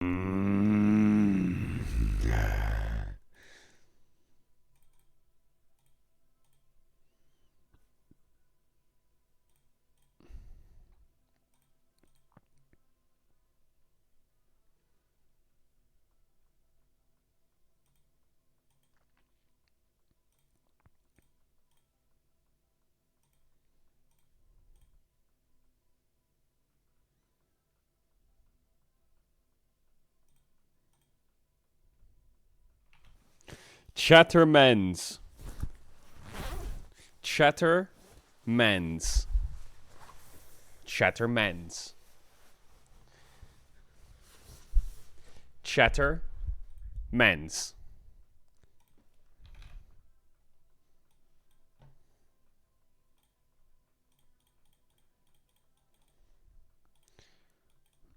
Mm. Chattermans. Chattermans. Chattermans. Chattermans.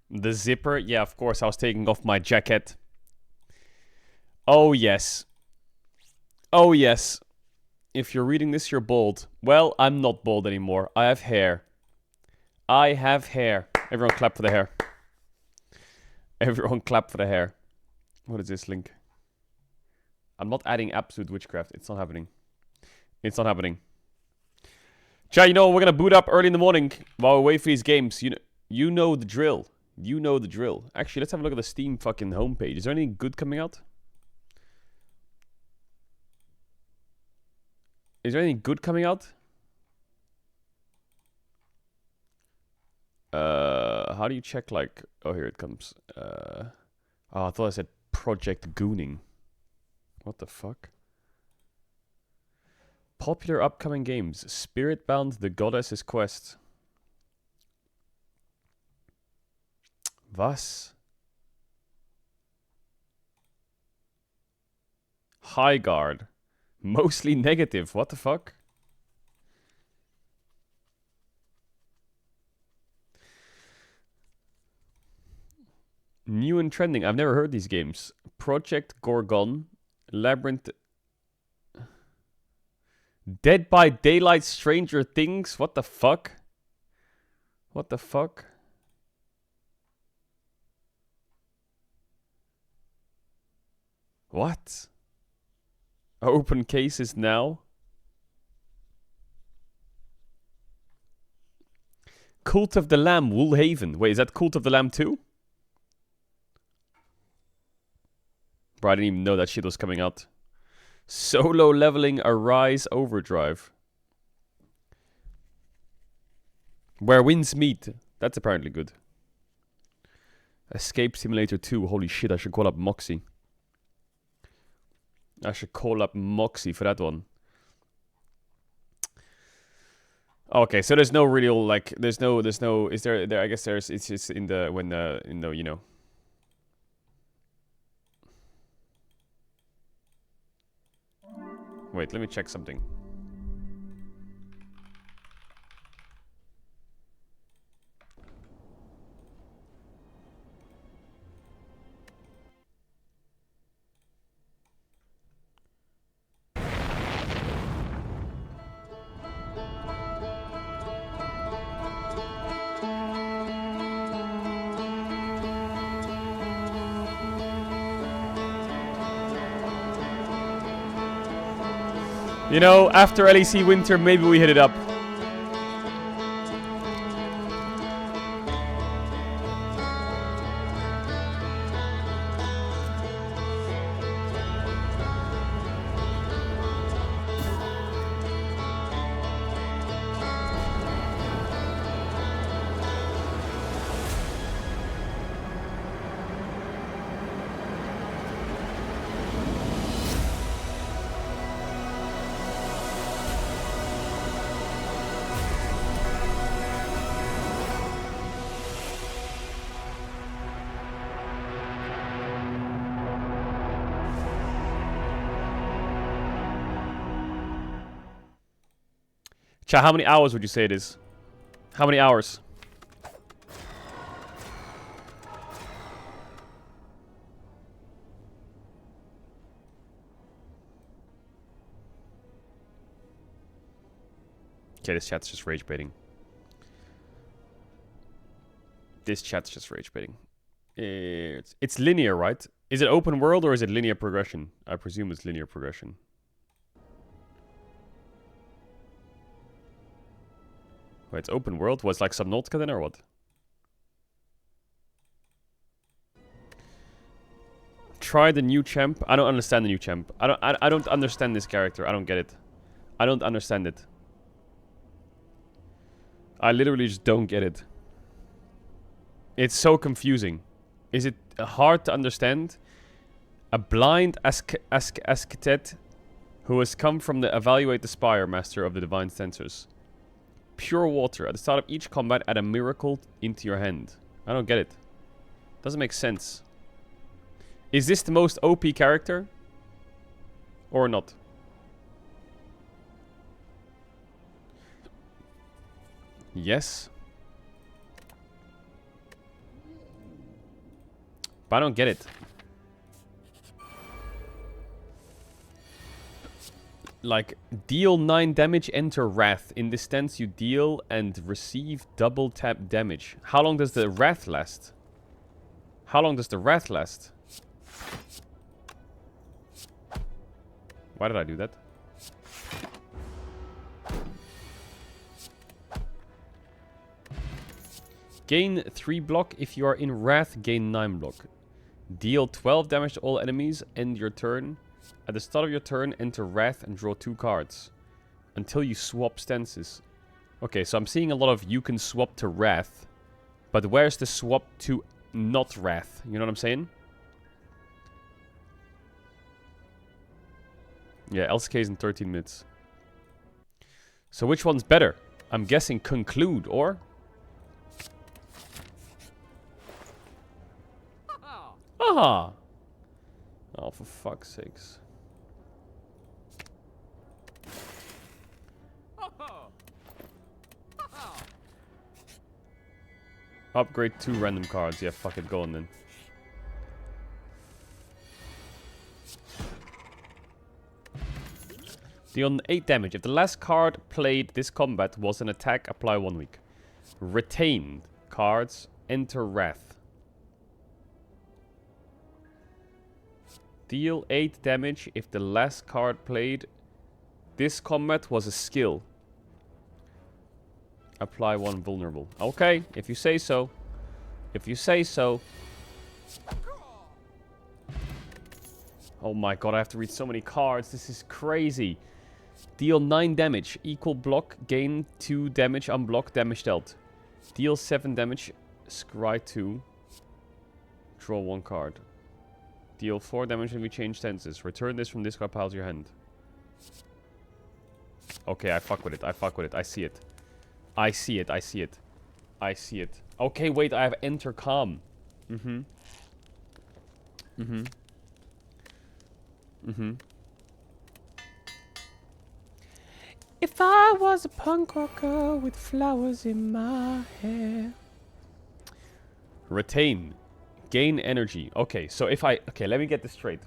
The zipper. Yeah, of course, I was taking off my jacket. Oh, yes. Oh, yes. If you're reading this, you're bald. Well, I'm not bald anymore. I have hair. I have hair. Everyone clap for the hair. Everyone clap for the hair. What is this link? I'm not adding absolute witchcraft. It's not happening. It's not happening. Chat, you know, we're gonna boot up early in the morning while we wait for these games. You know the drill. You know the drill. Actually, let's have a look at the Steam fucking homepage. Is there anything good coming out? Is there anything good coming out? How do you check, like... Oh, here it comes. Oh, I thought I said Project Gooning. What the fuck? Popular upcoming games. Spiritbound, The Goddess's Quest. Was? High Guard. Mostly negative. What the fuck? New and trending. I've never heard these games. Project Gorgon. Labyrinth. Dead by Daylight, Stranger Things. What the fuck? What the fuck? What? Open cases now. Cult of the Lamb, Woolhaven. Wait, is that Cult of the Lamb 2? Bro, I didn't even know that shit was coming out. Solo leveling Arise Overdrive. Where winds meet. That's apparently good. Escape Simulator 2. Holy shit, I should call up Moxie. I should call up Moxie for that one. Okay, so there's no real, like, there's no, is there, I guess there's, it's just in the, when, you know. Wait, let me check something. You know, after LEC Winter, maybe we hit it up. Chat, how many hours would you say it is? How many hours? Okay, this chat's just rage baiting. This chat's just rage baiting. It's linear, right? Is it open world or is it linear progression? I presume it's linear progression. Wait, it's open world? Was like Subnautica then or what? Try the new champ. I don't understand the new champ. I don't understand this character. I don't get it. I don't understand it. I literally just don't get it. It's so confusing. Is it hard to understand? A blind ascetet who has come from the Evaluate the Spire master of the Divine Censors. Pure water. At the start of each combat, add a miracle into your hand. I don't get it. Doesn't make sense. Is this the most OP character? Or not? Yes. But I don't get it. Like, deal 9 damage, enter Wrath. In this stance, you deal and receive double tap damage. How long does the Wrath last? How long does the Wrath last? Why did I do that? Gain 3 block. If you are in Wrath, gain 9 block. Deal 12 damage to all enemies. End your turn. At the start of your turn, enter Wrath and draw 2 cards. Until you swap stances. Okay, so I'm seeing a lot of you can swap to Wrath. But where's the swap to not Wrath? You know what I'm saying? Yeah, LCK is in 13 minutes. So which one's better? I'm guessing conclude, or? Aha! Oh, for fuck's sakes. Upgrade 2 random cards. Yeah, fuck it, go on then. Deal 8 damage. If the last card played this combat was an attack, apply 1 week. Retained cards, enter Wrath. Deal 8 damage if the last card played this combat was a skill. Apply 1 vulnerable. Okay, if you say so. If you say so. Oh my god, I have to read so many cards. This is crazy. Deal 9 damage. Equal block. Gain 2 damage. Unblock. Damage dealt. Deal 7 damage. Scry 2. Draw 1 card. Deal 4 damage when we change stances. Return this from discard pile to your hand. Okay, I fuck with it. I fuck with it. I see it. I see it. I see it. I see it. Okay, wait. I have enter calm. Mm-hmm. Mm-hmm. Mm-hmm. If I was a punk rocker with flowers in my hair. Retain. Gain energy. Okay, so if I... Okay, let me get this straight.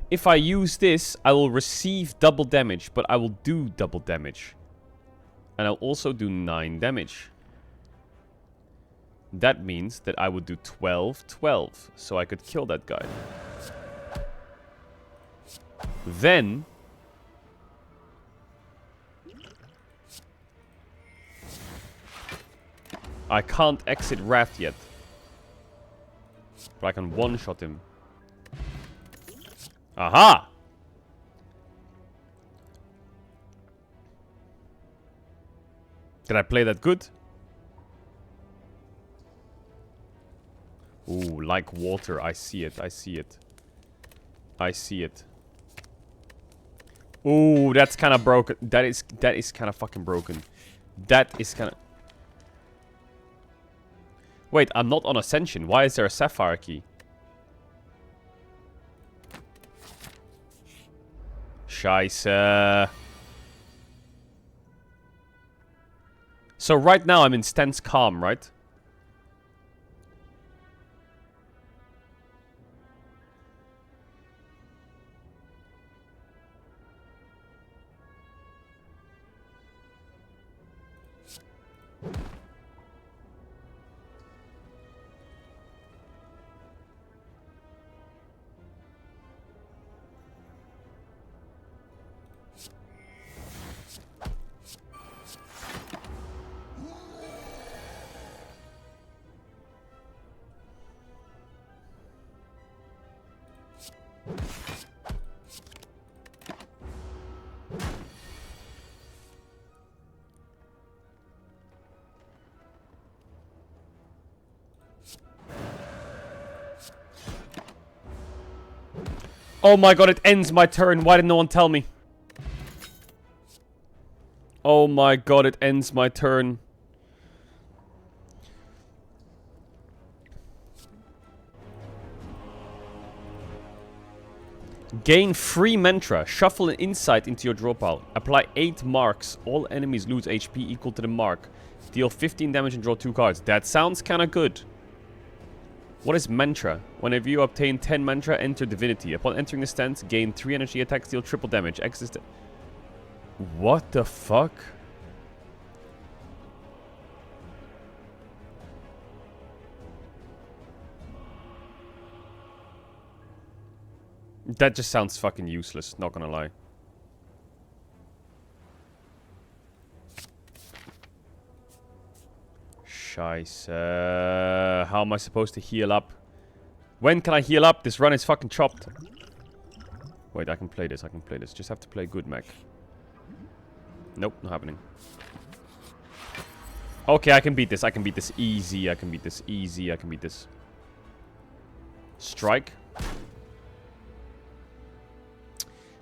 If I use this, I will receive double damage, but I will do double damage. And I'll also do 9 damage. That means that I would do 12, 12. So I could kill that guy. Then... I can't exit Wrath yet. But I can one-shot him. Aha! Did I play that good? Ooh, like water. I see it. I see it. I see it. Ooh, that's kind of broken. That is kind of fucking broken. That is kind of... Wait, I'm not on Ascension. Why is there a Sapphire key? Scheisse. So right now I'm in stance calm, right? Oh my god, it ends my turn. Why did no one tell me? Oh my god, it ends my turn. Gain free mantra. Shuffle an insight into your draw pile. Apply 8 marks. All enemies lose HP equal to the mark. Deal 15 damage and draw 2 cards. That sounds kinda good. What is mantra? Whenever you obtain 10 mantra, enter divinity. Upon entering the stance, gain 3 energy attacks, deal triple damage. What the fuck? That just sounds fucking useless, not gonna lie. Scheiße. How am I supposed to heal up? When can I heal up? This run is fucking chopped. Wait, I can play this, I can play this. Just have to play good mech. Nope, not happening. Okay, I can beat this, I can beat this easy, I can beat this easy, I can beat this. Strike.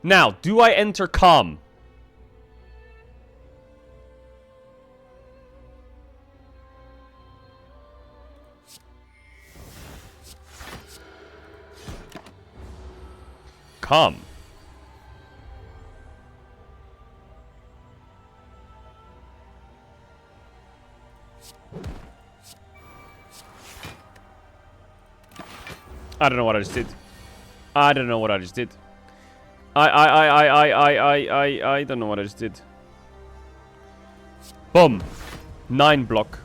Now, do I enter calm? Calm. I don't know what I just did. I don't know what I just did. I don't know what I just did. Boom. 9 block.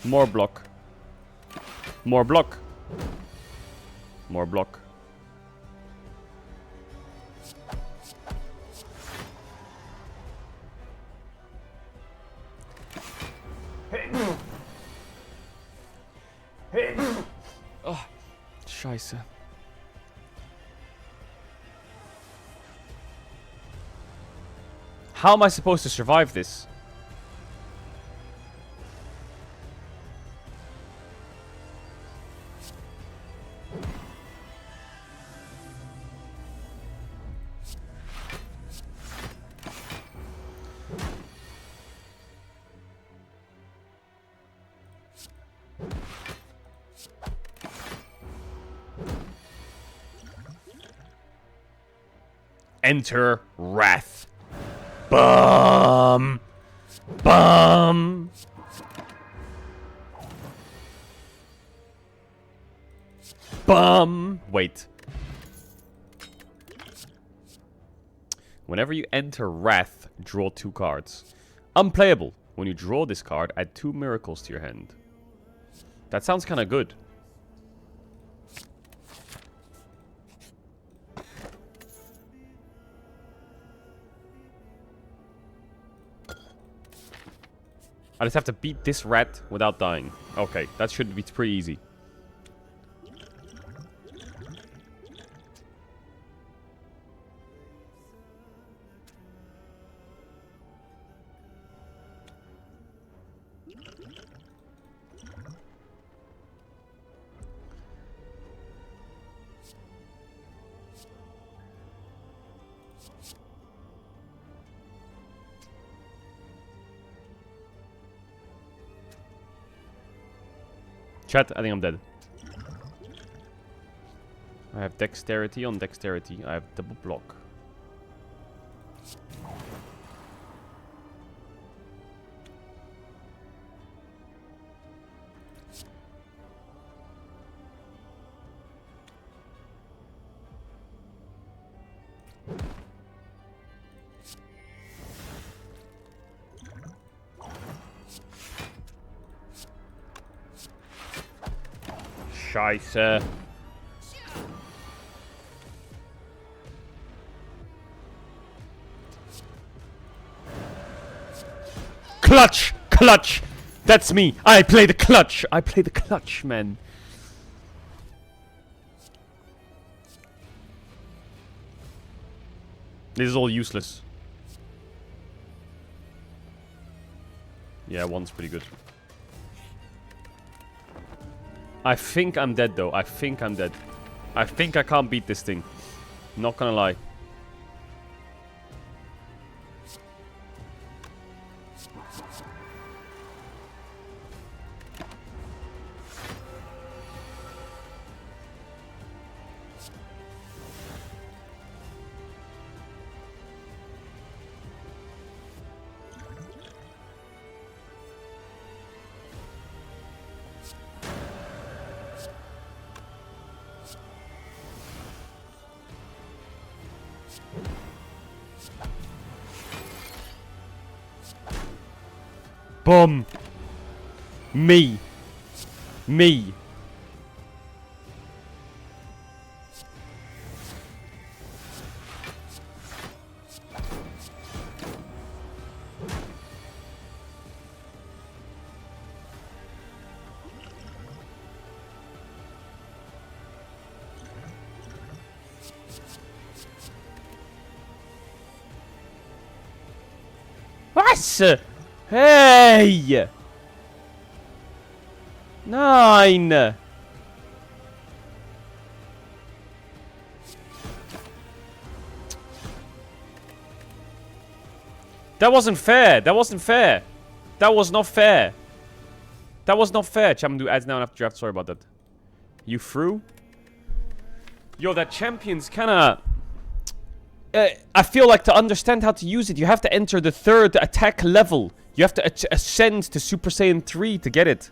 More block. More block. More block. Oh, scheiße. How am I supposed to survive this? Enter Wrath. Bum. Bum. Bum. Wait. Whenever you enter Wrath, draw 2 cards. Unplayable. When you draw this card, add 2 miracles to your hand. That sounds kind of good. I just have to beat this rat without dying. Okay, that should be pretty easy. Chat, I think I'm dead. I have dexterity on dexterity. I have double block. Scheiße. Clutch! Clutch! That's me! I play the clutch! I play the clutch, man. This is all useless. Yeah, one's pretty good. I think I'm dead, though. I think I'm dead. I think I can't beat this thing. Not gonna lie. Boom. Me. Me. What? Hey! 9! That wasn't fair. That wasn't fair. That was not fair. That was not fair. Chat, I'm gonna do ads now after draft. Sorry about that. You threw? Yo, that champion's kinda... I feel like to understand how to use it, you have to enter the 3rd attack level. You have to ascend to Super Saiyan 3 to get it.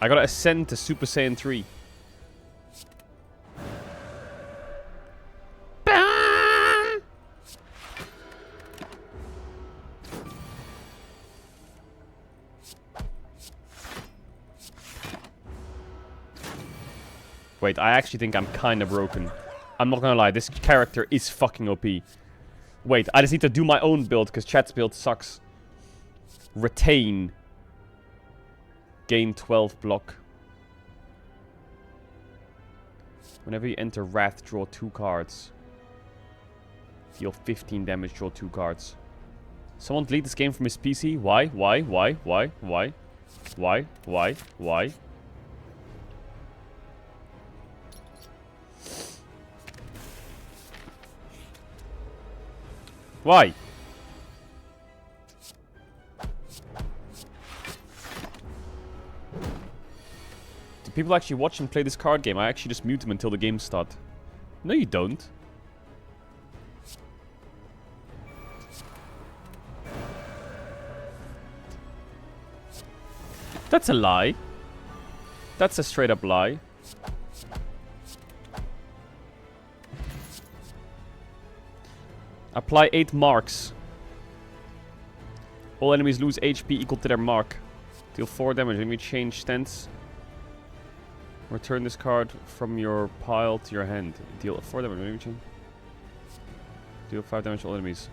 I gotta ascend to Super Saiyan 3. Wait, I actually think I'm kinda broken. I'm not gonna lie, this character is fucking OP. Wait, I just need to do my own build, because chat's build sucks. Retain. Gain 12 block. Whenever you enter Wrath, draw 2 cards. Deal 15 damage, draw 2 cards. Someone delete this game from his PC? Why? Why? Why? Why? Why? Why? Why? Why? Why? Do people actually watch and play this card game? I actually just mute them until the game starts. No, you don't. That's a lie. That's a straight up lie. Apply 8 marks. All enemies lose HP equal to their mark. Deal 4 damage. Let me change stance. Return this card from your pile to your hand. Deal 4 damage. Let me change. Deal 5 damage to all enemies.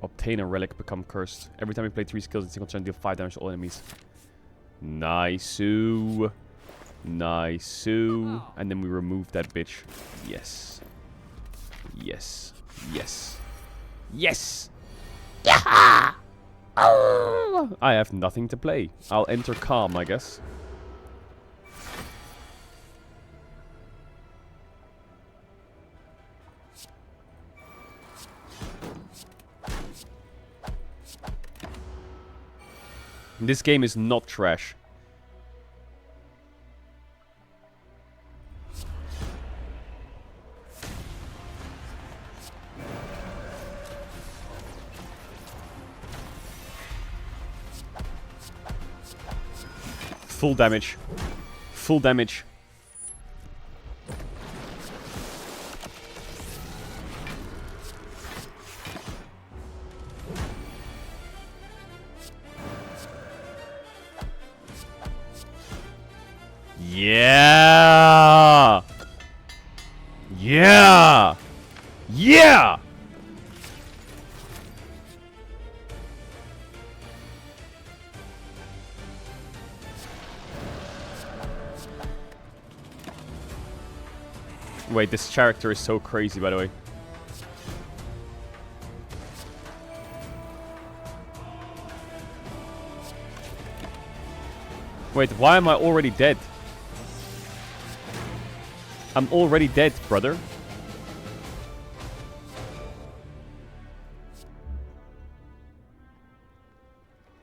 Obtain a relic, become cursed. Every time you play 3 skills in single turn, deal 5 damage to all enemies. Nice-oo. Nice-oo. And then we remove that bitch. Yes. Yes. Yes. Yes! Yeah! Oh! I have nothing to play. I'll enter calm, I guess. This game is not trash. Full damage. Full damage. Yeah! Yeah! Yeah! Wait, this character is so crazy, by the way. Wait, why am I already dead? I'm already dead, brother.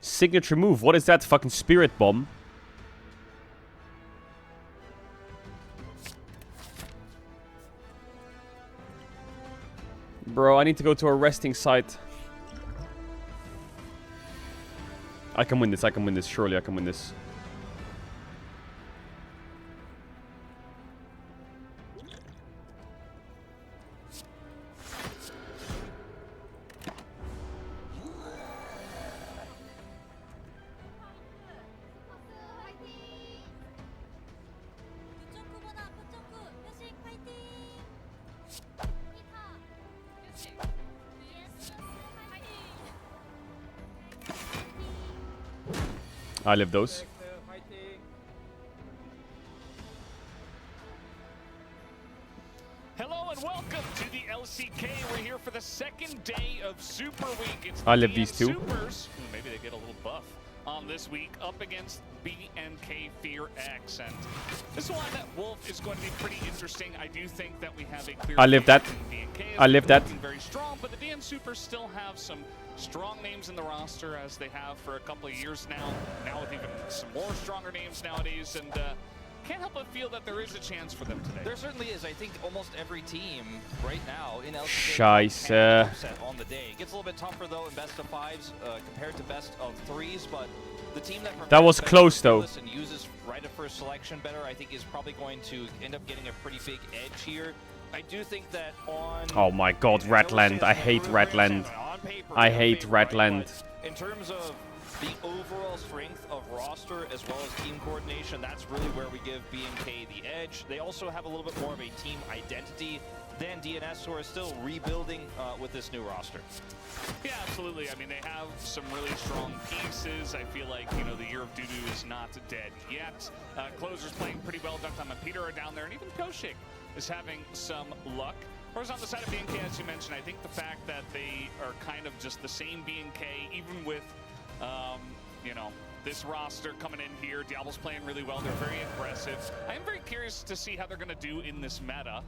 Signature move. What is that? Fucking spirit bomb. Bro, I need to go to a resting site. I can win this. I can win this. Surely I can win this. I live those. Hello and welcome to the LCK. We're here for the second day of Super Week. It's I live these two. Supers. Ooh, maybe they get a little buff on this week up against BNK Fear X. And this one, Wolf, is going to be pretty interesting. I do think that we have a clear. I live that. I live that. Very strong, but the DN Supers still have some strong names in the roster as they have for a couple of years now. Now with even some more stronger names nowadays, and can't help but feel that there is a chance for them today. There certainly is. I think almost every team right now in LCK Scheiße. can upset on the day. It gets a little bit tougher though in best of fives compared to best of threes, but the team that was close though. And uses right of first selection better, I think, is probably going to end up getting a pretty big edge here. I do think that on. Oh my god, Ratland. I hate Ratland. I hate Ratland. In terms of the overall strength of roster as well as team coordination, that's really where we give BNK the edge. They also have a little bit more of a team identity than DNS, who are still rebuilding with this new roster. Yeah, absolutely. I mean, they have some really strong pieces. I feel like, you know, the year of Dudu is not dead yet. Closer's playing pretty well. Ducktime and Peter are down there, and even Koshik is having some luck. Whereas on the side of BNK, as you mentioned, I think the fact that they are kind of just the same BNK, even with, you know, this roster coming in here, Diablo's playing really well. They're very aggressive. I am very curious to see how they're going to do in this meta,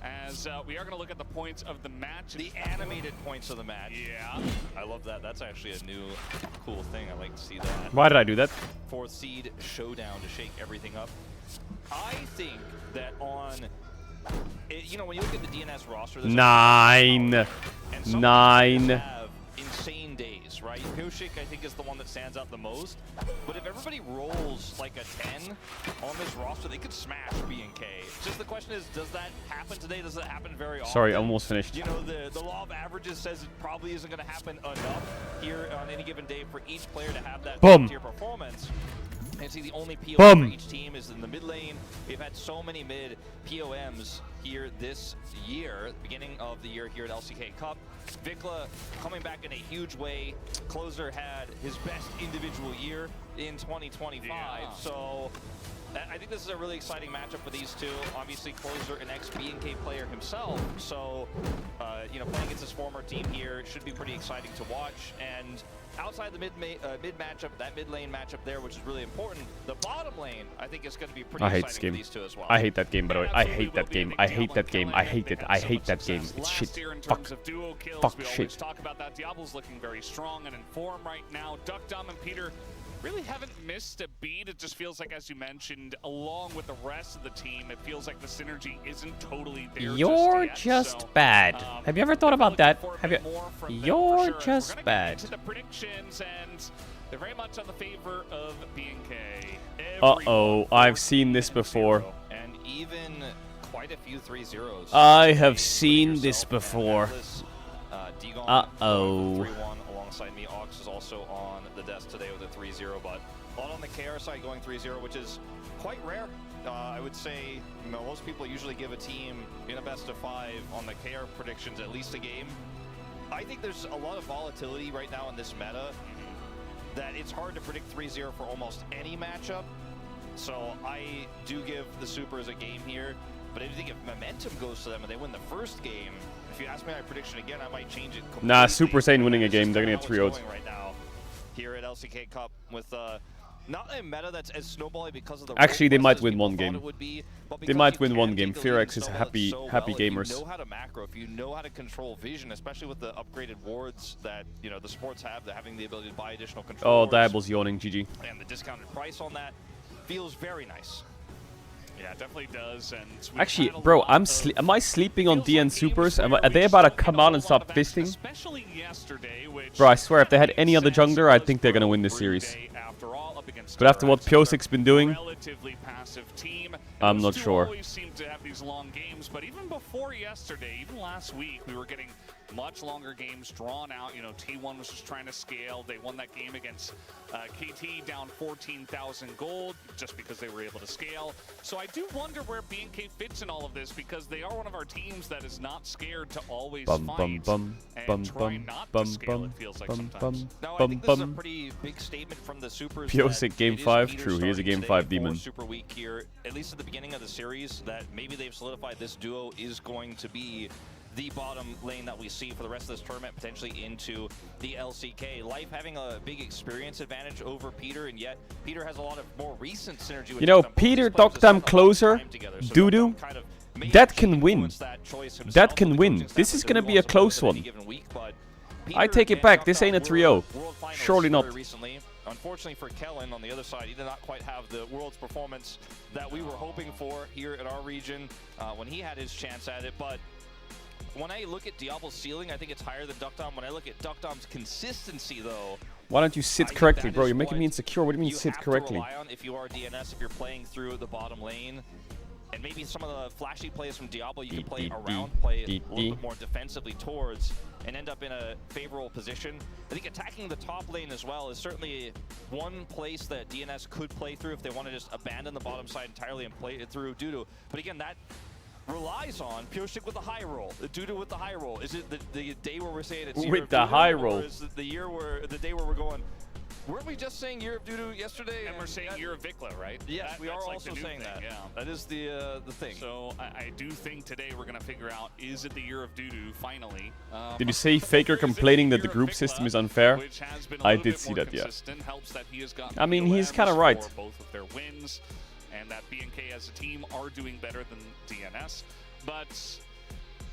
as we are going to look at the points of the match. The animated points of the match. Yeah. I love that. That's actually a new cool thing. I like to see that. Why did I do that? Fourth seed showdown to shake everything up. I think that on, you know, when you look at the DNS roster, there's 9. 9. have insane days, right? Koshik, I think, is the one that stands out the most. But if everybody rolls like a 10 on this roster, they could smash BNK. Just the question is, does that happen today? Does it happen very often? Sorry, I'm almost finished. You know, the law of averages says it probably isn't going to happen enough here on any given day for each player to have that tier performance. And see, the only POM for each team is in the mid lane. We've had so many mid POMs here this year, beginning of the year here at LCK Cup. Vikla coming back in a huge way. Closer had his best individual year in 2025. Yeah. So I think this is a really exciting matchup for these two. Obviously, Closer, an ex-BNK player himself. So, you know, playing against his former team here should be pretty exciting to watch. And outside the mid matchup, that mid lane matchup there, which is really important, the bottom lane, I think, is going to be pretty exciting for these two as well. I hate that game, by the way. I hate that game. I hate that game. I hate it. I hate that game. It's shit. Fuck. Fuck shit. Talk about that. Diablo's looking very strong and in form right now. Ducktime and Peter really haven't missed a beat. It just feels like, as you mentioned, along with the rest of the team, it feels like the synergy isn't totally there. You're just bad. Have you ever thought about that? Have you? You're just bad. The predictions, and they're very much on the favor of BNK. Uh-oh, I've seen this before. And even quite a few 3-0s. I have seen this before. Uh-oh. 3-1 alongside me. Ox is also on the desk today with a 3-0, but on the KR side going 3-0, which is quite rare I would say most people usually give a team in a best of 5 on the KR predictions at least a game. I think there's a lot of volatility right now in this meta that it's hard to predict 3-0 for almost any matchup. So I do give the Supers a game here, but I think if momentum goes to them and they win the first game, if you ask me my prediction again, I might change it completely. Nah, Supers ain't winning a game. They're gonna get 3-0'd. Right now here at LCK Cup with not a meta that's as snowbally because of the actually they might win one game. They might win one game. Fearax is happy gamers. If you know how to macro, if you know how to control vision, especially with the upgraded wards that the sports have, having the ability to buy additional control. Oh, Diable's yawning. GG. And the discounted price on that feels very nice. Yeah, it definitely does. And actually, bro, am I sleeping on DN Supers? Are they about to come out and start fisting? Especially yesterday, which bro, I swear, if they had any other jungler, I think they're gonna win this series. But after what Piosik's been doing, I'm not sure. Always seem to have these long games, but even before yesterday, even last week, we were getting much longer games drawn out. T1 was just trying to scale. They won that game against KT down 14,000 gold just because they were able to scale. So I do wonder where BNK fits in all of this, because they are one of our teams that is not scared to always fight and try not to scale, it feels like sometimes. No, I think this is a pretty big statement from the Supers. Piosik game 5, true, he is a game 5 demon. Super weak here, at least at the beginning of the series, that maybe they've solidified this duo is going to be the bottom lane that we see for the rest of this tournament, potentially into the LCK. Life having a big experience advantage over Peter, and yet Peter has a lot of more recent synergy with Peter, Doctam, Closer, Dudu, that can win. That can win. This is going to be a close one. I take it back. This ain't a 3-0. Surely not. Unfortunately for Kellen, on the other side, he did not quite have the Worlds performance that we were hoping for here in our region when he had his chance at it. But when I look at Diablo's ceiling, I think it's higher than Duckdom. When I look at Duckdom's consistency, though, why don't you sit correctly, bro? You're making me insecure. What do you mean sit correctly? You have to rely on if you are DNS, if you're playing through the bottom lane. And maybe some of the flashy plays from Diablo you can play around, play a little bit more defensively towards, and end up in a favorable position. I think attacking the top lane as well is certainly one place that DNS could play through if they want to just abandon the bottom side entirely and play it through Dudu. But again, that relies on Piosik with the high roll, the Dudu with the high roll. Is it the day where we're saying it's with the high roll? Or is it the day where we're going, weren't we just saying Year of Dudu yesterday? And we're saying Year of Vikla, right? Yes, we are also saying that. Yeah. That is the thing. So I do think today we're going to figure out, is it the Year of Dudu finally? Did you say Faker complaining that the group system is unfair? I did see that, yeah. I mean, he's kind of right. Both of their wins, and that BNK as a team are doing better than DNS. But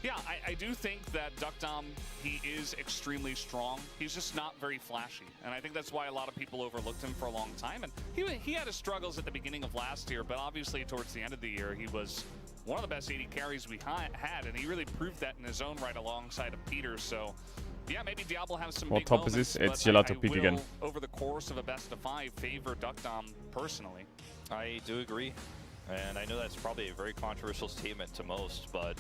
yeah, I do think that Duckdom, he is extremely strong. He's just not very flashy. And I think that's why a lot of people overlooked him for a long time. And he had his struggles at the beginning of last year, but obviously towards the end of the year, he was one of the best AD carries we had. And he really proved that in his own right alongside of Peter. So yeah, maybe Diablo has some what big top moments, is this? It's but Gelato I Peak will, again. over the course of a best of 5, favor Duckdom personally. I do agree. And I know that's probably a very controversial statement to most, but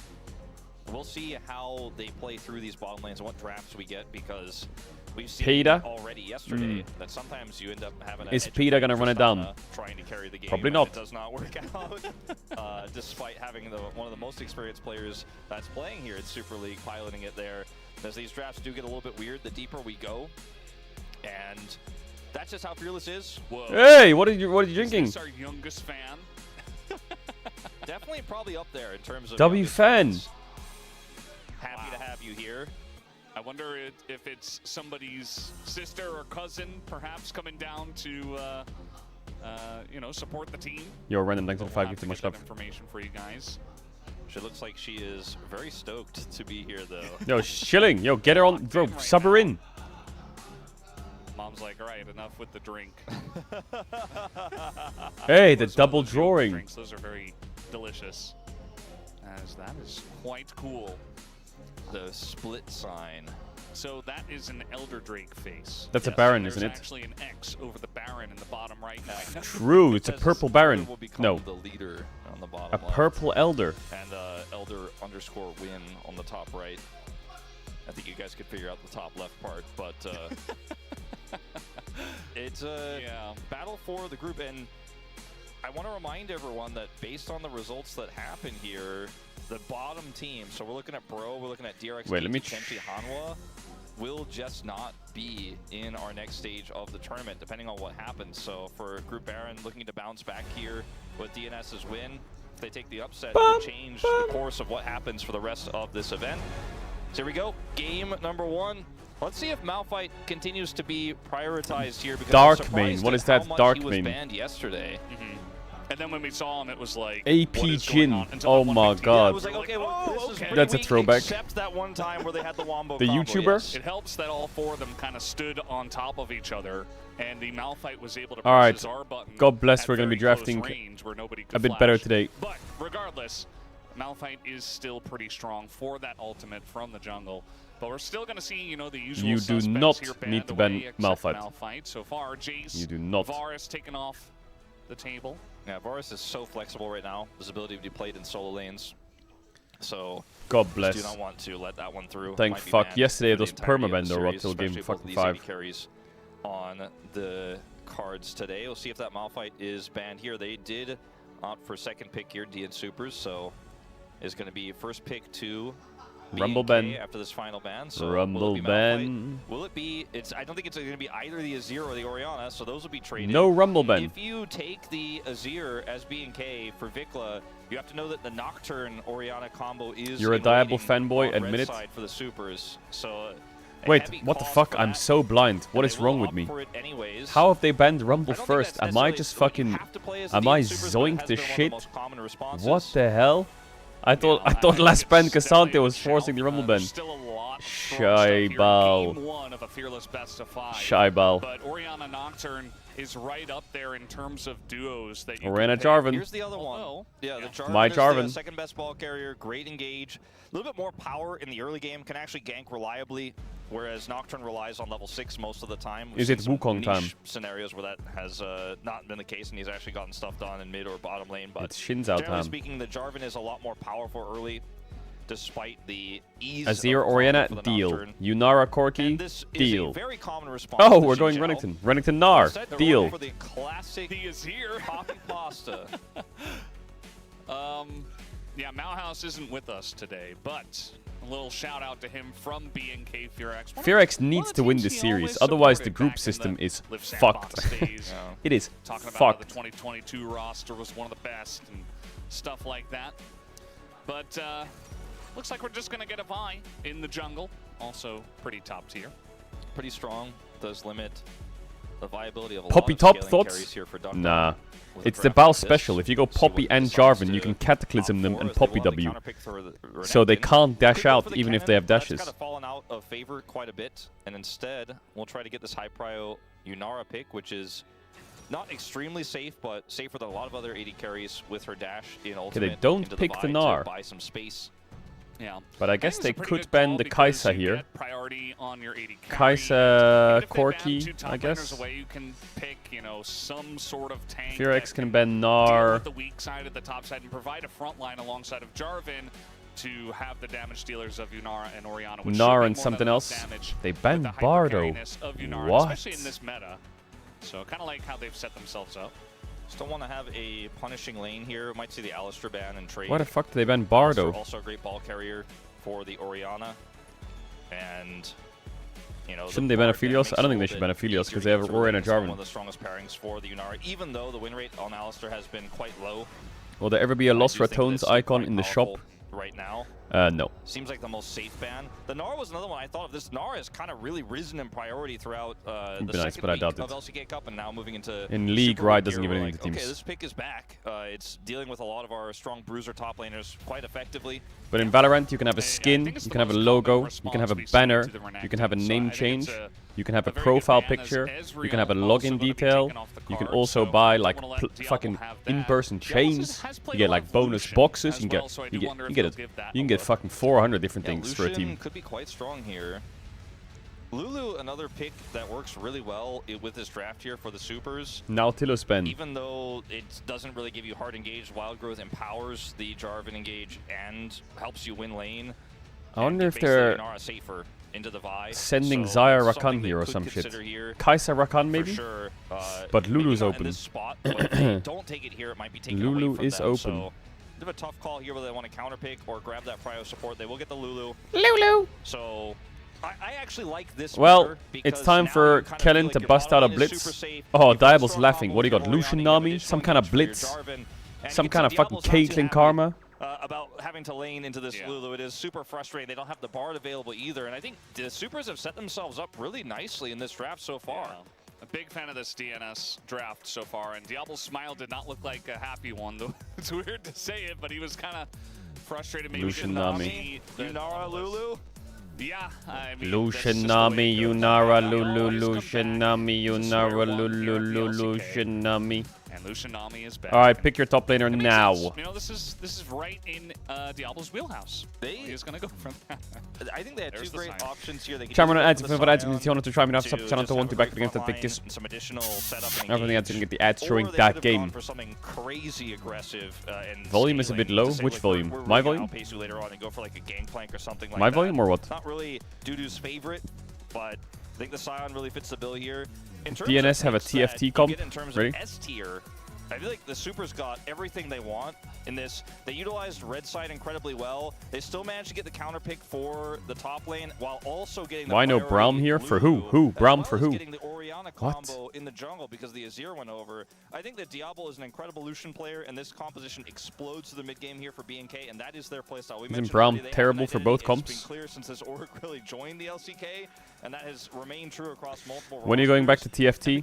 we'll see how they play through these bottom lanes and what drafts we get, because we've seen already yesterday that sometimes you end up having Is Peter gonna run it down? Trying to carry the game. Probably not. It does not work out, despite having one of the most experienced players that's playing here in Super League piloting it there. As these drafts do get a little bit weird the deeper we go, and that's just how Fearless is. Whoa. Hey, what are you drinking? Is this our youngest fan? Definitely probably up there in terms of W fan. Happy to have you here. I wonder if it's somebody's sister or cousin, perhaps, coming down to, support the team. Yo, random thanks for the 5 gift, much love. Information for you guys. She looks like she is very stoked to be here, though. Yo, she's chilling. Yo, get her on, bro. Sub her in. Mom's like, all right, enough with the drink. Hey, the double drawing. Drinks, those are very delicious. As that is quite cool. The split sign. So that is an Elder Drake face. That's a Baron, isn't it? There's actually an X over the Baron in the bottom right. True, it's a purple Baron. No, the leader on the bottom a purple Elder. And Elder_win on the top right. I think you guys could figure out the top left part, but it's a battle for the group. And I I want to remind everyone that based on the results that happen here, the bottom team, so we're looking at Bro, we're looking at DRX, Wait, let me Tempe, Hanwha, will just not be in our next stage of the tournament, depending on what happens. So for Group Baron looking to bounce back here with DNS's win, if they take the upset, it will change the course of what happens for the rest of this event. So here we go, game number 1. Let's see if Malphite continues to be prioritized here, because Dark Main, what is that? Dark he was Main banned yesterday. And then when we saw him, it was like AP what is going on? Jin. Until Oh that my 115. god. Yeah, it was like, okay, well, this is pretty That's a weak, throwback. Except that one time where they had the wombo The combo, YouTuber? yes. It helps that all 4 of them kind of stood on top of each other, and the Malphite was able to All right. press his R button. God bless, at we're gonna be very close drafting range where nobody could a bit flash. better today. But regardless, Malphite is still pretty strong for that ultimate from the jungle. But we're still going to see, you know, the usual You do suspects not here need banned to ban away, except Malphite. So far, Jace, You do not. Varus taken off the table. Yeah, Varus is so flexible right now. His ability to be played in solo lanes. So, God do bless. not want to let that one through. Thank Might be fuck. banned Yesterday for it the was entirety of the permabanned or what series, till game especially fucking with 5. these AD carries on the cards today. We'll see if that Malphite is banned here. They did opt for second pick here, DN Supers, so is going to be first pick to Rumble B&K ban. after this final ban. So Rumble will it be ban. Malphite? Will it be? I don't think it's going to be either the Azir or the Orianna, so those will be traded. No Rumble ban. If you take the Azir as B&K for Vikla, you have to know that the Nocturne Orianna combo is. You're a in Diable waiting fanboy, on admit red it. side for the supers. So Wait, heavy what the cost fuck? for I'm that, so blind. What and is they will wrong with opt me? for it anyways. How have they banned Rumble I don't think first? that's Am I necessarily just what you fucking... have to play as Am the I DN Supers, but it zoinked has the been one of shit? most common responses. What the hell? I thought think last ban it's Cassante definitely was a forcing the shout. Rumble ban. There's still a lot of strong stuff here in Shaibal. Game 1 of a fearless best of 5. Shaibal. But Orianna Nocturne is right up there in terms of duos that you Orianna can pick. Jarvan. Here's the other one. Although, Yeah, the Jarvan My is Jarvan. the second best ball carrier, great engage. A little bit more power in the early game, can actually gank reliably, whereas Nocturne relies on level 6 most of the time. We've Is seen it some Wukong niche time? scenarios where that has not been the case, and he's actually gotten stuff done in mid or bottom lane. But It's Shinzao generally time. speaking, the Jarvan is a lot more powerful early, despite the ease Azir of combo Orianna, for the deal. Nocturne. Unara Corki, And this is a deal. very common response Oh, to we're going Xinjiao. Renekton. Renekton Nar, Instead, they're deal. going for the classic He is here. poppy pasta. Yeah, Malhouse isn't with us today, but a little shout out to him from B&K Furex. Furex needs to win this series, otherwise the group system is fucked. It is Talking about how the fucked. 2022 roster was one of the best and stuff like that. But looks like we're just going to get a Vi in the jungle. Also pretty top tier. Pretty strong. Does limit the viability of a Poppy lot of top scaling thoughts? carries here for Duck Nah. Dog with a It's the draft Bao like this. special. If you go See Poppy what and decides Jarvan, you to can Cataclysm them opt and for, as they Poppy will have the W. counterpick for So they Renekton. can't dash Could go out for the even if cannon, they have but that's dashes. kind of fallen out of favor quite a bit, and instead we'll try to get this high prio Unara pick, which is not extremely safe, but safer than a lot of other AD carries with her dash in ultimate. don't into pick the Vi Gnar. to buy some space. Yeah. But I guess think they it's a pretty could good ban call the because Kai'Sa you here. get priority on your AD carry. Kai'Sa, Even if they ban Corki, two top I laners guess. away, you can pick, you know, some sort of tank. Furex that can deal ban Gnar. with the weak side at the top side and provide a front line alongside of Jarvan to have the damage dealers of Unara and Orianna. Which should Gnar be and more something than enough else. damage They with banned the hyper Bardo. carriness of Unara, What? especially in this meta. So kind of like how they've set themselves up. Still want to have a punishing lane here. Might see the Alistar ban and trade. Why the fuck did they ban Bardo? Also a great ball carrier for the Orianna. And, you know, Shouldn't they ban Aphelios? I don't think they should ban Aphelios because they have Aurora and a Jarvan. One of the strongest pairings for the Unara, even though the win rate on Alistar has been quite low. Will there ever be a I Lost do think Ratones this is icon quite in the powerful shop? right now. No. Seems like the most safe ban. The Gnar was another one I thought of. This Gnar has kind of really risen in priority throughout the Be nice, second but I week doubt of it. LCK Cup and now moving into In League, Super Riot League doesn't here, give we're anything to like, teams. okay, this pick is back. It's dealing with a lot of our strong bruiser top laners quite effectively. But in Valorant, you can have a I skin, think it's you the can have a most logo, common you can have a response we see banner, to the you can have a Renekton. So name I think change, it's you can have a very good profile ban as picture, you can Ezreal have a also login gonna be detail, taken off the you can card, also so buy I like wanna let Diablo fucking have that. in-person Diablo chains, has played you get a lot like of bonus Lucian boxes, as you can well, so I do get, wonder you if get they'll it, give that you can a get look. fucking 400 different Yeah, things for a Lucian team. could be quite strong here. Lulu, another pick that works really well with this draft here for the supers. Nautilus Ben. Even though it doesn't really give you hard engage, Wild Growth empowers the Jarvan engage and helps you win lane. I wonder and if makes the they're... Inara safer into the Vi. Sending So Zaya that's Rakan something here they or could some shit. consider here Kaisa Rakan maybe? for sure. But Lulu's maybe not open. in this spot, but if they don't take it here, it might be taken away Lulu from is them. open. So bit of a tough call here whether they want to counterpick or grab that prio support. They will get the Lulu. Lulu! So I actually like this. Well, because it's time now for you kind of Kellen feel like to your bust bottom out a lane is super blitz. safe. Oh, You've got a Diable's strong laughing. combo What do you with got? your Lucian Orianna, Nami? additional Some kind of engage for your blitz? Jarvan. And Some you can kind of see fucking Diablo's not too Caitlyn happy, karma? about having to lane into this Lulu. It is super frustrating. They don't have the Bard available either. And I think the Supers have set themselves up really nicely in this draft so far. Yeah. A big fan of this DNS draft so far, and Diablo's smile did not look like a happy one, though. It's weird to say it, but he was kind of frustrated. Maybe Lucian Nami. Yunara Lulu? Yeah, I mean, Lucian Nami, Yunara, Lulu, Lucian Nami, Yunara, Lulu, Lucian Nami. And Lucian Nami is back. All right, pick your top laner now. You know, this is right in Diablo's wheelhouse. He's gonna go from that. I think they had two great options here. They could Cameron use ads, both if the ads, Scion if you want to try me, to channel just to have want a to back great against the front pick line this. and some additional setup and Everything that's engage. gonna get the ads showing Or they that could have gone game. for something crazy aggressive and Volume is a bit scaling low. to say, Which like, volume? we're My really volume? gonna outpace you later on and go for like a gangplank or something like My that. volume or what? Not really Dudu's favorite, but I think the Scion really fits the bill here. In terms DNS of have a picks that TFT you comp. get in terms Ready? of S tier, I feel like the Supers got everything they want in this. They utilized red side incredibly well. They still managed to get the counter pick for the top lane while also getting the Why no priority Braum here? For who? Lulu, Who? as Braum well for as who? getting the Orianna combo in the jungle because the Azir went over. I think that Diablo is an incredible Lucian player, and this composition explodes to the mid game here for BNK, and that is their playstyle. We Isn't mentioned Braum already they have terrible an for identity. both It's comps? been clear since this org really joined the LCK, and that has remained true across multiple When are you going back to TFT?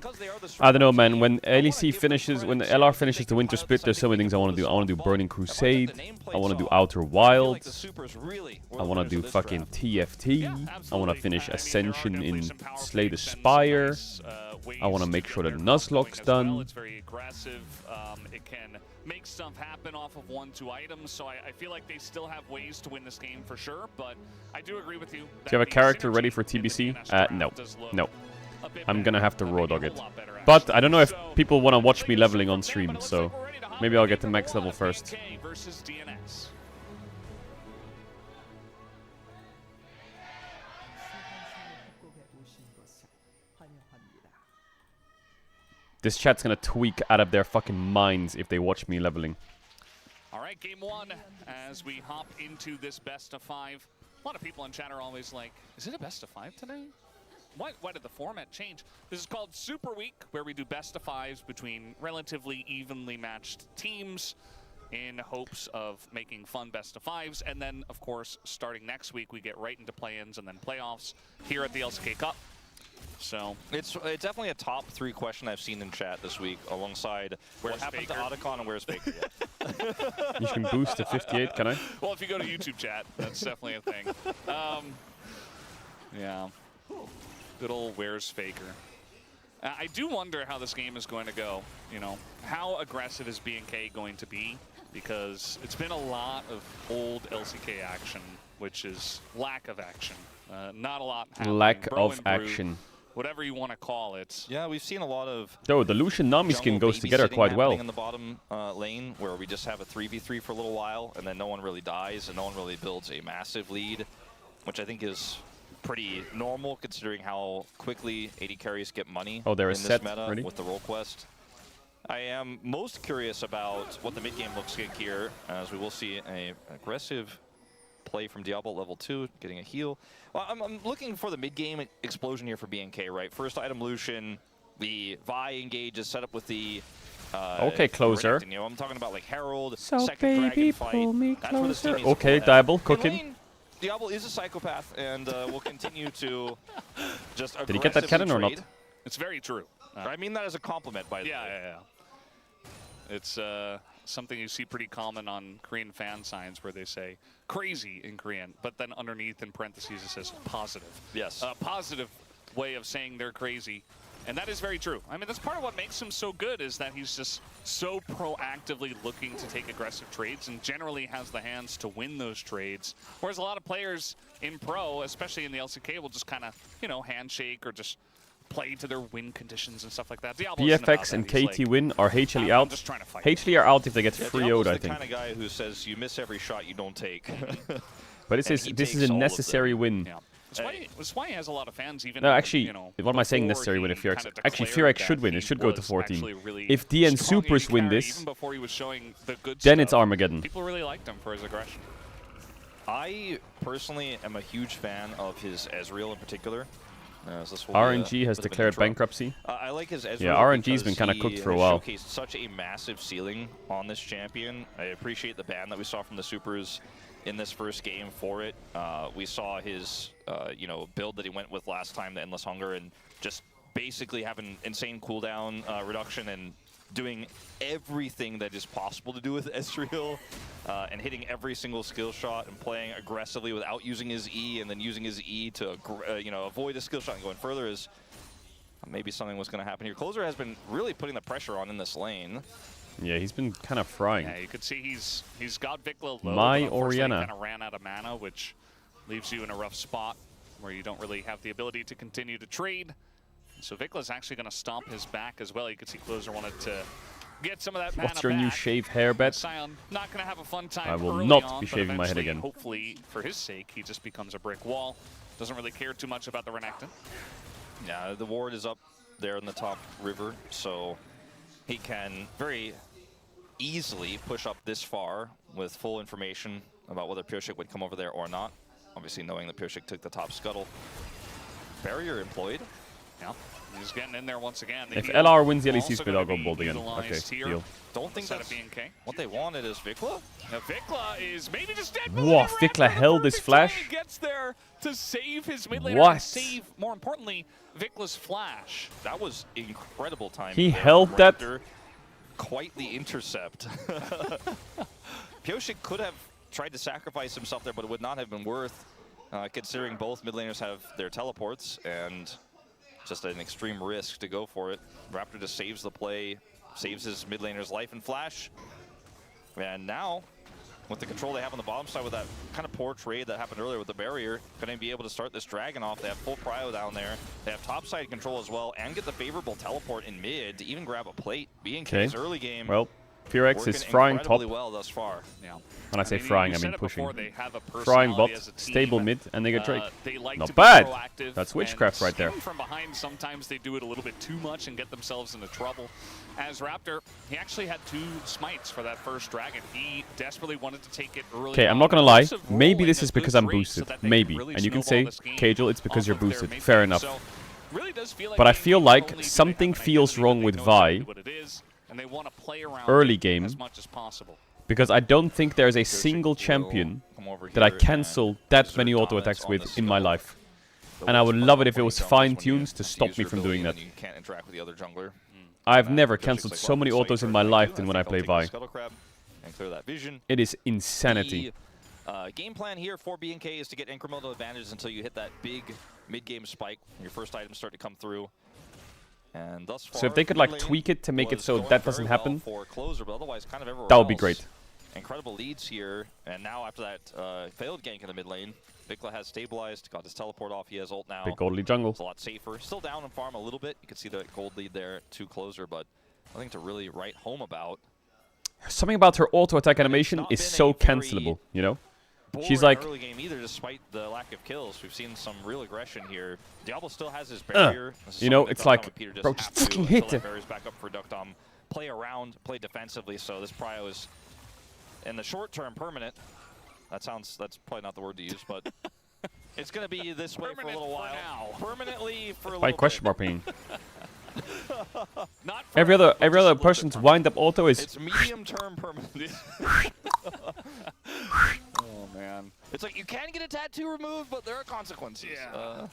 I don't know, man. When LEC finishes, when LR finishes the Winter Split, there's so many things I want to do. I want to do Burning Crusade. I want to do Outer Wilds. I want to do fucking TFT. I want to finish Ascension in Slay the Spire. I want to make sure that Nuzlocke's done. It's very aggressive. It can make stuff happen off of 1-2 items, so I feel like they still have ways to win this game for sure, but I do agree with you. Do you have a character ready for TBC? No. No. I'm gonna have to raw dog it. But I don't know if people want to watch me leveling on stream, so maybe I'll get to max level first. Versus DNS. This chat's gonna tweak out of their fucking minds if they watch me leveling. All right, game one, as we hop into this best of 5. A lot of people in chat are always like, is it a best of 5 today? Why did the format change? This is called Super Week, where we do best of 5s between relatively evenly matched teams in hopes of making fun best of 5s. And then, of course, starting next week, we get right into play-ins and then playoffs here at the LCK Cup. So it's definitely a top 3 question I've seen in chat this week, alongside what happened to Otacon and where's Faker yet. You can boost to 58, can I? Well, if you go to YouTube chat, that's definitely a thing. Yeah. Good old where's Faker. I do wonder how this game is going to go. You know, how aggressive is BNK going to be? Because it's been a lot of old LCK action, which is lack of action. Not a lot happening. Lack Bro of and brew, action. whatever you want to call it. Yeah, we've seen a lot of Yo, the Lucian Nami skin goes together quite well. in the bottom lane, where we just have a 3v3 for a little while, and then no one really dies, and no one really builds a massive lead, which I think is pretty normal considering how quickly AD carries get money Oh, there in is this set meta ready? with the role quest. I am most curious about what the mid game looks like here, as we will see an aggressive play from Diablo at level 2, getting a heal. Well, I'm looking for the mid game explosion here for BNK, right? First item Lucian, the Vi engage is set up with the okay, closer. You know, I'm talking about like Herald, So second baby, dragon fight. pull me That's where this team closer. needs to Okay, pull ahead. Diablo, In cooking. lane, Diablo is a psychopath and will continue to just Did he get that cannon or not? trade. It's very true. I mean that as a compliment, by the way. Yeah. It's something you see pretty common on Korean fan signs where they say crazy in Korean, but then underneath in parentheses it says positive. Yes. A positive way of saying they're crazy. And that is very true. I mean, that's part of what makes him so good, is that he's just so proactively looking to take aggressive trades and generally has the hands to win those trades. Whereas a lot of players in pro, especially in the LCK, will just kind of, you know, handshake or just play to their win conditions and stuff like that. Diablo isn't about BFX and that. He's KT like, win. Are HLE I'm out? just trying to fight. HLE are out if they get Yeah, free Diablo's owed, I the think. kind of guy who says you miss every shot you don't take. But this and is he this is takes a all of necessary them. win. Yeah. That's why he has a lot of fans. Even No, actually, you know, what am I saying before necessary with he Furex? kinda Actually, declared Furex should that win. he It should go to was 14. actually really If DN strong Supers in win carry, this, even before he was showing the good then stuff, it's Armageddon. people really liked him for his aggression. I personally am a huge fan of his Ezreal in particular. RNG has declared bankruptcy. I like his Ezreal. Yeah, RNG's been kind of cooked for a while. He showcased such a massive ceiling on this champion. I appreciate the ban that we saw from the Supers in this first game for it. We saw his, you know, build that he went with last time, the Endless Hunger, and just basically having insane cooldown reduction and doing everything that is possible to do with Ezreal, and hitting every single skill shot and playing aggressively without using his E, and then using his E to you know, avoid a skill shot and going further is maybe something was going to happen here. Closer has been really putting the pressure on in this lane. Yeah, he's been kind of frying. Yeah, you could see he's got Vikla low. My but Orianna kind of ran out of mana, which leaves you in a rough spot where you don't really have the ability to continue to trade. So Vikla's actually going to stomp his back as well. You could see Closer wanted to get some of that mana What's your back. new shave hair bet? Sion not going to have a fun time. I will early not on, be but shaving my head eventually, again. Hopefully, for his sake, he just becomes a brick wall. Doesn't really care too much about the Renekton. Yeah, the ward is up there in the top river, so he can very easily push up this far with full information about whether Pyosik would come over there or not. Obviously knowing that Pyosik took the top scuttle. Barrier employed. Yeah, he's getting in there once again. If LR wins the LEC split, I'll go bold again. Okay, here. deal. Don't think that's BNK. what they wanted is Vikla. Now Vikla is maybe just dead. Whoa, Vikla held his flash. Gets there to save his mid laner. What? And save, more importantly, Vikla's flash. That was incredible timing. He there held from that. Raptor. Quite the intercept. Pyosik could have tried to sacrifice himself there, but it would not have been worth, considering both mid laners have their teleports, and just an extreme risk to go for it. Raptor just saves the play, saves his mid laner's life and flash. And now, with the control they have on the bottom side with that kind of poor trade that happened earlier with the barrier, going to be able to start this dragon off. They have full prio down there. They have top side control as well, and get the favorable teleport in mid to even grab a plate. BNK's early game. Well, Furex is frying top. Well thus far. Yeah. When I say frying, I mean pushing. Before, frying bot, stable mid, and they get Drake. They like Not to bad. Be proactive, That's witchcraft right there. From behind, sometimes they do it a little bit too much and get themselves into trouble. As Raptor, he actually had 2 smites for that first dragon. He desperately wanted to take it early. Okay, I'm not gonna lie. Maybe this is because I'm boosted. Maybe. And you can say, Caedrel, it's because you're boosted. Fair enough. Really does feel like but I feel like something feels wrong with Vi and they want to play around early game as much as possible. because I don't think there's a single champion that I cancel that many auto attacks with in my life. And I would love it if it was fine-tuned to stop me from doing that. You can't interact with the other jungler. I've never cancelled so many autos in my life than when I play Vi. And clear that vision. It is insanity. The game plan here for BNK is to get incremental advantages until you hit that big mid-game spike. Your first items start to come through. And thus far, So if they could like tweak it to make it so that doesn't happen, for Closer, but otherwise kind of everywhere that would be else. great. Incredible leads here, and now after that failed gank in the mid lane, Vikla has stabilized, got his teleport off, he has ult now. Big goldly jungle. It's a lot safer. Still down in farm a little bit. You can see the gold lead there to Closer, but nothing to really write home about. Something about her auto attack animation is so cancelable, you know? She's like, early game either, despite the lack of kills. We've seen some real aggression here. Diablo still has his barrier. You know, it's like, bro, just fucking hit it. Barriers back up for Duckdom. Play around, play defensively. So this prio is, in the short term, permanent. That's probably not the word to use, but it's going to be this way for a little while. Permanently for a little by bit. question mark ping. Every other person's wind-up auto is... It's medium-term permanent. Oh, man. It's like, you can get a tattoo removed, but there are consequences. Yeah.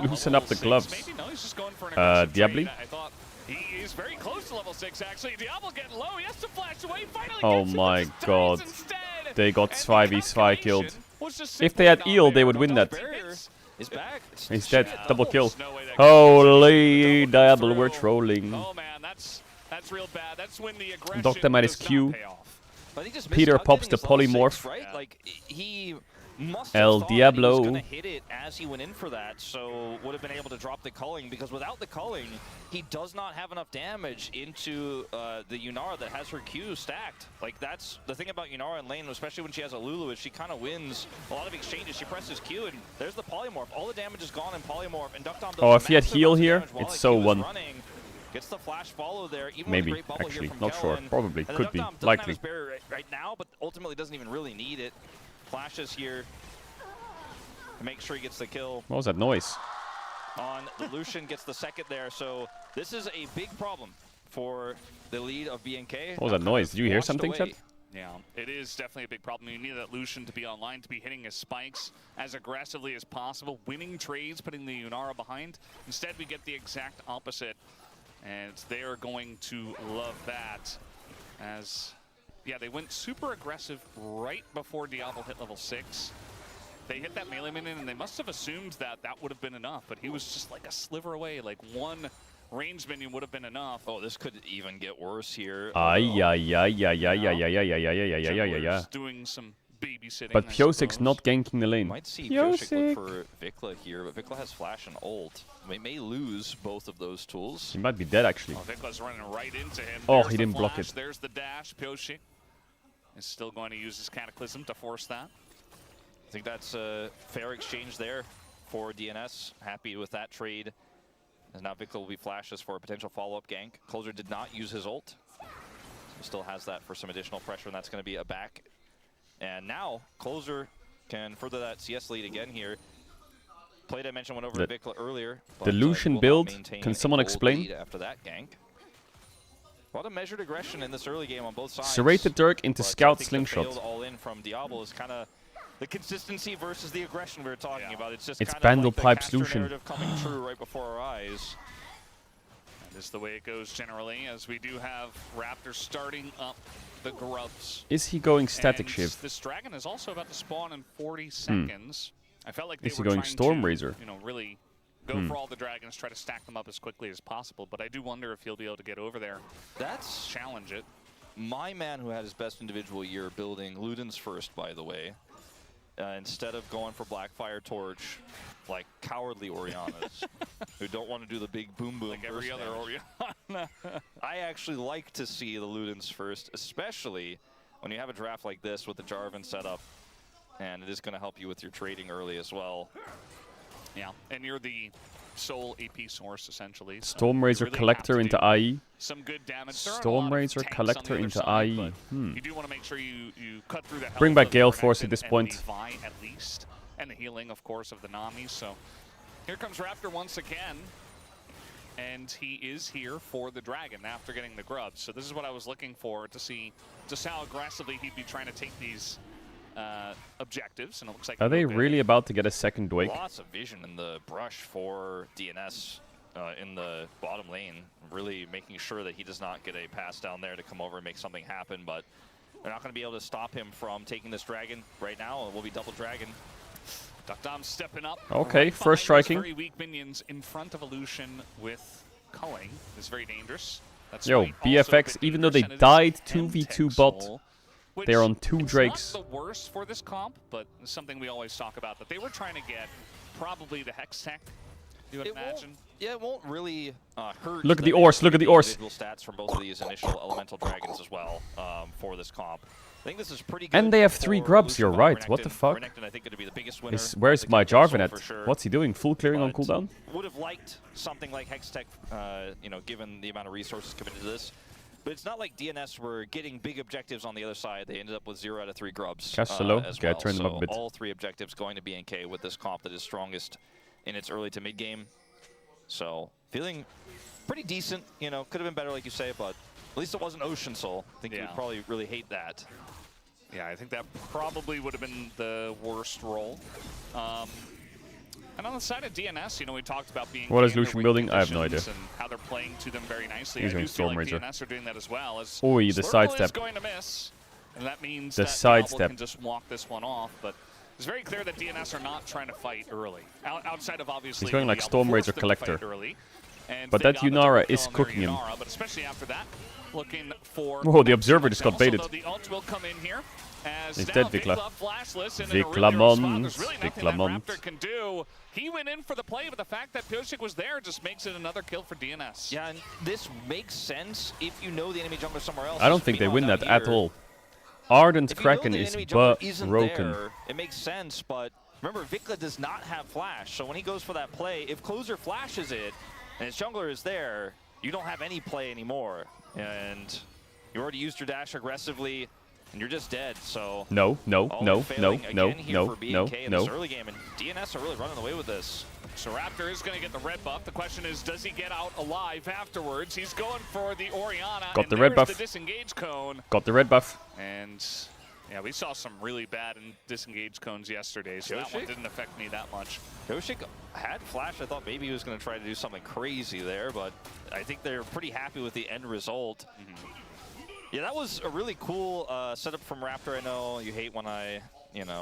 Loosen up the gloves. Maybe no, he's just going for an Diabli? I thought he is very close to level 6, actually. Diablo getting low. He has to flash away. Finally Oh gets it, my but god. instead. They got And Svy the Svi killed. was just If simply they had not eel, they there. would win that. Barrier is back. He's dead. Double kill. There's no way that can Holy go Diablo, we're through. trolling. Oh man, that's real bad. That's when the aggression Dr. Minus does Q. not pay off. I think just Peter missed pops the getting his level polymorph. 6, right? Yeah. Like, he Must have El thought that he was Diablo. going to hit it as he went in for that, so would have been able to drop the culling, because without the culling, he does not have enough damage into the Yunara that has her Q stacked. Like, that's the thing about Yunara in lane, especially when she has a Lulu, is she kind of wins a lot of exchanges. She presses Q, and there's the polymorph. All the damage is gone in polymorph, and Duckdom does Oh, if he had massive heal amounts of here, damage while it's that so Q is one. running. Gets the flash follow there, even with a Maybe, great bubble actually. here from Not sure. Kellen. Probably. And Could be. Duckdom doesn't Likely. have his barrier right now, but ultimately doesn't even really need it. Flashes here to make sure he gets the kill What was that noise? on the Lucian, gets the second there. So this is a big problem for the lead of BNK. What was that noise? Did you hear something, Chet? Yeah, it is definitely a big problem. You need that Lucian to be online, to be hitting his spikes as aggressively as possible, winning trades, putting the Yunara behind. Instead, we get the exact opposite, and they are going to love that. As, yeah, they went super aggressive right before Diablo hit level 6. They hit that melee minion, and they must have assumed that that would have been enough, but he was just like a sliver away, like one range minion would have been enough. Oh, this could even get worse here. Jungler's doing some babysitting. But I Piosik's suppose. not ganking the lane. Might see Pyosik look for Vikla here, but Vikla has flash and ult. We may lose both of those tools. He might be dead, actually. Oh, Vikla's running right into him. Oh, There's he the didn't block flash, it. There's the dash. Pyosik is still going to use his Cataclysm to force that. I think that's a fair exchange there for DNS. Happy with that trade. And now Vikla will be flashes for a potential follow-up gank. Closer did not use his ult. So still has that for some additional pressure, and that's going to be a back. And now Closer can further that CS lead again here. Play dimension went over to Vikla earlier. The Lucian build, can someone explain? After that gank. A lot of measured aggression in this early game on both sides. Serrated Dirk into But Scout I think Slingshot. The failed all in from Diablo is kind of the consistency versus the aggression we were talking about. It's just It's kind Bandle of like Pipe's the Lucian. narrative coming true right before our eyes. That is the way it goes generally, as we do have Raptors starting up the grubs. Is he going static And shift? this dragon is also about to spawn in 40 seconds. I felt like they Is he were going trying Storm to, Razor? you know, really go for all the dragons, try to stack them up as quickly as possible. But I do wonder if he'll be able to get over there, That's challenge it. my man who had his best individual year building Luden's first, by the way. Instead of going for Blackfire Torch, like cowardly Orianas, who don't want to do the big boom boom. Like every other Oriana. I actually like to see the Ludens first, especially when you have a draft like this with the Jarvan setup, and it is going to help you with your trading early as well. Yeah, and you're the sole AP source, essentially. So Storm Razor you really Collector have to into do IE. some good damage. There aren't a Storm lot of Razor tanks Collector on the into other side, IE. but you do want to make sure you cut through the health Bring back of the Gale Force at Renekton this and point. the Vi at least, and the healing, of course, of the Nami. So here comes Raptor once again, and he is here for the dragon after getting the grubs. So this is what I was looking for, to see just how aggressively he'd be trying to take these objectives, and it looks like Are he they will go. really about to get a second Wake? Lots of vision in the brush for DNS in the bottom lane, really making sure that he does not get a pass down there to come over and make something happen, but they're not going to be able to stop him from taking this dragon right now. It will be double dragon. Duckdom stepping up. Okay, right first behind those striking. Very weak minions in front of Illusion with culling is very dangerous. That's Yo, right, also a BFX, bit even though they dangerous, and it is died 2v2 Temtech bot, Soul, which they're on 2 it's Drakes. not the worst for this comp, but it's something we always talk about, that they were trying to get probably the Hex Tech, you would imagine. It won't really hurt. Look at the them Ors, look at the Ors. individual stats from both of these initial elemental dragons as well for this comp. I think this is pretty good. And they have 3 for grubs, Lucian you're Bot. right. What the fuck? Renekton, I think, going to be the biggest winner. Where's of my the game Jarvan for at? sure. What's he doing? Full clearing on But cooldown? Would have liked something like Hextech, you know, given the amount of resources committed to this. But it's not like DNS were getting big objectives on the other side. They ended up with 0 out of 3 grubs Cash so low. as Okay, well. turn them up So a bit. all 3 objectives going to BNK with this comp that is strongest in its early to mid game. So feeling pretty decent. You know, could have been better, like you say, but at least it wasn't Ocean Soul. I think you would probably really hate that. Yeah, I think that probably would have been the worst role. And on the side of DNS, you know, we talked about being. What is in their Lucian weak building? I have no positions idea. And how they're playing to them very nicely. He's I going do feel Storm like Razor. DNS are doing that as well. As Oh, the Slurple sidestep. is going to miss, and that means The that sidestep. Diablo can just walk this one off. But it's very clear that DNS are not trying to fight early. Outside of obviously. He's going like Diablo Storm forced Razor them to fight Collector. early, and But they that got the Yunara double is kill on their cooking him. Yunara, but especially after that, looking for. Whoa, the Observer just got Also, baited. though, the ult will come in here. As He's now dead, Vikla. flashless and in a really rough spot. There's really nothing that Viklamont. Raptor can do. He went in for the play, but the fact that Pyosik was there just makes it another kill for DNS. Yeah, and this makes sense if you know the enemy jungler somewhere else. I don't think they win Meanwhile, that down at here, all. Ardent if you know Kraken the is enemy jungler isn't broken. there, it makes sense, but remember, Vikla does not have flash, so when he goes for that play, if Closer flashes it, and his jungler is there, you don't have any play anymore. And you already used your dash aggressively, and you're just dead, so... No. For B&K in this early game, and DNS are really running away with this. So Raptor is going to get the red buff. The question is, does he get out alive afterwards? He's going for the Orianna. Got the red buff. The disengage cone. Got the red buff. And yeah, we saw some really bad disengage cones yesterday, so that one didn't affect me that much. Koshik had flash. I thought maybe he was going to try to do something crazy there, but I think they're pretty happy with the end result. Yeah, that was a really cool setup from Raptor. I know you hate when I,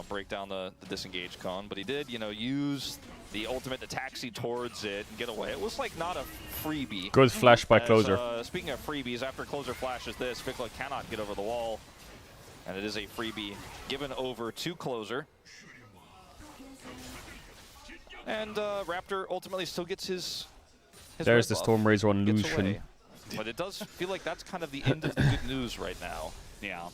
break down the disengage cone, but he did, use the ultimate to taxi towards it and get away. It was like not a freebie. Good flash by Closer. Speaking of freebies, after Closer flashes this, Vikla cannot get over the wall. And it is a freebie given over to Closer. And Raptor ultimately still gets his There's the red buff, Storm Razor on gets Lucian. away. But it does feel like that's kind of the end of the good news right now. Yeah.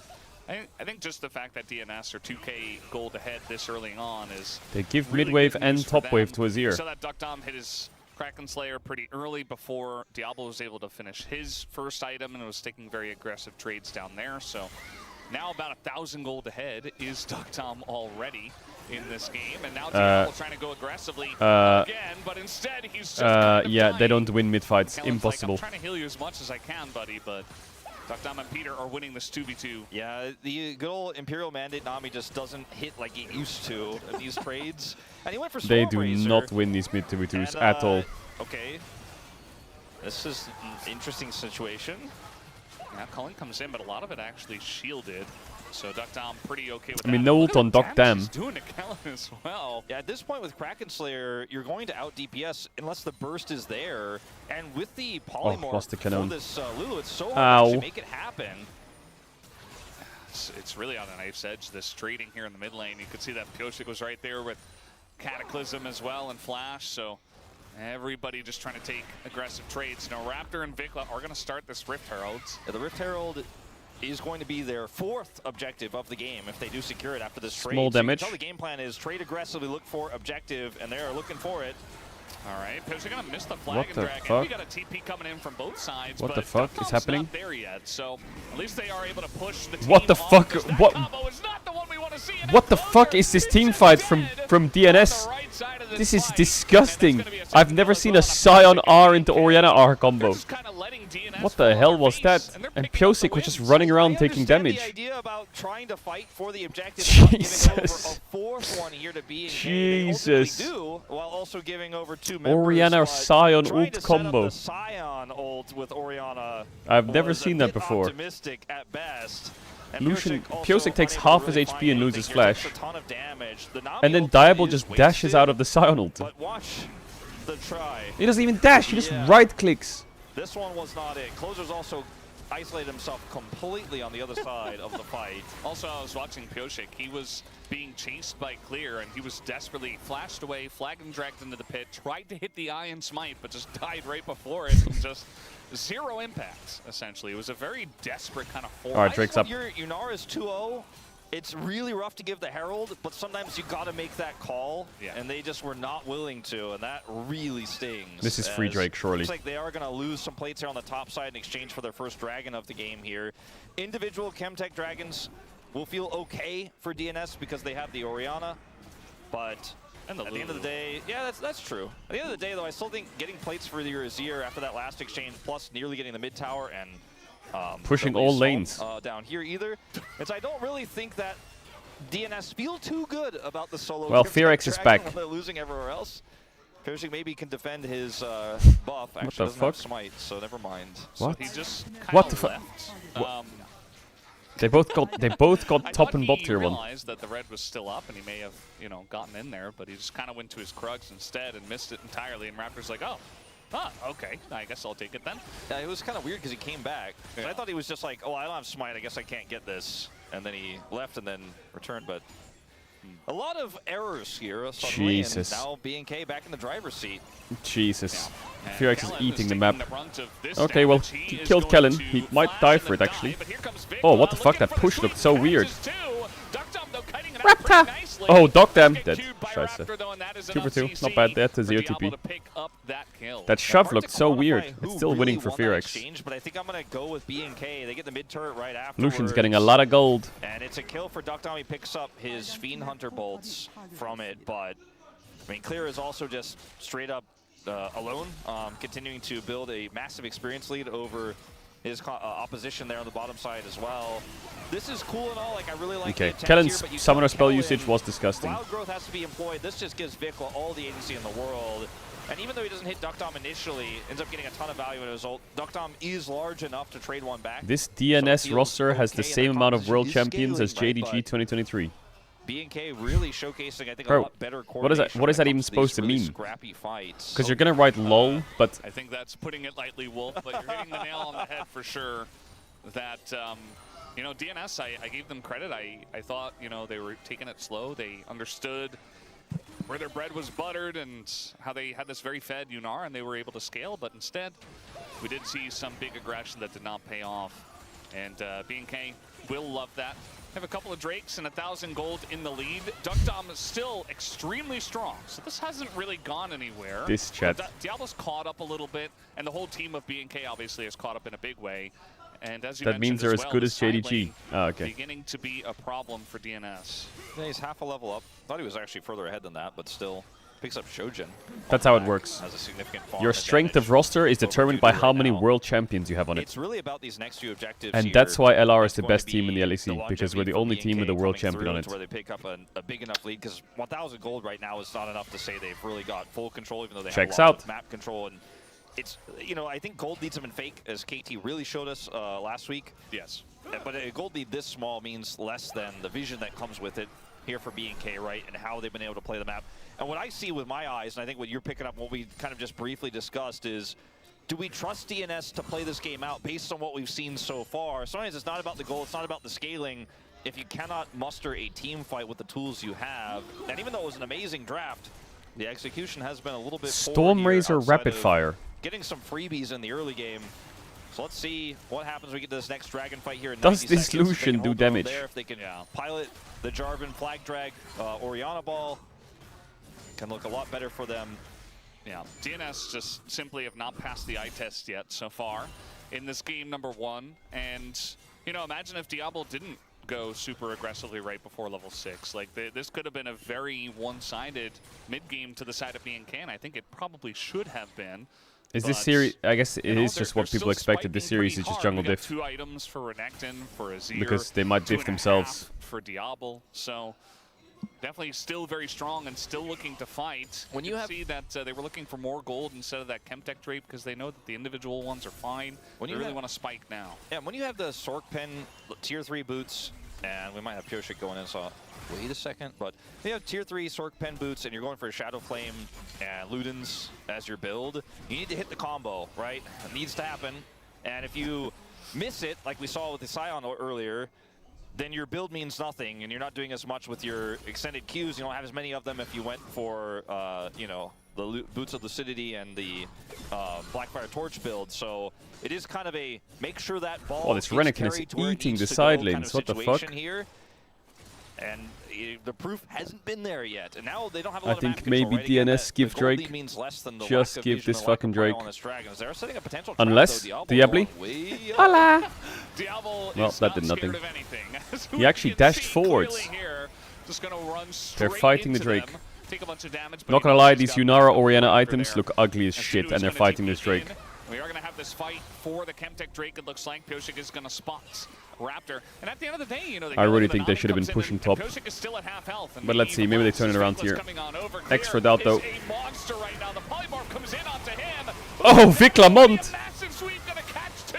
I think just the fact that DNS are 2k gold ahead this early on is They give really mid-wave good and news for top them. wave to Azir. So that Duck Dom hit his Kraken Slayer pretty early before Diablo was able to finish his first item and was taking very aggressive trades down there. So now about 1,000 gold ahead is Duck Dom already in this game, and now Diablo trying to go aggressively again, but instead he's just kind of yeah, dying. they don't win mid-fights. Kellen's Impossible. Like, I'm trying to heal you as much as I can, buddy, but Duck Dom and Peter are winning this 2v2. Yeah, the good old Imperial Mandate Nami just doesn't hit like he used to in these trades. And he went for They Storm do Razor, not win these mid 2v2s and, at all. Okay. This is an interesting situation. Yeah, Cullen comes in, but a lot of it actually shielded. So Duck Dom pretty okay with I mean, that. no Look ult at on the Duck damage Dam. he's doing to Kellen as well. Yeah, at this point with Kraken Slayer, you're going to out DPS unless the burst is there. And with the polymorph lost the for cannon. this Lulu, it's so hard to actually make it happen. It's really on a knife's edge, this trading here in the mid lane. You could see that Pyosik was right there with Cataclysm as well and Flash, so everybody just trying to take aggressive trades. Now Raptor and Vikla are going to start this Rift Heralds. Yeah, the Rift Herald is going to be their 4th objective of the game if they do secure it after this trade. Small damage. So you can tell the game plan is trade aggressively, look for objective, and they're looking for it. All right, Pyosik gonna miss the flag What and the dragon. fuck? We got a TP coming in from both sides. What but the fuck Duck is Dom's happening? Not there yet, so at least they are able to push the team What the off, fuck? 'cause that What- combo is not the one we want to see. And What the Closer fuck is this sits team fight from instead DNS? on the right side of This is fight. disgusting. And that's gonna be a I've second never kill as seen well a on Scion R into PK. Orianna R They're combo. just kinda letting DNS What the fall hell on was their that? face, they're And picking up the Pyosik was just wins. running around I taking understand damage. the idea about trying to fight for the objective, not giving over Jesus. a 4th one here to be Jesus. They ultimately do, while also giving over 2 members. Orianna but Scion trying ult to set combo. up the Scion ult with Orianna. I've never was seen a that bit before. Optimistic at best. And Lucian- also Pyosik takes unable to half his really HP and find loses anything. flash. Takes a ton of damage. The Nami And then ult Diablo is just dashes wasted, out of the Scion ult. But watch the try. He doesn't even dash, he just Yeah. right clicks. This one was not it. Closer's also isolated himself completely on the other side of the fight. Also, I was watching Pyosik. He was being chased by Clear, and he was desperately flashed away, flagged and dragged into the pit, tried to hit the Iron Smite, but just died right before it. And just zero impact, essentially. It was a very desperate kind of form. All right, Drake's up. Your Nara's 2-0. It's really rough to give the Herald, but sometimes you got to make that call, Yeah. and they just were not willing to, and that really stings. This is free as Drake, surely. Looks like they are going to lose some plates here on the top side in exchange for their first dragon of the game here. Individual Chemtech dragons will feel okay for DNS because they have the Orianna, but at the end of the day, yeah, that's true. At the end of the day, though, I still think getting plates for your Azir after that last exchange, plus nearly getting the mid tower and Pushing the all assault, lanes. down here either. And so I don't really think that DNS feel too good about the solo. Well, Chemtech Fearx is dragon back. when they're losing everywhere else. Pyosik maybe can defend his buff. Actually, the doesn't have fuck? smite, so never mind. What? So he just What the kinda fuck? left. They both got I top thought and bot he tier 1. realized that the red was still up, and he may have, gotten in there, but he just kind of went to his Krugs instead and missed it entirely. And Raptor's like, oh, okay, I guess I'll take it then. Yeah, it was kind of weird because he came back. Yeah. I thought he was just like, oh, I don't have smite. I guess I can't get this. and then he left and then returned. But a lot of errors here suddenly, Jesus. and now B&K back in the driver's seat. Jesus. And Firax is Kellen eating the taking map. brunt of this Okay, well, damage. he is killed going Kellen. to He might flash die and for it, then actually. die, but here comes Oh, Vikla what the fuck? looking That for the push looked sweep. so weird. Catches two. Duckdom, though, kiting it out pretty Raptor! nicely. Oh, Doc them. Get Dead. queued by Scheiße. Raptor, though, and that is 2 for 2. enough Not bad there to for 0 Diablo TP. to pick up that kill. That shove Hard looked to so quantify weird. who It's still really winning for won that Firax. exchange, but I think I'm going to go with B&K. They get the mid turret right after. Lucian's getting a lot of gold. And it's a kill for Duckdom. He picks up his Fiend Hunter bolts from it, but I mean, Clear is also just straight up alone, continuing to build a massive experience lead over his opposition there on the bottom side as well. This is cool and all. Like, I really like Okay, the intent Kellen's here, but you summoner saw spell Kellen, usage was disgusting. Wild Growth has to be employed. This just gives Vikla all the agency in the world. And even though he doesn't hit Duckdom initially, ends up getting a ton of value in a result. Duckdom is large enough to trade one back. This DNS So it roster has the feels same okay, amount and of the world competition is champions as scaling, right? JDG 2023. B&K really showcasing, I think, Bro, a lot better what is that- coordination what is when that it even comes to supposed to these really mean? scrappy fights. Because you're gonna write LOL, but I think that's putting it lightly, Wolf, but you're hitting the nail on the head for sure. That, you know, DNS, I gave them credit. I thought, you know, they were taking it slow. They understood where their bread was buttered and how they had this very fed Yunar, and they were able to scale. But instead, we did see some big aggression that did not pay off. And B&K will love that. Have a couple of Drakes and 1,000 gold in the lead. Duckdom is still extremely strong, so this hasn't really gone anywhere. This chat. Diablo's caught up a little bit, and the whole team of B&K obviously is caught up in a big way. And as you that means they're as well, good the as side JDG. lane Ah, okay. beginning to be a problem for DNS. Yeah, he's half a level up. Thought he was actually further ahead than that, but still picks up Shojin. That's how it works. Has a significant farm Your strength of advantage roster is over determined Dudu by right how many now. world champions you have on it. It's really about these next few objectives And here. that's why LR is It's the going to best team in the be LEC, because we're the longevity only for team with a B&K world coming champion through on it. to where they pick up a big enough lead, because 1,000 gold right now is not enough to say they've really got full control, even though they Checks have a lot out. of map control. And it's, you know, I think gold leads them in fake, as KT really showed us last week. Yes. But a gold lead this small means less than the vision that comes with it here for B&K, right, and how they've been able to play the map. And what I see with my eyes, and I think what you're picking up, what we kind of just briefly discussed, is do we trust DNS to play this game out based on what we've seen so far? Sometimes it's not about the goal, it's not about the scaling. If you cannot muster a team fight with the tools you have, and even though it was an amazing draft, the execution has been a little bit poor here Stormrazor outside Rapid of Fire. getting some freebies in the early game. So let's see what happens when we get to this next dragon fight here in Does 90 this seconds. If they Lucian can do hold their own damage? There, if they can pilot the Jarvan flag drag, Orianna ball, can look a lot better for them. Yeah, DNS just simply have not passed the eye test yet so far in this game number 1. And, you know, imagine if Diablo didn't go super aggressively right before level 6. Like, this could have been a very one-sided mid-game to the side of B&K, and I think it probably should have been. Is this But, series? I guess it you know, is just they're what people still expected. This spiking series pretty is just hard. jungle We got diff. 2 items for Renekton, for Azir, Because they might diff 2.5 themselves. for Diablo. So definitely still very strong and still looking to fight. When you can have- see that they were looking for more gold instead of that Chemtech Drape, because they know that the individual ones are fine. When They you really have- want to spike now. Yeah, when you have the Sork Pen tier 3 boots, and we might have Pioshik going in, so wait a second, but you have tier 3 Sork Pen boots and you're going for a Shadow Flame and Ludens as your build, you need to hit the combo, right? It needs to happen, and if you miss it, like we saw with the Scion earlier, then your build means nothing, and you're not doing as much with your extended Qs. You don't have as many of them if you went for, you know, the Boots of Lucidity and the Blackfire Torch build. So it is kind of a make sure that ball Oh, this gets Renekton is carried to where it eating needs the to go side kind lanes. of What the situation fuck? Here. And the proof hasn't been there yet. And now they don't have a I lot of think map control, maybe right? Again, DNS that give the gold lead Drake. means less than the Just lack of give vision this and lack fucking of play Drake. on this Dragons. They're setting a potential Unless trap, though. Diablo. Going way up. Hola! Diablo Well, is that not did nothing. scared of anything. As He we actually can dashed see forwards. clearly here, just gonna run They're straight fighting the into Drake. them, take a bunch of damage, but Not he gonna knows lie, he's these got Yunara backup Orianna over items there. look ugly as And shit, Sudo's and they're gonna fighting TP this Drake. in. We are gonna have this fight for the Chemtech Drake. It looks like Pioshik is gonna spot Raptor. And at the end of the day, you know, I really the think they Nami should have been comes in pushing and top. Pioshik is still at half health, and But let's see, maybe they turn it around Viklas here. coming on over. Extra Clear doubt, though. is a monster right now. The polymorph comes in onto him. Oh, Vikla Mont! A massive sweep, gonna catch 2,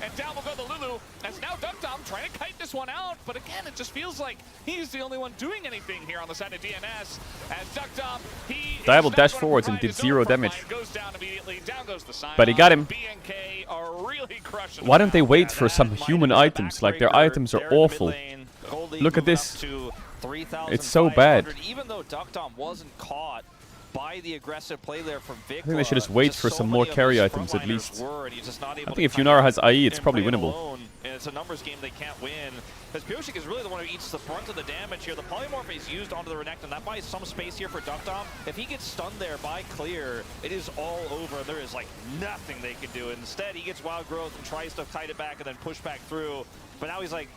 and down will go the Lulu. As now Duckdom trying to kite this one out, but again, it just feels like he's the only one doing anything here on the side of DNS. As Duckdom, he Diablo is now dashed gonna forwards and provide did his 0 own front damage. line, goes down immediately, down goes the Scion. But he got him. B&K are really crushing Why don't they them. wait for That some might human have been a items? Like, their backbreaker items are there in the mid awful. lane. Gold League Look at moving this. up to 3,500. It's so bad. Even though Duckdom wasn't caught by the aggressive play there from Vic. I think they should just wait for some more carry items at least. I think if Yunara has IE, it's probably winnable. Alone, and it's a numbers game they can't win. Because Pioshik is really the one who eats the brunt of the damage here. The polymorph is used onto the Renekton. That buys some space here for Duckdom. If he gets stunned there by Clear, it is all over. There is like nothing they can do. Instead, he gets Wild Growth and tries to kite it back and then push back through. But now he's like,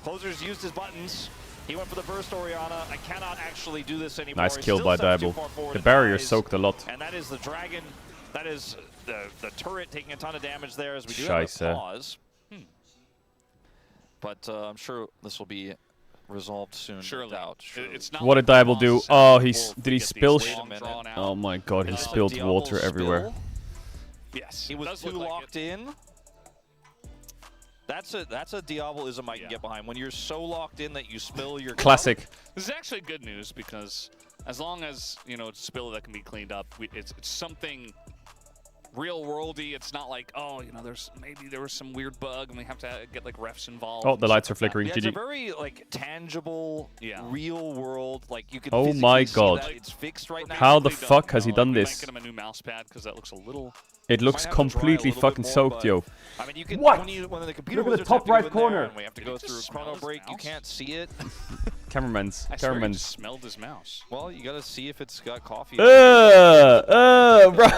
Closer's used his buttons. He went for the burst Orianna. I cannot actually do this anymore. Nice kill by Diable. The barrier soaked a lot. And that is the dragon. That is the turret taking a ton of damage there as we do have a pause. But I'm sure this will be resolved soon. Surely. It's not What like did Diable do? Oh, did he get spill? these long drawn out. Oh my god, he spilled water everywhere. Yes. He was too locked in. That's a Diableism I can get behind. When you're so locked in that you spill your Classic. cup. This is actually good news because as long as, you know, it's a spill that can be cleaned up, it's something real worldy. It's not like, oh, you know, maybe there was some weird bug and we have to get like refs involved. Oh, the lights are flickering. Yeah, GG. it's a very like tangible, real world. Like you can. Oh my god. See that it's fixed right now. How the fuck has he done We this? might get him a new mouse pad because that looks a little. It looks completely fucking soaked, yo. I mean, you can. What? When the computer Look at the wizards top have to right go in corner. there and we have to go through chrono break. You can't see it. Cameraman's. I swear he Cameraman's. just smelled his mouse. Well, you gotta see if it's got coffee. Bro,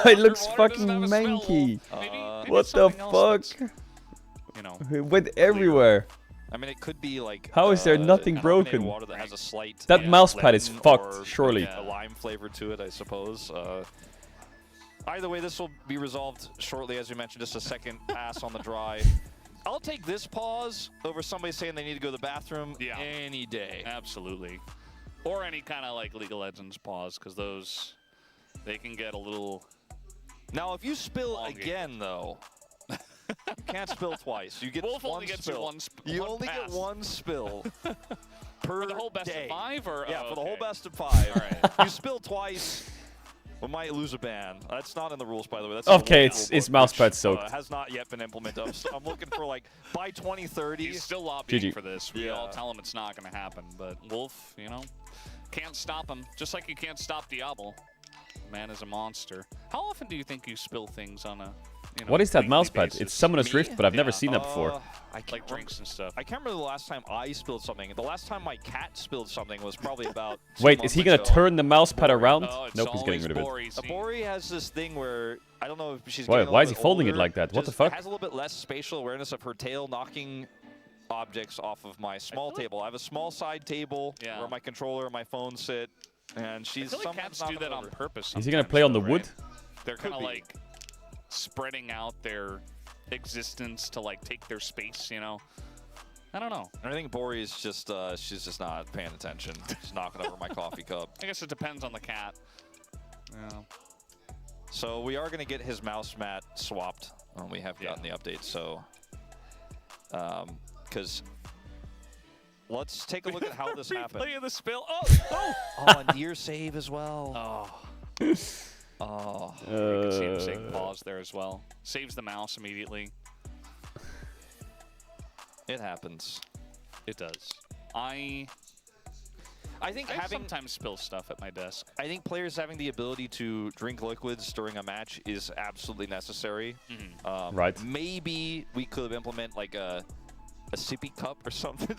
it looks fucking manky. Maybe What it's the something else fuck? You know. It went everywhere. I mean, it could be like. How is there nothing carbonated broken? Water that has a slight. That mouse pad is lemon fucked, or surely. a lime flavor to it, I suppose. Either way, this will be resolved shortly, as we mentioned. Just a second pass on the dry. I'll take this pause over somebody saying they need to go to the bathroom any day. Absolutely. Or any kind of like League of Legends pause, because those, they can get a little. Now, if you spill again, though, you can't spill twice. You get Wolf one only gets spill. You only get one spill per For the whole best day. of 5? Or, Yeah, oh, for the okay. whole best of 5. All right. You spill twice, we might lose a ban. That's not in the rules, by the way. That's Okay, in the it's rule book, mousepad which, soaked. has not yet been implemented. I'm looking for like by 2030. He's still lobbying GG. for this. We all tell him it's not going to happen, but Wolf, you know, can't stop him. Just like you can't stop Diable. Man is a monster. How often do you think you spill things on a? You know, What is that weekly mouse pad? basis? It's Summoner's Rift, but I've never seen that before. I can't Like drinks and stuff. I can't remember the last time I spilled something. The last time my cat spilled something was probably about. 2 Wait, is months he gonna ago. turn the mouse pad around? Oh, it's Nope, he's getting always rid of it. Bori, see? Bori has this thing where I don't know if she's. Why- getting a why little is he bit folding it older, like that? What the just fuck? Has a little bit less spatial awareness of her tail knocking objects off of my small table. I have a small side table where my controller and my phone sit, and she's. I feel like sometimes cats do that knocking on over. purpose. Is he gonna sometimes, play on though, the right? wood? They're kind of be. like spreading out their existence to like take their space, you know. I don't know. I think Bori is just she's just not paying attention. She's knocking over my coffee cup. I guess it depends on the cat. Yeah. So we are going to get his mouse mat swapped. We have gotten the update, so because let's take a look at how this happened. Replay of the spill. Oh, Oh, and ear save as well. oh. Oh, You can see him saying pause there as well. Saves the mouse immediately. it happens. It does. I think I having sometimes spill stuff at my desk. I think players having the ability to drink liquids during a match is absolutely necessary. Right. Maybe we could implement like a sippy cup or something.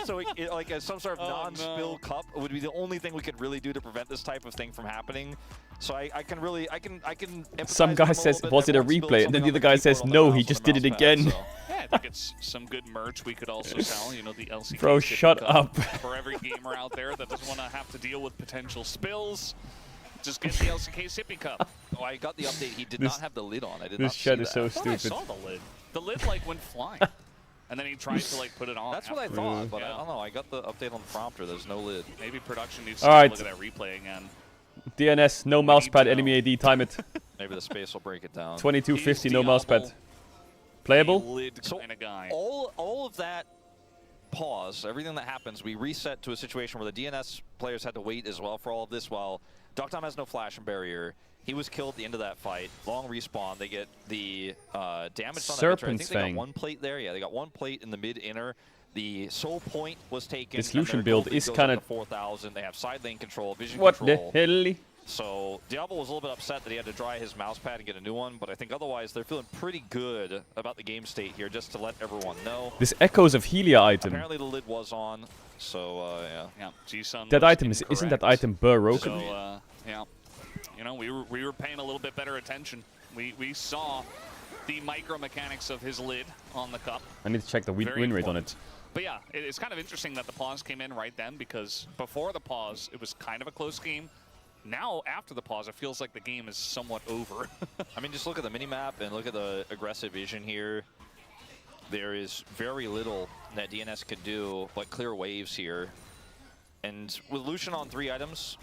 So like some sort of non-spill cup would be the only thing we could really do to prevent this type of thing from happening. So I can empathize Some with guy him a says, little bit. was it a Everyone spilled replay? And then the something other on guy says, keyboard, on the no, he mouse, on just the did it mouse pad, again. so. Yeah, I think it's some good merch we could also sell. You know, the LCK. Bro, sippy shut cup up. For every gamer out there that doesn't want to have to deal with potential spills, just get the LCK sippy cup. Oh, I got the update. He did not have the lid on. I did This not see chat is that. so I thought I stupid. saw the lid. The lid like went flying, and then he tried to like put it on. That's what I after. thought, but Yeah. I don't know. I got the update on the prompter. There's no lid. Maybe production needs All to right. look at that replay again. DNS, no need mousepad, to enemy AD, time it. Maybe the space will break it down. 2250, He's no mousepad. Diable, Playable? lid So kind of guy. all of that pause, everything that happens, we reset to a situation where the DNS players had to wait as well for all of this while Duckdom has no flash and barrier. He was killed at the end of that fight. Long respawn. They get the damage on that. I think Serpent's they got Fang. one plate there. Yeah, they got one plate in the mid-inner. The sole point was taken. This Lucian build is kind of 4,000. They have side lane control, vision what control. the hell? So Diablo was a little bit upset that he had to dry his mouse pad and get a new one, but I think otherwise they're feeling pretty good about the game state here, just to let everyone know. This echoes of Helia item. Apparently the lid was on, so yeah. Yeah, G-Sun That was item isn't that incorrect. item broken? So yeah, you know, we were paying a little bit better attention. We saw the micro mechanics of his lid on the cup. I need to check the win Very rate on important. it. But yeah, it's kind of interesting that the pause came in right then, because before the pause, it was kind of a close game. Now, after the pause, it feels like the game is somewhat over. I mean, just look at the minimap and look at the aggressive vision here. There is very little that DNS could do but clear waves here. And with Lucian on 3 items,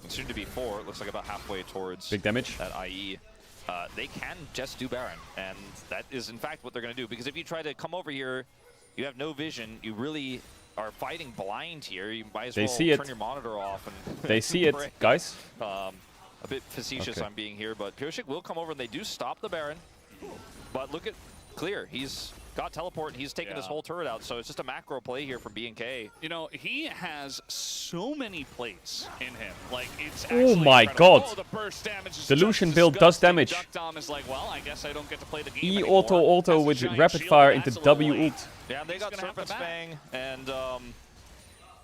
and soon to be 4, it looks like about halfway towards Big damage. that IE. They can just do Baron, and that is in fact what they're going to do. Because if you try to come over here, you have no vision, you really are fighting blind here. You might as well turn your monitor off. And They see it, guys. A bit facetious I'm being here, but Pyosik will come over and they do stop the Baron. But look at Clear. He's got teleport and he's taking his whole turret out, so it's just a macro play here from B&K. You know, he has so many plates in him. Like, it's actually Oh my incredible. god. Oh, the burst damage is The just Lucian build does disgusting. damage. Duckdom is like, well, I guess I don't get to play the game E anymore. auto Has with a giant rapid shield, fire but into that's a little W late. ult. Yeah, they got He's gonna have Serpent's to back. Fang, and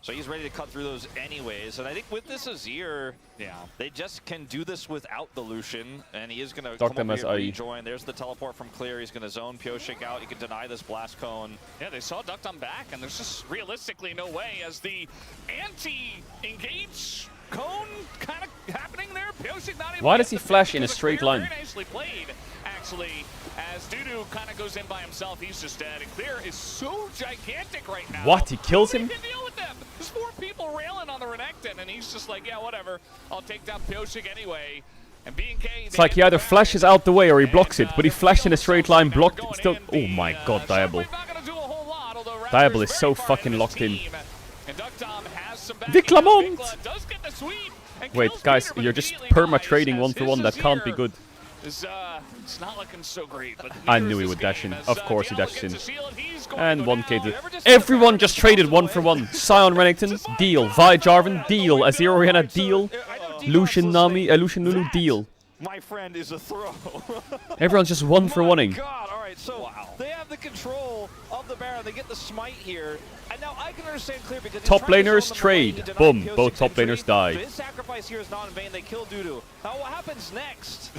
so he's ready to cut through those anyways. And I think with this Azir, they just can do this without the Lucian, and he is going to come over here and rejoin. There's the teleport from Clear. He's going to zone Pyosik out. He can deny this blast cone. Yeah, they saw Duckdom back, and there's just realistically no way as the anti-engage cone kind of happening there. Pyosik not able Why to does get he the flash finish in a with straight Clear. line? Very nicely played, actually, as Dudu kind of goes in by himself. He's just dead, and Clear is so gigantic right now. What? He kills him? Nobody can deal with them. There's 4 people railing on the Renekton, and he's just like, yeah, whatever. I'll take down Pyosik anyway. And B&K, It's like he either flashes out the way or he blocks it, but he flashed in a straight line, blocked it, still. Oh my god, Diable. Diable is so fucking locked in. Viklamon! Wait, guys, you're just perma-trading 1-for-1. That can't be good. It's not looking so great, but I knew he would dash in. Of course he dashed in. And 1k to... Everyone just traded 1-for-1. Sion Renekton, deal. Vi Jarvan, deal. Azir Orianna, deal. Lucian Nami, Lucian Lulu, deal. My friend is a throw. Everyone's just 1-for-1ing. God, all right, so they have the control of the Baron. They get the smite here. And now I can understand Clear because top laners trade. Boom, both top laners die. His sacrifice here is not in vain. They kill Dudu. Now what happens next?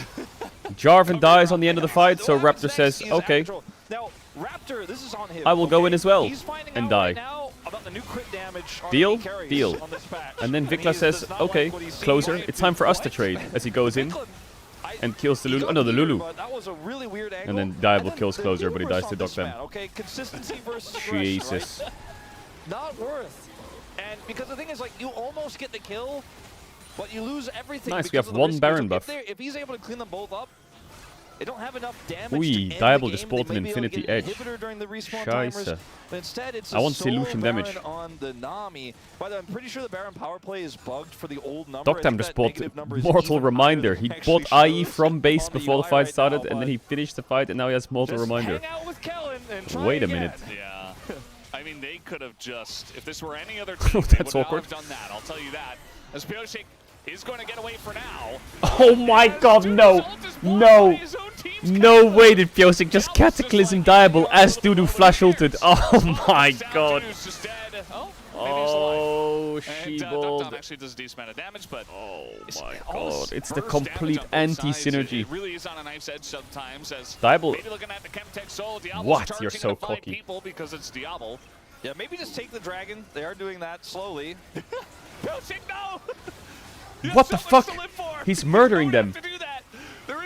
Jarvan dies on the end of the fight, so Raptor says, okay. Now, Raptor, this is on him. I will go in as well He's finding and out die. right now about the new crit damage on Deal? the carries Deal. on this patch. And then Vikla says, okay, closer. It's time for us to trade, as he goes in and kills the Lulu. Oh no, the Lulu. That was a really weird angle. And then Diable kills closer, but he dies to Duckdom. Okay, consistency versus Jesus. right? Not worth. And because the thing is, like, you almost get the kill, but you lose everything. Nice, we have one Baron buff. If he's able to clean them both up, they don't have enough damage Ui, to end Diable the just game. bought They an may be able to Infinity get an Edge. inhibitor during the respawn timers, Scheisse. but instead it's I want to see solo Lucian Baron damage. on the Nami. By the way, I'm pretty sure the Baron power play is bugged for the old number. Duckdom just bought Mortal Reminder. He bought IE from base before the fight started, and then he finished the fight, and now he has Mortal Reminder. Hang out with Kellen and try Wait a again. minute. Yeah. I mean, they could have just, if this were any other team, That's they would awkward. not have done that. I'll tell you that. As Pyosik is going to get away for now. Oh my god, no! No! No way did Pyosik just Cataclysm Diable as Dudu flash ulted. Oh my god. Oh, she-balled. Actually does a decent amount of damage, but oh my god, it's the complete anti-synergy. It really is on a knife's edge sometimes. As Diable. maybe looking at the Chemtech Soul, Diablo's What? charging You're so into 5 cocky. people because it's Diablo. Yeah, maybe just take the dragon. They are doing that slowly. Pyosik, no! What the fuck? He's murdering them.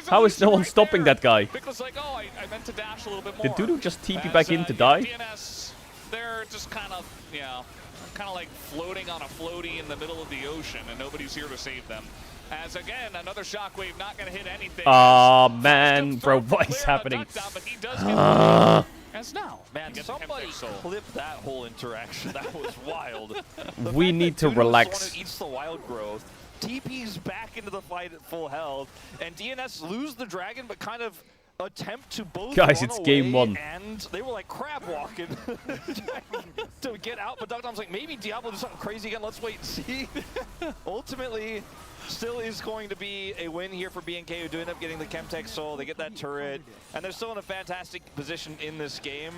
How is no one stopping that guy? Because like, oh, I meant to dash a little bit more. Did Dudu just TP back in to die? DNS, they're just kind of, kind of like floating on a floaty in the middle of the ocean, and nobody's here to save them. As again, another shockwave not going to hit anything. Aw, man, bro, what is happening? As now, Man, somebody clip that whole interaction. That was wild. We need to relax. The one who eats the wild growth. TP's back into the fight at full health, and DNS lose the dragon, but kind of attempt to both Guys, run it's away, game 1. and they were like crab walking to get out, but Duckdom's like, maybe Diablo do something crazy again, let's wait and see. Ultimately, still is going to be a win here for BNK, who do end up getting the Chemtech Soul, they get that turret, and they're still in a fantastic position in this game.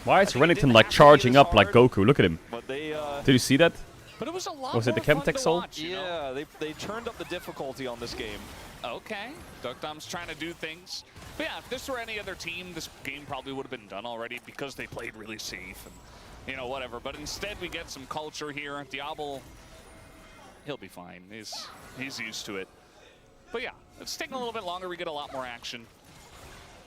Why is Renekton like charging up like Goku? Look at him. But they, Did you see that? But it was a lot Was it the more fun Chemtech to Soul? watch, you know? Yeah, they turned up the difficulty on this game. Okay, Duckdom's trying to do things. But yeah, if this were any other team, this game probably would have been done already because they played really safe and, you know, whatever. But instead, we get some culture here. Diablo, he'll be fine. He's used to it. But yeah, it's taking a little bit longer. We get a lot more action.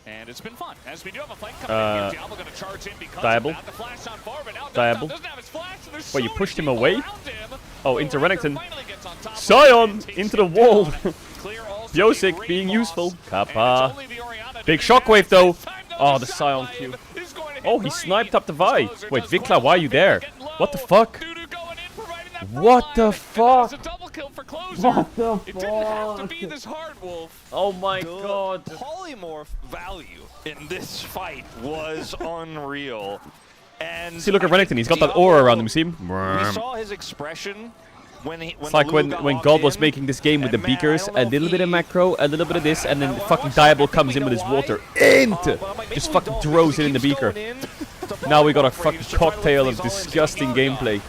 And it's been fun. As we do have a flank coming in here, Diablo going to charge in because Diable. of that. The flash on forward, but now Diable. doesn't have his flash, and there's Wait, so you many pushed him people away? around him. Oh, into Renekton. Finally gets on top of Sion him and takes into the him wall. down. Clear also Biosic a great being loss, useful. and it's Kappa. only the Orianna Big doing shockwave that. though. This time, though, Oh, the the Sion shockwave Q. is going to hit Oh, he three. sniped up the Vi. Closer Wait, does Vikla, quite why are well. you there? Getting low. What the fuck? Dudu going in, providing that What first the line. fuck? And that was a double kill for Closer. What the It didn't have to fuck? be this hard, Wolf. Oh my The god. polymorph value in this fight was unreal. And See, look at Renekton. He's got that Diablo, aura around him. See him? We saw his expression when It's like when God was making this game with the beakers, a little bit of macro, a little bit of this, and then the fucking Diable comes in with his water. Just fucking throws it in the beaker. Now we got a fucking cocktail of disgusting gameplay.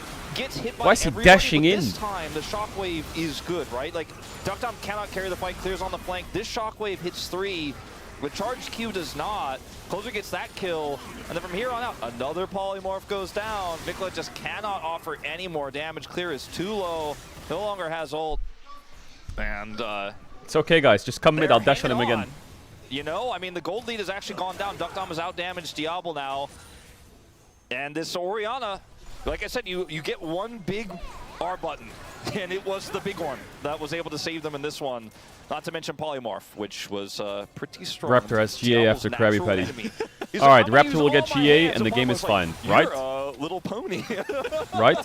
Why is he dashing in? This time, the shockwave is good, right? Like, Duckdom cannot carry the fight, clears on the flank. This shockwave hits 3. The charged Q does not. Closer gets that kill, and then from here on out, another polymorph goes down. Vikla just cannot offer any more damage. Clear is too low. No longer has ult. And It's okay, guys. Just come mid. they're I'll dash on him hanging again. on. You know, I mean, the gold lead has actually gone down. Duckdom has out-damaged Diablo now. And this Orianna, like I said, you get one big R button, and it was the big one that was able to save them in this one. Not to mention Polymorph, which was pretty strong. Raptor has GA Diablo's after Krabby natural Patty. enemy. He's All right, I'm gonna Raptor use will get all my GA hands, and the game Polymorph's is fine, like, right? You're a little pony. Right?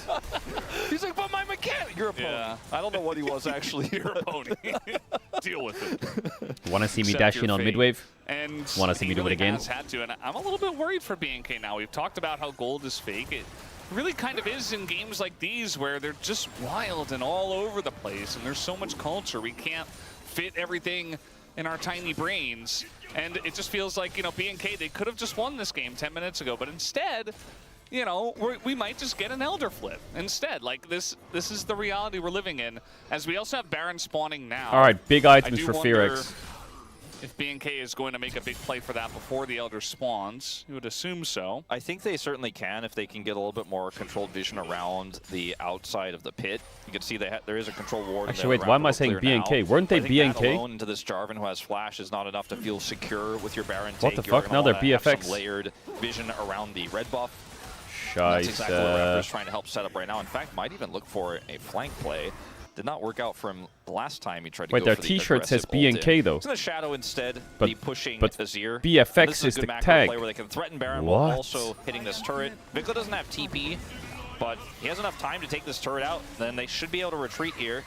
He's like, but my mechanic, you're a pony. Yeah. I don't know what he was actually. You're a pony. Deal with it. Wanna see me Accept dash your in on fate. midwave? And Wanna see me do it really again? has had to, and I'm a little bit worried for BNK now. We've talked about how gold is fake. It really kind of is in games like these where they're just wild and all over the place, and there's so much culture. We can't fit everything in our tiny brains, and it just feels like, you know, BNK, they could have just won this game 10 minutes ago, but instead, you know, we might just get an Elder flip instead. Like, this is the reality we're living in, as we also have Baron spawning now. All right, big items I do for wonder Fearx. if BNK is going to make a big play for that before the Elder spawns. You would assume so. I think they certainly can if they can get a little bit more controlled vision around the outside of the pit. You can see there is a control ward. Actually, wait, why am I saying BNK? Now. Weren't they I think that BNK? alone into this Jarvan who has flash is not enough to feel secure with your Baron What take. the You're fuck? gonna Now they're wanna have some BFX. layered vision around the red buff. That's exactly what Raptor's trying to help set up right now. In fact, might even look for a flank play. Did not work out for him last time he tried to Wait, go their for the t-shirt says aggressive ult BNK in. though. It's in the shadow instead, But- be pushing but Azir. BFX This is a good the macro tag. play where they can threaten Baron What? while also hitting this turret. Vikla doesn't have TP, but he has enough time to take this turret out. Then they should be able to retreat here.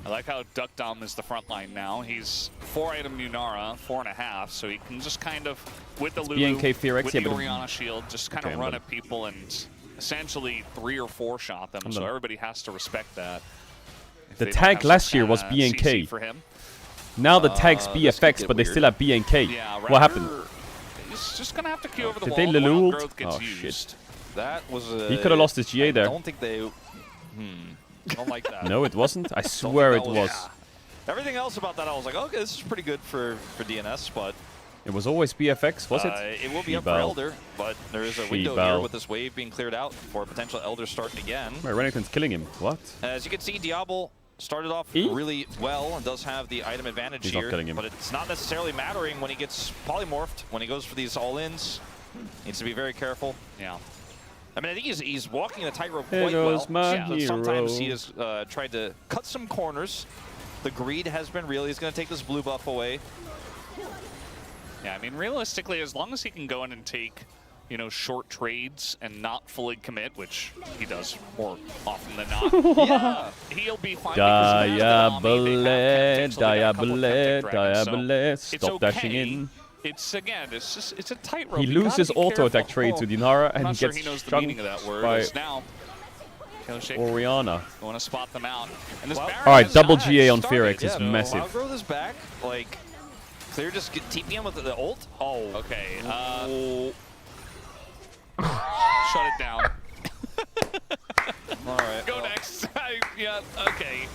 I like how Duckdom is the front line now. He's 4-item Lunara, 4.5, so he can just kind of, with the Lulu, BNK Fearx, with yeah, the but- Orianna shield, just kind Okay, of run but- at people and essentially 3 or 4 shot them, so done. everybody has to respect that. If The they don't tag have last some year was kinda BNK. CC for him. Now the tag's this could BFX, get but they weird. still have BNK. Yeah, What happened? Raptor is just going to have to queue over the Did wall. they The Lulu wild ult? growth gets Oh, shit. used. That was a... He could have lost his GA there. I don't think they... Don't like that. No, it wasn't. I swear it that was. yeah. Everything else about that, I was like, okay, this is pretty good for DNS, but It was always BFX, was it? it will be up for She-Bell. Elder, but there is a window She-Bell. here with this wave being cleared out for a potential Elder starting again. My Renekton's killing him. What? As you can see, Diablo started off E? really well and does have the item advantage He's not here, killing him. but it's not necessarily mattering when he gets polymorphed, when he goes for these all-ins. Needs to be very careful. Yeah. I mean, I think he's walking the tightrope There quite goes well. my But sometimes he hero. has tried to cut some corners. The greed has been real. He's going to take this blue buff away. Yeah, I mean, realistically, as long as he can go in and take, you know, short trades and not fully commit, which he does more often than not, yeah, he'll be fine. Diabole. Stop dashing in. It's again, it's a tightrope. He loses auto attack trade to Dinara and gets he knows the chunked meaning of that word. by Now, Oriana. Want to spot them out. And this Alright, double GA on Fearix is massive. I'll grow this back. Like, Clear just get TPM with the ult. Oh, okay. Shut it down. All right. Go next. Yeah. Okay.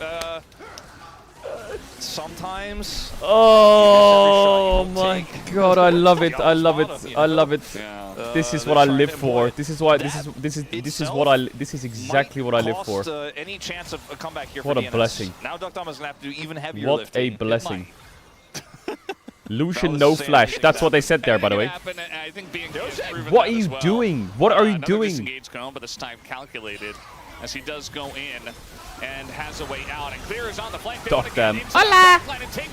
Sometimes. Oh my god! I love it! I love it! I love it! Yeah. This is what I live for. This is why. This is exactly what I live for. Any chance of a comeback here? What for a DNS. blessing! Now Duckdom is gonna have to do even heavier What lifting. a blessing! Lucian no flash. That's what they said there, by the way. What are you doing? What are you doing? Disengaged Cone, but this time calculated as he does go in and has a way out. And Clear is on the flank. Duck them. Hola!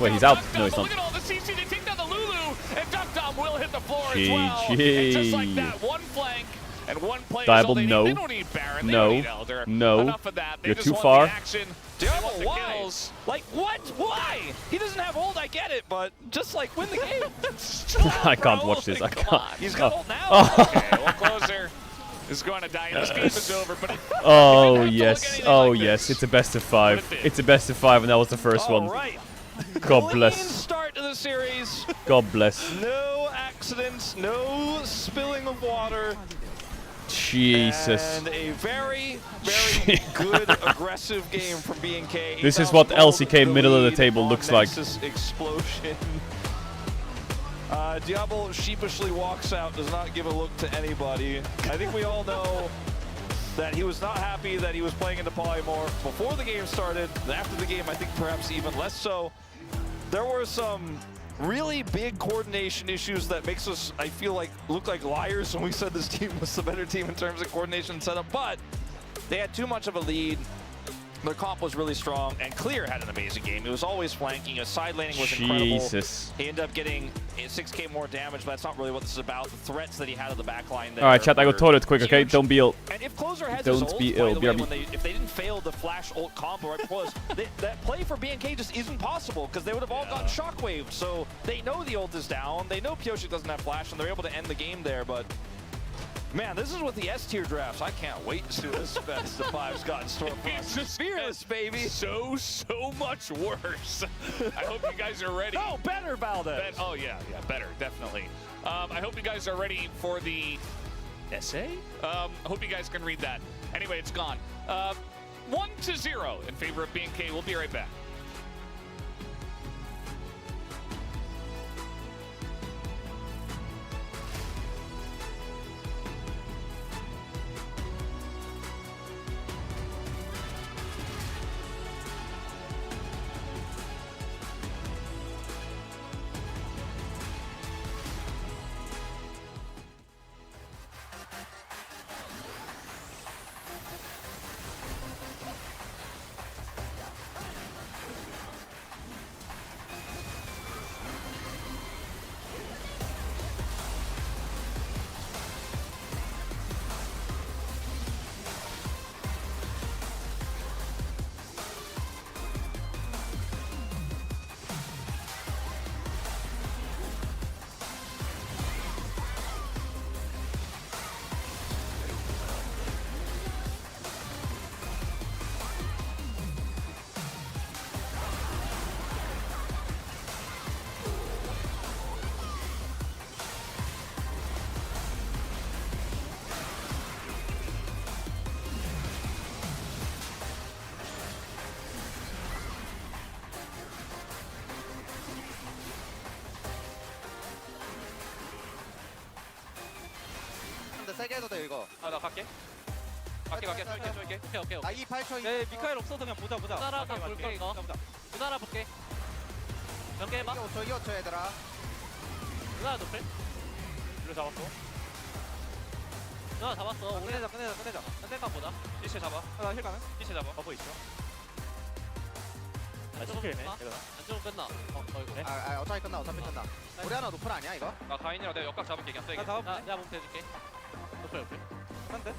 Wait, he's out. No, he's not. Look at all the CC. They take down the Lulu, and Duckdom will hit the floor as GG. well. And just like that, one flank and one play. Diable, They no. don't need Baron. They No. don't need Elder. No. Enough of that. They You're just too want far. The action. Diable, They want the why? kills. Like what? Why? He doesn't have ult. I get it, but just like win the game. I can't watch this. I can't. He's got ult now. Okay, one closer is going to die. And this game is over. But Oh yes. Oh yes. It's a best of 5. It's a best of 5, and that was the first one. Right. God Clean bless. start to the series. God bless. No accidents. No spilling of water. Jesus. And a very, very good aggressive game from BNK. This is what LCK middle of the table looks like. Explosion. Diable sheepishly walks out, does not give a look to anybody. I think we all know that he was not happy that he was playing into Polymorph before the game started. After the game, I think perhaps even less so. There were some really big coordination issues that makes us, I feel like, look like liars when we said this team was the better team in terms of coordination and setup, but they had too much of a lead. Their comp was really strong, and Clear had an amazing game. It was always flanking. His side laning was incredible. Jesus. He ended up getting 6k more damage, but that's not really what this is about. The threats that he had at the back line there. Alright, chat, I go were toilet quick, okay? huge. Don't be ill. And if Closer has Don't his ult, be by ill, the way, BRB. if they didn't fail the flash ult combo right before this, that play for BNK just isn't possible, because they would have all gotten shockwave. So they know the ult is down, they know Pyosik doesn't have flash, and they're able to end the game there, but man, this is what the S tier drafts. I can't wait to see what this best of 5's got in store for us. It's Fearless, baby. So much worse. I hope you guys are ready. Oh, better, Valdez. Oh, yeah, better, definitely. I hope you guys are ready for the essay. I hope you guys can read that. Anyway, it's gone. 1-0 in favor of BNK. We'll be right back. 세게 해도 돼 이거. 나 갈게. 갈게. 오케이. 나이 8초. 네, 미카엘 없어도 그냥 보자. 누나라 다 볼게 이거. 누나라 볼게. 몇개 해봐. 2초 얘들아. 누나라 높일. 일로 잡았어. 누나 잡았어. 끝내자. 한대만 보자. 피체 잡아. 힐 가능? 피체 잡아. 버프 있어. 안 스킬이네, 끝나? 얘들아. 안 죽으면 끝나. 어이구. 어차피 끝나 어차피 끝나. 우리 하나 노플 아니야 이거? 나 가인이라 내가 역각 잡을게 그냥 세게. 나 잡아볼게. 내가 몸 대줄게. 옆에 옆에. 한 대.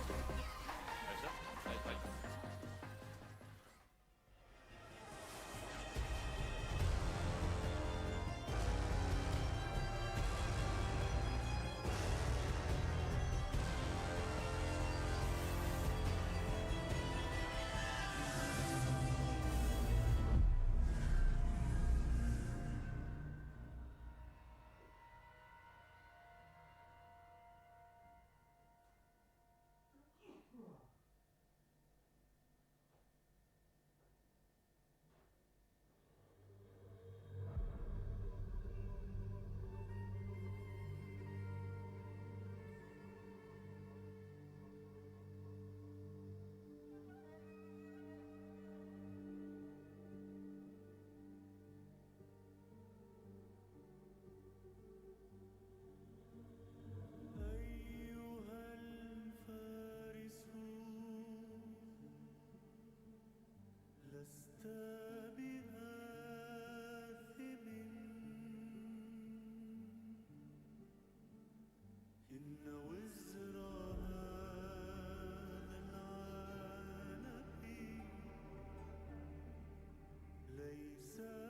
나이스. 나이스.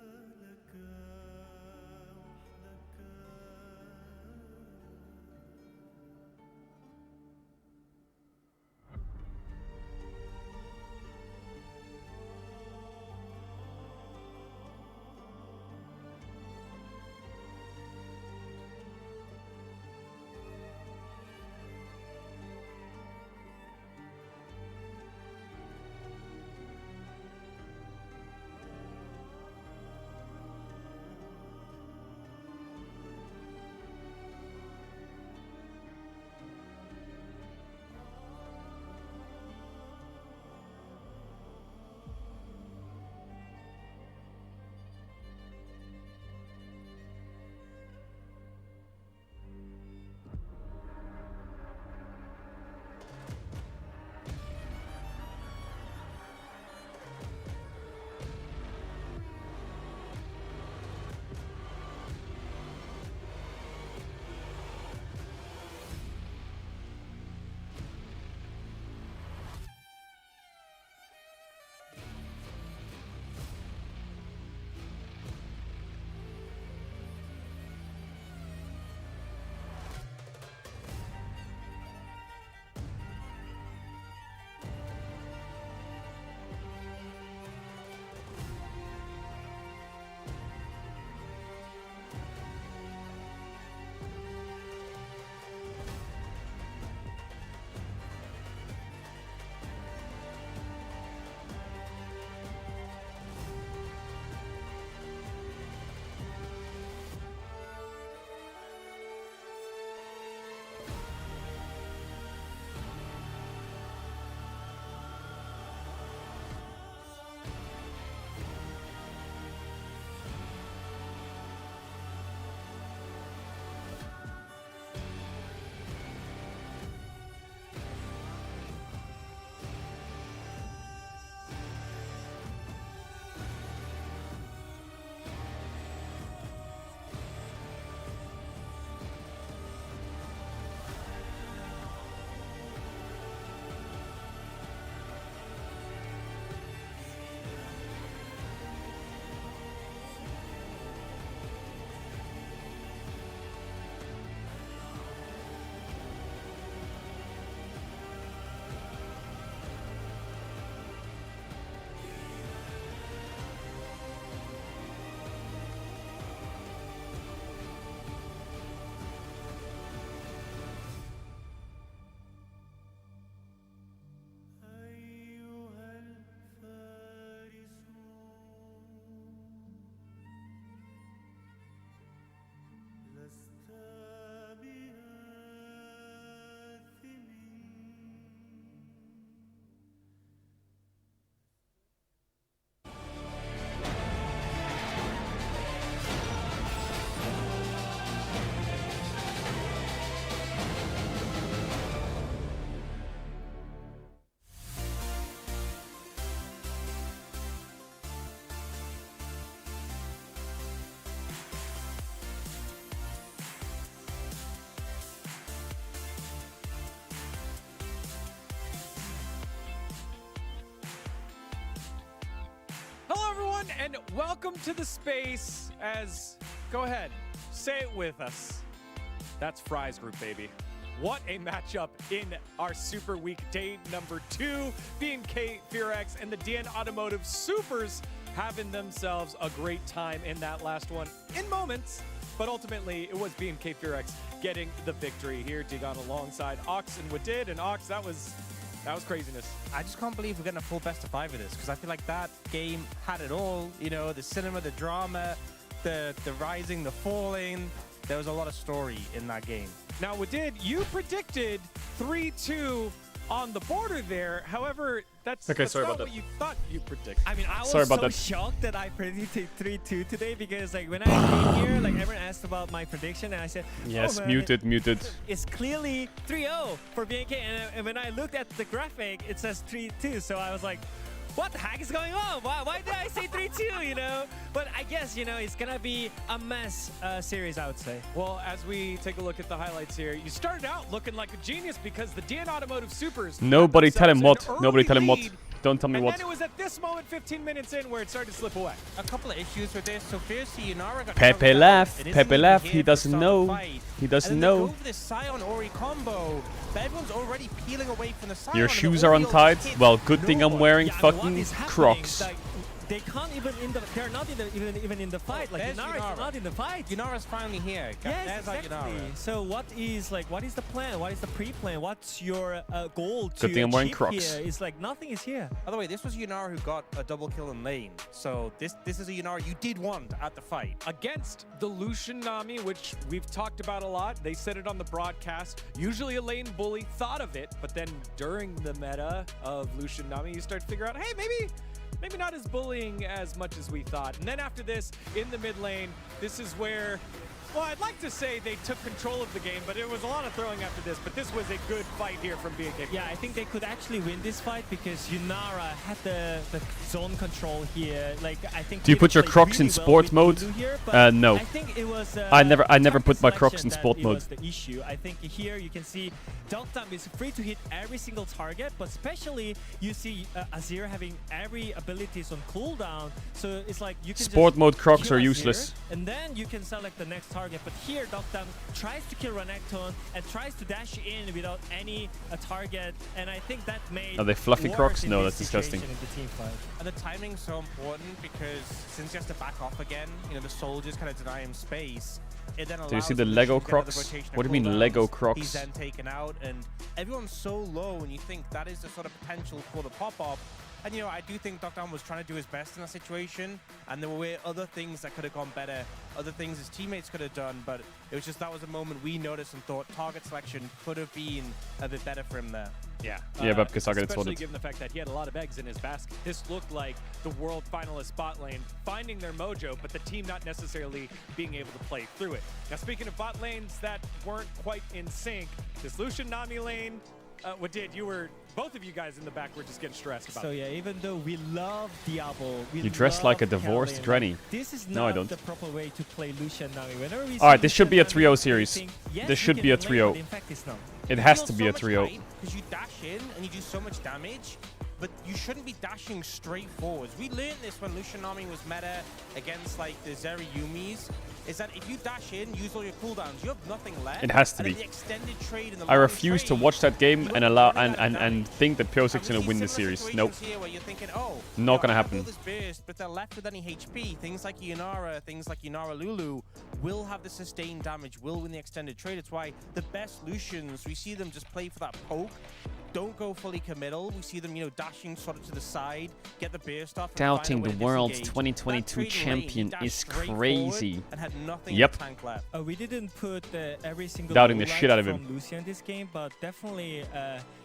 everyone, and welcome to the space as... Go ahead, say it with us. That's Fry's group, baby. What a matchup in our Super Week day number 2. B&K Fearex and the DN Automotive Supers having themselves a great time in that last one in moments. But ultimately, it was B&K Fearex getting the victory here. Digon alongside Ox and Wadid. And Ox, that was craziness. I just can't believe we're getting a full best of 5 of this, because I feel like that game had it all. You know, the cinema, the drama, the rising, the falling. There was a lot of story in that game. Now, Wadid, you predicted 3-2 on the border there. However, that's not what you thought you predicted. I mean, I was so shocked that I predicted 3-2 today, because like when I came here, like everyone asked about my prediction, and I said, yes, oh, man, muted. It's clearly 3-0 for BNK, and when I looked at the graphic, it says 3-2. So I was like, what the heck is going on? Why did I say 3-2, you know? But I guess, you know, it's going to be a mess series, I would say. Well, as we take a look at the highlights here, you started out looking like a genius because the DN Automotive Supers... Nobody tell him what. Nobody tell him what. Don't tell me what. And then it was at this moment, 15 minutes in, where it started to slip away. A couple of issues with this. So firstly, Yunara got Pepe left. Pepe left. He doesn't know. He doesn't know. Go for this Sion Ori combo. Everyone's already peeling away from the Sion. Your shoes are untied? Well, good thing I'm wearing fucking Crocs. They can't they're not even in the fight. Like Yunara is not in the fight. Yunara's finally here. Yes, exactly. So what is the plan? What is the pre-plan? What's your goal to Good thing I'm wearing Crocs. Here? It's like nothing is here. By the way, this was Yunara who got a double kill in lane. So this is a Yunara you did want at the fight. Against the Lucian Nami, which we've talked about a lot. They said it on the broadcast. Usually a lane bully thought of it, but then during the meta of Lucian Nami, you start to figure out, hey, maybe not as bullying as much as we thought. And then after this, in the mid lane, this is where, well, I'd like to say they took control of the game, but it was a lot of throwing after this. But this was a good fight here from B&K. Yeah, I think they could actually win this fight because Yunara had the zone control here. Like, I think. Do you put your Crocs in sport mode? Here, no. I think it was. I never put my Crocs in sport mode. Was the issue. I think here you can see Dogtam is free to hit every single target, but especially you see Azir having every abilities on cooldown. So it's like you can sport just mode Crocs kill are Azir, useless. and then you can select the next target. But here Dogtam tries to kill Renekton and tries to dash in without any target, and I think that made. Are they fluffy Crocs? No, that's disgusting. And the timing's so important because since he has to back off again, you know, the soldiers kind of deny him space. It then do you see the Lego Crocs? What do you mean Lego Crocs? He's then taken out, and everyone's so low, and you think that is the sort of potential for the pop-up. And, you know, I do think Dogtam was trying to do his best in that situation, and there were other things that could have gone better, other things his teammates could have done, but it was just that was a moment we noticed and thought target selection could have been a bit better for him there. Yeah. Yeah, but because I got it especially sorted. given the fact that he had a lot of eggs in his basket. This looked like the world finalist bot lane finding their mojo, but the team not necessarily being able to play through it. Now, speaking of bot lanes that weren't quite in sync, this Lucian Nami lane, both of you guys in the back were just getting stressed about it. So yeah, even though we love Diablo, we You dress like a divorced Kelly, granny. This is No, I not don't. the proper way to play Lucian Nami. Whenever we Alright, see this should be a Lucian Nami, 3-0 series. we think, yes, This we should can be a win, 3-0. but in fact it's not. It has to be a 3-0. Because you dash in and you do so much damage, but you shouldn't be dashing straight forwards. We learned this when Lucian Nami was meta against like the Zeri Yumis, is that if you dash in, use all your cooldowns, you have nothing left. It has to and be. The extended trade and the I long refuse to trade, watch that game and and think that Pure 6 is gonna win the series. Nope. Here where you're thinking, oh, Not gonna I have all happen. this burst, but they're left with any HP. Things like Yunara, things like Yunara Lulu will have the sustained damage, will win the extended trade. It's why the best Lucians, we see them just play for that poke. Don't go fully committal. We see them, you know, dashing sort of to the side, get the burst off. Doubting the world's 2022 champion is crazy. Yep. We didn't put every single Doubting the goal shit out of from him. Lucian this game, but definitely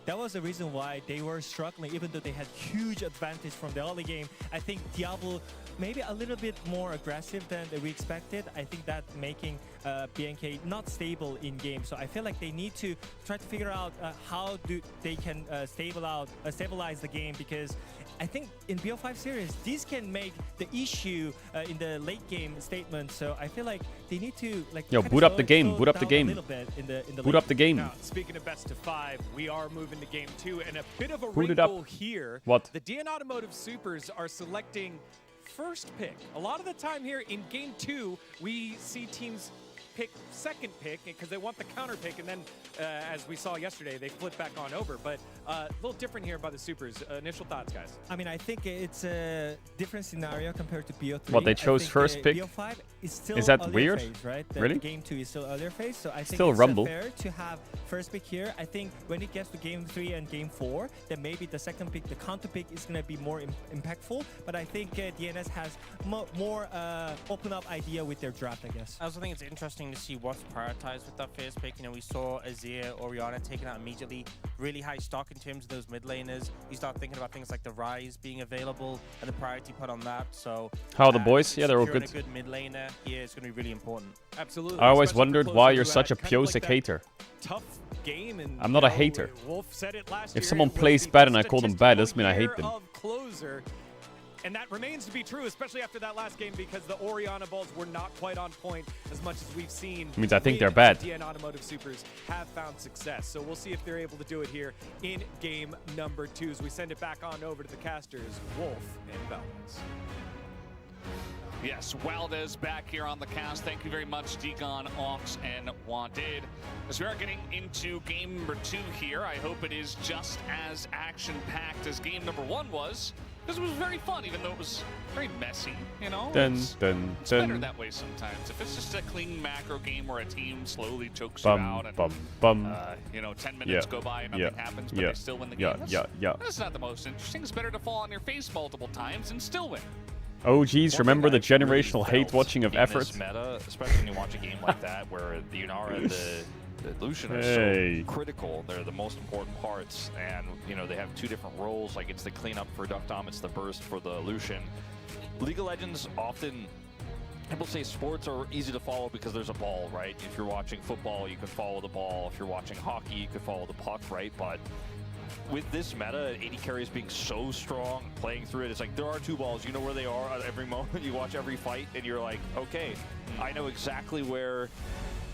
that was the reason why they were struggling, even though they had huge advantage from the early game. I think Diablo maybe a little bit more aggressive than we expected. I think that making BNK not stable in game. So I feel like they need to try to figure out how they can stabilize the game, because I think in BO5 series, this can make the issue in the late game statement. So I feel like they need to Yo, boot up the game. Boot up the game. Boot up the game. Now, speaking of best of 5, we are moving to game 2, and a bit of a Boot it up. wrinkle here. What? The DN Automotive Supers are selecting first pick. A lot of the time here in game 2, we see teams pick second pick because they want the counter pick, and then as we saw yesterday, they flip back on over. But a little different here by the Supers. Initial thoughts, guys? I mean, I think it's a different scenario compared to BO3. What, they chose first pick? BO5 is still Is that earlier weird? Phase, right? Really? Game 2 is still earlier phase, so I think Still it's Rumble. fair to have first pick here. I think when it gets to game 3 and game 4, then maybe the second pick, the counter pick, is going to be more impactful. But I think DNS has more open up idea with their draft, I guess. I also think it's interesting to see what's prioritized with that first pick. You know, we saw Azir, Orianna taken out immediately. Really high stock in terms of those mid laners. You start thinking about things like the Rise being available and the priority put on that. So How are the boys? Yeah, they're all securing good. a good mid laner here is going to be really important. Absolutely. I always Especially wondered for why closers you're who such had a kind of Piosik that hater. Tough game, and I'm not a hater. Wolf said it last If year, someone it was plays the bad and I call them bad, doesn't mean I hate statistical them. year of closer. And that remains to be true, especially after that last game, because the Orianna balls were not quite on point as much as we've seen. It means I think with they're bad. the DN Automotive Supers have found success. So we'll see if they're able to do it here in game number 2 as we send it back on over to the casters, Wolf and Valdez. Yes, Valdez back here on the cast. Thank you very much, Deacon, Ox, and Wandid. As we are getting into game number 2 here, I hope it is just as action-packed as game number 1 was, because it was very fun, even though it was very messy, you know? Dun, It's dun, better dun. that way sometimes. If it's just a clean macro game where a team slowly chokes Bum, you out and, bum, bum. you know, 10 minutes Yeah, go by and yeah, nothing happens, but yeah, they still win the yeah, game. yeah. That's not the most interesting. It's better to fall on your face multiple times and still win. Oh, geez, remember the One thing I've really generational hate felt watching of in effort? this meta, especially when you watch a game like that where the Yunara and the Lucian are Hey. so critical. They're the most important parts, and you know they have 2 different roles. Like it's the cleanup for Duckdom, it's the burst for the Lucian. League of Legends often, people say sports are easy to follow because there's a ball, right? If you're watching football, you can follow the ball. If you're watching hockey, you can follow the puck, right? But with this meta, AD carries being so strong, playing through it, it's like there are 2 balls. You know where they are at every moment. You watch every fight, and you're like, okay, I know exactly where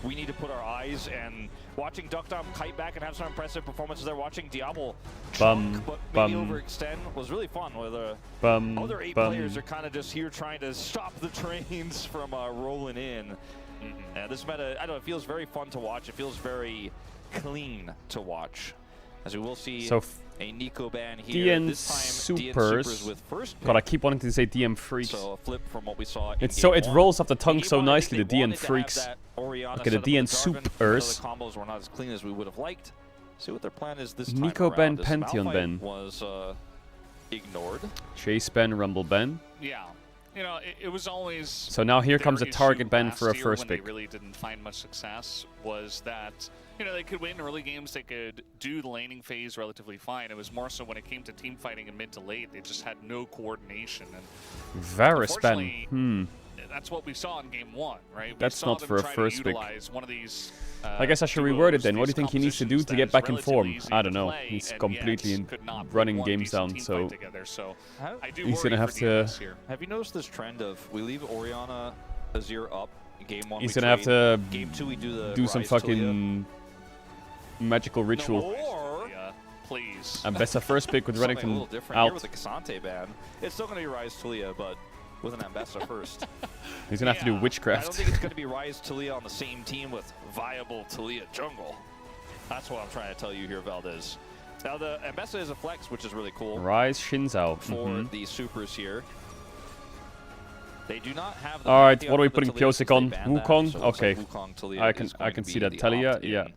we need to put our eyes. And watching Duckdom kite back and have some impressive performances there, watching Diablo chunk, but maybe overextend was really fun. Where the other 8 players are kind of just here trying to stop the trains from rolling in. And this meta, I don't know, it feels very fun to watch. It feels very clean to watch. As we will see a Nico ban here. DN This time, Supers. DN Supers with first pick. God, I keep wanting to say DM Freaks. So a flip from what we saw in It's game so it 1. rolls off the tongue In game so 1, I nicely, think the they DN wanted to have Freaks. that Orianna Okay, the set up with DN Darwin. I know Supers. the combos were not as clean as we would have liked. See what their plan is this time Nico around. ban, This Pantheon Malphite ban. was ignored. Chase ban, Rumble ban. Yeah. You know, it was always... So now here comes a their target issue ban last for a year first when pick. They really didn't find much success was that, you know, they could win early games, they could do the laning phase relatively fine. It was more so when it came to team fighting in mid to late, they just had no coordination. And Varus ban. unfortunately, that's what we saw in game 1, right? We That's saw not them for a try to first pick. utilize one of these, I guess I should duos, reword it then. What do you these think he needs to do compositions to that get is back in form? relatively I easy don't to know. play, He's and completely yet could not put running one games decent down, team so fight together. So I do he's worry gonna have for to. DNS here. Have you noticed this trend of we leave Orianna Azir up in game 1? He's we gonna have trade. to Game 2 we do some Rise fucking magical ritual. Or please. And Bessa first pick with something a Reddington little different here out. with the Cassante ban. It's still going to be Rise Talia, but with an Ambessa first. He's gonna have to do I don't witchcraft. think it's going to be Rise Talia on the same team with viable Talia jungle. That's what I'm trying to tell you here, Valdez. Now the Ambessa is a flex, which is really cool Rise Shinzao. for the supers here. They do not have the All right, Pantheon what are we for the putting Talia since Piosik on? they banned that, Wukong? so it looks Okay. like Wukong Talia I is can going to see be that. the Talia, opt-in, yeah.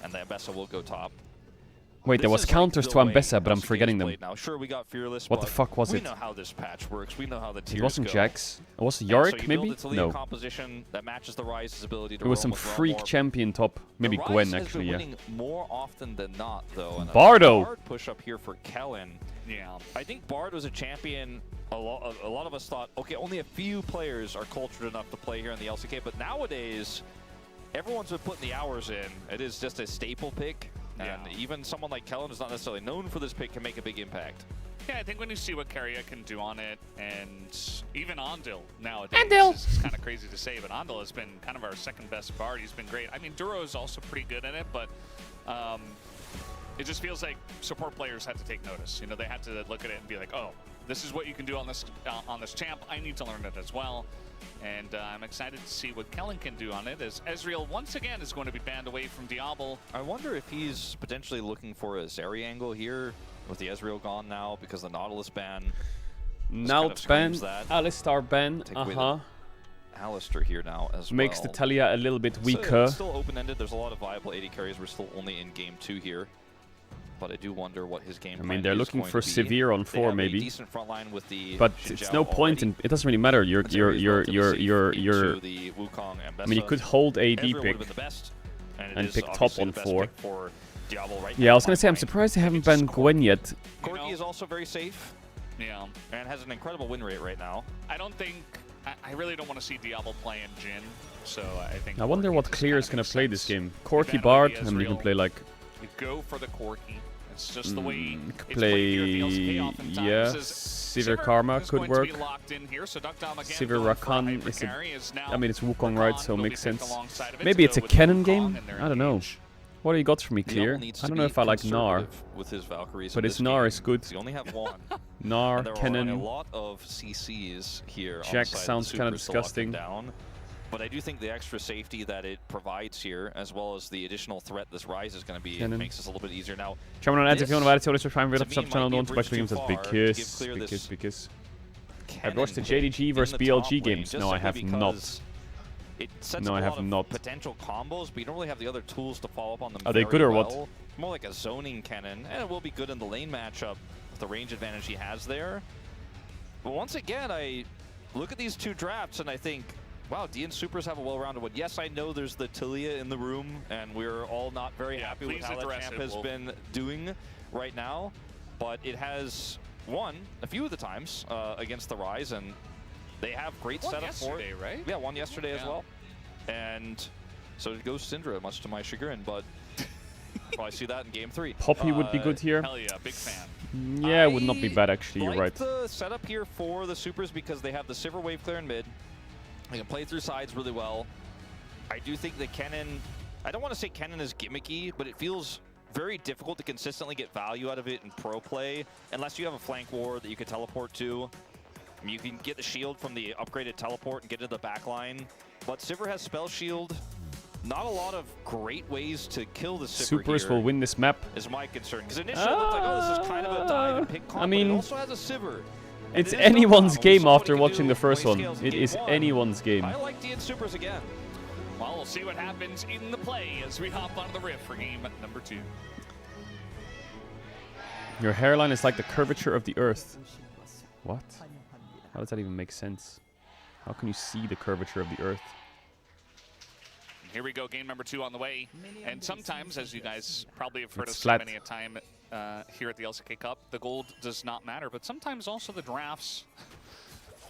And the Ambessa will go top. Wait, there This was is like counters the to way Ambessa, but I'm LCK is forgetting them. played now. Sure, we got Fearless, What the but fuck was we it? know how this patch works. We know how the tiers It wasn't go. Jax. It was And Yorick, so you maybe? build a Talia No. composition that matches the Rise's ability to It was roam some with freak Realm Warp. champion top. Maybe The Rise Gwen, has actually, been yeah. winning more often than not, though. And a Bardo! Bard push up here for Kellen. Yeah. I think Bard was a champion. A lot of us thought, okay, only a few players are cultured enough to play here in the LCK, but nowadays, everyone's been putting the hours in. It is just a staple pick, and even someone like Kellen, who's not necessarily known for this pick, can make a big impact. Yeah, I think when you see what Carrier can do on it, and even Andil nowadays, it's kind of crazy to say, but Andil has been kind of our second best Bard. He's been great. I mean, Duro is also pretty good in it, but it just feels like support players had to take notice. You know, they had to look at it and be like, oh, this is what you can do on this champ. I need to learn it as well. And I'm excited to see what Kellen can do on it, as Ezreal once again is going to be banned away from Diablo. I wonder if he's potentially looking for a Zeri angle here, with the Ezreal gone now because the Nautilus ban. Naut ban, Alistar ban, Alistar here now as makes well. the Talia a little bit weaker. It's still open-ended. There's a lot of viable AD carries. We're still only in game 2 here. But I do wonder what his game plan I mean, they're is looking going for to be. Severe on 4 They have maybe. A decent front line with the But Xin it's Zhao no point already. in, it doesn't really matter. You're Into the Wukong and I mean, you could hold AD Ezreal would've pick been the best, and it and is pick top obviously on the best 4. pick for Diablo right Yeah, now, I was gonna my say, I'm mind. surprised they haven't It's banned Corki. Gwen yet. Corki is also very safe Yeah. and has an incredible win rate right now. I don't think... I really don't want to see Diablo play in Jhin, so I think... I wonder Corki what just Clear kinda is gonna makes play this sense. game. You Corki ban Bard, away and you can Ezreal, play like... You go for the Corki. It's just the way you could it's played here at the LCK play... oftentimes. Yeah, Is Sivir Karma is could going work. To be locked in here, so Duck Dom again Sivir going for a Rakan hyper is a... carry is now I mean, it's Wukong, right, Rakan so it will be makes picked sense. alongside of it Maybe to it's a go with Cannon Wukong game? and their I don't know. engage. What do you got for me, Diablo Clear? needs I to don't know be if I like Gnar. conservative with his Valkyries But in his this Gnar game, is good. 'cause you only have one. Gnar, And there are a Cannon... lot of CCs here. on the Jack side of the sounds kinda Supers to lock them disgusting. Down. But I do think the extra safety that it provides here, as well as the additional threat this Rise is going to be, it Cannon. makes this a little bit easier now. Channel on ads if you want to add it to the Prime to Video me, sub might channel. be a Don't watch bridge the games. too That's far to give Clear because I've Cannon watched the pick JDG in versus the top BLG lane, games. just No, I simply have not. because It sets No, up I a have lot of not. potential combos, but you don't really have the other tools to follow up on them. Are they very good or what? well. More like a zoning cannon, and it will be good in the lane matchup with the range advantage he has there. But once again, I look at these two drafts and I think, wow, DN Supers have a well-rounded one. Yes, I know there's the Tilia in the room, and we're all not very happy with how that champ has been doing right now. But it has won a few of the times against the Rise, and they have great setup for it. Right? Yeah, won yesterday as well. And so it goes Syndra, much to my chagrin, but probably see that in game 3. Poppy would be good here. Hell yeah, big fan. Yeah, it would not be bad actually. You're right. The setup here for the Supers because they have the Sivir wave clear in mid. They can play through sides really well. I do think that Kennen, I don't want to say Kennen is gimmicky, but it feels very difficult to consistently get value out of it in pro play unless you have a flank ward that you can teleport to. I mean, you can get the shield from the upgraded teleport and get to the back line, but Sivir has spell shield. Not a lot of great ways to kill the Sivir Supers here will win this map. is my concern. Because initially it looked like, oh, this is kind of a dive and pick comp, I mean, but it also has a Sivir. It's And it is anyone's Duck Dom. game We saw what after he can watching do the first when one. he scales in It game is 1. anyone's game. I like DN Supers again. Well, we'll see what happens in the play as we hop onto the rift for game number 2. Your hairline is like the curvature of the earth. What? How does that even make sense? How can you see the curvature of the earth? Here we go, game number 2 on the way. And sometimes, as you guys probably have heard It's us flat. say many a time here at the LCK Cup, the gold does not matter, but sometimes also the drafts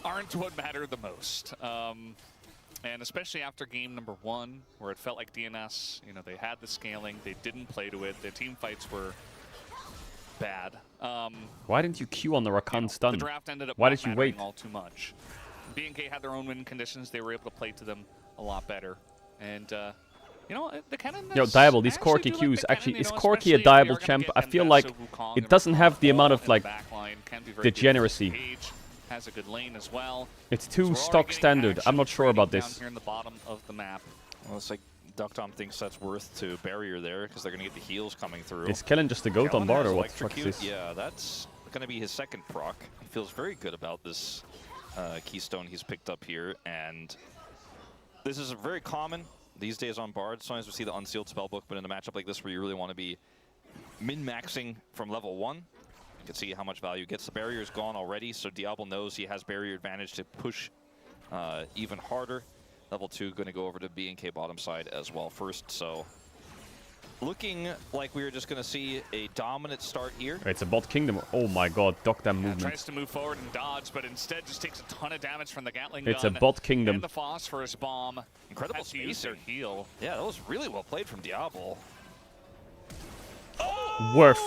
aren't what matter the most. And especially after game number 1, where it felt like DNS, you know, they had the scaling, they didn't play to it, their team fights were bad. Why didn't you queue on the Rakan stun? The draft ended up Why not did you mattering wait? all too much. BNK had their own win conditions, they were able to play to them a lot better. And, you know, the Cannon... Yo, Diable, these Corki queues. Actually, is Corki a Diable champ? I feel like it doesn't have the amount of, like, degeneracy. Has a good lane as well. It's too stock standard. I'm not sure about this. Here in the bottom of the map. Well, it's like Duck Dom thinks that's worth to barrier there because they're going to get the heals coming through. Is Kellen just a goat on Kellen board has or what the fuck is Electrocute. this? Yeah, that's going to be his second proc. He feels very good about this keystone he's picked up here, and this is very common these days on Bard. Sometimes we see the unsealed spellbook, but in a matchup like this where you really want to be min-maxing from level 1, you can see how much value he gets. The barrier is gone already, so Diablo knows he has barrier advantage to push even harder. Level 2 going to go over to BNK bottom side as well first, so looking like we were just going to see a dominant start here. It's a bot kingdom. Oh my god, Duck Dam Yeah, movement. tries to move forward and dodge, but instead just takes a ton of damage from the Gatling gun. It's a bot kingdom. And the phosphorus bomb. Incredible Has to use their spacing. heal. Yeah, that was really well played from Diablo. Worth.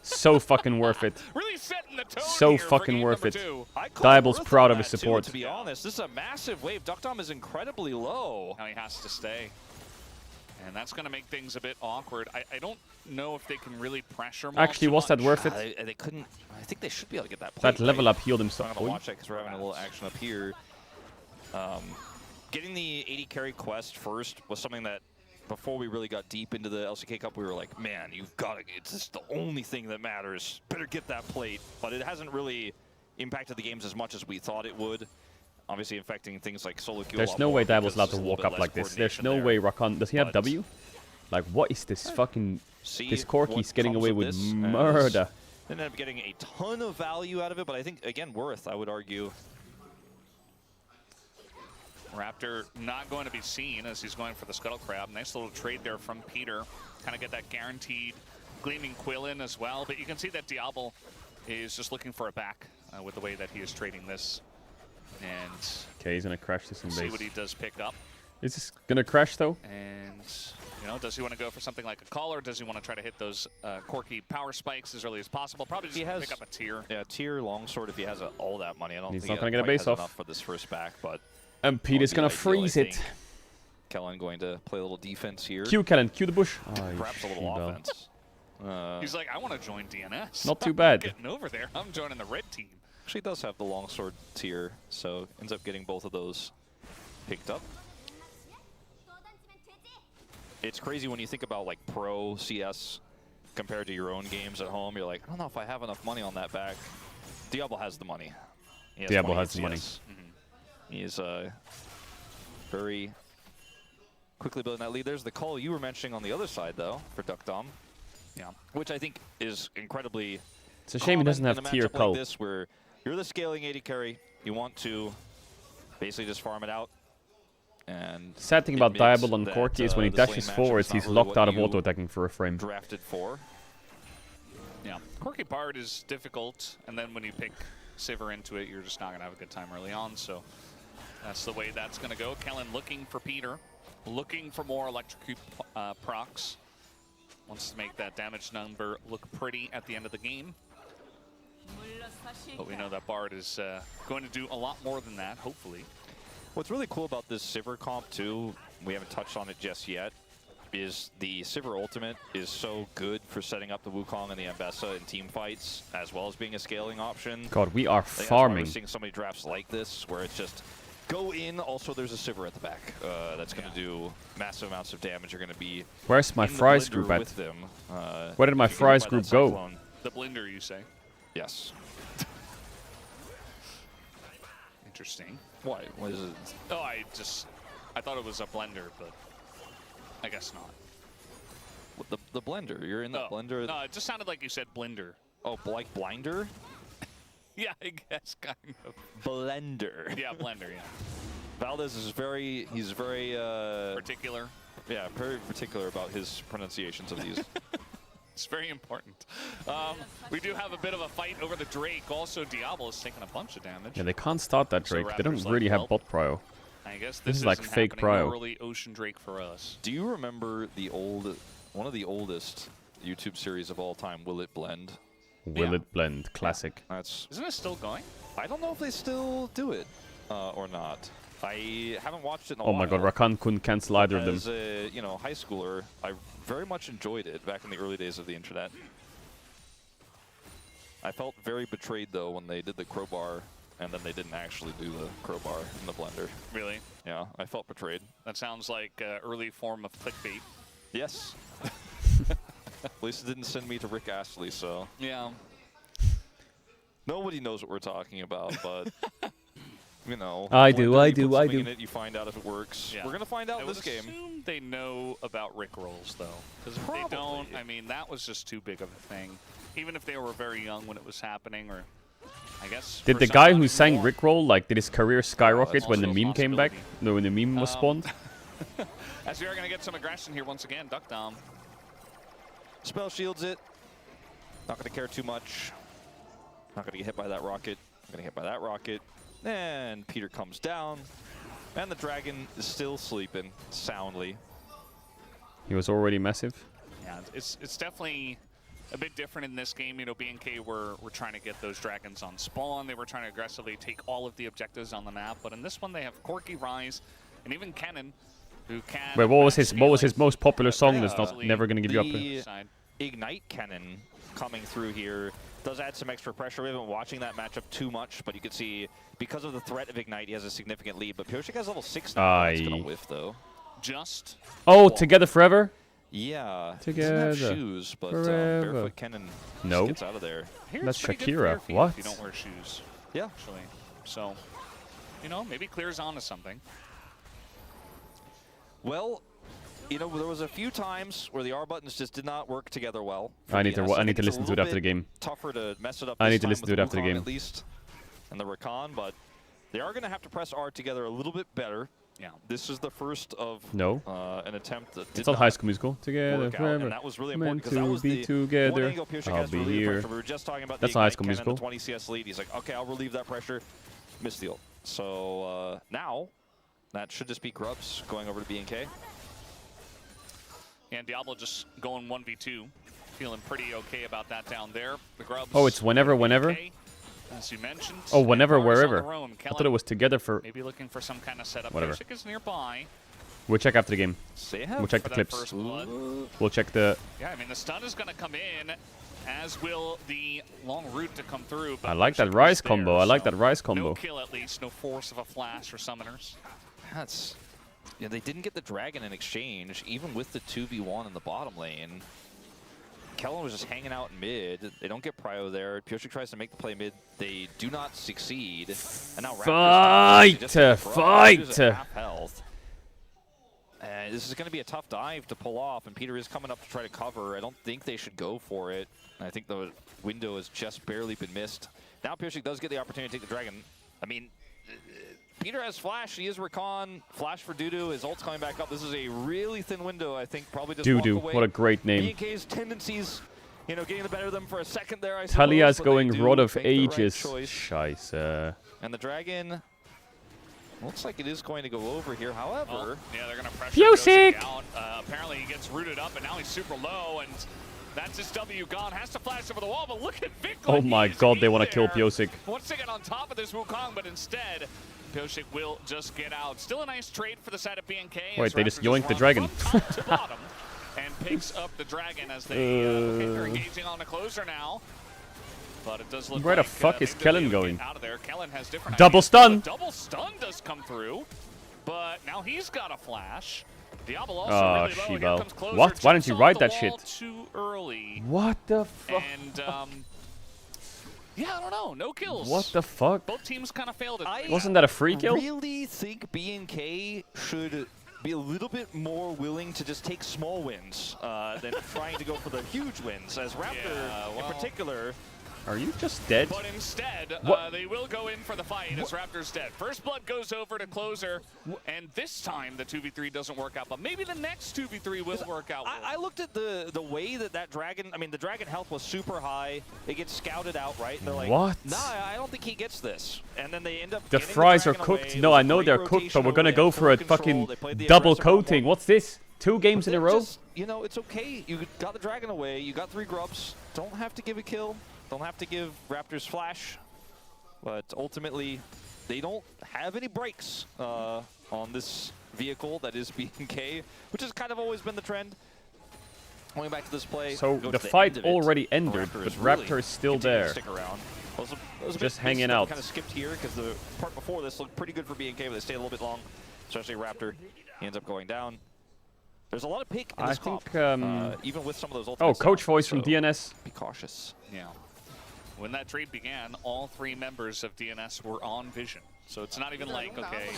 So fucking worth it. Really setting the tone So here for fucking game worth number it. 2. I call Diable's worth proud on of his that, too, support. to be honest, this is a massive wave. Duck Dom is incredibly low. Now he has to stay. And that's going to make things a bit awkward. I don't know if they can really pressure. Actually, was that worth it? They couldn't. I think they should be able to get that. That plate, level right? up healed I'm himself. gonna watch that because we're having a little action up here. Getting the 80 carry quest first was something that, before we really got deep into the LCK Cup, we were like, man, you've got to. It's just the only thing that matters. Better get that plate. But it hasn't really impacted the games as much as we thought it would. Obviously, affecting things like solo queue. There's no way Diablo's allowed to walk up like this. There's no way Rakan. Does he have W? Like, what is this fucking... This Corki's getting away with murder. Ended up getting a ton of value out of it, but I think, again, worth, I would argue. Raptor not going to be seen as he's going for the Scuttle Crab. Nice little trade there from Peter. Kind of get that guaranteed Gleaming Quill in as well. But you can see that Diablo is just looking for a back with the way that he is trading this. And okay, he's going to crash this in base. See what he does pick up. Is this going to crash, though? And, you know, does he want to go for something like a call, or does he want to try to hit those Corki power spikes as early as possible? Probably just pick up a tier. Yeah, tier longsword if he has all that money. I don't he's think not going to get a base off enough for this first back, but... And Peter's going to freeze it. Kellen going to play a little defense here. Q, Kellen. Q the bush. Oh, perhaps a little offense. He's like, I want to join DNS. Not too bad. I'm getting over there. I'm joining the red team. Actually does have the longsword tier, so ends up getting both of those picked up. It's crazy when you think about like pro CS compared to your own games at home. You're like, I don't know if I have enough money on that back. Diablo has the money. Diablo has the money. He's very quickly building that lead. There's the call you were mentioning on the other side, though, for Duckdom. Yeah, which I think is incredibly. It's a shame he doesn't have tier call. Like this, where you're the scaling 80 carry, you want to basically just farm it out. And sad thing about Diablo on Corki is when he dashes forwards, he's locked out of auto-attacking for a frame. Drafted for. Yeah, Corki Bard is difficult, and then when you pick Sivir into it, you're just not going to have a good time early on, so that's the way that's going to go. Kellen looking for Peter, looking for more electrocute procs. Wants to make that damage number look pretty at the end of the game. But we know that Bard is going to do a lot more than that, hopefully. What's really cool about this Sivir comp, too, we haven't touched on it just yet, is the Sivir ultimate is so good for setting up the Wukong and the Ambessa in team fights, as well as being a scaling option. God, we are farming. We're seeing so many drafts like this, where it's just go in. Also, there's a Sivir at the back that's going to do massive amounts of damage. You're going to be. Where's my Fries group at? With them. Where did my Fries group go? The blender, you say? Yes. Interesting. Why? What is it? Oh, I thought it was a blender, but I guess not. What, the blender? You're in the blender? No, it just sounded like you said blender. Oh, like blinder? Yeah, I guess kind of. Blender. Yeah, blender. Yeah. Valdez is very. He's very particular. Yeah, very particular about his pronunciations of these. It's very important. We do have a bit of a fight over the Drake. Also, Diablo is taking a bunch of damage. Yeah, they can't start that Drake. They don't really have bot prio. I guess this is like fake prio. Early Ocean Drake for us. Do you remember the one of the oldest YouTube series of all time, Will It Blend? Will It Blend, classic. Isn't it still going? I don't know if they still do it or not. I haven't watched it in a while. Oh my god, Rakan couldn't cancel either of them. As a high schooler, I very much enjoyed it back in the early days of the internet. I felt very betrayed though when they did the crowbar and then they didn't actually do the crowbar in the blender. Really? Yeah, I felt betrayed. That sounds like an early form of clickbait. Yes. At least it didn't send me to Rick Astley, so. Yeah. Nobody knows what we're talking about, but. You know, I do. You find out if it works. Yeah. We're gonna find out in this game. Assume they know about Rick rolls though, because if they don't, I mean, that was just too big of a thing. Even if they were very young when it was happening, or I guess. Did the guy who sang Rickroll, like, did his career skyrocket when the meme came back? No, when the meme was spawned. As we are gonna get some aggression here once again, Duckdom. Spell shields it. Not gonna care too much. Not gonna get hit by that rocket. Not gonna get hit by that rocket. And Peter comes down, and the dragon is still sleeping soundly. He was already massive. Yeah, it's definitely a bit different in this game. You know, BNK were trying to get those dragons on spawn. They were trying to aggressively take all of the objectives on the map. But in this one, they have Corki, Rise, and even Kennen who can. Wait, what was his most popular song that's not Yeah. never gonna give you up? The Ignite cannon coming through here does add some extra pressure. We haven't been watching that matchup too much, but you can see because of the threat of Ignite, he has a significant lead. But Pyosik has level 6 now. That's gonna whiff though. Just. Oh, Together Forever? Yeah. Together Doesn't have shoes, but forever. Barefoot Cannon No. gets out of there. Here That's it's pretty good for Shakira. your feet What? If you don't wear shoes. Yeah. Actually. So, you know, maybe Clear's onto something. Well, you know, there was a few times where the R buttons just did not work together well. I need to DNS. I need to think it's listen a to it little after the bit game. Tougher to mess it up. I this need to time listen to with it after the Wukong game. at least, and the Rakan, but they are going to have to press R together a little bit better. Yeah. This is the first of No. an attempt that did It's not High School Musical. Together work out, Forever. and that was really Meant important because that to was be the together. one angle Pyosik I'll has to be relieve here. pressure. We were just talking about That's the not High Ignite School cannon, Musical. the 20 CS lead. He's like, okay, I'll relieve that pressure. Missed the ult. So now that should just be Grubs going over to BNK. And Diablo just going 1v2. Feeling pretty okay about that down there. The Grubs. Oh, it's whenever, whenever? As you mentioned. Oh, whenever, and Mars on wherever. their own. I thought it was Together for... Maybe looking for some kind of setup. Whatever. Pyosik is nearby. We'll check after the game. We'll check the for that clips. first blood. We'll check the... Yeah, I mean, the stun is going to come in, as will the long route to come through. But I like that Pyosik Rise is there, combo. I like so that Rise combo. No kill at least, no force of a flash for summoners. That's... Yeah, they didn't get the Dragon in exchange, even with the 2v1 in the bottom lane. Kellen was just hanging out in mid. They don't get prio there. Pyosik tries to make the play mid. They do not succeed. And now Raptors Fight! half health. This is going to be a tough dive to pull off, and Peter is coming up to try to cover. I don't think they should go for it. I think the window has just barely been missed. Now Pyosik does get the opportunity to take the Dragon. I mean, Peter has Flash. He is Rakan. Flash for Dudu. His ult's coming back up. This is a really thin window, I think. Probably just walk Dudu, away. what a great name. BNK's tendencies, you know, getting the better of them for a second there, I suppose. Talia's but going they do Rod of make the right Ages. choice. Scheiße. And the Dragon looks like it is going to go over here. However, Oh, yeah, they're going to pressure Pyosik! Pyosik out. Apparently he gets rooted up, and now he's super low, and that's his W gone. Has to flash over the wall, but look at Vic. Oh my god, they want to kill Pyosik. Wants to get on top of this Wukong, but instead, Pyosik will just get out. Still a nice trade for the side of BNK. Wait, as they just Raptors yoinked the run dragon. from top to bottom and picks up the dragon as they they're engaging on the closer now. But it does look Where the like, fuck is maybe Kellen they'll be able to going? get out of there. Kellen has different Double ideas. stun! The double stun does come through, but now he's got a flash. Diablo also Ah, really low. Here Shival. comes closer. What? Why didn't Jumps you off ride the that wall shit? Too early. What the fuck? And yeah, I don't know. No kills. What the fuck? Both teams kind of failed it. Wasn't that a free kill? I really think BNK should be a little bit more willing to just take small wins than trying to go for the huge wins, as Raptor in particular. Are you just dead? But instead, they will go in for the fight as Raptor's dead. First blood goes over to closer, and this time the 2v3 doesn't work out, but maybe the next 2v3 will work out. I looked at the way that Dragon, I mean, the Dragon health was super high. It gets scouted out, right? And they're like, What? nah, I don't think he gets this. And then they end up The getting fries are Dragon cooked. away. No, It was I a know great they're cooked, but we're rotational. gonna They go had for a full control. fucking They played the double aggressive route. coating. What's this? 2 games in a row? Just, you know, it's okay. You got the Dragon away. You got 3 grubs. Don't have to give a kill. Don't have to give Raptors Flash. But ultimately, they don't have any brakes on this vehicle that is BNK, which has kind of always been the trend. Going back to this play. So go the to fight end of it, already ended, Raptor but is really Raptor is still continuing to there. Stick around. Was a Just bit hanging missed. out. Kind of skipped here because the part before this looked pretty good for BNK, but they stayed a little bit long. Especially Raptor. He ends up going down. There's a lot of pick in I this think, comp, even with some of those Oh, ultimates Coach down, Voice from so DNS. Be cautious. Yeah. When that trade began, all 3 members of DNS were on Vision. So it's not even like, okay,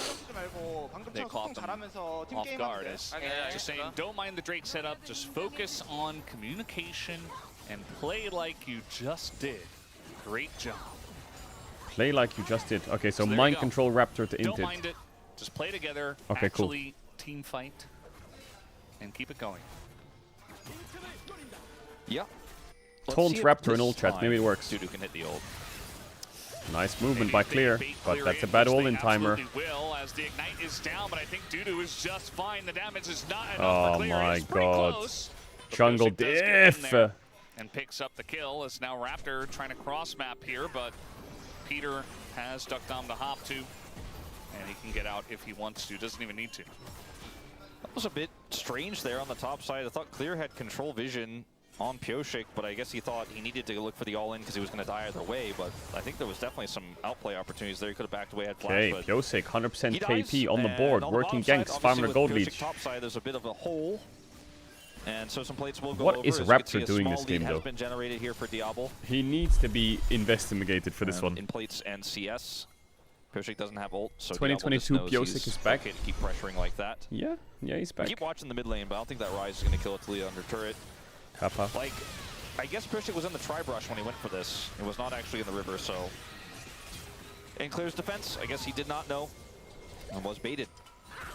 they caught them off guard. It's just saying, don't mind the Drake setup, just focus on communication and play like you just did. Great job. Play like you just did. Okay, so there you mind go. control Raptor to Don't int mind it. Just play together, Okay, cool. actually team fight, and keep it going. Yeah. Taunt Raptor in ult chat. Maybe it works. Dudu can hit the ult. Nice movement Maybe by if they Clear, bait but Clear that's a in, bad which all they in timer. absolutely will, as the Ignite is down, but I think Dudu is just fine. The damage is not enough Oh for Clear. my It's pretty god. close, but Jungle Pyosik does get in diff! there and picks up the kill. As now Raptor trying to cross map here, but Peter has Duck Dom to hop to, and he can get out if he wants to. Doesn't even need to. That was a bit strange there on the top side. I thought Clear had control vision on Pyosik, but I guess he thought he needed to look for the all-in because he was going to die either way, but I think there was definitely some outplay opportunities there. He could have backed away, had flash. Okay, Pyosik, 100% dies, KP on the board, on working the bottom ganks, side, 500 gold obviously lead. with Pyosik top side, there's a bit of a hole, and so some plates will go What over. is As you can Raptor see, doing a this small game, lead though? has been generated here for Diablo. He needs to be investigated for this one. In plates and CS. Pyosik doesn't have ult, so 2022 Pyosik Pyosik is back. Okay to keep pressuring like that. Yeah, he's back. Keep watching the mid lane, but I don't think that Rise is going to kill Talia under turret. Kappa. Like, I guess Pyosik was in the tri-brush when he went for this. It was not actually in the river, so... In Clear's defense, I guess he did not know and was baited.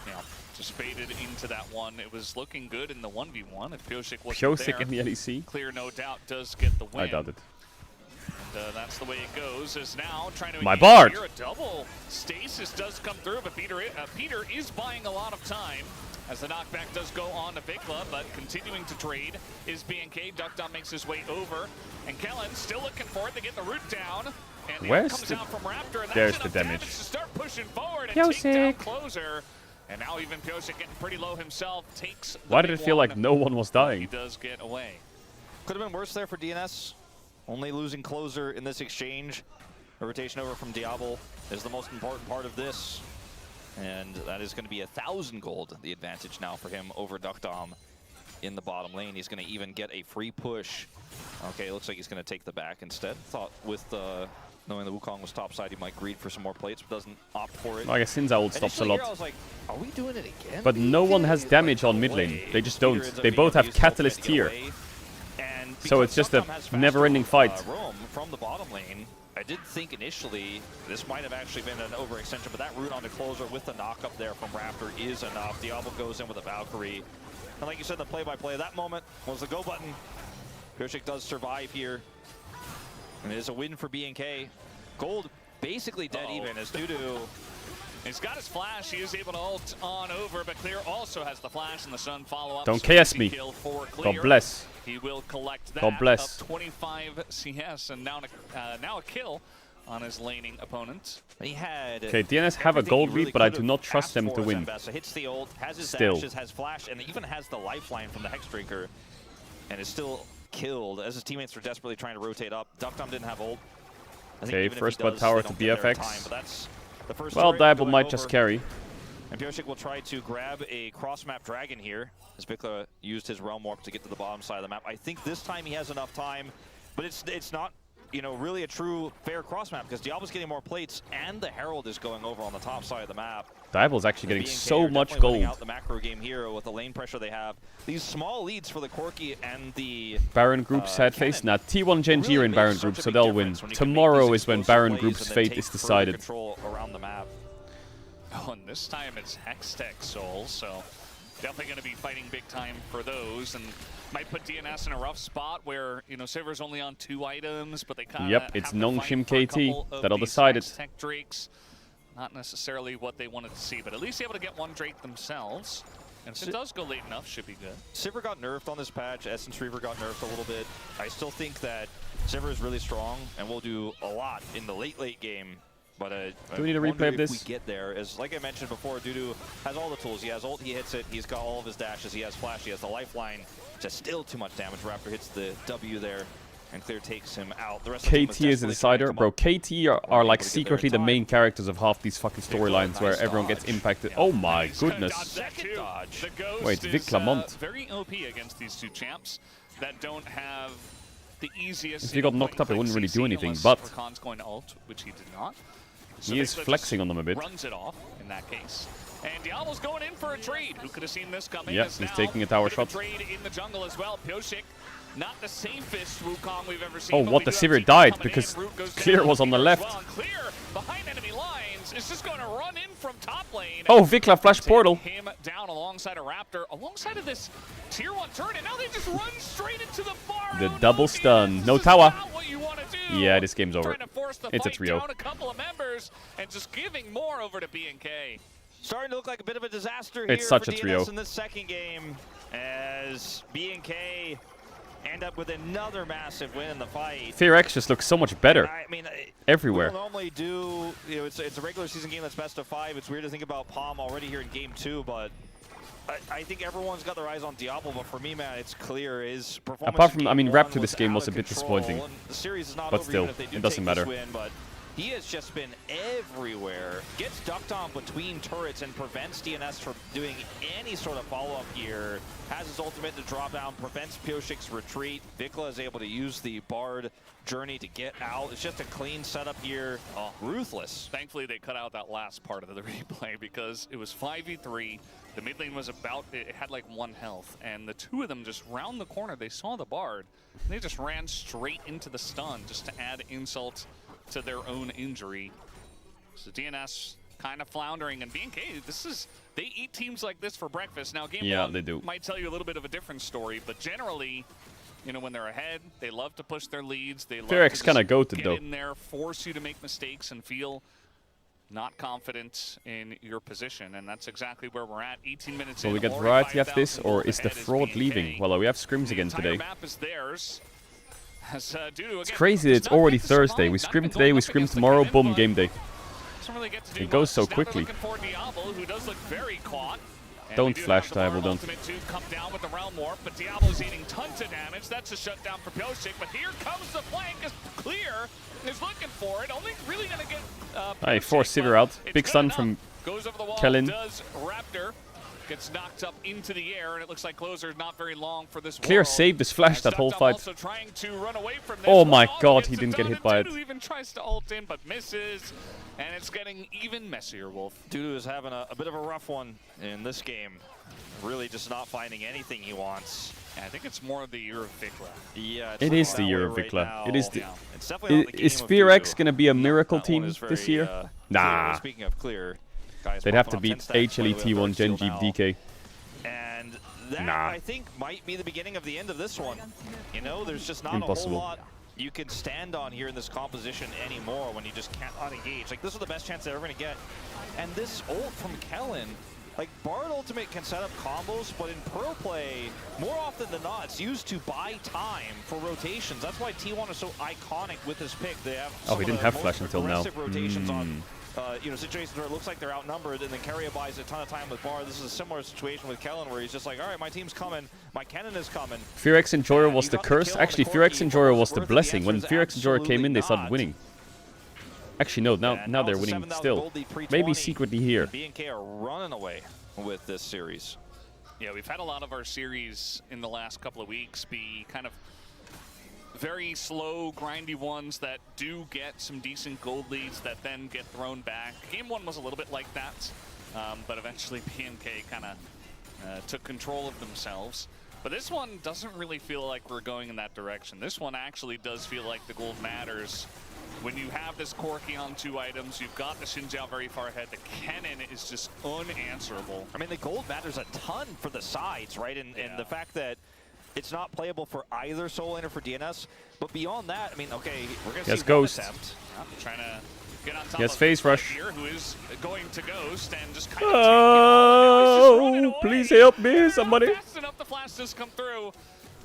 Yeah, just baited into that one. It was looking good in the 1v1. If Pyosik wasn't Pyosik there, in the LEC? Clear, no doubt, does get the win. I doubt it. And that's the way it goes. Is now trying to My engage Bard! here. A double stasis does come through, but Peter is buying a lot of time as the knockback does go on to Vikla, but continuing to trade is BNK. Duckdown makes his way over, and Kellen still looking for it to get the root down. And the ult comes out from Raptor, and There's that's the enough damage. to start pushing forward and take down Closer. And now even Pyosik getting pretty low himself takes the Why did it big feel one. like no one was He dying? does get away. Could have been worse there for DNS. Only losing Closer in this exchange. A rotation over from Diablo is the most important part of this. And that is going to be 1,000 gold, the advantage now for him over Duckdom in the bottom lane. He's going to even get a free push. Okay, looks like he's going to take the back instead. Thought with knowing the Wukong was topside, he might greed for some more plates, but doesn't opt for it. Well, I guess Sinza ult stops a Initially lot. here, I was like, are we doing it again? But no one has damage on mid lane. They just don't. They both have Catalyst here. So it's just a never-ending fight. Roam from the bottom lane. I did think initially this might have actually been an overextension, but that route onto Closer with the knock up there from Raptor is enough. Diablo goes in with a Valkyrie. And like you said, the play-by-play, that moment was the go button. Pyosik does survive here. And it is a win for BNK. Gold basically dead even as Dudu. He's got his flash. He is able to ult on over, but Clear also has the flash and the Sun follow-up. Don't So KS easy me. kill for God Clear. bless. He will collect that. God bless. Up 25 CS and now a kill on his laning opponent. He had Okay, DNS have a gold lead, but I do not trust them to win. So hits the ult, has his Still. dashes, has flash, and even has the lifeline from the Hexdrinker, and is still killed as his teammates are desperately trying to rotate up. Duckdom didn't have ult. I think Okay, even if first he blood does, tower they to don't get there in BFX. time, but that's the first Well, turret Diablo going might just over. carry. And Pyosik will try to grab a cross-map dragon here, as Vikla used his realm warp to get to the bottom side of the map. I think this time he has enough time, but it's not, you know, really a true fair cross-map because Diablo's getting more plates and the Herald is going over on the top side of the map. Diablo's actually getting BNK so are much definitely winning gold. out the macro game here with the lane pressure they have. These small leads for the Corki and the Baron groups had face. Now T1 Genji are in Baron makes group, such a so big they'll win. difference when you can make Tomorrow these is when explosive Baron plays group's and then fate take is further decided. Control around the map. Oh, and this time it's Hextech Soul, so definitely going to be fighting big time for those, and might put DNS in a rough spot where, you know, Silver's only on 2 items, but they kind of Yep, it's have to fight Nongshim for a KT couple of that'll these decide it. Hextech Drakes. Not necessarily what they wanted to see, but at least able to get one Drake themselves. And if it does go late enough, should be good. Sivir got nerfed on this patch. Essence Reaver got nerfed a little bit. I still think that Sivir is really strong and will do a lot in the late game. But do we need a wonder replay of if this? we get there, as like I mentioned before, Dudu has all the tools. He has ult, he hits it. He's got all of his dashes. He has flash. He has the lifeline. Just still too much damage. Raptor hits the W there, and Clear takes him out. The rest of the team KT is a desperately trying to decider. come Bro, up. KT are like able to get there secretly in the time. main characters of half these fucking storylines Nice where everyone gets dodge. impacted. Oh my He's gonna goodness. dodge that Second too. dodge. The Ghost Wait, is Vic Lamont. very OP against these two champs that don't have the easiest. If he got knocked up, it wouldn't really do anything, but Khan's going to ult, which he did not. So he is Vikla flexing just on them a bit. Runs it off in that case. And Diablo's going in for a trade. Who could have seen this coming? Yep, As he's now taking a tower bit of shot. Trade in the jungle as well. Pyosik, not the safest Wukong we've ever seen. Oh, but what, we the do have Sivir Zeke died coming because in. Root goes Clear down was on the as left. well. And Clear behind enemy lines is just going to run in from top lane. Oh, Vikla flash Take portal. him down alongside a Raptor, alongside of this tier 1 turret, and now they just run straight into the far. The Oh, double no, stun. DNS, No this is tower. not what you want to do. Yeah, this game's over. Trying to force the It's a fight trio. down a couple of members and just giving more over to BNK. Starting to look like a bit of a disaster It's here such for a trio. DNS in this second game, as BNK end up with another massive win in the fight. Fear X just looks so much better I mean, everywhere. we'll normally do, you know, it's a regular season game that's best of 5. It's weird to think about Palm already here in game 2, but I think everyone's got their eyes on Diablo, but for me, man, it's clear his performance. Apart from, I mean, Game Raptor one this game was a out bit of control, disappointing. and the series is not But over still, even if they do it doesn't take this matter. win, but he has just been everywhere. Gets ducked on between turrets and prevents DNS from doing any sort of follow-up here. Has his ultimate to drop down, prevents Pioshik's retreat. Vikla is able to use the Bard journey to get out. It's just a clean setup here. Oh, ruthless. Thankfully, they cut out that last part of the replay because it was 5v3. The mid lane was about, it had like 1 health, and the two of them just round the corner. They saw the Bard, and they just ran straight into the stun just to add insult to their own injury. So DNS kind of floundering, and BNK, they eat teams like this for breakfast. Now, game one they do. might tell you a little bit of a different story, but generally, you know, when they're ahead, they love to push their leads. They love Fearx to kinda just goated, get though. in there, force you to make mistakes, and feel not confident in your position, and that's exactly where we're at. 18 minutes So in, we get already variety after this, 5,000 or gold is the ahead fraud BNK. leaving? Well, we have scrims The again entire today. map is theirs. As, It's crazy that it's already Thursday. We scrim today, we scrim tomorrow, boom, game day. It goes so quickly. Don't flash Diablo, don't. To come down with the Realm Warp, but Diablo's eating tons of damage. That's a shutdown for Pioshik, but here comes the flank. Is clear. Is looking for it. Only really gonna get. Hey, force Sivir out. Big stun from Goes over the wall. Kellen. Does Raptor. Gets knocked up into the air, and it looks like Closer's not very long for this Clear world. saved his flash that whole fight. Also trying to run away from this. Oh my Ronaldo god, gets he it didn't get done, hit by and it. Dudu even tries to ult in, but misses, and it's getting even messier, Wolf. Dudu is having a bit of a rough one in this game. Really just not finding anything he wants. Yeah, I think it's more of the year of Vikla. Yeah, It is the year of Vikla. It is the. Is Fearx gonna be a miracle team this year? Nah. Speaking of clear, guys, They'd have to beat HLE T1, Genji, DK. And that, Nah. I think, might be the beginning of the end of this one. You know, there's just not Impossible. a whole lot you can stand on here in this composition anymore when you just cannot engage. Like, this is the best chance they're ever going to get. And this ult from Kellen, like, Bard Ultimate can set up combos, but in pro play, more often than not, it's used to buy time for rotations. That's why T1 is so iconic with this pick. They have Oh, he didn't have flash until now. rotations on you know, situations where it looks like they're outnumbered, and then Keria buys a ton of time with Bard. This is a similar situation with Kellen, where he's just like, all right, my team's coming, my cannon is coming. Fearx Enjoyer was the curse. Actually, Fearx Enjoyer was the blessing. When Fearx Enjoyer came in, they started winning. Actually, no, now they're winning still. Maybe secretly here. BNK are running away with this series. Yeah, we've had a lot of our series in the last couple of weeks be kind of very slow, grindy ones that do get some decent gold leads that then get thrown back. Game one was a little bit like that, but eventually BNK kind of took control of themselves. But this one doesn't really feel like we're going in that direction. This one actually does feel like the gold matters. When you have this Corki on 2 items, you've got the Xin Zhao very far ahead. The cannon is just unanswerable. I mean, the gold matters a ton for the sides, right? And the fact that it's not playable for either solo lane or for DNS. But beyond that, I mean, okay, we're going to see Ghost. one attempt. Trying to get on top Yes, of phase rush. Here, who is going to Ghost and just kind of Oh, please help me, somebody. Fast enough, the flash does come through.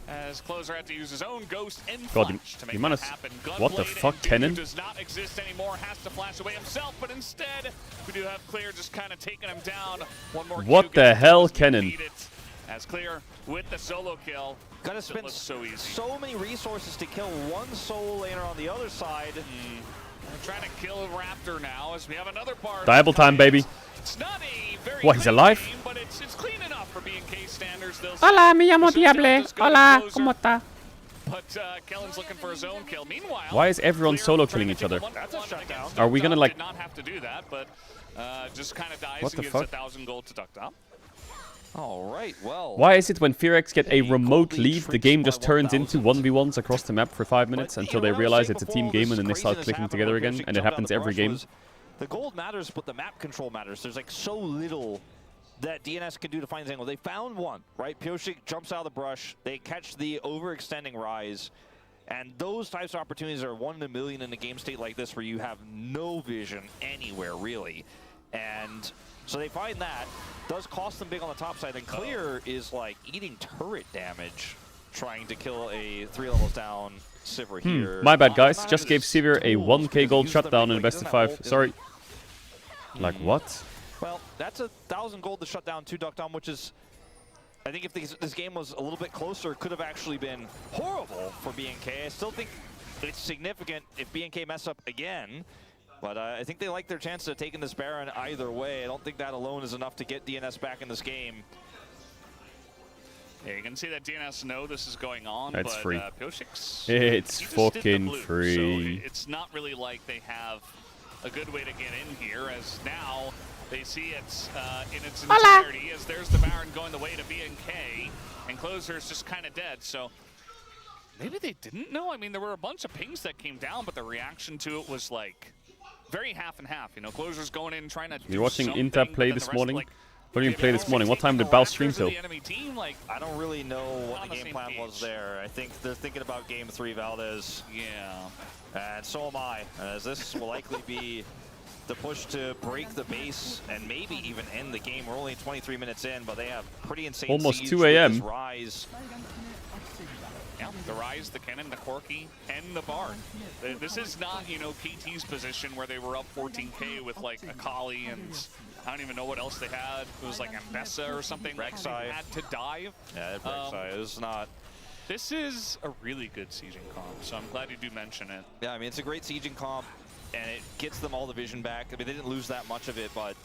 As Closer had to use his own Ghost and God, flash to make the that amount of happen. what the Gunblade fuck, and Cannon? Dudu does not exist anymore. Has to flash away himself, but instead we do have Clear just kind of taking him down. One more. What Q the gets hell, to Cannon? beat it. As Clear with the solo kill. Gotta spend so easy. So many resources to kill one solo laner on the other side. I'm trying to kill Raptor now as we have another part. Diable time, baby. It's not a very What, he's clean alive? game, but it's clean enough for BNK standards. Hola, me llamo Diable. Hola, ¿cómo está? But Kellen's looking for his own kill. Meanwhile, Why is everyone solo killing each other? That's a shutdown. Are we gonna, like- Did not have to do that, but just kind of dies What and the gives fuck? 1,000 gold to Ducktop. All right, well. Why is it when Fearx get a remote lead, the game just turns into 1v1s across the map for 5 minutes until they realize it's a team game and then they start clicking together again, and it happens every game? The gold matters, but the map control matters. There's like so little that DNS can do to find his angle. They found one, right? Pioshik jumps out of the brush. They catch the overextending Rise. And those types of opportunities are 1 in a million in a game state like this where you have no vision anywhere, really. And so they find that. Does cost them big on the top side. And Clear is like eating turret damage, trying to kill a 3 levels down Sivir here. My bad, guys. Just gave Sivir a 1k gold shutdown in best of 5. Sorry. Like what? Well, that's 1,000 gold to shut down 2 Duckdown, which is I think if this game was a little bit closer, it could have actually been horrible for BNK. I still think it's significant if BNK mess up again. But I think they like their chances of taking this Baron either way. I don't think that alone is enough to get DNS back in this game. Yeah, you can see that DNS know this is going on, It's but free. Pioshik's, It's he just did the fucking blue, free. So it's not really like they have a good way to get in here, as now they see it in its entirety, as there's the Baron going the way to BNK, and Closer's just kind of dead. So maybe they didn't know. I mean, there were a bunch of pings that came down, but the reaction to it was like very half and half. You know, Closer's going in trying to do You're watching something, Inta but play then this the rest, morning? like, What did you play this morning? What time did Bal stream till? I don't really know what on the the game same plan page. was there. I think they're thinking about Game 3, Valdez. Yeah. And so am I, as this will likely be the push to break the base and maybe even end the game. We're only 23 minutes in, but they have pretty insane Almost siege 2 with a.m. this Rise. Yeah, the Rise, the Cannon, the Corki, and the Bard. This is not, you know, KT's position where they were up 14k with like Akali and I don't even know what else they had. It was like Ambessa or something. Rek'Sai. Like they had to dive. Yeah, Rek'Sai is not. This is a really good sieging comp, so I'm glad you do mention it. Yeah, I mean, it's a great sieging comp, and it gets them all the vision back. I mean, they didn't lose that much of it, but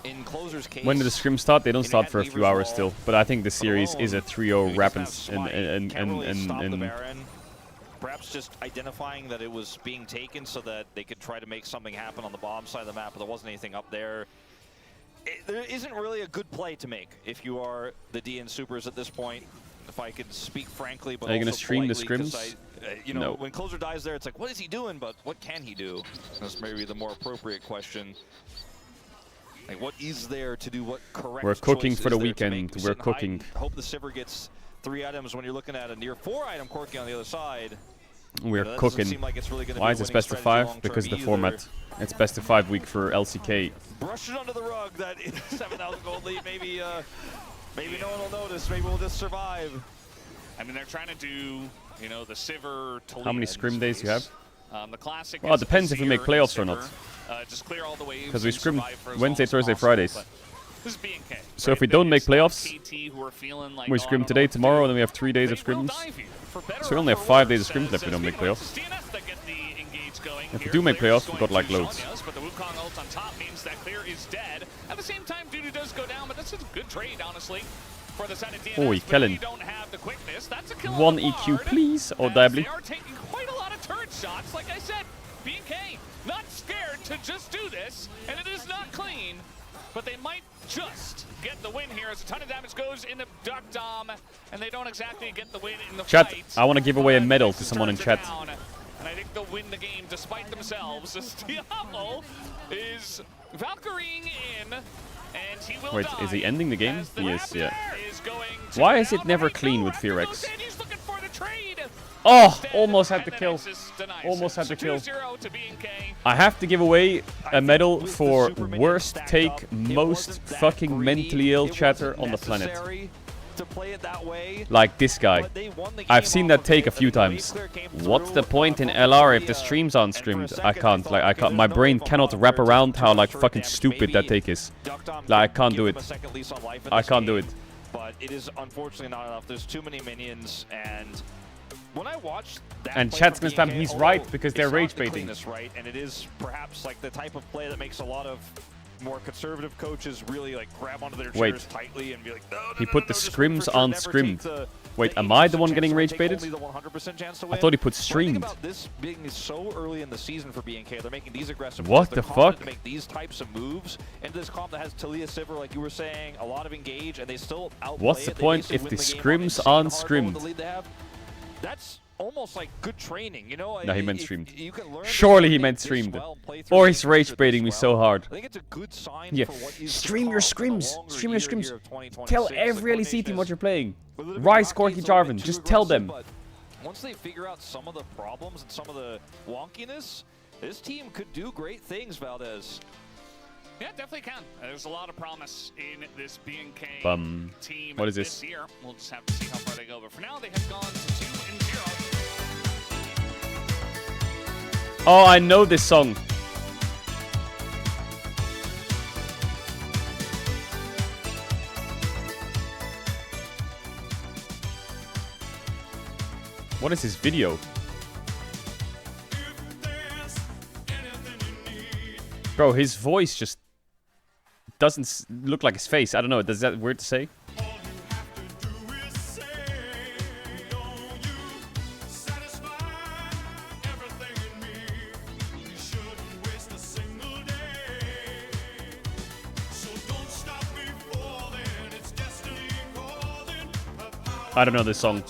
in Closer's case... When did the scrim start? They don't they start had for a few Weaver's hours Wall still. But I think the series is a 3-0 Rapids Can't really stop the Baron. Perhaps just identifying that it was being taken so that they could try to make something happen on the bottom side of the map, but there wasn't anything up there. There isn't really a good play to make if you are the DN Supers at this point, if I could speak frankly. But are you going to also stream the politely, 'cause scrims? you know, No. when Closer dies there, it's like, what is he doing? But what can he do? That's maybe the more appropriate question. Like, what is there to do? What correct We're cooking choice for is the there to weekend. make? We're Sit and hide cooking. and hope the Sivir gets 3 items when you're looking at a near 4 item Corki on the other side. We're That doesn't cooking. seem like it's really gonna Why be is a this winning best of strategy 5? long-term Because the either. format. It's best of 5 week for LCK. Brush it under the rug, that 7,000 gold lead. Maybe, maybe no one will notice. Maybe we'll just survive. I mean, they're trying to do, you know, the Sivir to How many scrim days you have? The classic. Well, it is depends if we Azir make and playoffs or not. Sivir. Just clear all the waves. Because we and scrim survive for as Wednesday, long as Thursday, possible, Fridays. but This is BNK. So if we don't make playoffs, who are feeling like, we oh, I scrim don't know today, what to tomorrow, do. and then we have 3 days of They will scrims. dive you, for better So we or only have for 5 days of worse, scrims left if we don't make speaking of playoffs. which, it's DNS that get the engage going If we here. do make Clear is playoffs, we've going got, like, to loads. Shanyas, but the Wukong ult on top means that Clear is dead. At the same time, Dudu does go down, but this is a good trade, honestly, for the side of DNS. Oi, but Kellen. they don't have the quickness. That's a kill 1 on the EQ, Bard, please. Or as Diably. They are taking quite a lot of turret shots. Like I said, BNK not scared to just do this, and it is not clean, but they might just get the win here as a ton of damage goes into Duck Dom, and they don't exactly get the win in the Chat, fight. I want to give away a But medal this to someone in turns it chat. down, and I think they'll win the game despite themselves. As Diablo is Valkyrieing in, and he will Wait, die is he ending the game? as the He is, yeah. is going to Why is it down. never Right, clean no, with after Fearex? those, and he's looking for the trade. Oh, Instead, almost had the and kill. Nemesis denies Almost it. had the kill. 2-0 to BNK. I have to give away a medal With the for super minions worst stacked take, up, it most wasn't that fucking greedy. mentally ill It chatter wasn't on the planet. necessary to play it that way, Like this guy. but they won the I've game seen off that of take it, a few and the wave times. clear came What's the through, point in focused LR on if the the, stream's and on for a streamed? I second can't. they Like, thought, I okay, can't. My there's no brain wave on cannot bottom, wrap there's around too how much like turret fucking damage. stupid that Maybe take is. Duck Dom Like, I could can't give do him it. a second lease on life in I this can't do game, it. But it is unfortunately not enough. There's too many minions, and when I watched that And play chat's from gonna spam, BNK, he's although right, because they're it's not rage the baiting. cleanest, right? And it is perhaps like the type of play that makes a lot of more conservative coaches really like grab onto their Wait. chairs tightly and be like, no, no, He no, put no, the just scrims for sure, on never scrimmed. take the Wait, am 80% I the one chance getting to rage take baited? only the 100% chance to I win. thought he put One thing streamed. about this being so early in the season for BNK, they're making these aggressive What plays. They're the confident fuck? to make these types of moves into this comp that has Talia Sivir, like you were saying, a lot of engage, and they still outplay What's the it. They point basically if win the game scrims insane on hard mode with scrimmed? the lead they have. That's almost like good training, you know? No, he meant If streamed. you can learn to Surely he play meant this streamed. well and play through Or the he's game rage this baiting me so well, hard. I think it's a good sign Yeah. for what is Stream to your come in the scrims. longer Stream your year scrims. here of 2026. Tell The every LEC coordination team what is you're playing. a little bit Rice, rocky, Corky, it's a little bit Jarvan. too Just tell them. aggressive, but once they figure out some of the problems and some of the wonkiness, this team could do great things, Valdez. Yeah, definitely can. There's a lot of promise in this BNK Bum. team What is this? year. We'll just have to see how far they go. But for now, they have gone to 2-0. Oh, I know this song. What is this video? Bro, his voice just doesn't look like his face. I don't know. Is that weird to say? I don't know this song.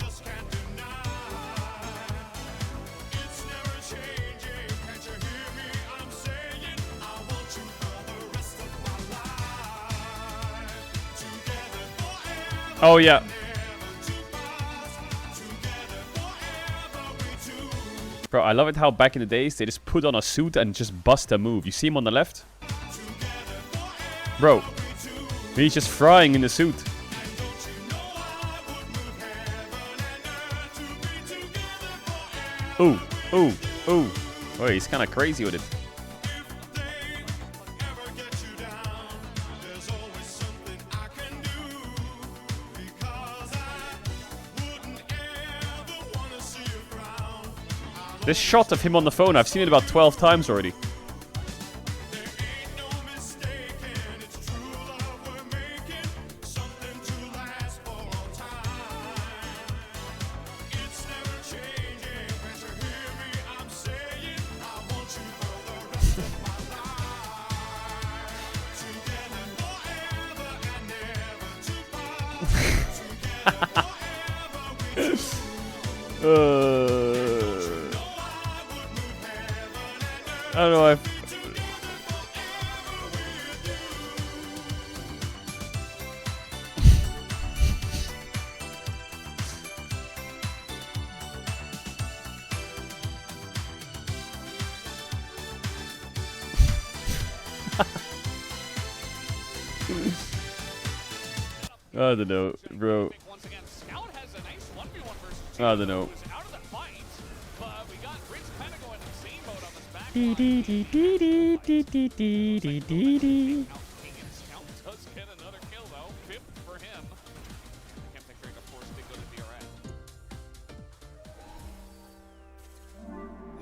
Oh yeah. Bro, I love it how back in the days they just put on a suit and just bust a move. You see him on the left? Bro, he's just frying in the suit. Ooh, ooh, ooh. Oh, he's kind of crazy with it. This shot of him on the phone, I've seen it about 12 times already. I don't know. I don't know, bro. I don't know.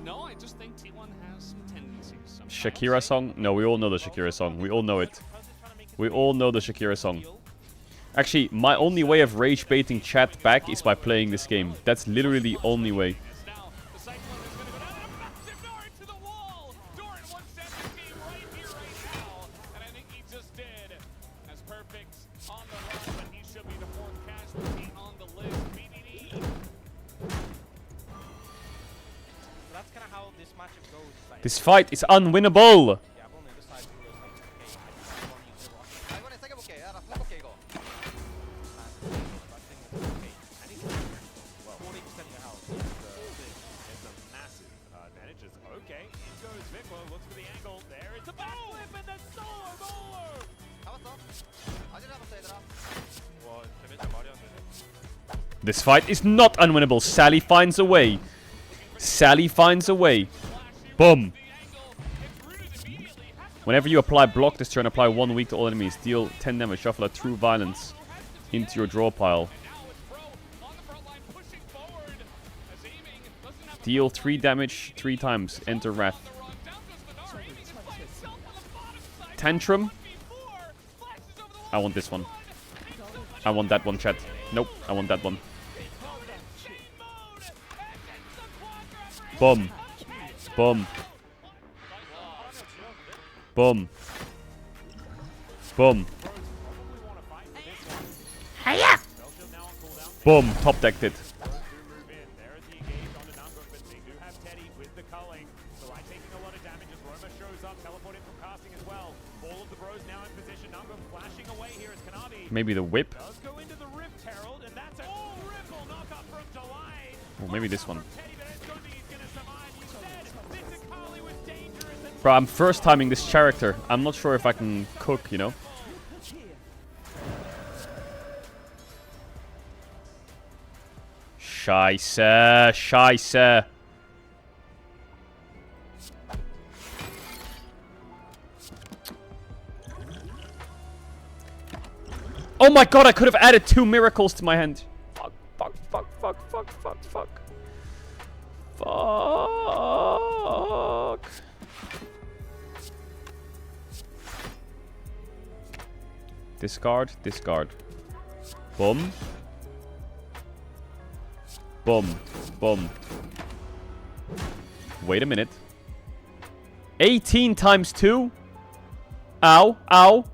No, I just think T1 has some tendencies. Shakira song? No, we all know the Shakira song. We all know it. We all know the Shakira song. Actually, my only way of rage baiting chat back is by playing this game. That's literally the only way. This fight is unwinnable! This fight is not unwinnable. Sally finds a way. Sally finds a way. Boom. Whenever you apply block this turn, apply 1 weak to all enemies. Deal 10 damage. Shuffle a true violence into your draw pile. Deal 3 damage 3 times. Enter Wrath. Tantrum. I want this one. I want that one, chat. Nope, I want that one. Boom. Boom. Boom. Boom. Hiya! Boom, top decked it. Maybe the whip. Or maybe this one. Bro, I'm first timing this character. I'm not sure if I can cook, you know? Scheiße, scheiße. Oh my god, I could have added 2 miracles to my hand. Fuck, fuck, fuck, fuck, fuck, fuck, fuck. Fuck. Discard, discard. Boom. Boom. Boom. Wait a minute. 18 times 2? Ow. Ow.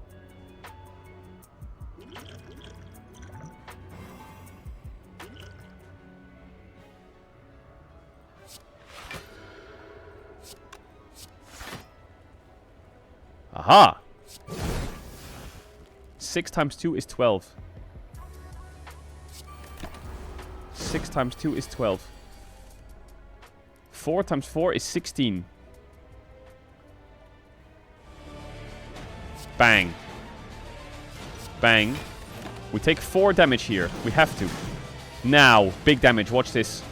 Aha. 6 times 2 is 12. 6 times 2 is 12. 4 times 4 is 16. Bang. Bang. We take 4 damage here. We have to. Now, big damage. Watch this.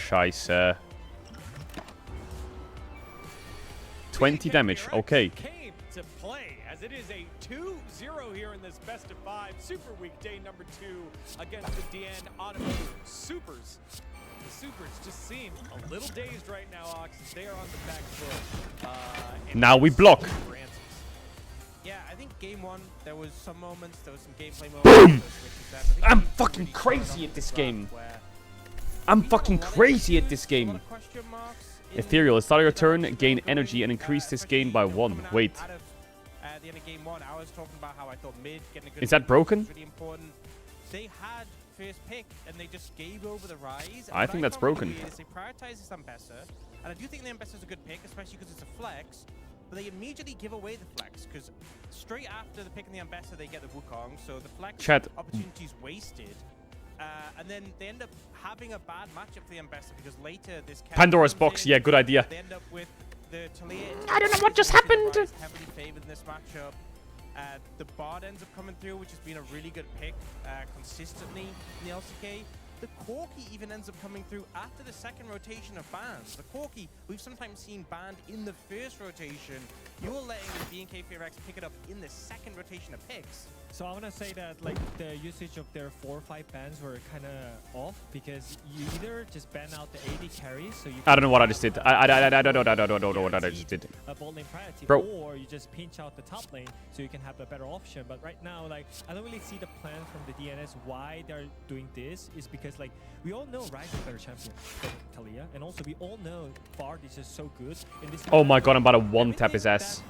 Scheiße. 20 damage. Okay. Came to play as it is a 2-0 here in this best of 5 Super Week day number 2 against the DN Automotive Supers. The Supers just seem a little dazed right now, Ox. They are on the back foot. Now we block. Yeah, I think game 1, there was some moments, there was some gameplay moments. Boom! I'm fucking crazy at this game. I'm fucking crazy at this game. Ethereal, start your turn, gain energy, and increase this gain by 1. Wait. The end of game 1, I was talking about how I thought mid getting a good Is that broken? was really important. They had first pick, and they just gave over the rise. I think that's broken. They prioritize this Ambessa, and I do think the Ambessa is a good pick, especially because it's a flex. But they immediately give away the flex, because straight after the pick in the Ambessa, they get the Wukong, so the flex opportunity is wasted. And then they end up having a bad matchup for the Ambessa because later this Pandora's box, yeah, good idea. They end up with the Talia. I don't know what just happened. Heavily favored in this matchup. The Bard ends up coming through, which has been a really good pick consistently in the LCK. The Corki even ends up coming through after the second rotation of bans. The Corki, we've sometimes seen banned in the first rotation. You're letting BNK FearX pick it up in the second rotation of picks. So I want to say that like the usage of their 4 or 5 bans were kind of off because you either just ban out the AD carries, so you. I don't know what I just did. I don't know what I just did. A bot lane priority, Bro. or you just pinch out the top lane so you can have a better option. But right now, like I don't really see the plan from the DNS why they're doing this. Is because like we all know Ryze is a better champion than Talia, and also we all know Bard is just so good in this. Oh my god, I'm about to one-tap his ass.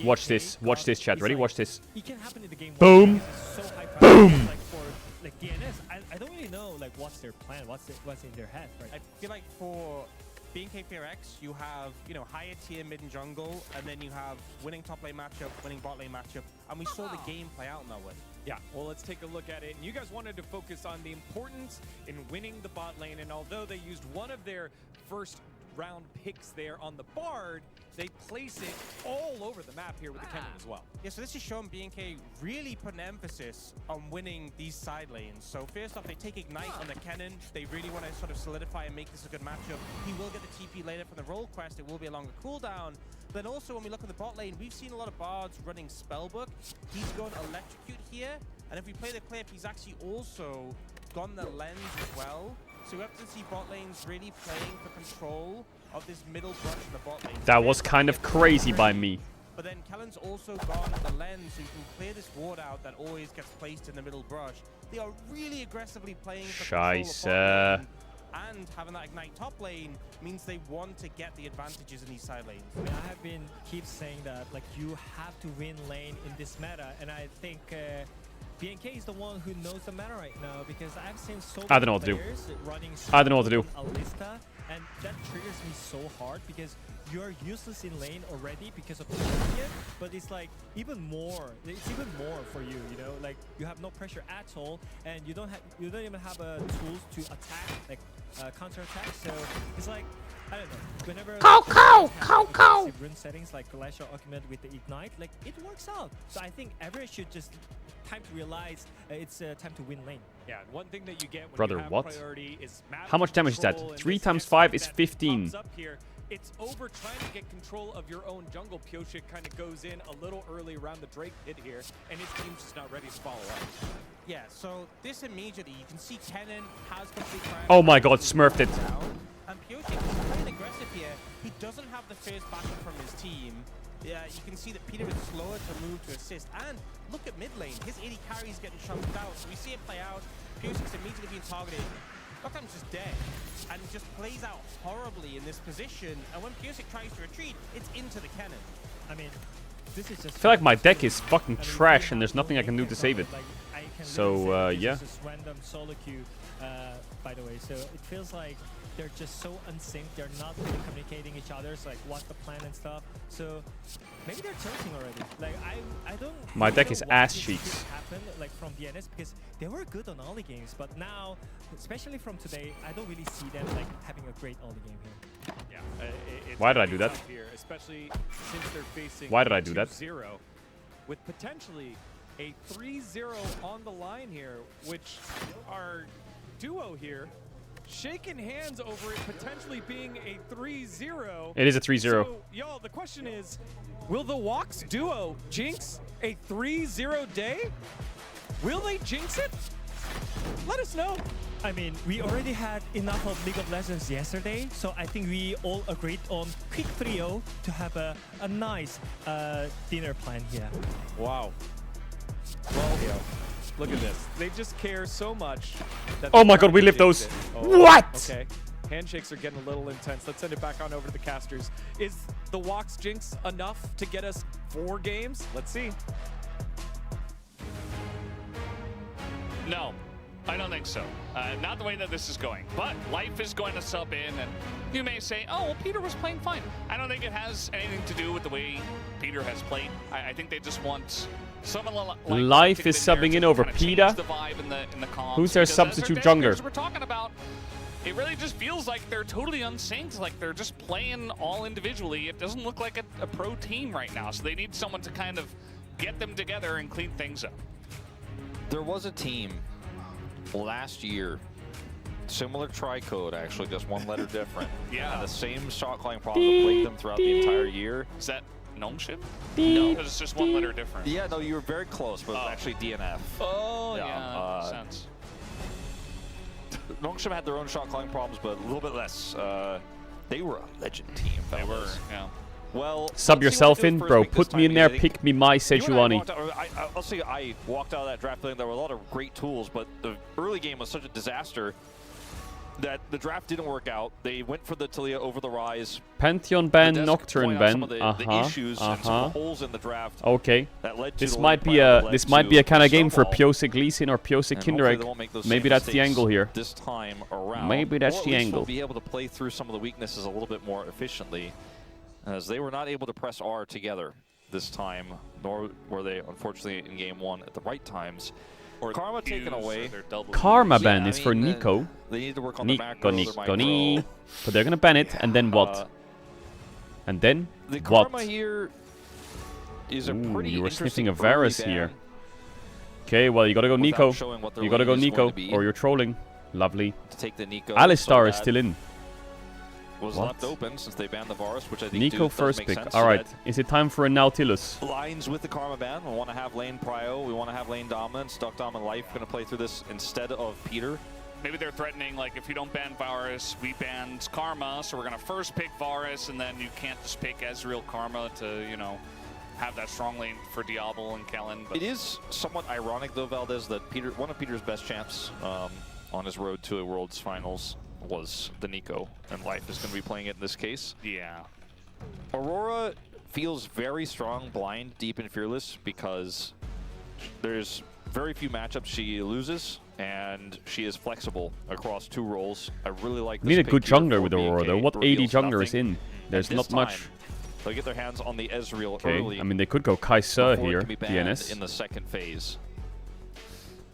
Watch this. Watch this, chat. Ready? Watch this. It can happen in the game. Boom. So high Boom. like for like DNS, I don't really know like what's their plan, what's in their head, right? I feel like for BNK FearX, you have, you know, higher tier mid and jungle, and then you have winning top lane matchup, winning bot lane matchup, and we saw the game play out in that way. Yeah, well, let's take a look at it. And you guys wanted to focus on the importance in winning the bot lane, and although they used one of their first round picks there on the Bard, they place it all over the map here with the Kennen as well. Yeah, so this is showing BNK really put an emphasis on winning these side lanes. So first off, they take Ignite on the Kennen. They really want to sort of solidify and make this a good matchup. He will get the TP later from the roll quest. It will be a longer cooldown. Then also when we look at the bot lane, we've seen a lot of Bards running Spellbook. He's gone Electrocute here. And if we play the clip, he's actually also gone the Lens as well. So we have to see bot lanes really playing for control of this middle brush in the bot lane. That was kind of crazy by me. But then Kellen's also gone the Lens, so you can clear this ward out that always gets placed in the middle brush. They are really aggressively playing for control of bot lane. And having that Ignite top lane means they want to get the advantages in these side lanes. I mean, I have been saying that like you have to win lane in this meta, and I think BNK is the one who knows the meta right now because I've seen so many I don't know what to do. Running I don't know what to do. Alista, and that triggers me so hard because you're useless in lane already because of the champion, but it's like even more. It's even more for you, you know. Like you have no pressure at all, and you don't even have tools to attack, like counter attack. So it's like I don't know. Whenever rune settings like Glacial Augment with the Ignite, like it works out. So I think everyone should just time to realize it's time to win lane. Yeah, and one thing that you get when Brother, you have what? priority is map How much damage is that? control, and 3 this times next 5 thing is that 15. pops up here, it's over trying to get control of your own jungle. Pioshik kind of goes in a little early around the Drake pit here, and his team's just not ready to follow up. Yeah, so this immediately, you can see Kennen has complete priority. Oh my god, smurfed it. And Pioshik is playing aggressive here. He doesn't have the first backing from his team. Yeah, you can see that Peter is slower to move to assist. And look at mid lane. His 80 carries getting chunked out. So we see it play out. Pioshik's immediately being targeted. Doctam's just dead. And just plays out horribly in this position. And when Pioshik tries to retreat, it's into the cannon. I mean, this is just. I feel like my deck is fucking trash and there's nothing I can do to save it. So, yeah. This is random solo queue, by the way. So it feels like they're just so unsynced. They're not really communicating each other. So like, what's the plan and stuff. So maybe they're tilting already. Like I don't. My deck know is why ass this cheeks. happened like from DNS because they were good on early games, but now, especially from today, I don't really see them like having a great early game here. Yeah, it's Why did I gonna do be that? tough here, especially since they're facing Why did I do that? 2-0 with potentially a 3-0 on the line here, which our duo here shaking hands over it potentially being a 3-0. It is a 3-0. So, y'all, the question is, will the Walks duo jinx a 3-0 day? Will they jinx it? Let us know. I mean, we already had enough of League of Legends yesterday, so I think we all agreed on quick 3-0 to have a nice dinner plan here. Wow. Well, look at this. They just care so much. That Oh they're my god, trying we to lived jinx those. it. Oh, What? Okay. Handshakes are getting a little intense. Let's send it back on over to the casters. Is the Walks jinx enough to get us 4 games? Let's see. No, I don't think so. Not the way that this is going. But Life is going to sub in, and you may say, oh, well, Peter was playing fine. I don't think it has anything to do with the way Peter has played. I think they just want someone like Life is subbing in over Peter. Who's their substitute jungler? We're talking about. It really just feels like they're totally unsynced, like they're just playing all individually. It doesn't look like a pro team right now, so they need someone to kind of get them together and clean things up. There was a team last year, similar tri-code actually, just one letter different. Yeah. And the same shot calling problem that plagued them throughout the entire year. Is that Nongship? No, it's just one letter different. Yeah, no, you were very close, but it's actually DNF. Oh, yeah, makes sense. Nongshim had their own shot calling problems, but a little bit less. They were a legend team. They were, yeah. Well, Sub yourself in, bro. Put me in there. Pick me my Sejuani. I'll say I walked out of that draft feeling there were a lot of great tools, but the early game was such a disaster that the draft didn't work out. They went for the Talia over the Rise. Pantheon ban, The desk Nocturne pointed out ban. some of the issues and some of the holes in the draft. Okay. That led to This the might late be round, a led this might be to a kind of game for snowball. Pioshik Lee Sin or Pioshik And hopefully they won't make Kinderegg. those Maybe same that's the mistakes angle here. this time around. Maybe that's or at the least angle. We'll be able to play through some of the weaknesses a little bit more efficiently, as they were not able to press R together this time, nor were they, unfortunately, in game 1 at the right times. Or Karma taken away. Karma Yeah, ban I is for mean, Nico. They need to work on the macro, their Nico, micro. But they're gonna ban it, and then what? And then The what? Karma here is a Ooh, pretty you were interesting sniffing a Varus early here. ban Okay, well, you gotta go without Nico. showing what their You gotta go lane is Nico, going to be. or you're trolling. Lovely. To take the Nico. Alistar so is still in. was What? left open since they banned the Varus, which I think Nico does first make pick. sense. Alright, So is it time for a Nautilus? that lines with the Karma ban. We want to have lane prio. We want to have lane dominance. Duckdom and Life going to play through this instead of Peter. Maybe they're threatening, like, if you don't ban Varus, we banned Karma, so we're going to first pick Varus, and then you can't just pick Ezreal Karma to, you know, have that strong lane for Diablo and Kellen. But It is somewhat ironic, though, Valdez, that one of Peter's best champs on his road to a Worlds Finals was the Nico, and Life is going to be playing it in this case. yeah. Aurora feels very strong, blind, deep, and fearless because there's very few matchups she loses, and she is flexible across 2 roles. I really like this We need a pick good here jungler for with Aurora, though. BK. What AD Reveals jungler is nothing. in? There's At not this much. time, they'll get their hands on the Ezreal Okay, early. I mean, they could go Kai'Sa before it here, can be banned DNS. in the second phase.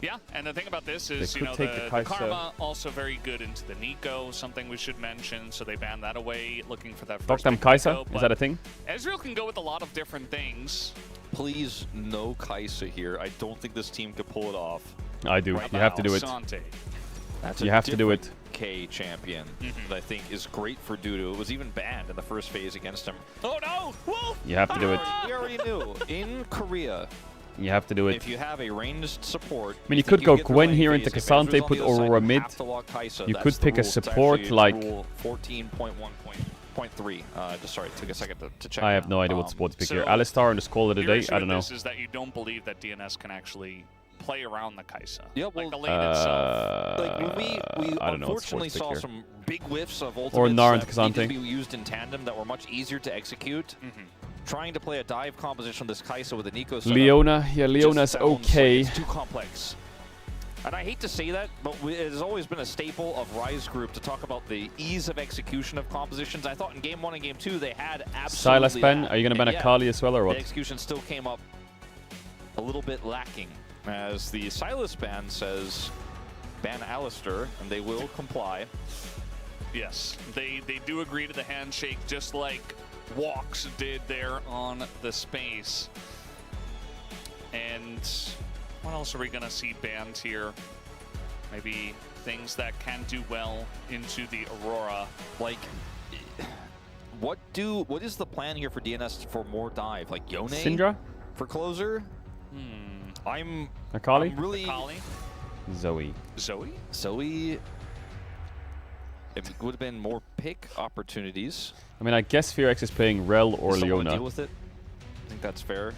Yeah, and the thing about this They is, you could know, take the the Kai'Sa. Karma also very good into the Nico, something we should mention, so they banned that away, looking for that first Doctam pick Kai'Sa? Nico, Is that a thing? Ezreal can go with a lot of different things. Please, no Kai'Sa here. I don't think this team could pull it off. I do. Right You have to now, do it. Sante. That's You a have to do it. different K champion that I think is great for Dudu. It was even banned in the first phase against him. Oh no! Wolf! You have to do it. We already knew. In Korea, You have to do it. if you have a ranged support, I mean, you think could go get the Gwen lane here phase. into If Cassante, Ezreal's on put the other side, Aurora you mid. have to lock Kai'Sa. You That's could the pick a rule. It's support actually like- rule 14.1.3. Just sorry, it took a second to check. I have now. no idea what support to pick here. so Alistar and just call it a Your day. issue I don't with know. This is that you don't believe that DNS can actually play around the Kai'Sa. Yeah, like well, the lane itself. Like when we I don't know what unfortunately sports pick saw here. some big whiffs of Or ultimates Gnar that into needed to Cassante. be used in tandem that were much easier to execute. Trying to play a dive composition with this Kai'Sa with a Nico setup. Leona. Yeah, just Leona's sounds like okay. it's too complex. And I hate to say that, but it has always been a staple of Rise Group to talk about the ease of execution of compositions. I thought in Game 1 and Game 2 they had absolutely Sylas Ben. that. Are you going to ban And a yet, Kali as well or the what? execution still came up a little bit lacking. As the Sylas ban says, ban Alistar, and they will comply. Yes, they do agree to the handshake, just like Walks did there on the space. And what else are we gonna see banned here? Maybe things that can do well into the Aurora. Like, what is the plan here for DNS for more dive? Like Yone Syndra? for closer? I'm Akali? really Kali? Zoe. Zoe? Zoe. It would have been more pick opportunities. I mean, I guess Fearx is playing Rel or Does someone Leona. deal with it? I think that's fair.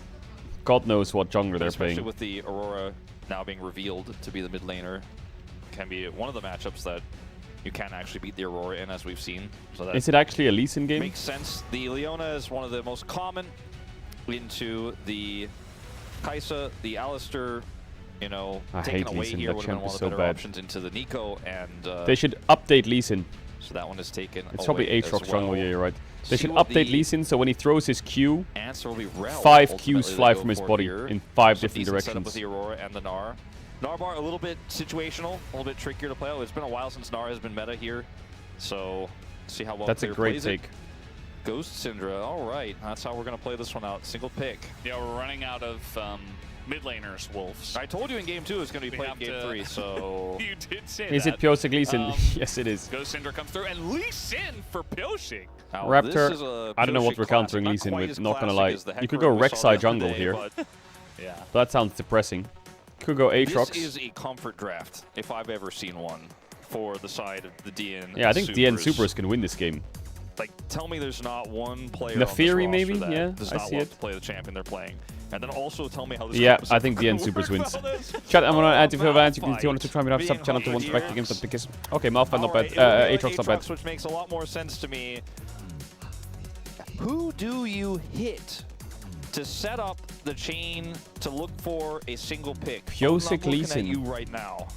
God knows what jungler they're Especially playing. with the Aurora now being revealed to be the mid laner. Can be one of the matchups that you can actually beat the Aurora in, as we've seen. So that Is it actually a Lee Sin game? makes sense. The Leona is one of the most common into the Kai'Sa, the Alistar, you know, I taken hate away Lee Sin. here That would have been champ one is of so the better bad. options into the Nico, and They should update Lee Sin. so that one is taken It's away probably as Aatrox jungle, well. yeah, you're right. They See should what update the Lee Sin so when he throws his Q, answer will be Rel. 5 ultimately Qs they fly go from his for body here. in 5 So different decent setup with directions. the Aurora and the Gnar. Narbar a little bit situational, a little bit trickier to play out. It's been a while since Gnar has been meta here, so see how well That's a Clear great plays take. it. Ghost Syndra, all right, that's how we're gonna play this one out. Single pick. Yeah, we're running out of mid laners, Wolves. I told you in game 2 it's gonna be We played in have game to- 3, so You did say Is that. it Pyosik Lee Sin? Um, Yes, it is. Ghost Syndra comes through, and Lee Sin for Pyosik. Now, Raptor, this is a I don't know what Pyosik we're classic. countering Not Lee Sin quite with, as not gonna classic lie. as the You could Hecarim go we saw Rek'Sai jungle yesterday, here. but Yeah. That sounds depressing. Could go This Aatrox. is a comfort draft, if I've ever seen one, for the side of the DN. Yeah, I think DN Supers. Supers can win this game. Like, tell me there's not one player The on Fury, this maybe? roster that Yeah, does I not see want it. to play the champion they're playing. And then also tell me how this Yeah, composition I think DN works Supers wins. well is. Chat, I'm gonna add to Oh, Phil Vance. You Malphite want to try me to have being sub channel to hot want to back the here. games that because. Okay, Malphite not bad. Alright, it will be Aatrox not bad. Aatrox, which makes a lot more sense to me. Who do you hit to set up the chain to look for a single pick? Pyosik I'm Lee looking Sin. at you right now.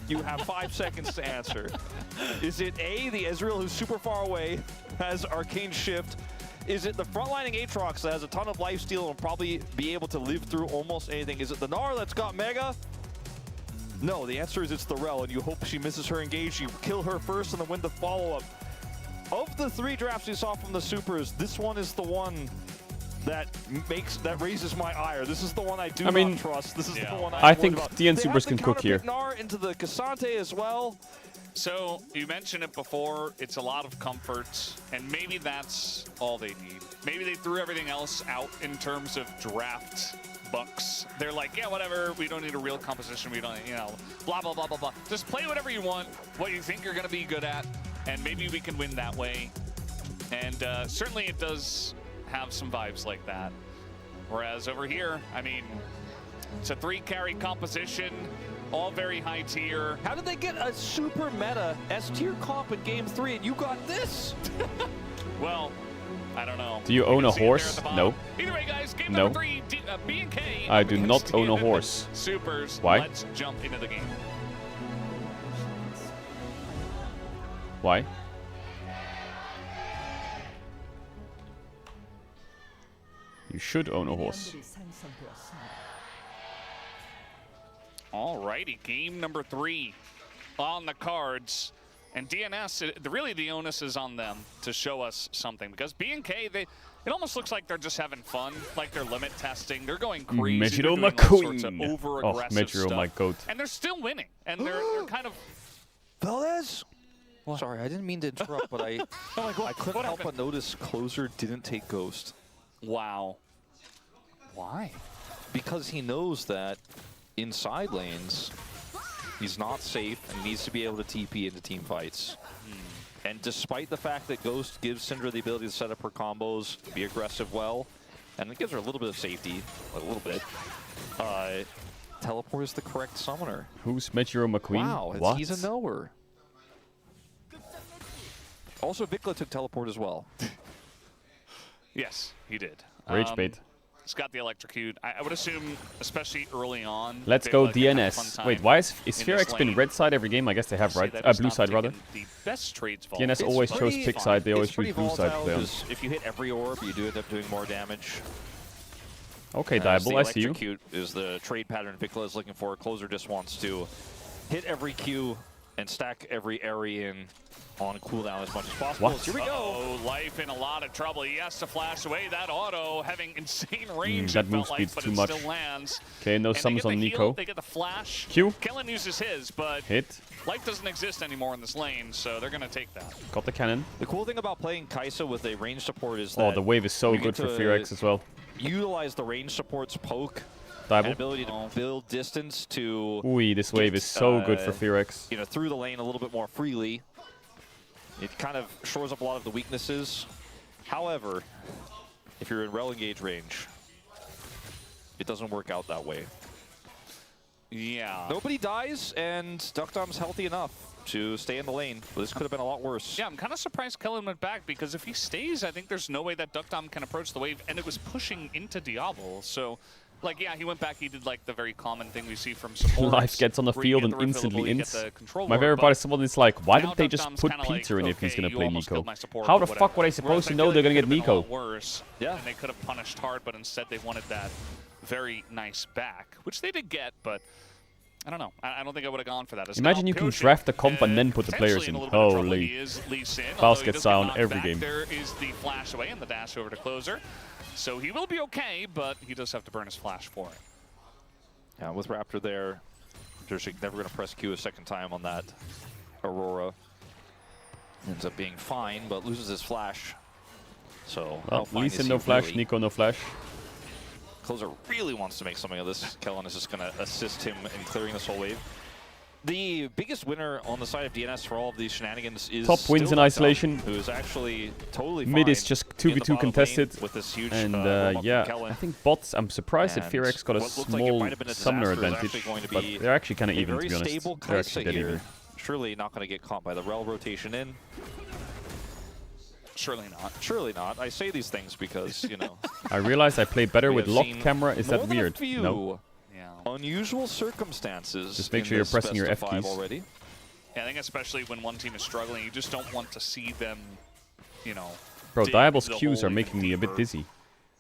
You have 5 seconds to answer. Is it A, the Ezreal who's super far away, has Arcane Shift? Is it the frontlining Aatrox that has a ton of lifesteal and will probably be able to live through almost anything? Is it the Gnar that's got Mega? No, the answer is it's the Rel, and you hope she misses her engage. You kill her first and then win the follow-up. Of the 3 drafts you saw from the Supers, this one is the one that raises my ire. This is the one I do not trust. This is the one I I'm think worried about. DN They Supers have can cook here. Gnar into the Cassante as well. So, you mentioned it before, it's a lot of comfort, and maybe that's all they need. Maybe they threw everything else out in terms of draft bucks. They're like, yeah, whatever, we don't need a real composition, we don't, you know, blah, blah, blah, blah, blah. Just play whatever you want, what you think you're going to be good at, and maybe we can win that way. And certainly it does have some vibes like that. Whereas over here, I mean, it's a 3-carry composition, all very high tier. How did they get a super meta S-tier comp in game 3 and you got this? Well, I don't know. Do you own a horse? No. Either way, guys, game No. number 3, B&K. I do not own a horse. Supers. Why? Let's jump into the game. Why? You should own a horse. Alrighty, game number 3 on the cards. And DNS, really the onus is on them to show us something. Because B&K, it almost looks like they're just having fun, like they're limit testing. They're going crazy. They're doing all sorts of over-aggressive stuff. my goat. And they're still winning. And they're kind of... Valdez! Sorry, I didn't mean to interrupt, but I couldn't help but notice Closer didn't take Ghost. Wow. Why? Because he knows that in side lanes, he's not safe and needs to be able to TP into team fights. And despite the fact that Ghost gives Syndra the ability to set up her combos, be aggressive well, and it gives her a little bit of safety, a little bit, Teleport is the correct summoner. Who's Metro McQueen? Wow, what? He's a knower. Also, Vikla took Teleport as well. Yes, he did. Rage bait. He's got the electrocute. I would assume, especially early on. Let's go DNS. Wait, why is Fearx been red side every game? I guess they have right, blue side rather. The best trades DNS always chose pick side. They always choose blue side. If you hit every orb, you do end up doing more damage. Okay, Diable, I see you. Electrocute is the trade pattern Vikla is looking for. Closer just wants to hit every Q and stack every area in on cooldown as much as possible. What? Here we go. Oh, Life in a lot of trouble. He has to flash away that auto, having insane range. That move speed's too much. Still lands. Okay, no summons on Nico. They get the flash. Q. Kellen uses his, but hit. Life doesn't exist anymore in this lane, so they're going to take that. Got the cannon. The cool thing about playing Kai'Sa with a range support is that the wave is so good for Fearx as well. Utilize the range support's poke Diable. and ability to build distance to. Ooh, this wave is so good for Fearx. You know, through the lane a little bit more freely. It kind of shores up a lot of the weaknesses. However, if you're in rel engage range, it doesn't work out that way. Yeah. Nobody dies, and Duckdom's healthy enough to stay in the lane. But this could have been a lot worse. Yeah, I'm kind of surprised Kellen went back, because if he stays, I think there's no way that Duckdom can approach the wave, and it was pushing into Diablo. So, like, yeah, he went back, he did, like, the very common thing we see from supports. Life gets on the field and instantly ints. My favorite part is someone is like, why didn't they just put Peter in if he's going to play Nico? How the fuck were they supposed to know they're going to get Nico? Worse. Yeah. And they could have punished hard, but instead they wanted that very nice back, which they did get, but I don't know. I don't think I would have gone for that. Imagine you can draft the comp and then put the players in. Holy. Faust gets down every game. There is the flash away and the dash over to Closer. So he will be okay, but he does have to burn his flash for it. Yeah, with Raptor there, Jershik never going to press Q a second time on that Aurora. Ends up being fine, but loses his flash. So, Lee Sin no flash, really? Nico no flash. Closer really wants to make something of this. Kellen is just going to assist him in clearing this whole wave. The biggest winner on the side of DNS for all of these shenanigans is top wins in isolation. Who's actually totally mid is just 2v2 contested. With this huge and yeah, I think bots. I'm surprised that Fearx got a small summoner advantage, but they're actually kind of even, to be honest. They're actually dead even. Surely not going to get caught by the rel rotation in. Surely not. Surely not. I say these things because, you know. I realize I play better with locked camera. Is that weird? No. Unusual circumstances. Just make sure you're pressing your F keys. Already. Yeah, I think especially when one team is struggling, you just don't want to see them, you know. Bro, Diable's Qs are making me a bit dizzy.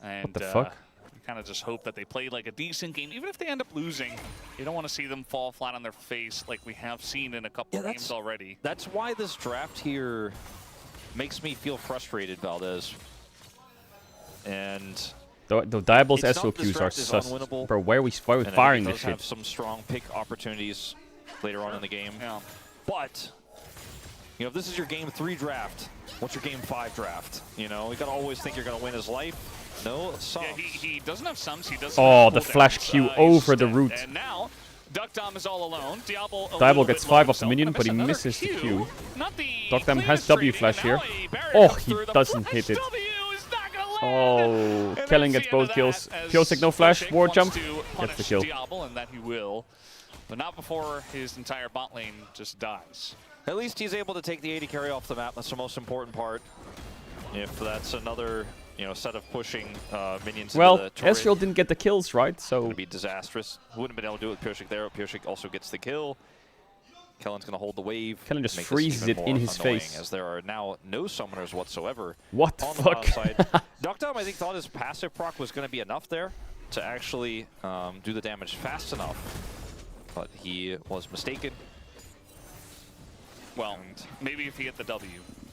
And, what the fuck? You kind of just hope that they play like a decent game, even if they end up losing. You don't want to see them fall flat on their face like we have seen in a couple of games already. That's why this draft here makes me feel frustrated, Valdez. And the Diable's SOQs are sus. Bro, why are we firing this shit? Have some strong pick opportunities later on in the game. Yeah. But, you know, if this is your game 3 draft, what's your game 5 draft? You know, you gotta always think you're gonna win his life. No sums. Yeah, he doesn't have sums. He doesn't. Oh, the flash Q over the root. And now, Duckdom is all alone. Diable gets 5 off the minion, but he misses the Q. Duckdom has W flash here. Oh, he doesn't hit it. Oh, Kellen gets both kills. Pyosik no flash, war jump, gets the kill. Diable, and that he will, but not before his entire bot lane just dies. At least he's able to take the 80 carry off the map. That's the most important part. If that's another, you know, set of pushing minions. Well, into the turret, Ezreal didn't get the kills, right? So it's gonna be disastrous. Wouldn't have been able to do it with Pyosik there. Pyosik also gets the kill. Kellen's gonna hold the wave. Kellen just freezes it in his face. As there are now no summoners whatsoever. What the fuck? Duckdom, I think, thought his passive proc was gonna be enough there to actually do the damage fast enough. but he was mistaken. Well, maybe if he hit the W.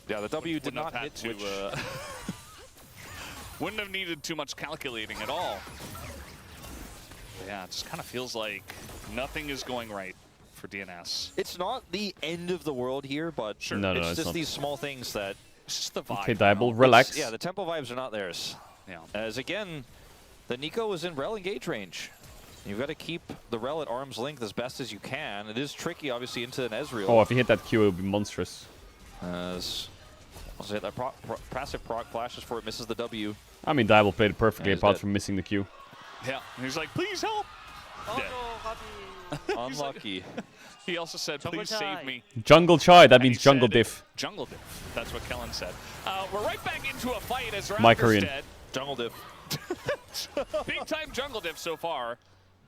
Yeah, the W did Wouldn't not have hit had to, which... wouldn't have needed too much calculating at all. But yeah, it just kind of feels like nothing is going right for DNS. It's not the end of the world here, but Sure. No, it's it's just not. these small things that... It's just the vibe. Okay, you know? Diable, relax. Yeah, the tempo vibes are not theirs. Yeah. As again, the Nico is in rel engage range. You've got to keep the rel at arm's length as best as you can. It is tricky, obviously, into an Ezreal. Oh, if he hit that Q, it would be monstrous. As also hit that passive proc flashes for it, misses the W. I mean, Diable played it perfectly, Yeah, he's apart dead. from missing the Q. Yeah. And he's like, please help. Dead. Unlucky. He also said, please save me. Jungle Chai, that And means he jungle said, diff. Jungle diff. That's what Kellen said. We're right back into a fight as My Raptor's Korean. dead. Jungle dip. Big time jungle diff so far.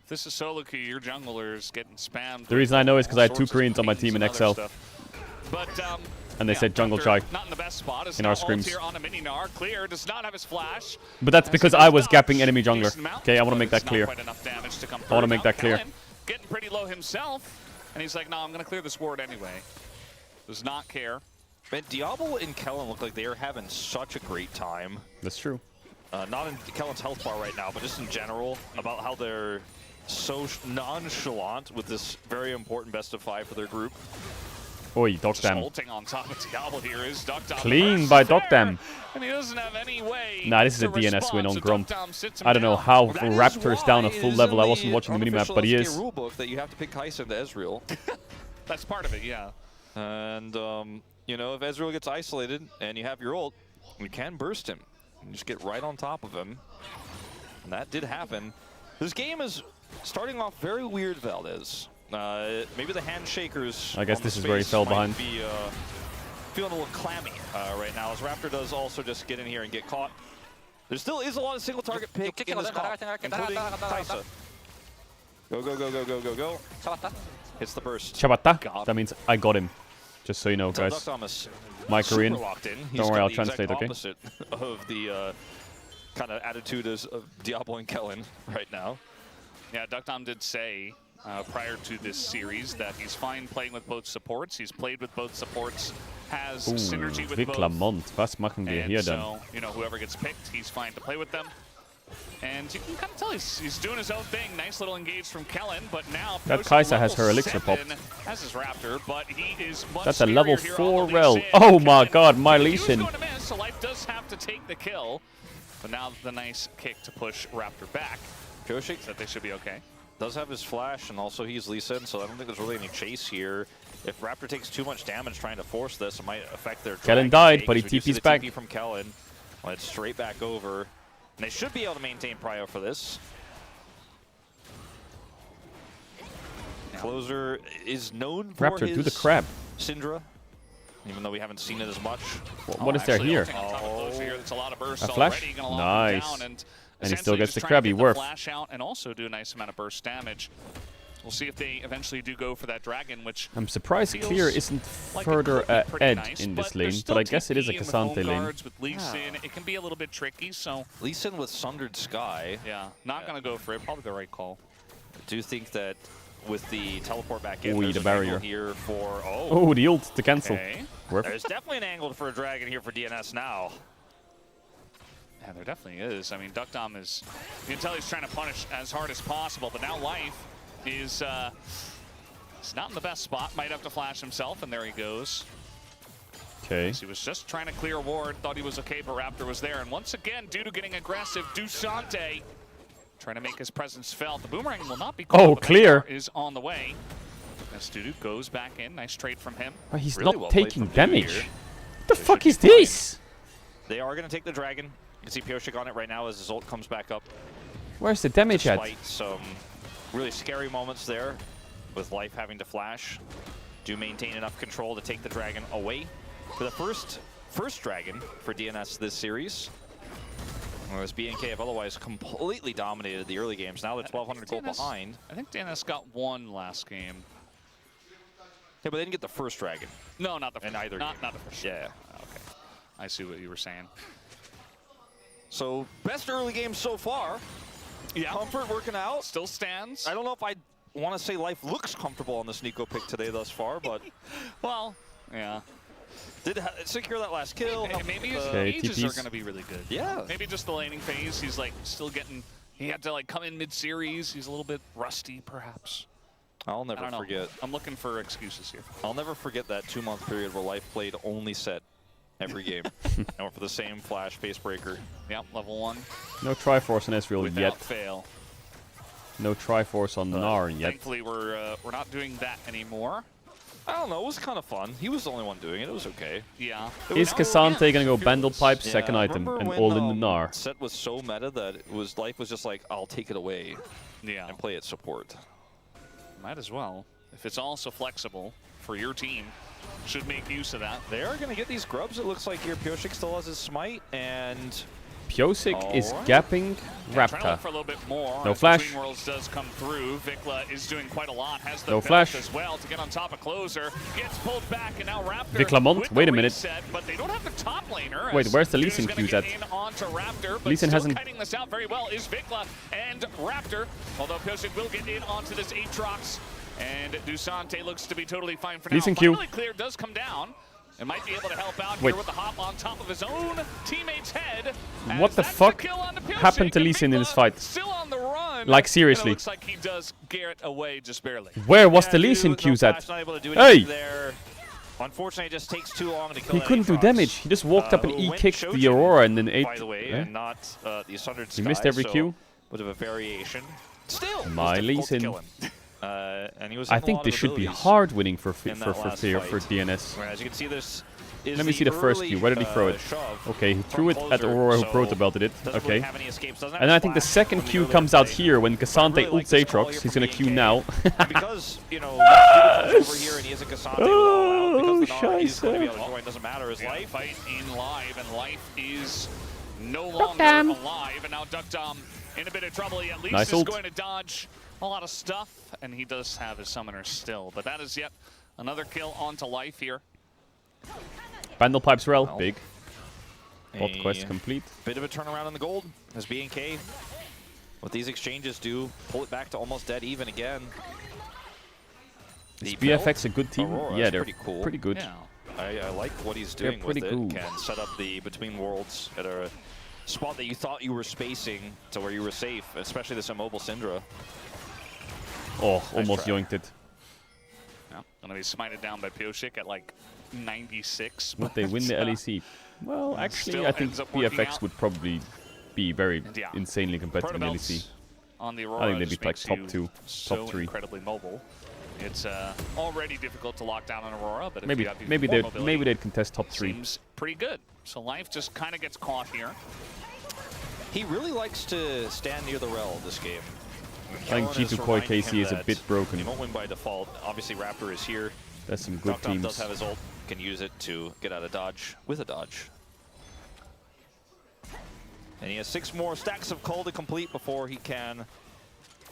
If this is solo queue, your jungler's getting spammed. The reason I know is because I had all 2 sorts of Koreans on my pains team in and other XL. stuff. But, And they yeah, said jungle Raptor Chai. not in the best spot. Is in now our ult scrims. here on a mini Gnar. Clear does not have his flash. But that's As because he I does was dodge gapping enemy jungler. decent amount, Okay, I want to but make that it's not clear. quite enough damage to come I wanna through. make that Now clear. Kellen getting pretty low himself. And he's like, no, I'm going to clear this ward anyway. Does not care. Man, Diablo and Kellen look like they are having such a great time. That's true. Not in Kellen's health bar right now, but just in general, about how they're so nonchalant with this very important best of 5 for their group. Oi, Doc Just Dam. ulting on top of Diablo here is Duck Dam. Clean by Doc Dam. And he doesn't have any way. Nah, this is a to DNS respond, win on so Grump. Duck Dam sits him I don't know down. how That is Raptor's down a why full it is level. in I wasn't watching the minimap, unofficial but he SK is. rulebook that you have to pick Kai'Sa into Ezreal. That's part of it, yeah. And, you know, if Ezreal gets isolated and you have your ult, you can burst him. You just get right on top of him. And that did happen. This game is starting off very weird, Valdez. Maybe the handshakers. I guess on this the is where he space fell might behind. Be, feeling a little clammy right now, as Raptor does also just get in here and get caught. There still is a lot of single target pick in this comp, including Kai'Sa. Go, go, go, go, go, go, go. Hits the burst. Chabata? That means I got him. Just so you know, Duck guys. Thomas My super Korean. locked in. Don't worry, got I'll the translate, exact okay? opposite of the kind of attitude of Diablo and Kellen right now. Yeah, Duck Dam did say prior to this series that he's fine playing with both supports. He's played with both supports, has synergy with both. Viklamont. Was machen wir And hier denn? so, you know, whoever gets picked, he's fine to play with them. And you can kind of tell he's doing his own thing. Nice little engage from Kellen, but now That Post Kai'Sa has level her elixir 7 popped. Has his Raptor, but he is much That's a level scarier here 4 on the rel. Lee Sin. Oh my Kellen, god, my he Lee was Sin. going to miss, so Life does have to take the kill. But now the nice kick to push Raptor back. Koshik That they should be okay. does have his flash, and also he's Lee Sin, so I don't think there's really any chase here. If Raptor takes too much damage trying to force this, it might affect their Kellen dragon died, take, but he as we do see TP's the back. TP from Kellen. Went straight back over. And they should be able to maintain prio for this. Closer is known for Raptor, his do the crab. Syndra, even though we haven't seen it as much. What is there Actually, here? ulting on top of Closer here, that's a lot of bursts A flash? already, gonna lock him Nice. down, And he essentially still gets just the trying to crabby get the worth. flash out and also do a nice amount of burst damage. We'll see if they eventually do go for that dragon, which I'm surprised feels Clear isn't like it further could be pretty ahead nice, in this but lane, there's but I still guess it is a TP in the Cassante home lane. guards with Lee Sin. It can be a little bit tricky, so Lee Sin with Sundered Sky. yeah, not gonna go for it. Probably the right call. I do think that with the teleport back in, Ooh, there's the an barrier. angle here for Oh, the ult to cancel. Okay. Worth. There's definitely an angle for a dragon here for DNS now. Yeah, there definitely is. I mean, Duck Dam is, you can tell he's trying to punish as hard as possible, but now Life is he's not in the best spot. Might have to flash himself, and there he goes. Okay. He was just trying to clear a ward, thought he was okay, but Raptor was there. And once again, due to getting aggressive, Dusante trying to make his presence felt. The boomerang will not be called. Oh, but clear. Mekar is on the way. As Dudu goes back in. Nice trade from him. Oh, he's Really not well played taking from Dudu damage. here. What the fuck is this? They are going to take the dragon. You can see Pioshik on it right now as his ult comes back up. Where's the damage at? Despite some really scary moments there with Life having to flash. Do maintain enough control to take the dragon away. For the first dragon for DNS this series. Whereas BNK have otherwise completely dominated the early games. Now they're 1,200 gold behind. I think DNS got one last game. Yeah, but they didn't get the first dragon. No, not the first. In either not, game. not the first. Yeah. Okay. I see what you were saying. So best early game so far. Yeah. Comfort working out. Still stands. I don't know if I'd want to say Life looks comfortable on this Nico pick today thus far, but well, yeah. Did secure that last kill. Maybe his Okay, ages TPs. are going to be really good. Yeah. Maybe just the laning phase. He's like still getting. He had to like come in mid-series. He's a little bit rusty, perhaps. I'll I never don't know. forget. I'm looking for excuses here. I'll never forget that 2-month period where Life played only set every game. And went for the same flash face breaker. Yep, level 1. No Triforce on Ezreal Without yet. fail. No Triforce on Narn yet. Thankfully, we're not doing that anymore. I don't know, it was kind of fun. He was the only one doing it, it was okay. Yeah. Is Cassante gonna go Bandle Pipe, second item, and when, all in the Gnar? Set was so meta that Life was just like, I'll take it away Yeah. and play it support. Might as well. If it's also flexible for your team, should make use of that. They are going to get these grubs, it looks like here. Pioshik still has his smite, and Pyosik is Alright. gapping Trying to look Raptor. for a little bit more. No as flash. Between Worlds does come through. Vikla is doing quite a lot. Has the No belt flash. as well to get on top of Closer. Gets pulled back, and now Raptor. Vikla Mont, with wait the a minute. reset, but they don't have the top laner. Wait, as where's the Lee Dude's Sin gonna Q's get at? in onto Raptor, but Lee Sin still hasn't- kiting this out very well is Vikla and Raptor. Although Pyosik will get in onto this Aatrox, and Dusante looks to be totally fine for now. Lee Sin Q. Finally clear does come down. And might be able to help out Wait. here with the hop on top of his own teammate's head. What as the that's fuck kill on Pyosik, happened to and Lee Sin in this Vikla fight? Still on the run. Like, And seriously. it looks like he does Garrett away just barely. Where was Yeah, the Lee dude, Sin no Q's flash, at? not able to do Hey! anything there. Unfortunately, it just takes too long to kill He that couldn't do Aatrox. damage. He just walked up and Who went E-kicked the Shojin, Aurora and then ate. by the way, Eh? and not the Sundered Sky. He missed every so Q. Bit of a variation. Still, My it was Lee difficult to Sin. kill him. And he was I hitting a think lot this of should be abilities hard winning for in that last fight. DNS. As you can see, this is Let me see the first early, Q. Where did he throw it? shove Okay, he from threw it at Closer, Aurora who so proto belted it. doesn't really Okay. have any escapes, doesn't have And then a I think the splash second from the Q earlier comes out play. here when Cassante really like ults this call Aatrox. here He's from gonna Q BNK. now. Because, you know, Dudu comes over here and he is a Cassante with all out, because the Gnar is going to be able to Scheisse. join. Doesn't matter. His life. Fight in live, and life is no longer alive. And now Duck Dom in a bit of trouble. He at least Nice is ult. going to dodge a lot of stuff, and he does have his summoner still. But that is yet another kill onto life here. Bandle Pipes Rel, Well, big. Bot a quest complete. Bit of a turnaround in the gold as BNK. What these exchanges do, pull it back to almost dead even again. Is The BFX a good team? Aurora Yeah, is they're pretty cool. pretty good. Yeah. I like what he's They're doing with pretty it. cool. Can set up the between worlds at a spot that you thought you were spacing to where you were safe, especially this immobile Syndra. Oh, almost try. yoinked it. Yeah. Gonna be smited down by Pyosik at like 96. Would they win the LEC? Well, actually, Still I think ends up working BFX out. would probably be very Yeah. insanely competitive in the Protobelts LEC. on the I Aurora think they'd just be like makes top you 2, so top 3. incredibly mobile. It's already difficult to lock down an Aurora, but if Maybe you have even maybe more they mobility, maybe they'd contest top 3. seems pretty good. So life just kind of gets caught here. He really likes to stand near the rel this game. I think Kellen is G2 Koi reminding KC him is a that bit broken. He won't win by default. Obviously, Raptor is here. There's some good Duck Dom does teams. have his ult. Can use it to get out of dodge with a dodge. And he has 6 more stacks of coal to complete before he can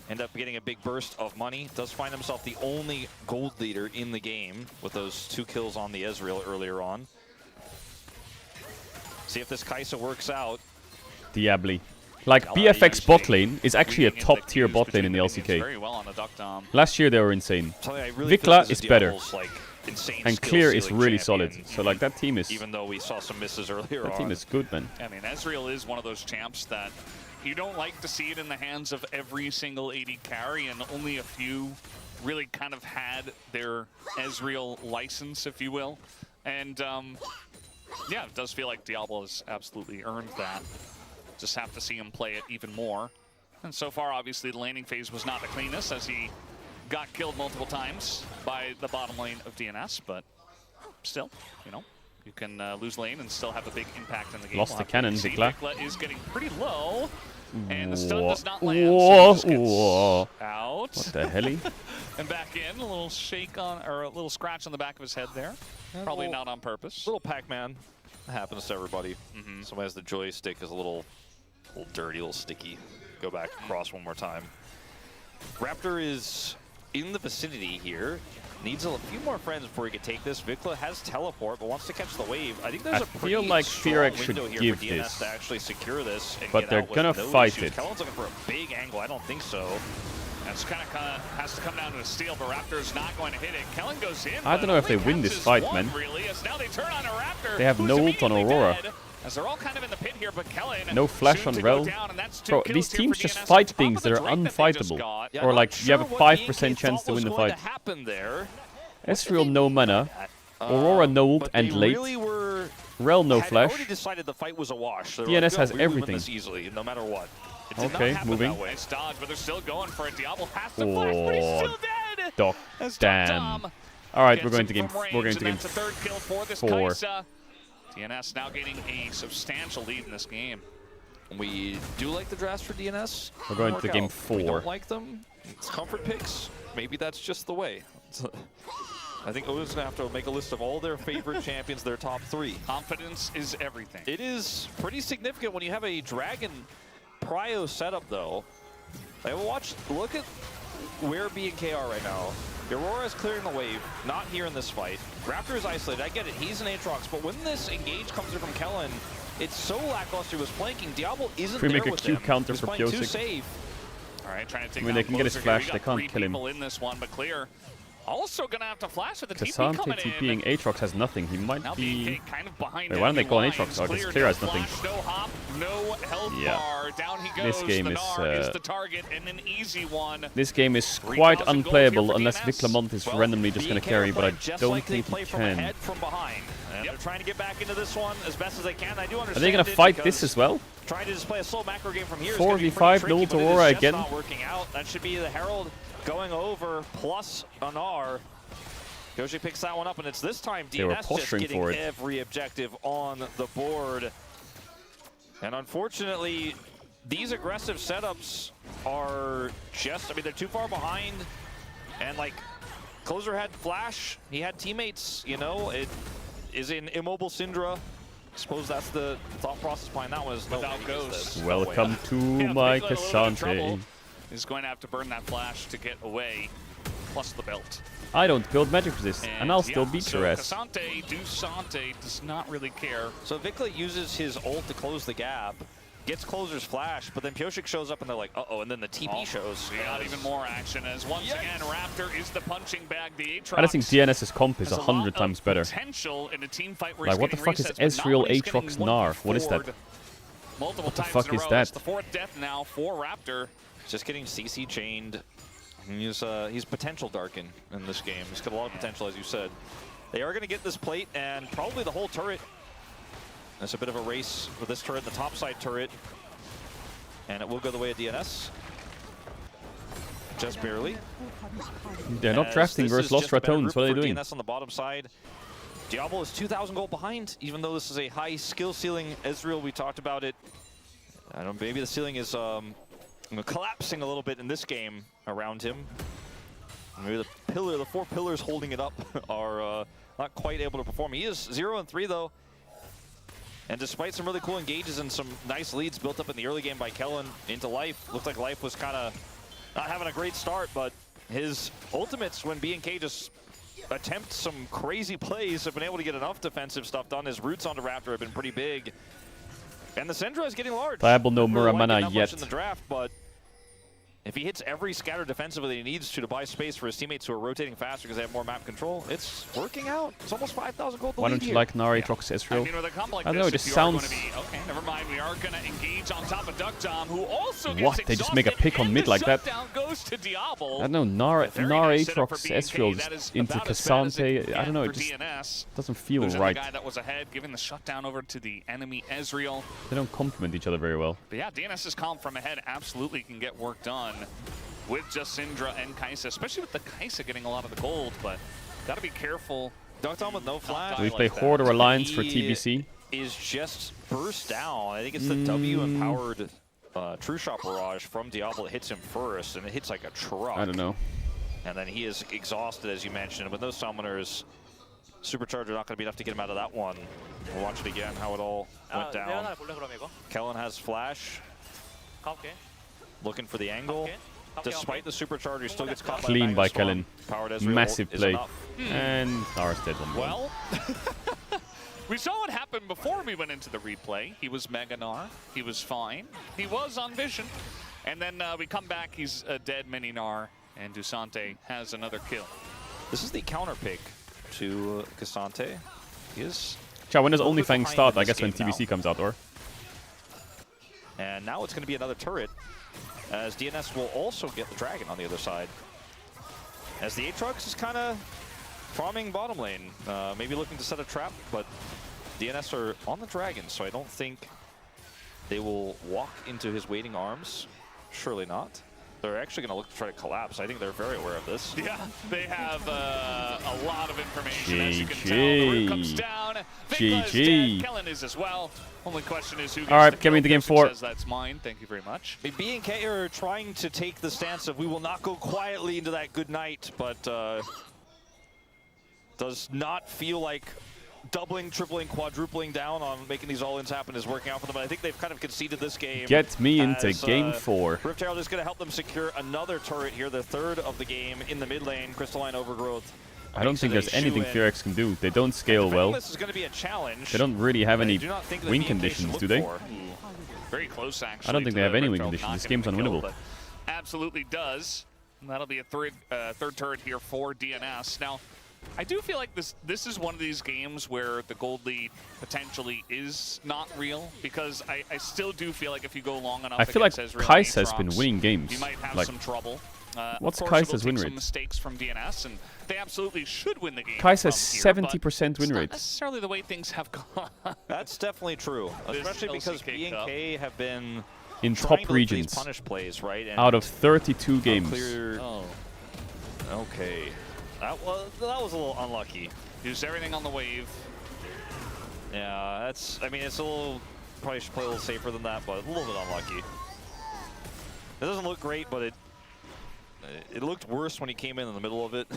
end up getting a big burst of money. Does find himself the only gold leader in the game with those 2 kills on the Ezreal earlier on. See if this Kai'Sa works out. Diabli. Like, BFX bot lane is actually a top tier bot lane in the LCK. Very well on the Duck Dom. Last year they were insane. Something I really feel Vikla this is better. Diablo's, like, insane And skill Clear is ceiling really champion, solid. So like that team is even though we saw some misses earlier on. that team is good, man. I mean, Ezreal is one of those champs that you don't like to see it in the hands of every single AD carry, and only a few really kind of had their Ezreal license, if you will. And yeah, it does feel like Diablo has absolutely earned that. Just have to see him play it even more. And so far, obviously, the laning phase was not the cleanest as he got killed multiple times by the bottom lane of DNS, but still, you know, you can lose lane and still have a big impact in the game. Lost the cannon, Vikla. Vikla is getting pretty low, and the stun does not land, Whoa, so he just whoa. gets out. What the helly? And back in, a little shake on, or a little scratch on the back of his head there. Probably not on purpose. Little Pac-Man. That happens to everybody. Somebody has the joystick is a little dirty, a little sticky. Go back across one more time. Raptor is in the vicinity here. Needs a few more friends before he can take this. Vikla has teleport, but wants to catch the wave. I think there's I a pretty feel like strong Fearex should window here give for DNS this. to actually secure this and But get they're out with gonna no fight issues. it. Kellen's looking for a big angle. I don't think so. That's kind of has to come down to a steal, but Raptor's not going to hit it. Kellen goes in. I don't know if they win this fight, man. Really, as now they turn on a Raptor. They have no ult on Aurora. Dead, as they're all kind of in the pit here, but Kellen no flash on Rel. Bro, these teams just fight things that are unfightable. Yeah, Or like, you have a sure 5% chance to win the fight. Ezreal no mana. Aurora no ult and late. Really Rel no had flash. already decided the fight was a wash. They were DNS like, has "Good, we win everything." this easily, no matter what. It did Okay, not happen moving. that way. Nice dodge, but they're still going for it. Diablo has to flash, but he's still dead. Doc. As Damn. Dom All right, gets we're going him to game. from range, We're going to and game that's a third kill for this 4. Kaisa. DNS now gaining a substantial lead in this game. We do like the drafts for DNS. We're going to Work game out. 4. We don't like them. It's comfort picks. Maybe that's just the way. I think Oda's going to have to make a list of all their favorite champions, their top 3. Confidence is everything. It is pretty significant when you have a Dragon Prio setup, though. Like, look at where B&K are right now. Aurora is clearing the wave, not here in this fight. Raptor is isolated, I get it, he's an Aatrox, but when this engage comes in from Kellen, it's so lackluster with flanking. Diablo isn't Can we there make a with Q them. counter He's for playing too Pyosik? safe. All right, trying to take I mean, they down can get his Closer flash, here. they We got can't 3 kill him. people in this one, but clear. Also gonna have to flash with the TP Cassante coming TPing in. Aatrox has nothing. He might Now be. BK kind of behind. Wait, why don't they call enemy Aatrox? lines. Oh, because Clear, Clear no has nothing. flash, no hop, no health Yeah. bar. Down he goes. This game the is, Gnar is the target and an easy one. This game is 3,000 quite gold here unplayable for unless DNS. Viklamont is Well, randomly just going to BK carry, are but I playing just don't like they think play he from can. ahead, from behind. And they're trying to get back into this one as best as they can. I do understand. Are they going to it fight because this as well? Trying to just play a slow macro game from here 4v5, no ult Aurora again. Not working out. That should be the Herald going over plus an R. Goshi picks that one up, and it's this time They were DNS just posturing getting for it. every objective on the board. And unfortunately, these aggressive setups are just, I mean, they're too far behind. And like, Closer had flash, he had teammates, you know, it is in immobile Syndra. I suppose that's the thought process behind that one. Is Without no Ghost. Welcome to Yeah, my Biglet a little bit in trouble. Cassante. He's going to have to burn that flash to get away, plus the belt. I don't build magic resist, and I'll still beat your ass. Cassante, Dusante does not really care. So Viklet uses his ult to close the gap, gets Closer's flash, but then Pyosik shows up and they're like, uh-oh, and then the TP shows. We got even more action as once again Raptor is the punching bag. The Aatrox I just think DNS's comp is has 100 times better. Potential in a team fight where Like, he's what the getting fuck is resets, but not Ezreal when he's Aatrox getting Gnar? What is that? 1v4'd multiple What the times fuck in a is row. that? It's the 4th death now for Raptor. Just getting CC chained. He's potential Darkin in this game. He's got a lot of potential, as you said. They are going to get this plate and probably the whole turret. There's a bit of a race with this turret, the top side turret. And it will go the way of DNS. Just barely. They're not As drafting this versus is Lost just a better Ratones. group What are they for doing? DNS on the bottom side. Diablo is 2,000 gold behind, even though this is a high skill ceiling. Ezreal, we talked about it. I don't. Maybe the ceiling is collapsing a little bit in this game around him. Maybe the 4 pillars holding it up are not quite able to perform. He is 0-3 though. And despite some really cool engages and some nice leads built up in the early game by Kellen into Life, looked like Life was kind of not having a great start, but his ultimates when B&K just attempt some crazy plays have been able to get enough defensive stuff done. His roots onto Raptor have been pretty big. And the Syndra is getting large. Viable no Really Muramana liking that yet. much in the draft, but if he hits every scatter defensively he needs to buy space for his teammates who are rotating faster because they have more map control, it's working out. It's almost 5,000 gold. Why don't you like Gnar Aatrox Ezreal? I mean, with a comp like I don't know, it this, just if you are sounds... going to be, okay, never mind. We are going to engage on top of Duckdom, who also gets What? They just make a pick on mid like that? shutdown goes to Diablo. I don't know, Gnar Very nice setup Aatrox for B&K. Ezreal That is just into about as bad as it Cassante. can I don't know, get it for just DNS. doesn't feel Losing right. the guy that was ahead, giving the shutdown over to the enemy Ezreal. They don't complement each other very well. But yeah, DNS's comp from ahead absolutely can get work done with just Syndra and Kaisa, especially with the Kaisa getting a lot of the gold, but gotta be careful. Duckdom with no flash. Do we play like that. Horde or Alliance for He TBC? is just burst down. I think it's the W-empowered True Shot Barrage from Diablo that hits him first, and it hits like a truck. I don't know. And then he is exhausted, as you mentioned. With those summoners, Supercharger not going to be enough to get him out of that one. We'll watch it again, how it all went down. Kellen has flash, looking for the angle. Despite the Supercharger, he still gets caught Clean by Kellen. Powered Ezreal Massive is play. enough. And Gnar is dead on one. Well, we saw what happened before we went into the replay. He was Mega Gnar. He was fine. He was on Vision. And then we come back, he's a dead Mininar, and Dusante has another kill. This is the counter pick to Cassante. He is... Chat, when does OnlyFang start? I guess when TBC comes out, or? And now it's going to be another turret, as DNS will also get the Dragon on the other side. As the Aatrox is kind of farming bottom lane, maybe looking to set a trap, but DNS are on the Dragon, so I don't think they will walk into his waiting arms. Surely not. They're actually going to look to try to collapse. I think they're very aware of this. Yeah, they have a lot of information. As you can tell, the roof comes down. Vikla is dead. Kellen is as well. Only question is who gets Alright, the get me into game 4. Says that's mine. Thank you very much. B&K are trying to take the stance of we will not go quietly into that good night, but does not feel like doubling, tripling, quadrupling down on making these all-ins happen is working out for them. But I think they've kind of conceded this game. Get me into game 4. Rift Herald is going to help them secure another turret here, the third of the game in the mid lane. Crystalline Overgrowth. I don't think there's anything Fearx can do. They don't scale well. This is going to be a challenge. They don't really have any win conditions, do they? Very close, actually. I don't think they have any win conditions. This game's unwinnable. Absolutely does. And that'll be a third turret here for DNS. Now, I do feel like this is one of these games where the gold lead potentially is not real, because I still do feel like if you go long enough, I feel like Kais has been winning games. You might have like, some trouble. what's Kai's win rate? Some mistakes from DNS, and they absolutely should win the game. Kais has 70% win rate. Not necessarily the way things have gone. That's definitely true, especially because B&K have been in top regions. Punish plays, right? And out of 32 games. Oh, okay. That was a little unlucky. Used everything on the wave. Yeah, that's. I mean, it's a little. Probably should play a little safer than that, but a little bit unlucky. It doesn't look great, but it looked worse when he came in the middle of it.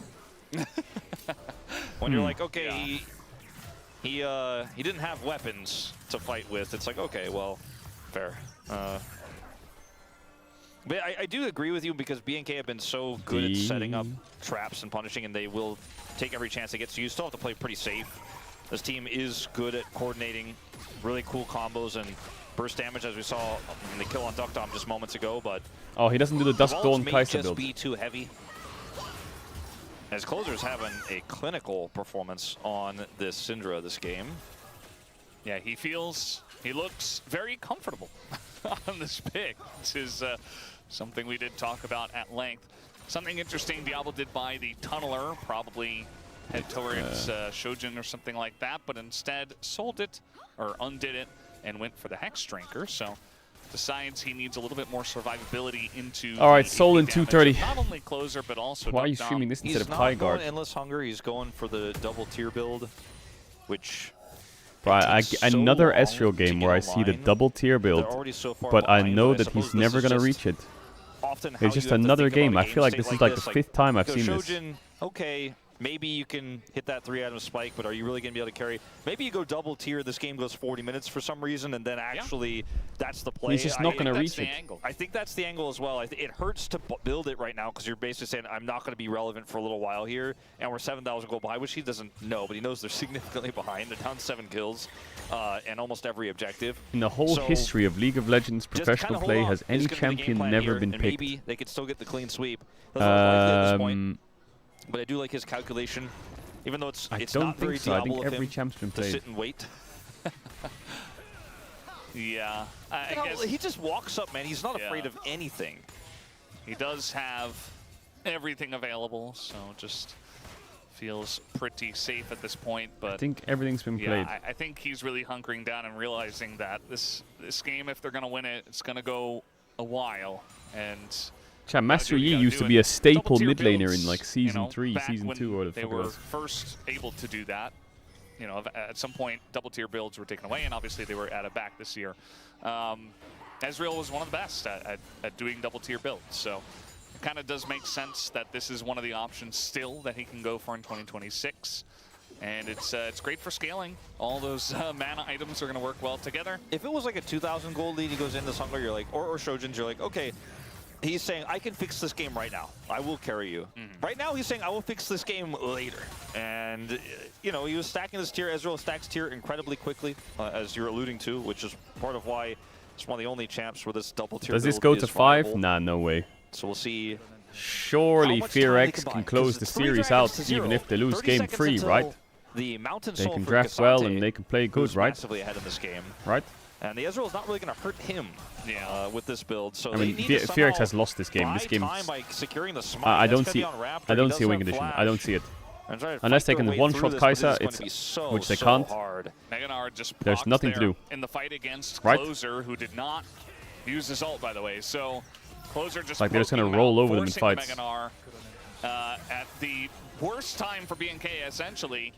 When you're like, okay, yeah. he didn't have weapons to fight with. It's like, okay, well, fair. But I do agree with you, because B&K have been so good at setting up traps and punishing, and they will take every chance they get. So you still have to play pretty safe. This team is good at coordinating really cool combos and burst damage, as we saw in the kill on Duckdom just moments ago. But oh, he doesn't do the Dusk Dawn Kai'Sa build. Be too heavy. As Closer's having a clinical performance on this Syndra this game. Yeah, he looks very comfortable on this pick. This is something we did talk about at length. Something interesting Diablo did buy the Tunneler, probably head towards Shojin or something like that, but instead sold it, or undid it, and went for the Hex Drinker. So decides he needs a little bit more survivability into. All right, sold in 230. Not only Closer, but also why are you streaming this instead of High He's not Guard? going Endless Hunger, he's going for the double tier build, which... another Ezreal game where I see the double tier build, but I know that he's never going to reach it. It's just another game. I feel like this is like the 5th time I've seen this. Okay, maybe you can hit that 3-item spike, but are you really going to be able to carry? Maybe you go double tier, this game goes 40 minutes for some reason, and then actually that's the play. He's just not going to reach it. I think that's the angle as well. It hurts to build it right now, because you're basically saying, I'm not going to be relevant for a little while here, and we're 7,000 gold behind, which he doesn't know, but he knows they're significantly behind. They're down 7 kills, and almost every objective. In the whole history of League of Legends professional play, has any champion never been picked? Maybe they could still get the clean sweep. At this point. But I do like his calculation, even though it's not very so. I Diablo think every champ's been played. to sit and wait. Yeah, I guess he just walks up, man. He's not afraid of anything. He does have everything available, so just feels pretty safe at this point. But I think everything's been played. I think he's really hunkering down and realizing that this game, if they're going to win it, it's going to go a while. And Chat, Master Yi used to be a staple mid laner in like Season 3, Season 2, or the they were first able to do that. You know, at some point, double tier builds were taken away, and obviously they were added back this year. Ezreal was one of the best at doing double tier builds, so it kind of does make sense that this is one of the options still that he can go for in 2026. And it's great for scaling. All those mana items are going to work well together. If it was like a 2,000 gold lead, he goes into Sungler, you're like, or Shojin's, you're like, okay. He's saying, I can fix this game right now. I will carry you. Right now, he's saying, I will fix this game later. And, you know, he was stacking this tier. Ezreal stacks tier incredibly quickly, as you're alluding to, which is part of why It's one of the only champs where this double tier Does this build go to is 5? viable. Nah, no way. So we'll see. Surely How much time they FearX can buy, can 'cause close the it's 3 series dragons out to 0. even if they lose 30 game seconds 3, until right? The Mountain They Soul can for draft well Cassante, and they can play good, who's right? massively ahead in this game. Right? And the Ezreal is not really going to hurt him with this build. So I mean, they need to FearX has somehow lost this game. buy This game, time by securing the smite. I That's don't gonna see. be on Raptor. I don't He see a does win have condition. Flash. I don't see it. And trying to Unless fight they their can way one-shot through this, but Kai'Sa, it's going to be it's so, which they so can't. hard. Meganar just There's procs nothing to there do. in the fight against Right? Closer, who did not use his ult, by the way. So Closer just Like they're just gonna poking him roll out, over them in forcing fights. Meganar at the worst time for BNK, essentially.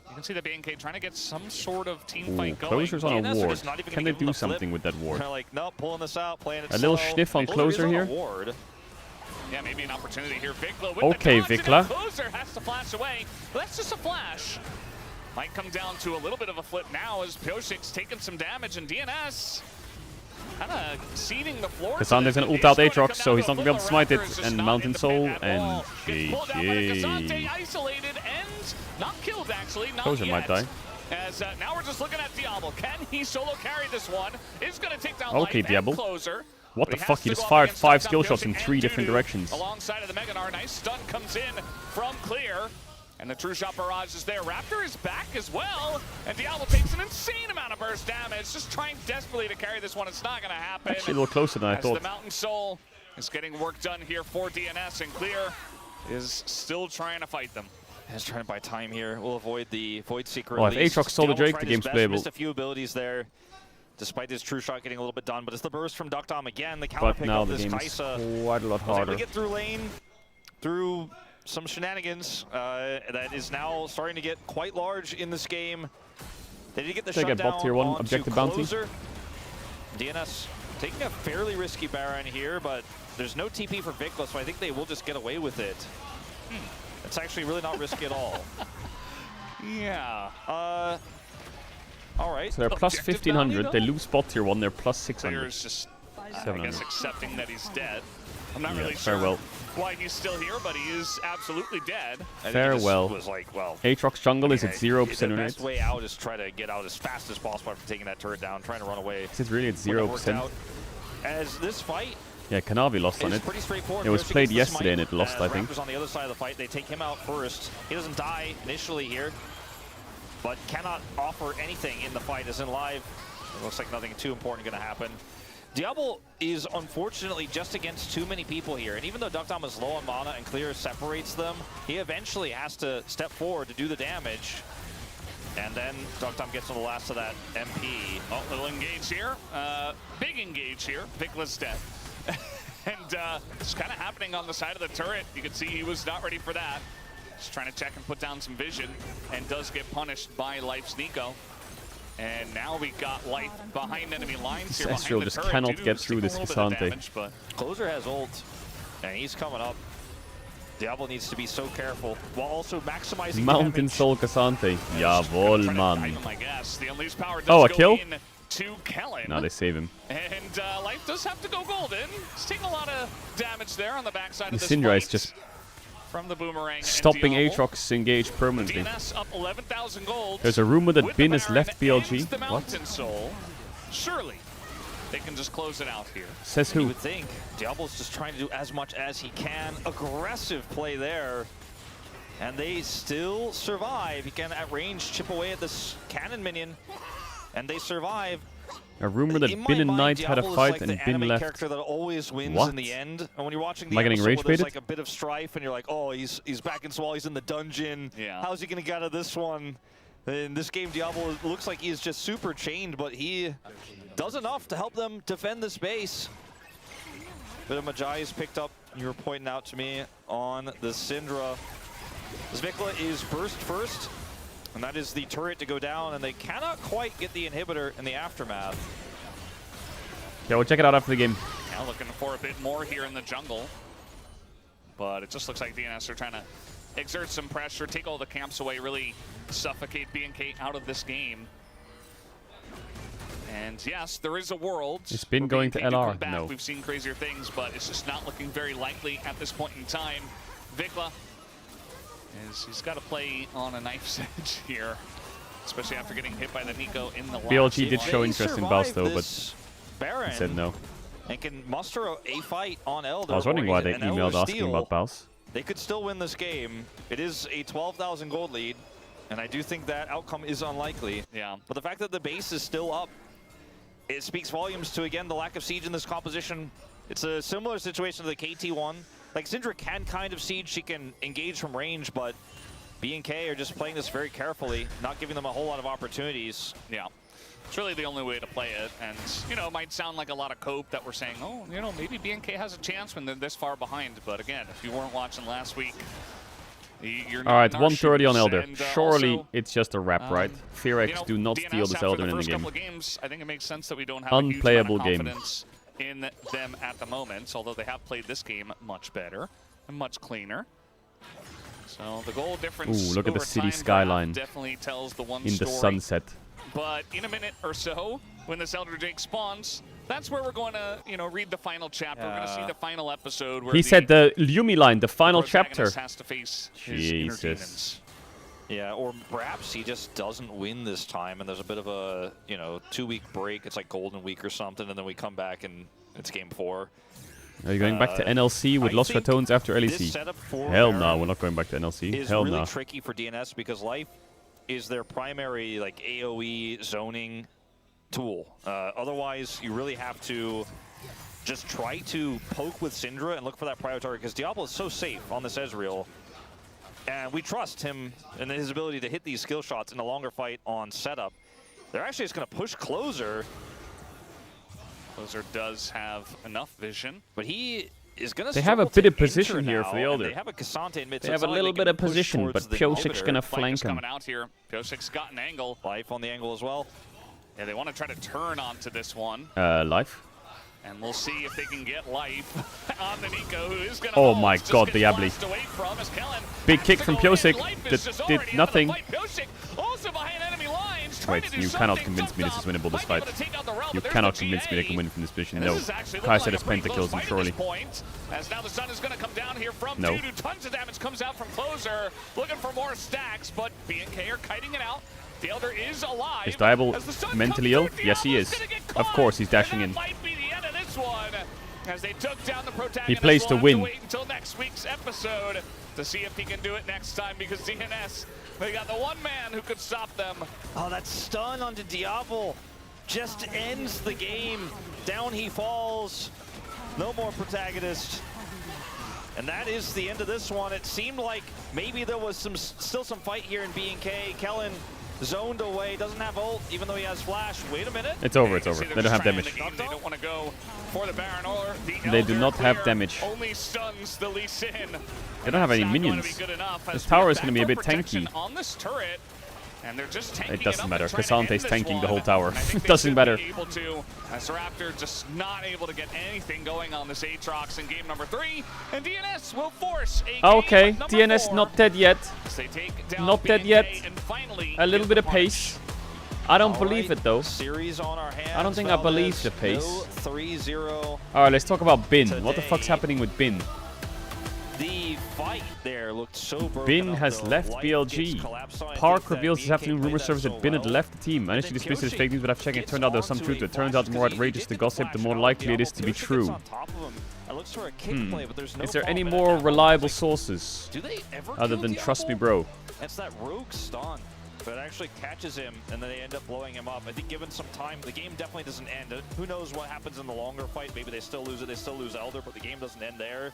You can see the BNK trying to get some sort of team fight going. Closer's on a DNS are ward. just not even Can gonna they give him do the flip. something with that ward? They're like, nope, pulling this out, playing it A little slow. sniff on Closer Closer is on a here. ward. Yeah, maybe an opportunity here. Vikla with Okay, the dodge, Vikla. and then Closer has to flash away. But that's just a flash. Might come down to a little bit of a flip now as Pioshik's taking some damage, and DNS kind of ceding the floor. Cassante's gonna ult out Aatrox, so he's not gonna be able to smite it. And Mountain Soul and Casante GG. isolated and not killed, actually. Not Closer yet. might die. As now we're just looking at Diablo. Can he solo carry this one? Is going to take down Okay, Life Diablo. and Closer. What But the has fuck? to He go just up fired against 5 Dr. skill shots in Pioshik 3 and different Dudu directions. Alongside of the Meganar, nice stun comes in from Clear. And the True Shot barrage is there. Raptor is back as well. And Diablo takes an insane amount of burst damage. Just trying desperately to carry this one. It's not going to happen. Actually, a little closer than I As thought. the Mountain Soul is getting work done here for DNS. And Clear is still trying to fight them. He's trying to buy time here. We'll avoid the Void Seeker. Well, if release. Aatrox stole the Diablo Drake, tried the his game's best, playable. Missed a few abilities there, despite his True Shot getting a little bit done. But it's the burst from Duckdom again. The counter But pick now up the this game is Kai'Sa. quite a lot Was able harder. to get through lane, through some shenanigans that is now starting to get quite large in this game. They did get the They get shutdown bot tier 1 onto objective bounty. Closer. DNS taking a fairly risky Baron here, but there's no TP for Vikla, so I think they will just get away with it. It's actually really not risky at all. Yeah. All right. So they're plus Objective bounty, 1500. They though? lose bot tier 1. They're plus Clear 600. is just, I 700. guess, accepting that he's dead. I'm not Yeah, really sure farewell. why he's still here, but he is absolutely dead. I think he Farewell. just was like, well, Aatrox jungle is at okay, 0% the win rate. best way out is try to get out as fast as possible after taking that turret down, trying to run away. Is it really at When that worked 0%? out. As this fight Yeah, Kanavi lost on is it. pretty straightforward. It was Pioshik played gets the yesterday and smite, it lost, I think. Raptors on the other side of the fight. They take him out first. He doesn't die initially here, but cannot offer anything in the fight as in live. It looks like nothing too important going to happen. Diablo is unfortunately just against too many people here, and even though Duckdom is low on mana and Clear separates them, he eventually has to step forward to do the damage. And then Duckdom gets on the last of that MP. Oh, little engage here. Big engage here. Vikla's dead. And it's kind of happening on the side of the turret. You can see he was not ready for that. Just trying to check and put down some vision, and does get punished by Life's Nico. And now we got Life behind enemy lines here. This Behind Ezreal the just turret. cannot Dudu get was through taking this a little bit of Cassante. damage, but Closer has ult, and he's coming up. Diablo needs to be so careful while also maximizing Mountain damage. Soul Cassante. trying Jawohl, to guide man. him, I guess. The unleashed power does Oh, a go kill? in to Kellen. Now they save him. And Life does have to go golden. He's taking a lot of damage there on the backside The of this Syndra is fight just from the boomerang. and stopping Diablo. Aatrox engage permanently. DNS up 11,000 gold. There's a rumor that with the Bin has Baron left and BLG. the What? Mountain Soul. Surely they can just close it out here. Says You who? would think Diablo's just trying to do as much as he can. Aggressive play there. And they still survive. He can at range chip away at this cannon minion. And they survive. A rumor that In my Bin and mind, Knight had a Diablo is fight like and the Bin anime left. character that always wins What? in the end. And when you're watching the Am I getting episode rage where there's baited? like a bit of strife and you're like, oh, he's back in Swall, he's in the dungeon. Yeah. How's he going to get out of this one? In this game, Diablo looks like he is just super chained, but he does enough to help them defend this base. Bit of Magi is picked up, you were pointing out to me, on the Syndra. Vikla is burst first, and that is the turret to go down, and they cannot quite get the inhibitor in the aftermath. Yeah, we'll check it out after the game. Now looking for a bit more here in the jungle. But it just looks like DNS are trying to exert some pressure, take all the camps away, really suffocate BNK out of this game. And yes, there is a world. Is Bin where going to BNK do LR? come back. No. We've seen crazier things, but it's just not looking very likely at this point in time. Vikla he's got to play on a knife's edge here, especially after getting hit by the Nico in the last BLG did one. show They interest in Baus survived though, but this Baron. He said no. And can muster a fight on Elder. I was wondering why they an emailed Elder asking steal. about Baus. They could still win this game. It is a 12,000 gold lead, and I do think that outcome is unlikely. Yeah. But the fact that the base is still up, it speaks volumes to, again, the lack of siege in this composition. It's a similar situation to the KT1. Like, Syndra can kind of siege, she can engage from range, but B&K are just playing this very carefully, not giving them a whole lot of opportunities. Yeah. It's really the only way to play it, and, you know, it might sound like a lot of cope that we're saying, oh, you know, maybe B&K has a chance when they're this far behind, but again, if you weren't watching last week, you're not. All right, in our 130 on shoes, Elder. and, Surely also, it's just a wrap, right? Fearex you know, do not DNS steal this after Elder the in the first game. couple of games, I think it makes sense that we don't have Unplayable a huge amount game. of confidence in them at the moment, although they have played this game much better and much cleaner. So the goal difference Ooh, look at the over city time skyline definitely tells the one in the story. sunset. But in a minute or so, when this Elder Drake spawns, that's where we're going to, you know, read the final chapter. We're going to see the final episode where He said the Lumi line, the final chapter. protagonist has to face his inner Jesus. demons. Yeah, or perhaps he just doesn't win this time, and there's a bit of a, you know, 2-week break. It's like Golden Week or something, and then we come back and it's game 4. Are you going back to NLC with I Lost think Ratones after This LEC? setup for Hell no, Baron we're not going back to NLC. is Hell really no. tricky for DNS because Life is their primary like AoE zoning tool. Otherwise, you really have to just try to poke with Syndra and look for that prior target because Diablo is so safe on this Ezreal. And we trust him and his ability to hit these skill shots in a longer fight on setup. They're actually just going to push Closer. Closer does have enough vision. But he is going to They have a bit of position here for the Elder. They have a Cassante in mid. They so have it's a not like little they bit can of push position, towards but the Piosik's inhibitor. gonna Flank flank is him. coming out here. Piosik's got an angle. Life on the angle as well. Yeah, they want to try to turn onto this one. Life. And we'll see if they can get Life on the Nico, who is going to Oh my god, the Diabli. Big kick from Piosik that did nothing. Also behind enemy lines, Wait, you cannot convince me this is winnable, this fight. You cannot convince me they can win from this position. No. Kai said it's pentakills him, surely. As now the sun is going to come down here from No. Dudu. Tons of damage comes out from Closer. Looking for more stacks, but B&K are kiting it out. The Elder is alive. Is Diablo As the sun mentally comes ill? through, Yes, he Diablo's is. gonna get Of caught, course, he's dashing and in. that might be the end of this one. As they took down the protagonist, He plays to we'll have win. wait until next week's episode to see if he can do it next time, because DNS, they got the one man who could stop them. Oh, that stun onto Diablo just ends the game. Down he falls. No more protagonist. And that is the end of this one. It seemed like maybe there was still some fight here in B&K. Kellen zoned away, doesn't have ult, even though he has flash. Wait a minute. It's over, it's over. They don't have damage. They don't want to go for the Baron or the They do Elder. not have Clear damage. Only stuns the Lee Sin. They don't have any That's not going to minions. be good enough, as This we tower have is going to be a bit backup protection tanky. on this turret. And they're just tanking It doesn't up matter. and trying to end Cassante's this tanking the one. whole tower. And I think they Doesn't should matter. be able to, as Raptor just not able to get anything going on this Aatrox in game number 3. And DNS will force a game Okay, number DNS 4. not dead yet. As they take down Not dead BNK yet. and finally A little get bit of the pace. I don't All believe right, it though. Series on our hands. I don't think I believe the pace. No 3-0. Alright, let's talk about Bin. What the Today. fuck's happening with Bin? The fight there looked so broken Bin up, has though. left Life BLG. gets collapsed on. I Park think that reveals this BNK afternoon rumor played service that that so Bin had well. left the team. And Managed to then dismiss his Piosik's fake news, but I've checked it. gets Turned out there was some onto truth to a it. Turns out the more flash 'cause he outrageous did the get gossip, the flash more out. likely it is Diablo to be Piosik's true. on top of him. It looks for a kick play, but there's no Is there any follow-up. more And reliable like, sources do they ever other kill than Diablo? trust me, bro? It's that rogue stun that actually catches him, and then they end up blowing him up. I think given some time, the game definitely doesn't end. Who knows what happens in the longer fight? Maybe they still lose it, they still lose Elder, but the game doesn't end there.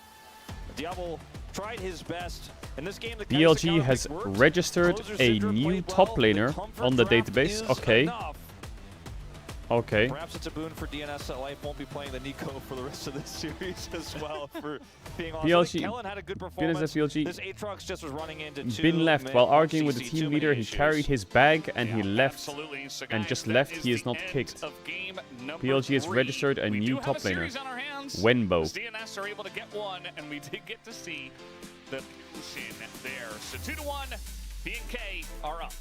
Diablo tried his best. In this game, the BLG has registered a new top laner on the database. Okay. Okay. Perhaps it's a boon for DNS that Life won't be playing the Nico for the rest of this series as well, for being honest. BLG. Kellen had a good Bin performance. is a BLG. This Aatrox just was running into two Bin left men while with arguing with the CC, team too leader. many He issues. carried his bag and he Yeah, left. absolutely. So And guys, just that left, is he is the not end kicked. of game number BLG has 3. registered a We new do have top a laner. series on our hands. Wenbo. As DNS are able to get one, and we did get to see the position there. So 2-1, B&K are up.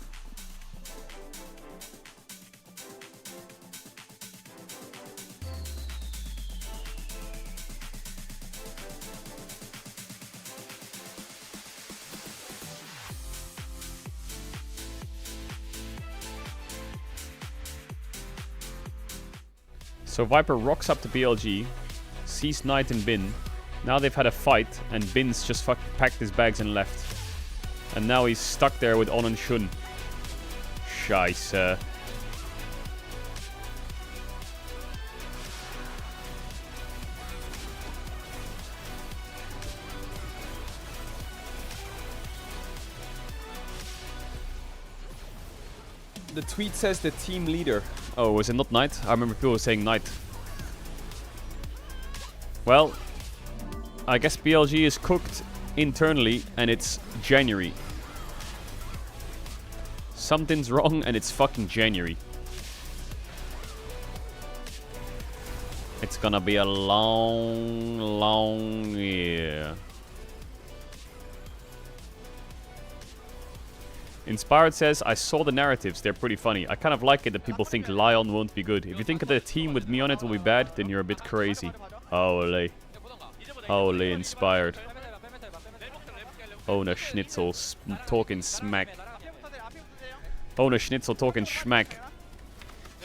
So Viper rocks up to BLG, sees Knight and Bin. Now they've had a fight, and Bin's just packed his bags and left. And now he's stuck there with On and Shun. Scheisse. The tweet says the team leader. Oh, was it not Knight? I remember people saying Knight. Well, I guess BLG is cooked internally and it's January. Something's wrong and it's fucking January. It's gonna be a long, long year. Inspired says, I saw the narratives, they're pretty funny. I kind of like it that people think Lion won't be good. If you think that the team with me on it will be bad, then you're a bit crazy. Holy. Holy Inspired. Owner Schnitzel talking smack. Owner Schnitzel talking schmack.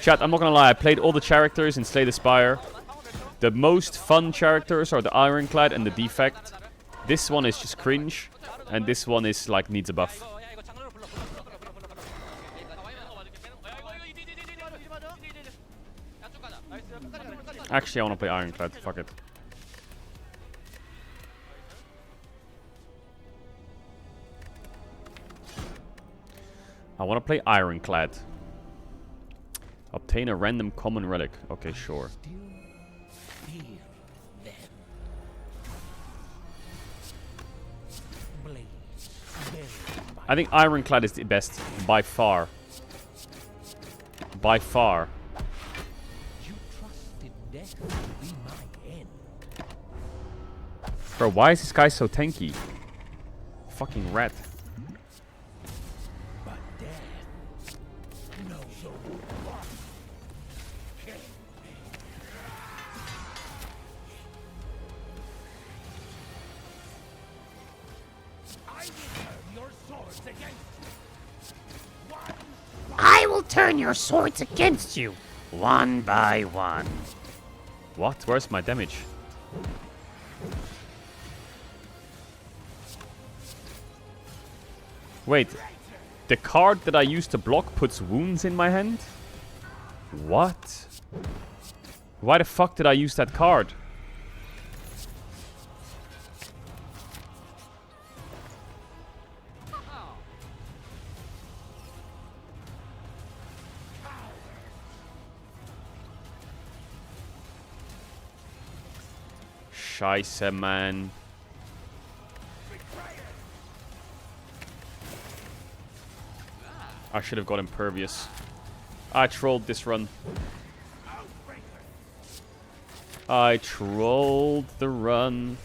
Chat, I'm not gonna lie, I played all the characters in Slay the Spire. The most fun characters are the Ironclad and the Defect. This one is just cringe, and this one is like needs a buff. Actually, I want to play Ironclad. Fuck it. I want to play Ironclad. Obtain a random common relic. Okay, sure. I think Ironclad is the best by far. By far. Bro, why is this guy so tanky? Fucking rat. I will turn your swords against you, one by one. What? Where's my damage? Wait, the card that I used to block puts wounds in my hand? What? Why the fuck did I use that card? Scheisse, man. I should have got Impervious. I trolled this run. I trolled the run.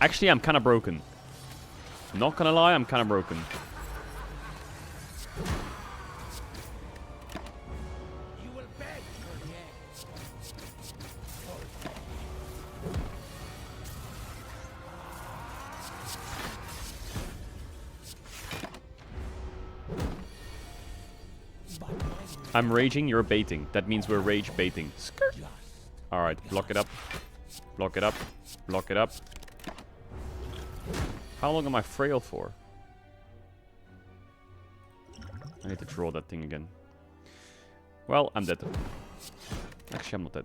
Actually, I'm kind of broken. Not gonna lie, I'm kind of broken. I'm raging, you're baiting. That means we're rage baiting. Skirt. Alright, block it up. Block it up. Block it up. How long am I frail for? I need to draw that thing again. Well, I'm dead. Actually, I'm not dead.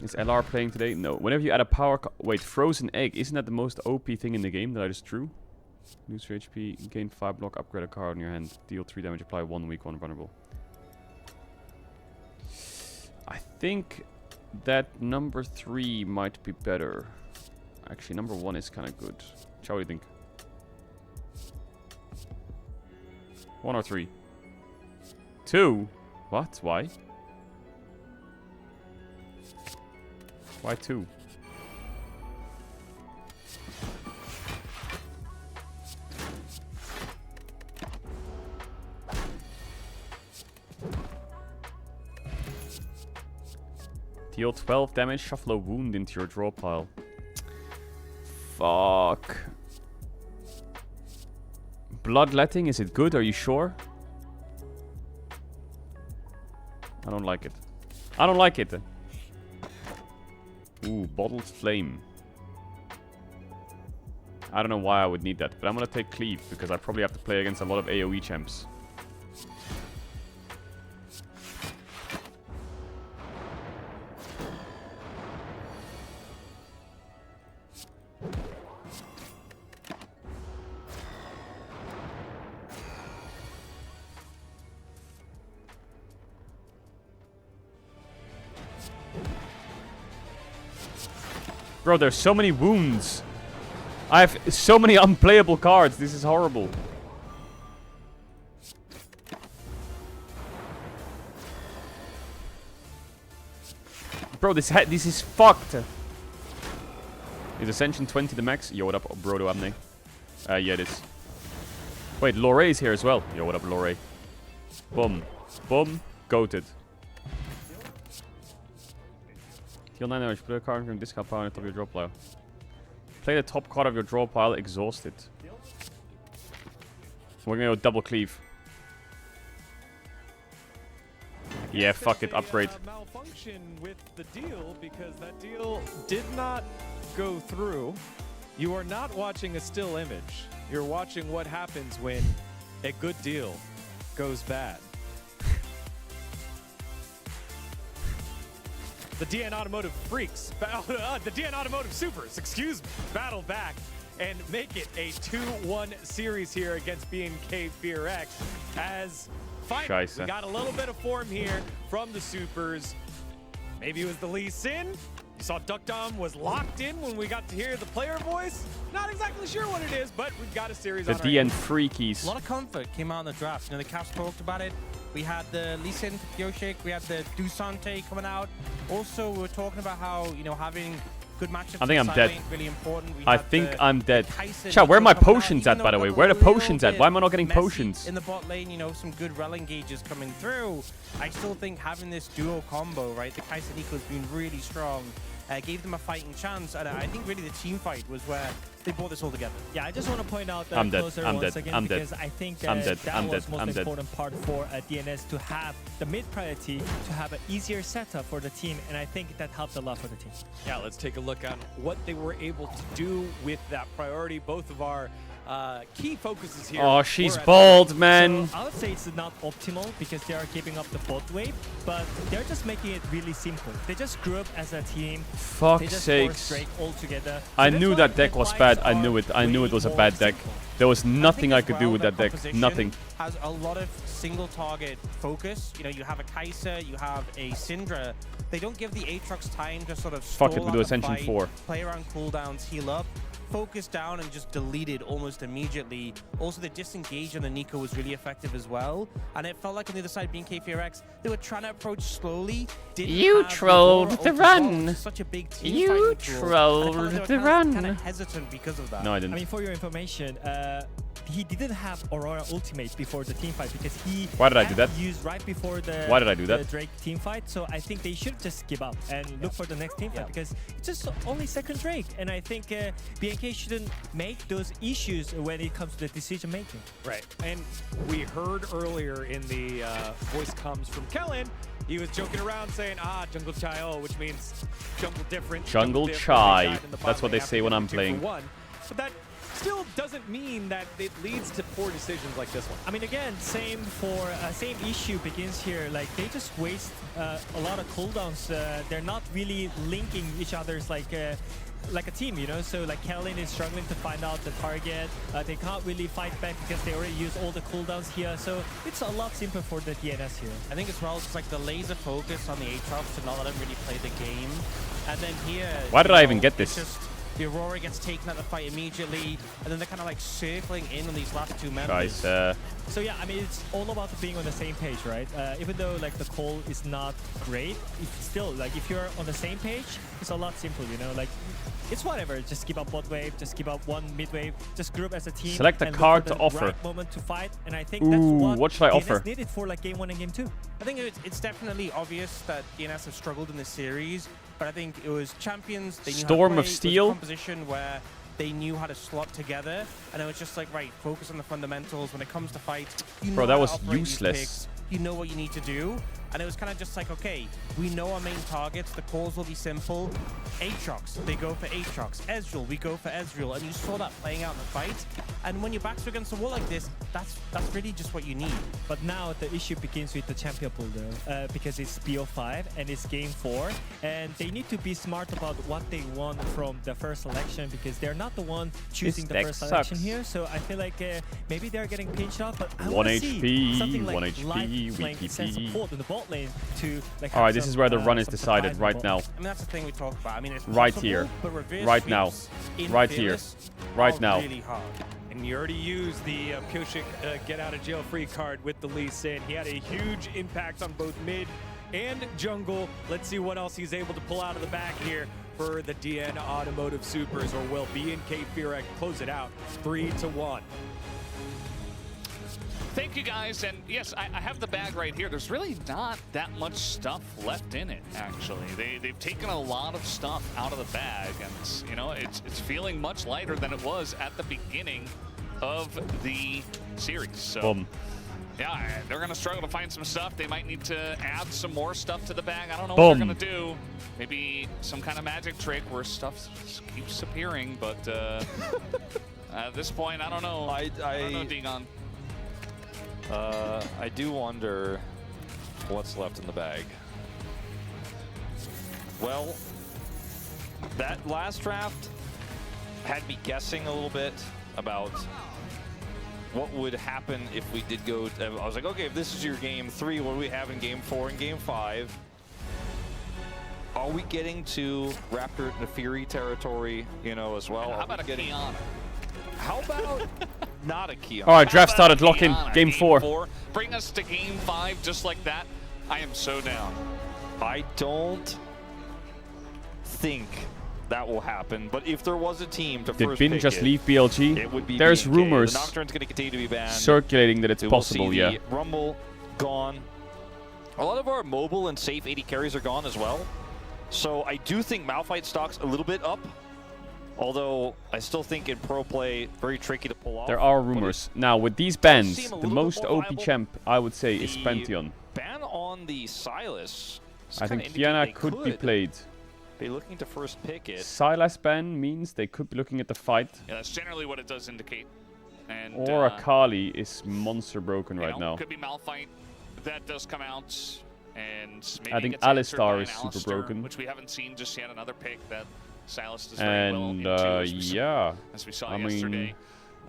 Is LR playing today? No. Whenever you add a power... Wait, Frozen Egg. Isn't that the most OP thing in the game that I just drew? Lose your HP, gain 5 block, upgrade a card on your hand, deal 3 damage, apply 1 weak, 1 vulnerable. I think that number 3 might be better. Actually, number 1 is kind of good. Chow, what do you think? 1 or 3? 2? What? Why? Why 2? Deal 12 damage, shuffle a wound into your draw pile. Fuck. Bloodletting, is it good? Are you sure? I don't like it. I don't like it. Ooh, Bottled Flame. I don't know why I would need that, but I'm gonna take Cleave because I probably have to play against a lot of AoE champs. Bro, there's so many wounds. I have so many unplayable cards. This is horrible. Bro, this is fucked. Is Ascension 20 the max? Yo, what up, Brodo Amne? Yeah, it is. Wait, Lore's here as well. Yo, what up, Lore? Boom. Boom. Goated. Deal 9 damage. Put a card from discount power on the top of your draw pile. Play the top card of your draw pile, exhaust it. We're gonna go double cleave. Yeah, fuck it, upgrade. Malfunction with the deal because that deal did not go through. You are not watching a still image. You're watching what happens when a good deal goes bad. The DN Automotive freaks, the DN Automotive supers, excuse me, battle back and make it a 2-1 series here against BNK Fear X. As finally, we got a little bit of form here from the supers. Maybe it was the Lee Sin. You saw Duck Dom was locked in when we got to hear the player voice. Not exactly sure what it is, but we've got a series on our DN Freakies. A lot of comfort came out in the draft. You know, the Caps talked about it. We had the Lee Sin, Yoshik, we had the Dusante coming out. Also, we were talking about how, you know, having good matchups. I think I'm dead. Really important. I think I'm dead. Chat, where are my potions at, by the way? Where are the potions at? Why am I not getting potions? In the bot lane, you know, some good rel engages coming through. I still think having this duo combo, right? The Kai'Sa Nico has been really strong. Gave them a fighting chance, and I think really the team fight was where they brought this all together. Yeah, I just want to point out that I'm dead. closer I'm once dead. again I'm because dead. I think I'm that dead. that I'm was dead. most I'm dead. important part for DNS to have the mid priority, to have an easier setup for the team, and I think that helped a lot for the team. Yeah, let's take a look on what they were able to do with that priority. Both of our key focuses here. Oh, she's bald, man. So I would say it's not optimal because they are keeping up the bot wave, but they're just making it really simple. They just grew up as a team. Fuck's sakes. Drake all together. I knew that deck was bad. I knew it. I knew it was a bad deck. There was nothing I could do with that deck. Nothing. Has a lot of single target focus. You know, you have a Kai'Sa, you have a Syndra. They don't give the Aatrox time to sort of Fuck it, we do Ascension 4. Play around cooldowns, heal up, focus down, and just delete it almost immediately. Also, the disengage on the Nico was really effective as well. And it felt like on the other side, BNK Fear X, they were trying to approach slowly. You trolled the run. Such a big team. You trolled the run. Kind of hesitant because of that. No, I didn't. I mean, for your information, he didn't have Aurora ultimate before the team fight because he Why did I do that? used right before the Why did I do that? Drake team fight. So I think they should just give up and look for the next team fight because it's just only second Drake, and I think BNK shouldn't make those issues when it comes to the decision making. Right, and we heard earlier in the voice comes from Kellen. He was joking around saying, jungle chai, which means jungle different. Jungle chai. That's what they say when I'm playing. But that still doesn't mean that it leads to poor decisions like this one. I mean, again, same issue begins here. Like, they just waste a lot of cooldowns. They're not really linking each other's like a team, you know? So like Kellen is struggling to find out the target. They can't really fight back because they already used all the cooldowns here. So it's a lot simpler for the DNS here. I think as well, it's like the laser focus on the Aatrox to not let him really play the game. And then here... Why did I even get this? Just, the Aurora gets taken out of the fight immediately, and then they're kind of like circling in on these last two members. Guys, so yeah, I mean, it's all about being on the same page, right? Even though like the call is not great, it's still like if you're on the same page, it's a lot simpler, you know? Like, it's whatever. Just keep up bot wave, just keep up one mid wave, just group as a team. Select a card to offer. Right moment to fight, and I think that's what should I DNS offer? needed for like game 1 and game 2. I think it's definitely obvious that DNS have struggled in this series, but I think it was champions. They knew Storm how to of play. Steel. It was a composition where they knew how to slot together, and it was just like, right, focus on the fundamentals. When it comes to fights, you Bro, know that how was to operate these useless. picks, you know what you need to do. And it was kind of just like, okay, we know our main targets. The calls will be simple. Aatrox, they go for Aatrox. Ezreal, we go for Ezreal. And you saw that playing out in the fight. And when your back's against a wall like this, that's really just what you need. But now the issue begins with the champion pool though, because it's BO5 and it's game 4, and they need to be smart about what they want from the first selection, because they're not the one choosing the deck first selection sucks. here. So I feel like maybe they're getting pinched off, but I 1 want to HP, see something like 1 HP, life flank weak send TP. support in the bot lane to like. Alright, this is where the run is some decided surprise right bot. now. I mean, that's the thing we talk about. I mean, it's Right possible, here. but reverse Right now. sweeps in Right here. Fearless Right are now. really hard. And you already used the Koshik get out of jail free card with the Lee Sin. He had a huge impact on both mid and jungle. Let's see what else he's able to pull out of the bag here for the DN Automotive Supers, or will BNK Fearek close it out 3-1. Thank you guys, and yes, I have the bag right here. There's really not that much stuff left in it, actually. They've taken a lot of stuff out of the bag, and it's, you know, it's feeling much lighter than it was at the beginning of the series. So, yeah, they're going to struggle to find some stuff. They might need to add some more stuff to the bag. I don't know what they're going to do. Maybe some kind of magic trick where stuff keeps appearing, but at this point, I don't know. I don't know, Degon. I do wonder what's left in the bag. Well, that last draft had me guessing a little bit about what would happen if we did go. I was like, okay, if this is your game 3, what do we have in game 4 and game 5? Are we getting to Raptor Nefiri territory, you know, as well? How about a Kiana? How about not a Kiana? Alright, draft started. Lock in. Game 4. Bring us to game 5 just like that. I am so down. I don't think that will happen, but if there was a team to Did first Bin pick just it, leave BLG? it would be There's BNK. rumors The Nocturne's going to continue to be banned. circulating that it's We will possible, see yeah. the Rumble gone. A lot of our mobile and safe 80 carries are gone as well. So I do think Malphite stock's a little bit up. Although I still think in pro play, very tricky to pull off. There are rumors. Now, with these bans, seem a the little most bit more OP viable. champ, I would say, is The Pantheon. Ban on the Silas. I think Kiana could be played. Be looking to first pick it. Silas ban means they could be looking at the fight. Yeah, that's generally what it does indicate. And Or Akali is monster broken right now. Could be Malphite. That does come out. And maybe I think gets answered by Alistar an is super Alistar, broken. which we haven't seen just yet. Another pick that Silas does very well And, into, as we saw- yeah. as we saw I yesterday.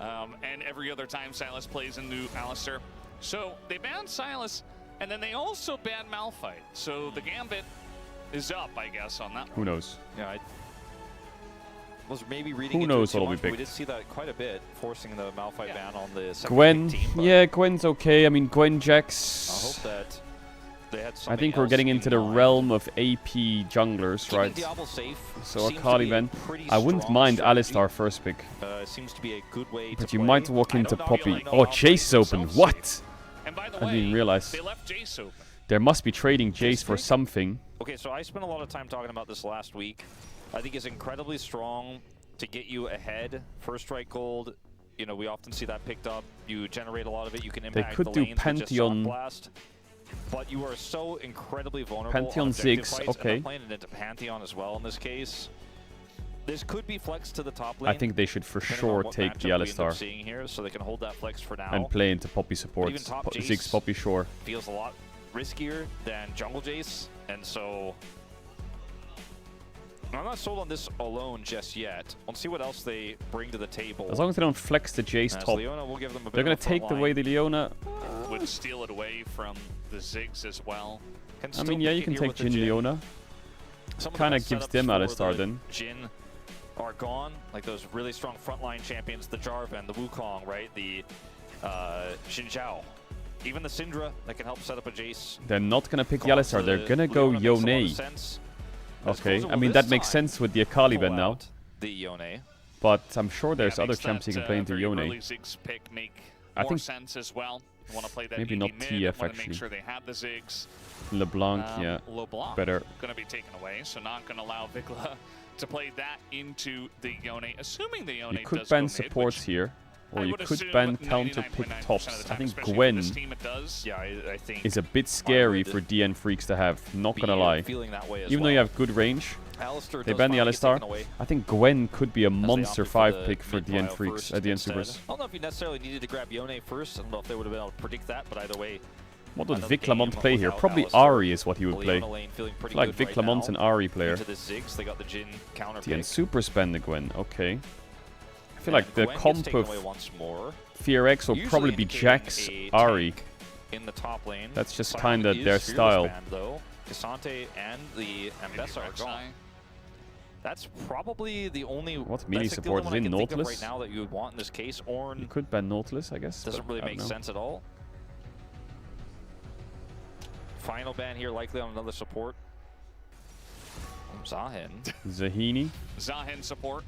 And every other time Silas plays into Alistar. So they banned Silas, and then they also banned Malphite. So the gambit is up, I guess, on that. Who knows? Yeah, I was maybe reading Who into knows it too what'll be much, but we picked. did see that quite a bit, forcing the Malphite ban on the second Gwen, pick team. But yeah, Gwen's okay. I mean, Gwen I Jax. hope that they had I something think we're else getting in into the mind. realm of AP junglers, Keeping right? Diablo safe So seems to Akali be a ban. pretty I wouldn't strong mind strategy. Alistar first pick. Seems to be a good way But to you play. might walk I into don't know Poppy. if Oh, Malphite Chase is open. themselves What? And by the I way, didn't realize. they left Jace open. There must be trading Jace for pick? something. Okay, so I spent a lot of time talking about this last week. I think it's incredibly strong to get you ahead. First strike gold, you know, we often see that picked up. You generate a lot of it. You can impact could the do lanes with just Pantheon. Soft Blast. But you are so incredibly vulnerable Pantheon on objective Ziggs, fights, okay. and I'm playing it into Pantheon as well in this case. This could be flexed to the top lane. I think they should for depending on sure what take the matchup we end up Alistar seeing here, so they can hold that flex for now. and play into Poppy support. even top Jace Ziggs Poppy, sure. Feels a lot riskier than Jungle Jace, and so I'm not sold on this alone just yet. We'll see what else they bring to the table. As long as they don't flex the Jace As top. Leona will give them a bit They're of going a to take front away line. the Leona. Would steal it away from the Ziggs as well. Can I still mean, yeah, pick you it can here take with the Jin Jhin. Leona. Some of the Kinda best gives setups them for Alistar the then. Jhin are gone, like those really strong frontline champions, the Jarvan, the Wukong, right? The Xin Zhao. Even the Syndra that can help set up a Jace. They're not going to pick the Call Alistar. to They're going to go Leona makes a lot of Yone. sense. As Okay, Closer I will mean, this that makes time sense with the Akali pull ban now. out the Yone. But I'm sure there's Yeah, other makes champs you can that, play into very Yone. early Ziggs pick make I more think sense as well. You want to play that maybe EV not mid, TF want to actually. make sure they have the Ziggs. LeBlanc, yeah. LeBlanc Better. going to be taken away, so not going to allow Vigla to play that into the Yone, assuming the Yone You could does ban go mid, supports which here, or I you would could assume ban counter pick 99.9% tops. of the I time, think especially for Gwen this team, it does. Yeah, I think is a bit scary would for DN freaks to have. Not gonna be lie. feeling that way as Even though well. you have good range, Alistair they does ban the finally get taken Alistar. away, I think Gwen could be a as they monster opted 5 the pick for mid DN pile freaks, first DN instead. supers. I don't know if you necessarily needed to grab Yone first. I don't know if they would have been able to predict that, but either way. What would another Vic Lamont game play here? without Probably Alistair. Ari is what he would play. Leona lane feeling pretty It's like good Vic right Lamont's now. an Ari player. Into the Ziggs, they got the Jhin counter DN pick. super spend the Gwen. Okay. I feel And like the Gwen gets comp taken of away once more. Fear X will Usually probably be indicating Jax, a Ari. tank in the top lane. That's just Sion kinda is their Fearless style. Band, though. Cassante and the Ambessa are Rek'Sai. gone. That's probably the only. What melee that's like the support only is one in I can think of Nautilus? right now that you would want in this case. Ornn You could ban Nautilus, I guess. doesn't but really I don't make know. sense at all. Final ban here, likely on another support. Zahen. Zahini. Zahen support.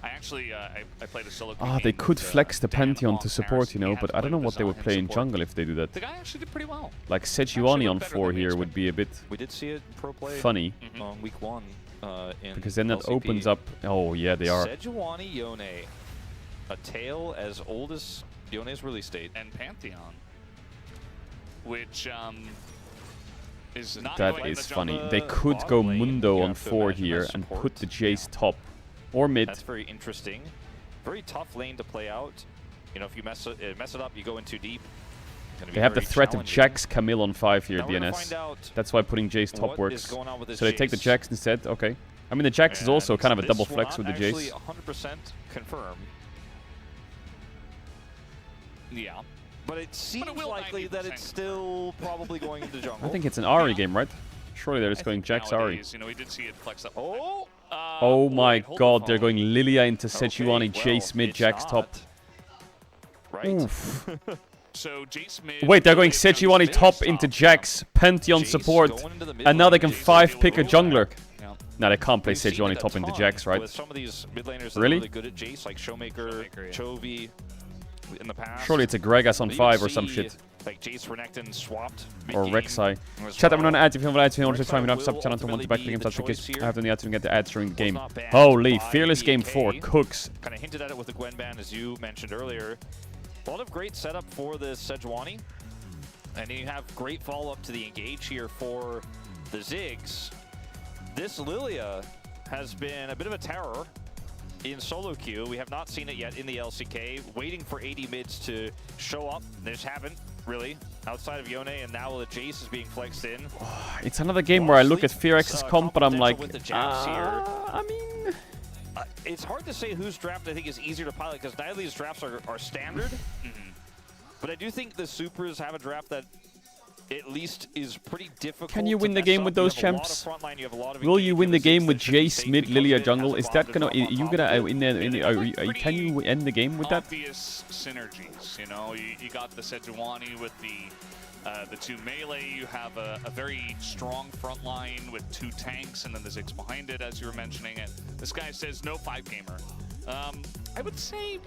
I actually I played a solo. Ah, they game could with, flex the Dan Pantheon on to Paris. support, you He know, had but to I play don't know with what the they would Zahen play in support. jungle if they do that. The guy actually did pretty well. Like Actually Sejuani on looked better 4 than we here would be a bit We did see it in pro play funny, on week 1. In because then that LCP. opens up... Oh, yeah, they are. Sejuani Yone. A tale as old as Yone's release date. And Pantheon, which is not That going in is the funny. jungle. They could bottom go lane, Mundo you on have to 4 imagine here as and support. put the Jace top or mid. That's very interesting. Very tough lane to play out. You know, if you mess it up, you go in too deep. Gonna be They have the very threat of challenging. Jax Camille on 5 here, Now we're gonna DNS. find out That's why putting Jace top what works. is going on with this So they take the Jace. Jax instead, okay. I mean, the Jax is also And kind of a this double will flex not with the actually Jace. 100% confirm. Yeah. But it seems will likely that 90% it's still probably going into jungle. I think it's an Ari Yeah. game, right? Surely they're just going Jax Ari. Nowadays, you know, we did see it flex up. Oh! Oh my hold the god, they're phone. going Lilia into Sejuani, Okay, Jace well, mid, it's Jax not. top. Right? Oof. So Jace mid. Wait, they're going Lilia down Sejuani mid, top stop. into Jax, Pantheon Jace support, going into the mid and now lane. they can Jace 5 will pick a do jungler. Yeah. Nah, they can't play We've seen Sejuani it a top into ton Jax, right? With some of these mid laners that Really? are really good at Jace, like Showmaker, Showmaker, yeah. Chovy, in the past. Surely it's a Gragas on But you 5 or some see, shit. Like Jace Renekton swapped Or mid-game Rek'Sai. as Chat, I'm well. not ad if you want to try me Rek'Sai not sub will channel to want to ultimately back the be game the touch because choice here. I have the need to get the ads during the Was game. not banned Holy, by Fearless Game 4 BNK. cooks. Kind of hinted at it with the Gwen ban, as you mentioned earlier. A lot of great setup for this Sejuani. And you have great follow-up to the engage here for the Ziggs. This Lilia has been a bit of a terror in solo queue. We have not seen it yet in the LCK. Waiting for 80 mids to show up. They just haven't, really, outside of Yone, and now the Jace is being flexed in. It's another game where I look at Fear X's comp, but I'm like, with the Jax here. I mean... It's hard to say whose draft I think is easier to pilot, because neither of these drafts are standard. But I do think the Supers have a draft that at least is pretty difficult. Can you to win the mess game up. with You those have a lot of champs? frontline, you have a lot of Will you win the engagement. game with It's just Jace safe mid, because Lilia it has jungle? a Is bomb that to gonna... drop on You top gonna... of it. Can you end the game with that? Obvious synergies, you know. You got the Sejuani with the 2 melee. You have a very strong front line with 2 tanks, and then the Ziggs behind it, as you were mentioning it. This guy says no 5-gamer. I would say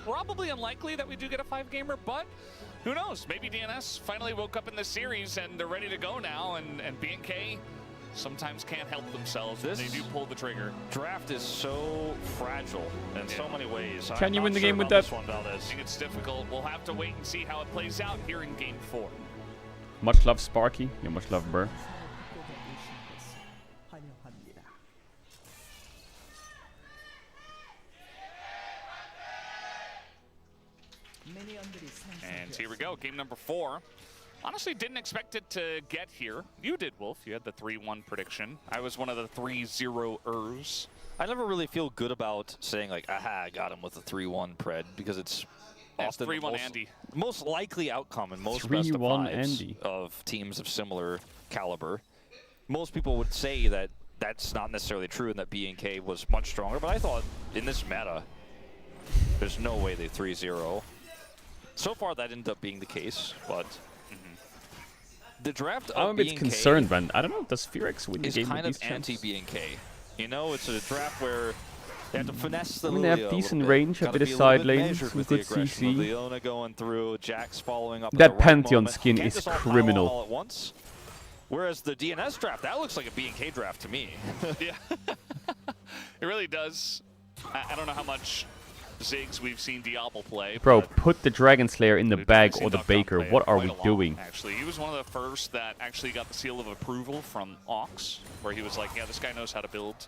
probably unlikely that we do get a 5-gamer, but who knows? Maybe DNS finally woke up in this series and they're ready to go now, and BNK sometimes can't help themselves when they do pull the trigger. Draft is so fragile in so many ways. Can I'm you not win the sure game with about that? this one, I Valdez. think it's difficult. We'll have to wait and see how it plays out here in Game 4. Much love, Sparky. Yeah, much love, Burr. And here we go, game number 4. Honestly, didn't expect it to get here. You did, Wolf. You had the 3-1 prediction. I was one of the 3-0-ers. I never really feel good about saying, like, aha, I got him with a 3-1 pred, because it's That's often the 3-1 Andy. most likely outcome in most 3-1 best of fives Andy. of teams of similar caliber. Most people would say that that's not necessarily true and that BNK was much stronger, but I thought in this meta, there's no way they 3-0. So far, that ended up being the case, but the draft of I'm a bit BNK concerned, man. I don't know. Does Fear X win the is game kind with of these champs? anti-BNK. You know, it's a draft where they have to finesse the I mean, they have Lilia a decent little range, a Gotta bit of be side little bit lane, measured some with the good aggression of CC. Leona going through, Jax following up at That the right Pantheon moment. skin Can't is just all pile on criminal. all at once. Whereas the DNS draft, that looks like a B&K draft to me. Yeah, it really does. I don't know how much Ziggs we've seen Diablo play. Bro, but put the Dragon Slayer in the we've bag definitely or the seen Duck Baker. play it What are quite we a lot, doing? Actually, he was one of the first that actually got the seal of approval from Ox, where he was like, yeah, this guy knows how to build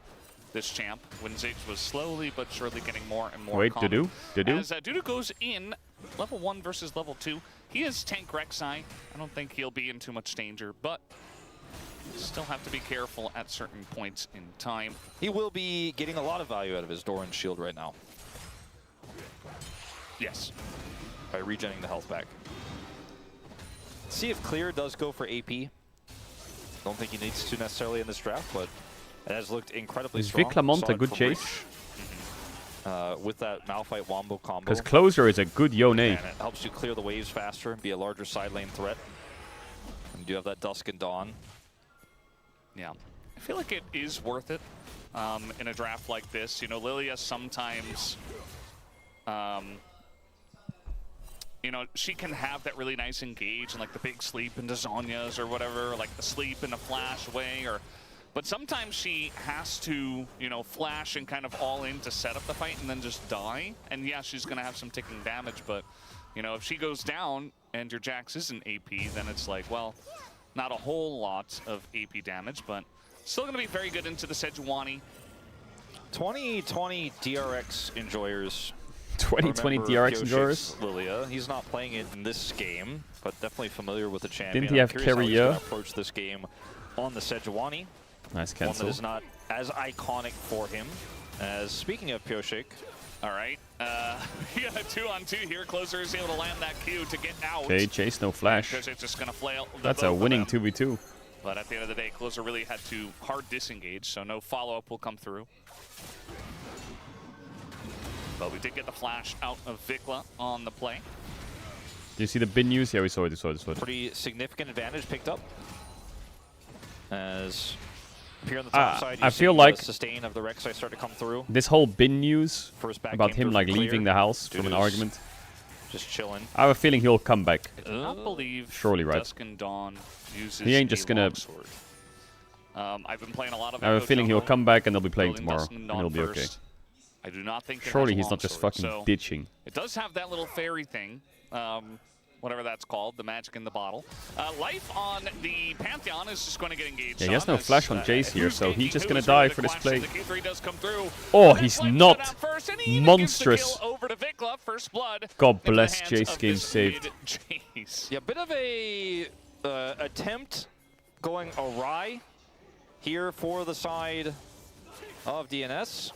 this champ, when Ziggs was slowly but surely getting more and more Wait, common. Dudu? As Dudu goes in, level 1 versus level 2, he is tank Rek'Sai. I don't think he'll be in too much danger, but still have to be careful at certain points in time. He will be getting a lot of value out of his Doran shield right now. Yes. By regenerating the health back. See if Clear does go for AP. Don't think he needs to necessarily in this draft, but it has looked incredibly Is strong. Vic Lamont Saw a it good from chase? Reach, with that Malphite Wombo combo. Because Closer is a good Yone. And it helps you clear the waves faster and be a larger side lane threat. And you do have that Dusk and Dawn. Yeah. I feel like it is worth it in a draft like this. You know, Lilia sometimes, you know, she can have that really nice engage and like the big sleep into Zhonya's or whatever, like the sleep and a flash away, or but sometimes she has to, you know, flash and kind of all in to set up the fight and then just die. And yeah, she's gonna have some ticking damage, but you know, if she goes down and your Jax isn't AP, then it's like, well, not a whole lot of AP damage, but still gonna be very good into the Sejuani. 2020 DRX enjoyers. 2020 DRX enjoyers. Lilia. He's not playing it in this game, but definitely familiar with the champion. Didn't he have I'm curious how he's Carrier? gonna approach this game on the Sejuani. Nice One that cancel. is not as iconic for him. As speaking of Pioshik, all right, we got a 2-on-2 here. Closer is able to land that Q to get out. Okay, chase, no flash. Pioshik's just gonna flail. That's a winning 2v2. But at the end of the day, Closer really had to hard disengage, so no follow-up will come through. But we did get the flash out of Vikla on the play. Do you see the bin news? Yeah, we saw it. pretty significant advantage picked up. As here on the top side, I feel like the sustain of the Rek'Sai start to come through. This whole bin news First back about came him through like for Clear. leaving the house Dude from an is argument. Just chilling. I have a feeling he'll come back. I do not believe Surely right. Dusk and Dawn uses He ain't just a gonna. longsword. I've been playing a lot of I have a Echo feeling he'll jungle, come back and they'll be playing building tomorrow, Dusk and Dawn he'll be okay. first. I do not think it Surely has a he's not just longsword, fucking so ditching. It does have that little fairy thing, whatever that's called, the magic in the bottle. Life on the Pantheon is just going to get engaged. Yeah, he has no as, flash on Jace here, so he's just gonna who's die really for the this question. play. The Q3 does come through. Oh, But he's then Flex not went out first, and he even monstrous. gives the kill over to Vikla, first blood. God into the bless hands Jace of game this saved. mid Jace. Yeah, bit of a attempt going awry here for the side of DNS.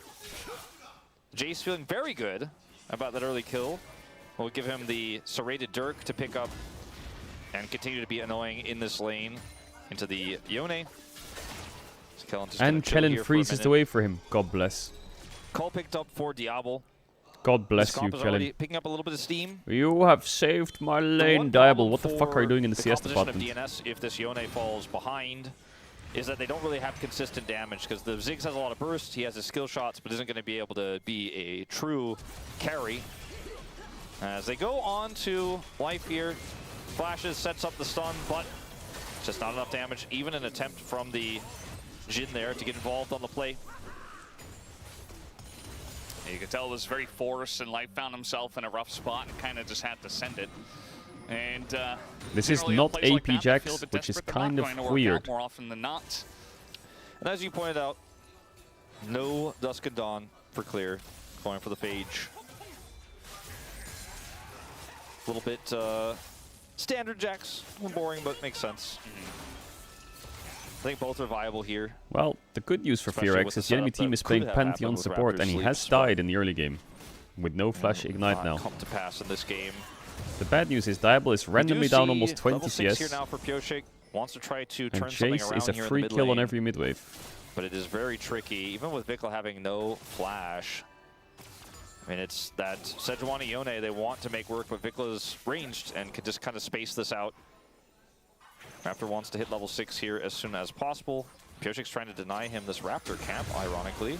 Jace feeling very good about that early kill. We'll give him the serrated Dirk to pick up and continue to be annoying in this lane into the Yone. So And Kellen freezes the way for him. God bless. Call picked up for Diablo. God bless This you, comp is already Kellen. picking up a little bit of steam. You have saved my The lane, one Diablo. problem What the fuck are you doing in the CS composition department? of DNS, if this Yone falls behind, is that they don't really have consistent damage because the Ziggs has a lot of burst, he has his skill shots, but isn't going to be able to be a true carry. As they go on to life here, flashes, sets up the stun, but just not enough damage. Even an attempt from the Jhin there to get involved on the play. You could tell it was very forced, and Life found himself in a rough spot and kind of just had to send it. And This is generally on not plays like AP that, they Jax, feel a bit which is desperate. They're not kind of going to work weird. out more often than not. And as you pointed out, no Dusk and Dawn for Clear, going for the Phage. A little bit standard Jax, a little boring, but makes sense. I think both are viable here. Well, the good news for Especially with Fearex the is the enemy setup team that is playing could have happened Pantheon with support, Raptor and he Sleeps, has but died in the early game. With no flash ignite now. Come to pass in this game. The bad news is Diablo is randomly We do down see almost 20 level 6 here CS. now for Pioshik. Wants to try to And turn something Chase around is a here in free the mid kill on lane, every mid wave. but it is very tricky, even with Vikla having no flash. I mean, it's that Sejuani Yone they want to make work, but Vikla's ranged and can just kind of space this out. Raptor wants to hit level 6 here as soon as possible. Pioshik's trying to deny him this Raptor camp, ironically.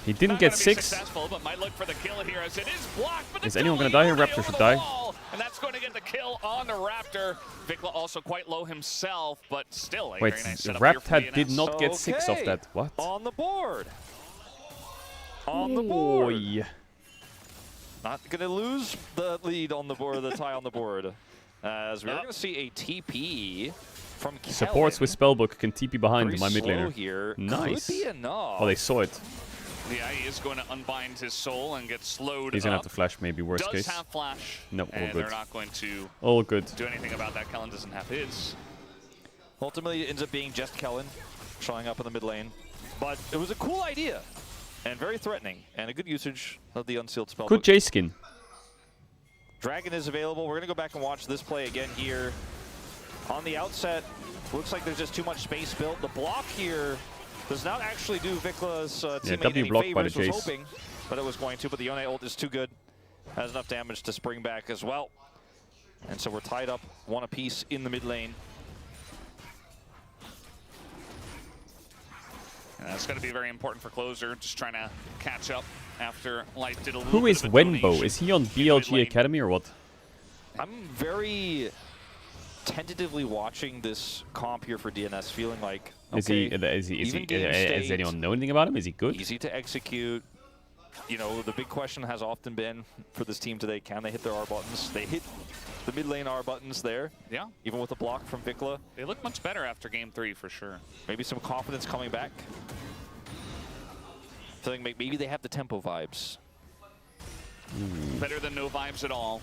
He didn't Not get gonna be 6. successful, but might look for the kill here as it is blocked. But Is it's anyone only gonna die here? Yone Raptor over should the die. wall, and that's going to get the kill kill on the Raptor. Vikla also quite low himself, but still a Wait, very nice setup here for Raptad did DNS. not get 6 of that. What? On the board. On the board. Oy. Not going to lose the lead on the board, the tie on the board. As we're going to see a TP from Kellen. Supports with Spellbook can TP behind Very my mid slow laner. here. Nice. Could be enough. Oh, they saw it. Yeah, he is going to unbind his soul and get slowed He's gonna up. have to flash, maybe worst Does case. have flash. No, all and good. they're not going to All good. do anything about that. Kellen doesn't have his. Ultimately, it ends up being just Kellen showing up in the mid lane. But it was a cool idea and very threatening and a good usage of the unsealed spell. Good J skin. Dragon is available. We're going to go back and watch this play again here. On the outset, looks like there's just too much space built. The block here does not actually do Vikla's teammate W any blocked by the favors. Was Jace. hoping that it was going to, but the Yone ult is too good. Has enough damage to spring back as well. And so we're tied up one apiece in the mid lane. And that's going to be very important for Closer, just trying to catch up after Life did a little Who bit is of a Wenbo? donation Is he on in mid BLG lane. Academy or what? I'm very tentatively watching this comp here for DNS, feeling like, okay, Does anyone know anything about him? Is he good? easy to execute. You know, the big question has often been for this team today, can they hit their R buttons? They hit the mid lane R buttons there, Yeah, even with a block from Vikla. they look much better after game 3 for sure. Maybe some confidence coming back. Feeling maybe they have the tempo vibes. Better than no vibes at all.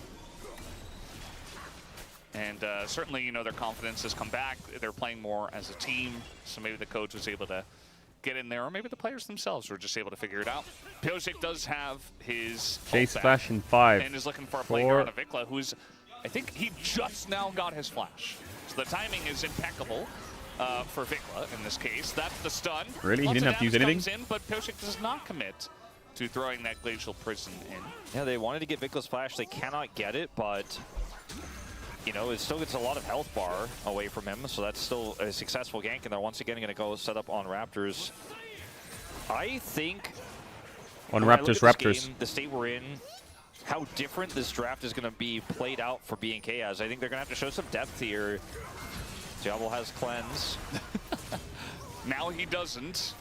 And certainly, you know, their confidence has come back. They're playing more as a team, so maybe the coach was able to get in there, or maybe the players themselves were just able to figure it out. Pyosik does have his Chase ult back flash in 5. and is looking for a play here on a Vikla, who's, I think he just now got his flash. So the timing is impeccable for Vikla in this case. That's the stun. Really? He Lots didn't of have to use damage anything? comes in, but Pyosik does not commit to throwing that Glacial Prison in. Yeah, they wanted to get Vikla's flash. They cannot get it, but you know, it still gets a lot of health bar away from him, so that's still a successful gank, and they're once again going to go set up on Raptors. I think On when I look Raptors, at this Raptors. game, the state we're in, how different this draft is going to be played out for BNK as. I think they're going to have to show some depth here. Diablo has cleanse. Now he doesn't.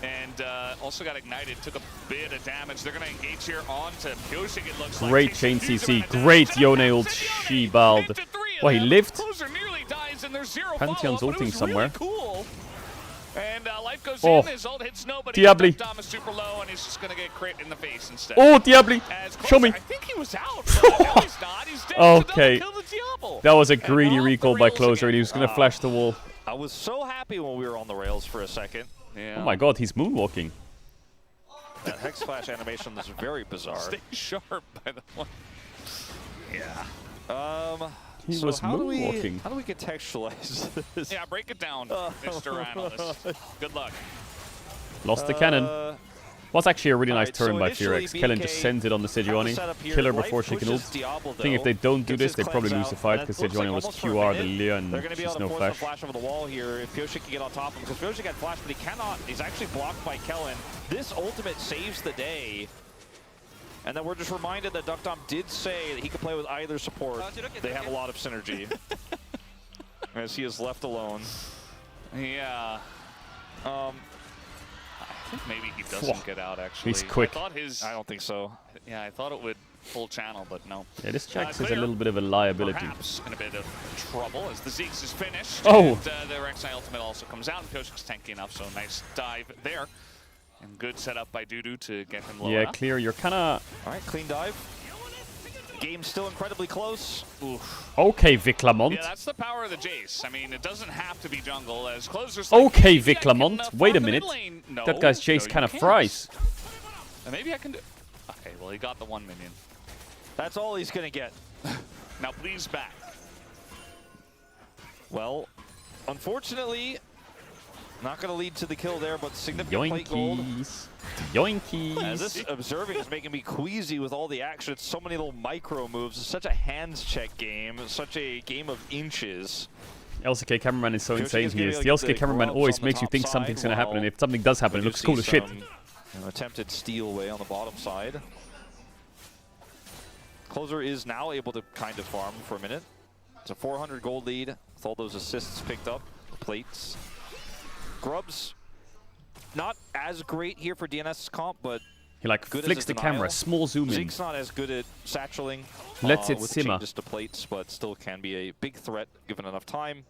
And also got ignited, took a bit of damage. They're going to engage here on to Pyosik, it looks like. Great Takes a chain huge CC. amount of damage. Great Set up Yone next ult. to Yone. She-balled. Into three of Well, he them. lived. Closer nearly dies, and there's zero Pantheon's follow-up, but it ulting was somewhere. Really cool. And Life goes Oh. in, his ult hits nobody. Diabli. Dom is super low, and he's just going to get crit in the face instead. Oh, Diabli! As Closer, Show me. I think he was out, but no, he's not. He's dead. Okay. Kill the Diablo. That was a And greedy off the recall by rails Closer, again. and he was going to flash the wall. I was so happy when we were on the rails for a second. Yeah. Oh my god, he's moonwalking. That Hex Flash animation was very bizarre. Stay sharp, by the way. Yeah. He So was how do we moonwalking. contextualize this? Yeah, break it down, Mr. Analyst. Good luck. Lost the cannon. Was actually a really nice alright, so turn by initially Fearex. Kellen BNK just sends it on the have the Sejuani. setup here. Kill her Life before she can ult. pushes Diablo, I think if they though, don't do gets this, his they probably cleanse lose the out, fight and because it looks like Sejuani was almost for a QR, the minute, Lilia, and they're going to be she's able to no force flash. a flash over the wall here if Pyosik can get on top of him, because Pyosik had flash, but he cannot. He's actually blocked by Kellen. This ultimate saves the day. And then we're just reminded that Duckdom did say that he could play with either support. They have a lot of synergy. As he is left alone. Yeah. I think maybe he doesn't get out, actually. He's quick. I thought his... I don't think so. Yeah, I thought it would full channel, but no. Yeah, this Jax is a Clear. little bit of a liability. Perhaps in a bit of trouble as the Zeke's is finished. Oh. And the Rek'Sai ultimate also comes out, and Pyosik's tanky enough, so nice dive there. And good setup by Dudu to get him low Yeah, enough. Clear, you're kind of... All right, clean dive. Game's still incredibly close. Oof. Okay, Viklamont. Yeah, that's the power of the Jace. I mean, it doesn't have to be jungle, as Closer's Okay, maybe I can, Viklamont. Wait farm a the mid minute. lane. No, That guy's no, Jace you kind of can't. fries. Maybe I can do... Okay, well, he got the 1 minion. That's all he's going to get. Now, please back. Well, unfortunately, not going to lead to the kill there, but significant plate gold. Yoinkies. Yoinkies. As this observing is making me queasy with all the action. It's so many little micro moves. It's such a hands check game. It's such a game of inches. LCK cameraman is so Pyosik insane is he gonna is. be The like LCK the cameraman gloves always on the makes you top think something's side, gonna happen, while and if something does happen, it we looks do cool see as shit. some, attempted steal away on the bottom side. Closer is now able to kind of farm for a minute. It's a 400 gold lead with all those assists picked up, plates. Grubs, not as great here for DNS's comp, but He like good flicks as the denial. camera, small zoom in. Zig's not as good at satcheling. Lets it with simmer. changes to plates, but still can be a big threat given enough time.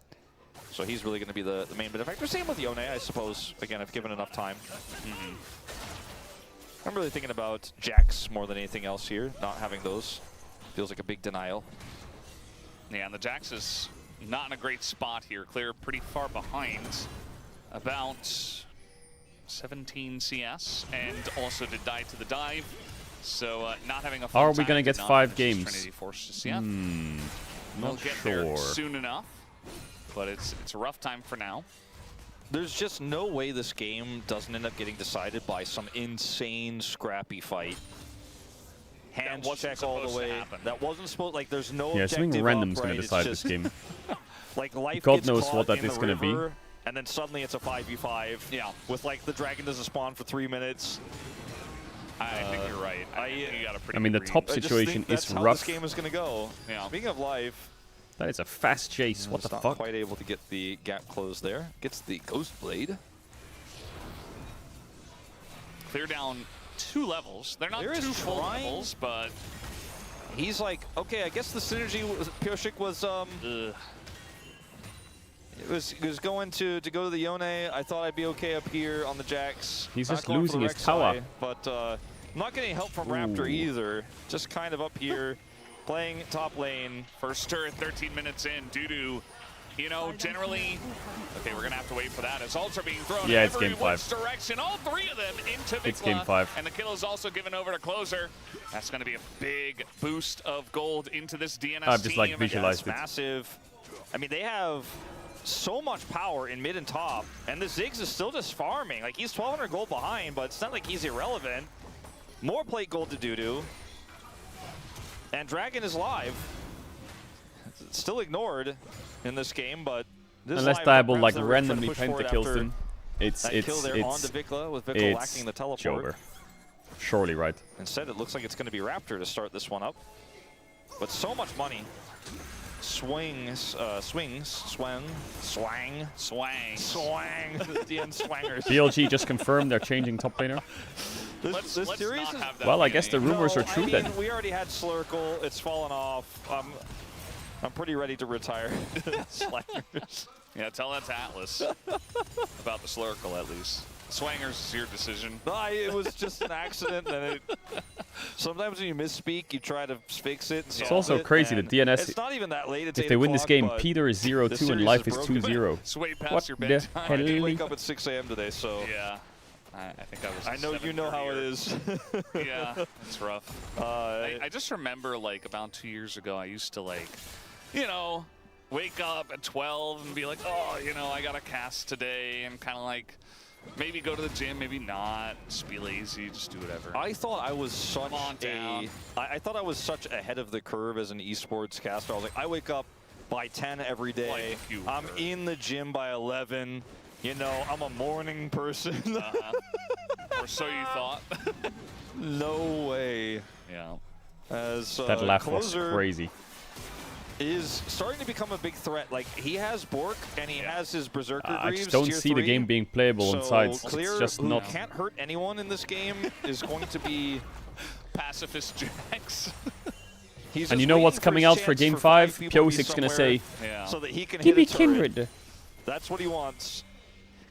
So he's really going to be the main benefactor. Same with Yone, I suppose, again, if given enough time. I'm really thinking about Jax more than anything else here. Not having those feels like a big denial. Yeah, and the Jax is not in a great spot here. Clear pretty far behind, about 17 CS, and also did die to the dive. So not having a fun Are we time gonna to get not 5 finish games? Trinity Forces yet. Not We'll get sure. there soon enough, but it's a rough time for now. There's just no way this game doesn't end up getting decided by some insane scrappy fight. Hands wasn't check all supposed the to way. happen. That wasn't supposed. Like, there's no Yeah, objective something random's up, gonna right? decide It's this just, game. Like, life God gets knows caught what that in is the gonna be. river, and then suddenly it's a 5v5. Yeah. With like the dragon doesn't spawn for 3 minutes. I think you're right. I think you got a pretty I mean, the good top read. I just situation think that's is how rough. this game is gonna go. Yeah. Speaking of life, That is a fast chase. What the not fuck? quite able to get the gap closed there. Gets the Ghost Blade. Clear down 2 levels. They're not There is 2 full trying- levels, but He's like, okay, I guess the synergy was Pioshik was it was going to go to the Yone. I thought I'd be okay up here on the Jax. He's Not just going for losing the his tower. Rek'Sai, but not getting help from Raptor Ooh. either. Just kind of up here, playing top lane. first turret 13 minutes in. Dudu, you know, generally, okay, we're gonna have to wait for that. It's ultra being thrown Yeah, in it's game everyone's 5. direction. All 3 of them into Vikla. It's game 5. And the kill is also given over to Closer. That's gonna be a big boost of gold into this DNS I've just like team. visualized It's it. massive. I mean, they have so much power in mid and top, and the Ziggs is still just farming. Like, he's 1,200 gold behind, but it's not like he's irrelevant. More plate gold to Dudu. And Dragon is live. It's still ignored in this game, but this Unless live Diable grabs like the ring, trying to randomly push forward pentakills after them, it's that kill there onto it's Vikla, with Vikla lacking the teleport. Jover. Surely, right? Instead, it looks like it's going to be Raptor to start this one up. But so much money. Swings, swang. DN swangers. BLG just confirmed they're changing top laner. This Let's series not is... have that Well, I be guess an the issue. rumors are true I mean, then. we already had Slurkle. It's fallen off. I'm pretty ready to retire Slangers. Yeah, tell that to Atlas about the Slurkle at least. Swangers is your decision. It was just an accident, and sometimes when you misspeak, you try to fix it. And It's solve also it, crazy that and DNS, It's not even that late. It's if 8 they win this o'clock, game, but Peter is the 0-2 and series life is is broken. 2-0. It's way past What your the bedtime. I did hell? wake up at 6 a.m. today, so Yeah. I think I was. I know you know how it is. Yeah, it's rough. I just remember, like, about 2 years ago, I used to, like, you know, wake up at 12 and be like, oh, you know, I got a cast today, and kind of like maybe go to the gym, maybe not, just be lazy, just do whatever. I thought I was such Come on down. I thought I was such ahead of the curve as an esports caster. I was like, I wake up by 10 every day. Like you I'm were. in the gym by 11. You know, I'm a morning person. Or so you thought. No way. Yeah. As That laugh was Closer crazy. is starting to become a big threat. Like, he has Bork and he has his Berserker I Greaves. just don't tier see the 3. game being playable on So sides. Clear, It's just who not. can't hurt anyone in this game, is going to be... Pacifist Jax. He's And just you know waiting what's coming his out for chance game for 5? people to be Piosik's gonna somewhere say, Yeah. so that he can give me hit a turret. Kindred. That's what he wants.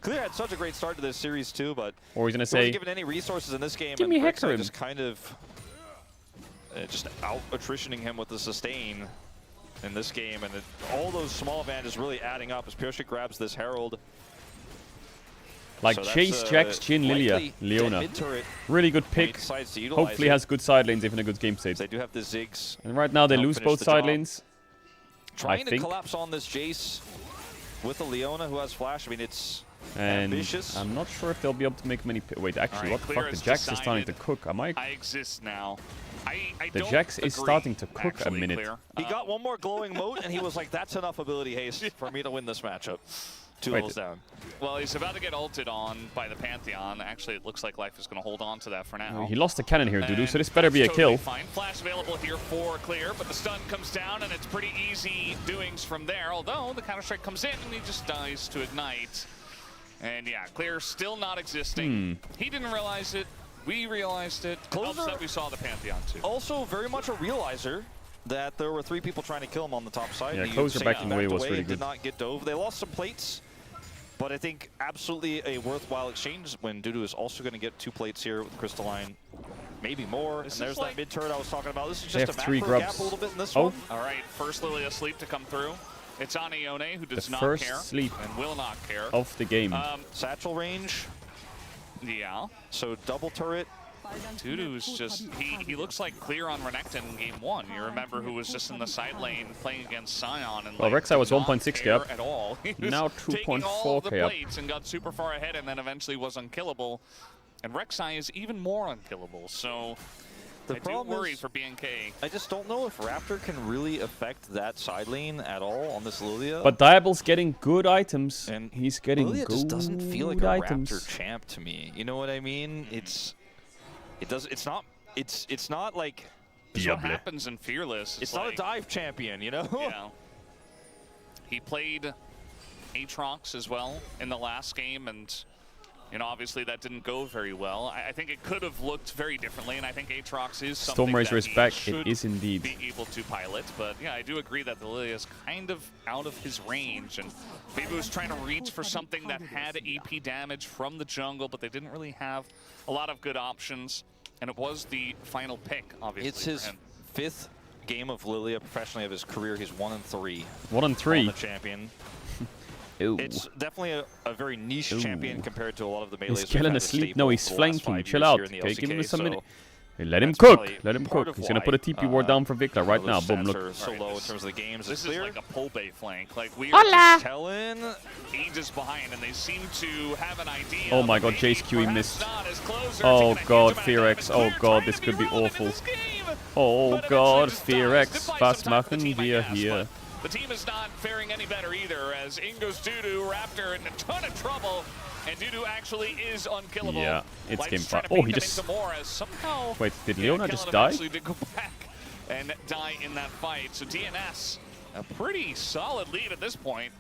Clear had such a great start to this series too, but Or he's gonna he wasn't say, given any resources in this game, give and me Rek'Sai Hecarim. just kind of just out attritioning him with the sustain in this game, and all those small advantages really adding up as Pioshik grabs this Herald. like So that's, Chase, Jax, Jhin, Lilia, likely Leona. mid-turret Really good when he pick. decides to utilize Hopefully it. has good side lanes even a good game state. They do have the Ziggs And right now they Don't lose finish both the side job. lanes. trying to think. collapse on this Jace with a Leona who has flash. I mean, it's And ambitious. I'm not sure if they'll be able to make many. Wait, actually, Alright, what the Clear fuck? The has Jax is starting to decided cook. Am I? I exist now. I The don't Jax is agree, starting to cook a actually, minute. Clear. He got one more glowing moat, and he was like, that's enough ability haste for me to win this matchup. 2 levels down. Well, he's about to get ulted on by the Pantheon. Actually, it looks like Life is going to hold on to that for now. He lost the cannon here, Dudu, so this better be a totally kill. Fine. Flash available here for Clear, but the stun comes down, and it's pretty easy doings from there. Although the Counter-Strike comes in, and he just dies to Ignite. And yeah, Clear still not existing. He didn't realize it. We realized it. Helps that we saw the Pantheon too. Also, very much a realizer that there were 3 people trying to kill him on the top side. Yeah, Closer backing away was really good. Did not get dove. They lost some plates, but I think absolutely a worthwhile exchange when Dudu is also going to get 2 plates here with Crystalline. Maybe more. And there's that mid turret I was talking about. This is just a macro gap a little bit in this one. All right, first Lily asleep to come through. It's on Ione, who does not first care sleep and will not care. Of the game. Satchel range. Yeah. So double turret. Dudu's just, he looks like Clear on Renekton in game 1. You remember who was just in the side lane playing against Sion and well, Rek'Sai was 1.6k up. At all. He was now taking all the 2.4k up. plates and got super far ahead and then eventually was unkillable. And Rek'Sai is even more unkillable, so I do worry for BNK. I just don't know if Raptor can really affect that side lane at all on this Lilia. But Diable's getting good items. And he's getting Lilia good just doesn't feel like a items. Raptor champ to me. You know what I mean? It's not like what happens in Fearless. It's not a dive champion, you know? Yeah. He played Aatrox as well in the last game, and you know, obviously that didn't go very well. I think it could have looked very differently, and I think Aatrox is something Stormrazor that is he back. should It is indeed. be able to pilot. But yeah, I do agree that the Lilia is kind of out of his range, and maybe was trying to reach for something that had AP damage from the jungle, but they didn't really have a lot of good options, and it was the final pick, obviously. It's his 5th game of Lilia professionally of his career. He's 1-3. 1-3. On the champion. Ooh. It's definitely a very niche champion compared to a lot of the melees. He's killing asleep. No, he's flanking. Chill out. Okay, give him some minute. Hey, let him that's cook. probably Let him part cook. of He's gonna put a TP ward down for Vikla right now. Boom, Those look. stats are so low in terms of the games. This It's is clear. like a pole bay flank. Like we Hola. are just Kellen. ages behind, and they seem to have an idea. Oh my god, maybe Jace QE perhaps missed. not, as Closer Oh taking a huge god, amount of Fearex. damage. Oh Clear god, trying this to be could be relevant awful. in this game, Oh but god, eventually Fearex. just dies. Fast Some time for the machen team, I wir guess, hier. but the team is not faring any better either, as Ingo's Dudu, Raptor in a ton of trouble, and Dudu actually is unkillable. Yeah, it's Life's game trying 5. to Oh, beat he them just... into more, as somehow Wait, did Leona Kellen just die? eventually did go back and die in that fight. So DNS, a pretty solid lead at this point.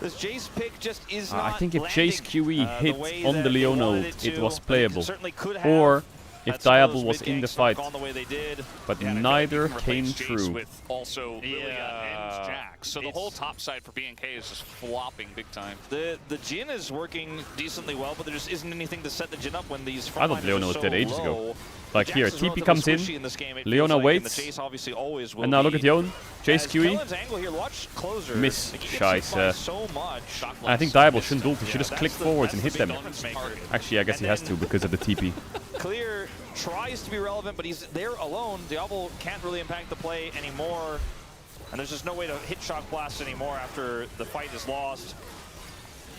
This Jace pick just is not I think if landing, Jace QE the hit way on that the they Leona wanted ult, to. it was They playable. certainly could have. Or if Had some of Diable those was in the mid-ganks fight. not gone the way they did. But Yeah, and I feel like neither you can came replace Jace true. with also Lilia and Jax. So the whole top side for BNK is just flopping big time. The Jhin is working decently well, but there just isn't anything to set the Jhin up when these I thought frontliners Leona are was so dead ages low. ago. Like Jax here, is TP relatively comes in, squishy this game, it Leona feels like, and waits, the Jace obviously always will and now look be. at Yon. Jace As QE. Kellen's angle here, watch Closer. Miss. Like, he gets hit by Scheiße. so much. And I think Diable shouldn't ult. He should Yeah, just that's click the- forwards and that's hit the them. big difference maker. Actually, I guess he has to because of the TP. Clear tries to be relevant, but he's there alone. Diablo can't really impact the play anymore. And there's just no way to hit shock blast anymore after the fight is lost.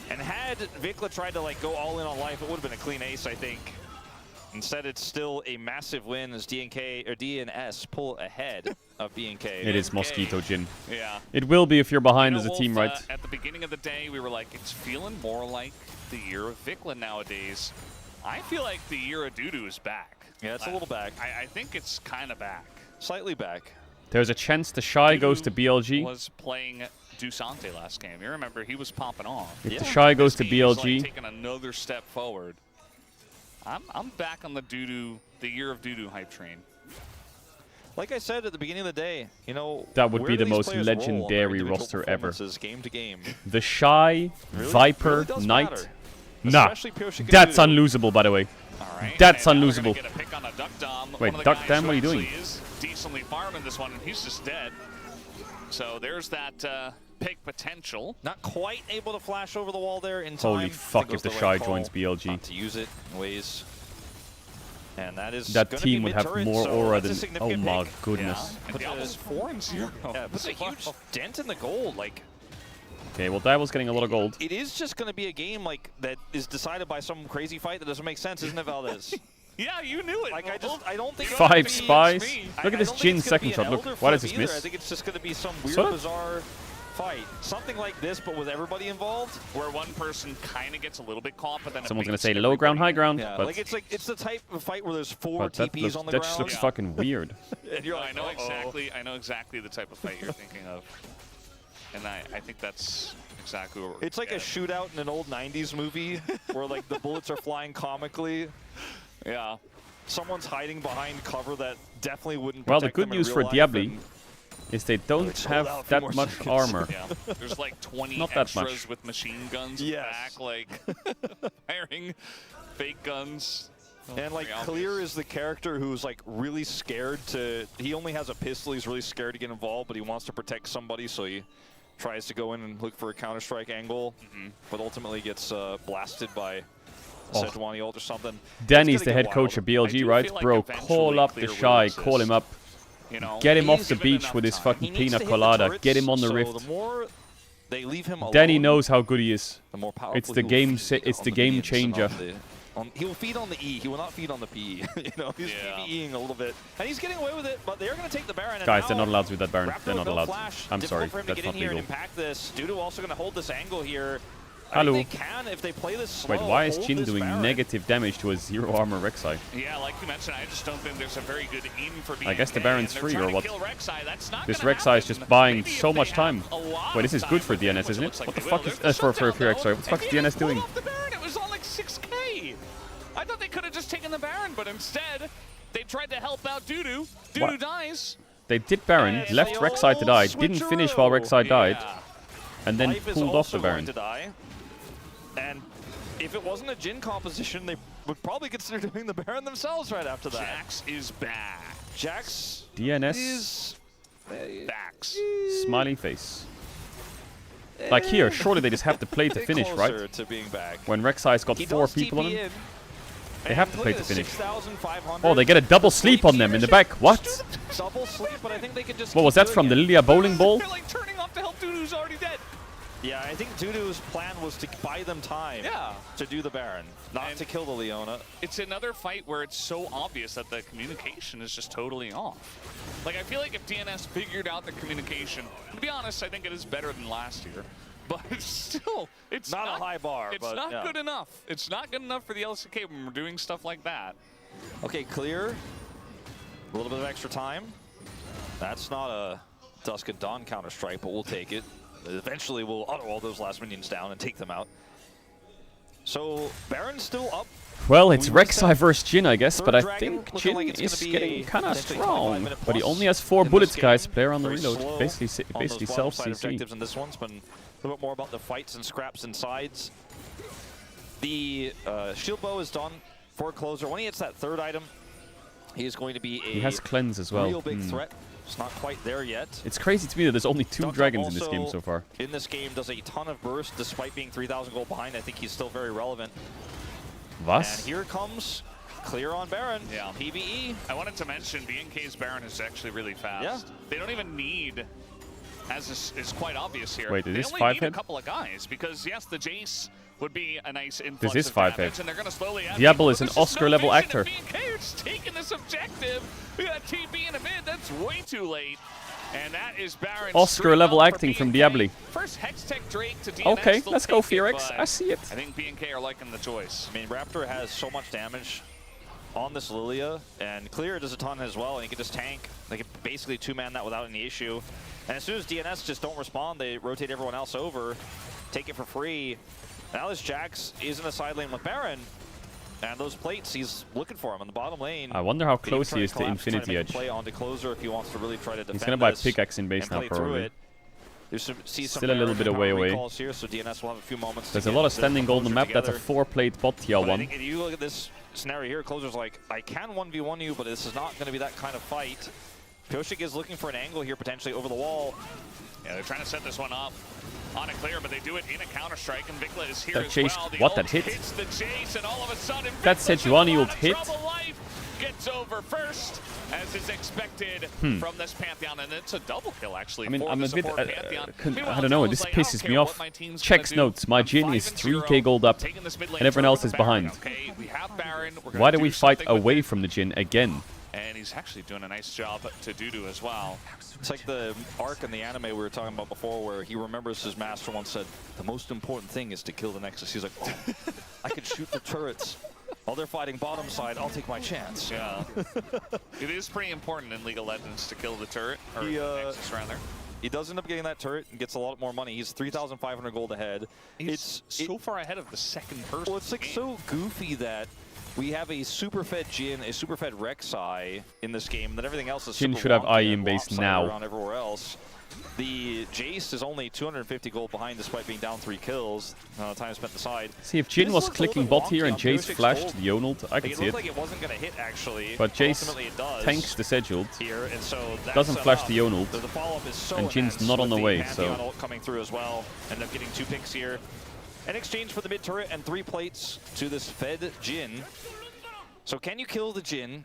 And had Vikla tried to like go all in on life, it would have been a clean ace, I think. Instead, it's still a massive win as DNS pull ahead of BNK. It is Mosquito Jhin. Yeah. It will be if you're behind You know, as a team, Wolf, right? At the beginning of the day, we were like, it's feeling more like the year of Vikla nowadays. I feel like the year of Dudu is back. Yeah, it's a little back. I think it's kind of back. Slightly back. There's a chance the Shy goes to BLG. Was playing Dusante last game. You remember he was popping off. If the Shy goes to This team is, BLG, like, taking another step forward. I'm back on the Dudu, the year of Dudu hype train. Like I said at the beginning of the day, you know, that would where be do the these most players roll on their legendary individual roster ever. performances game to game? The Shy, Really? Viper, Really does Knight. matter. Nah, Especially Pyoshin can that's do. unlosable, by the way. All right, That's and now we're gonna unlosable. get a pick on a Duck Dom. Wait, One of the Duck guys Dam, who what are you doing? actually is decently farming this one, and he's just dead. So there's that pick potential. Not quite able to flash over the wall there in time. Holy I fuck think it if was the right Shy call joins BLG. not to use it in ways. And that is That gonna team be would have mid-turret, more so aura that's a than... Oh significant my pick. goodness. And Diablo's 4-0. Yeah, puts a huge dent in the gold. Like, Okay, well, Diable's getting a lot of gold. it is just going to be a game like that is decided by some crazy fight that doesn't make sense, isn't it, Valdez? Yeah, you knew it. Like, I don't think... 5 spies. I Look at this don't think Jhin it's gonna second be shot. an Look, elder why does flip this either. I miss? think it's just going to be some weird, Sort of. bizarre fight. Something like this, but with everybody involved. Where one person kind of gets a little bit caught, but then Someone's gonna say low ground, high ground. Yeah, but like it's the type of fight where there's 4 but that, TPs on the that ground. just looks fucking weird. And you're I like, know uh-oh. I know exactly the type of fight you're thinking of. And I think that's exactly what we're It's like a shootout in an old 90s movie where like the bullets are flying comically. Yeah. Someone's hiding behind cover that definitely wouldn't Well, the protect good them in news real for life, Diabli and is they don't sold out have for that more much seconds. armor. Yeah. There's like 20 Not that extras much. with machine guns Yes. back, like firing fake guns. And like Pretty Clear obvious. is the character who's like really scared to. He only has a pistol. He's really scared to get involved, but he wants to protect somebody, so he tries to go in and look for a Counter-Strike angle, but ultimately gets blasted by a Sejuani ult or something. Danny's It's the gonna head get coach wild. of BLG, right? feel like Bro, eventually call up the Clear Shy, will call him up. You know, Get him off he's the given beach enough with his time. fucking He needs pina to hit the colada. turrets, Get him on the so rift. The more they leave him alone, Danny knows how good he is. the more powerful It's the he will game. feed It's on the the game memes and changer. he will feed on the E. He will not feed on the P. You know, he's Yeah. PvEing a little bit, and he's getting away with it. But they're going to take the Baron. And Guys, now they're not allowed to do that, Baron. Raptor They're with not no allowed. flash. I'm sorry, Difficult for him that's to get not in here and legal. impact this. Dudu also going to hold this angle here. Hello. I think they can if they play this slow. Wait, why is hold Jin this doing Baron. negative damage to a 0 armor Rek'Sai? Yeah, like you mentioned, I just don't think there's a very good aim for BNK. I guess the Baron's and they're free, trying or to what? kill Rek'Sai. That's not This gonna Rek'Sai is happen. just buying Maybe if so they much have time. a lot Wait, this of is good time for with him, DNS, which it isn't it? looks like What the they fuck will. is There's the for shutdown, Furex? Sorry, though. what the fuck is And he DNS doing? pulled off the Baron. It was on like 6K. I thought they could have just taken the Baron, but instead they tried to help out Dudu. Dudu What? dies. They did Baron, And left the Rek'Sai to die, old didn't finish while switcheroo. Rek'Sai died, Yeah. and then Life is pulled off also the going Baron. to die. And if it wasn't a Jin composition, they would probably consider doing the Baron themselves right after that. Jax is back. Jax DNS, is Backs. smiley face. Like here, surely they just have to play to bit finish, closer right? to being back. When Rek'Sai's got He 4 does people on TP him. in, They have and to look play at to this, finish. 6,500. Oh, they get a double sleep on them in the back. What? Double sleep, but I think they could just What keep was that doing from, the it. Lilia bowling ball? They're like turning off to help Dudu's already dead. Yeah, I think Dudu's plan was to buy them time Yeah. to do the Baron, not And- to kill the Leona. It's another fight where it's so obvious that the communication is just totally off. Like, I feel like if DNS figured out the communication, to be honest, I think it is better than last year. But it's still, it's Not a high bar, It's but not yeah. good enough. It's not good enough for the LCK when we're doing stuff like that. Okay, Clear. A little bit of extra time. That's not a Dusk and Dawn Counter-Strike, but we'll take it. Eventually, we'll auto all those last minions down and take them out. So, Baron's still up. Well, it's We reset. Rek'Sai versus Jin, I guess, Third but I Dragon think looking Jin like it's is gonna be getting a kind of potentially strong. 25-minute But he plus only has 4 in this bullets, guys. game. Player on the Very reload. slow Basically on those bottom side self-CC. objectives, and this one's been a little bit more about the fights and scraps and sides. The shield bow is done for closer. When he hits that third item, he is going to be a He has cleanse as well. real big Hmm. threat. It's not quite there yet. It's crazy to me that there's only 2 Dr. dragons in this game also so far. In this game, does a ton of burst despite being 3,000 gold behind. I think he's still very relevant. And Was? here comes Clear on Baron. Yeah. PvE. I wanted to mention BNK's Baron is actually really fast. Yeah. They don't even need, as is quite obvious here, Wait, is they this only 5 need a hit? couple of guys because, yes, the Jace would be a nice influx is of 5 damage, hit. and they're going to slowly add Diablo people, is but an there's just no Oscar-level vision, actor. and BNK are just taking this objective. We got TB in a mid. That's way too late. And that is Baron. Oscar-level acting from Diabli. First Hextech Drake to DNS. Okay, they'll let's go, take it, Furex. but I see it. I think BNK are liking the choice. I mean, Raptor has so much damage on this Lilia, and Clear does a ton as well, and he can just tank. They can basically 2-man that without any issue. And as soon as DNS just don't respond, they rotate everyone else over, take it for free. Now this Jax is in the side lane with Baron, and those plates, he's looking for him on the bottom lane. I wonder how He can close try he to is to collapse, try to Infinity make a Edge. play onto closer if he wants to really try to defend He's gonna buy this pickaxe in base and now, play through probably. it. There's some, see some Still a little bit power away. recalls here, so DNS will have a few moments. There's to a get lot of their standing gold on the composure map. That's a together. 4-plate bot tier But I 1. think if you look at this scenario here, Closer's like, I can 1v1 you, but this is not going to be that kind of fight. Koshik is looking for an angle here, potentially over the wall. Yeah, they're trying to set this one up on a clear, but they do it in a counter-strike, and Vikla is here That as chase- well. The what, ult that hit? hits the chase, and all of a sudden, That Vikla's in Sejuani a lot ult of hit? trouble. Life gets over first, as is expected from this Pantheon, and it's a double kill, actually, I mean, for I'm the a bit, support Pantheon. Meanwhile, I don't know, Talon's this like, I don't pisses care me what off. my team's Checks gonna do. notes, my I'm Jin is 5-0, 3k gold up, taking this mid lane and everyone turret else with is the Baron. behind. Okay, we have Baron. We're gonna Why do we fight something with away it. from the Jin again? And he's actually doing a nice job to Dudu as well. It's like the arc in the anime we were talking about before where he remembers his master once said, the most important thing is to kill the Nexus. He's like, oh, I can shoot the turrets. While they're fighting bottom side, I'll take my chance. Yeah. It is pretty important in League of Legends to kill the turret, or the Nexus rather. He does end up getting that turret and gets a lot more money. He's 3,500 gold ahead. He's so far ahead of the second person. Well, it's like so goofy that we have a super fed Jhin, a super fed Rek'Sai in this game, and then everything else is Jhin super should have wonky IE and base lopsided now. around everywhere else. The Jace is only 250 gold behind despite being down 3 kills. Time spent aside. See, if Jhin This was looks a clicking little bot bit here and wonky on Jace 36 flashed gold. the Yonald, I Like, could it see looked it. like it wasn't going to hit actually. But Jace ultimately it does. tanks the Sedged, Here, and so that's doesn't flash enough. the Yonald, The follow-up is so and Jin's enhanced not on with the way, Pantheon so... ult coming through as well. End up getting 2 picks here. In exchange for the mid turret and 3 plates to this fed Jhin. So can you kill the Jhin?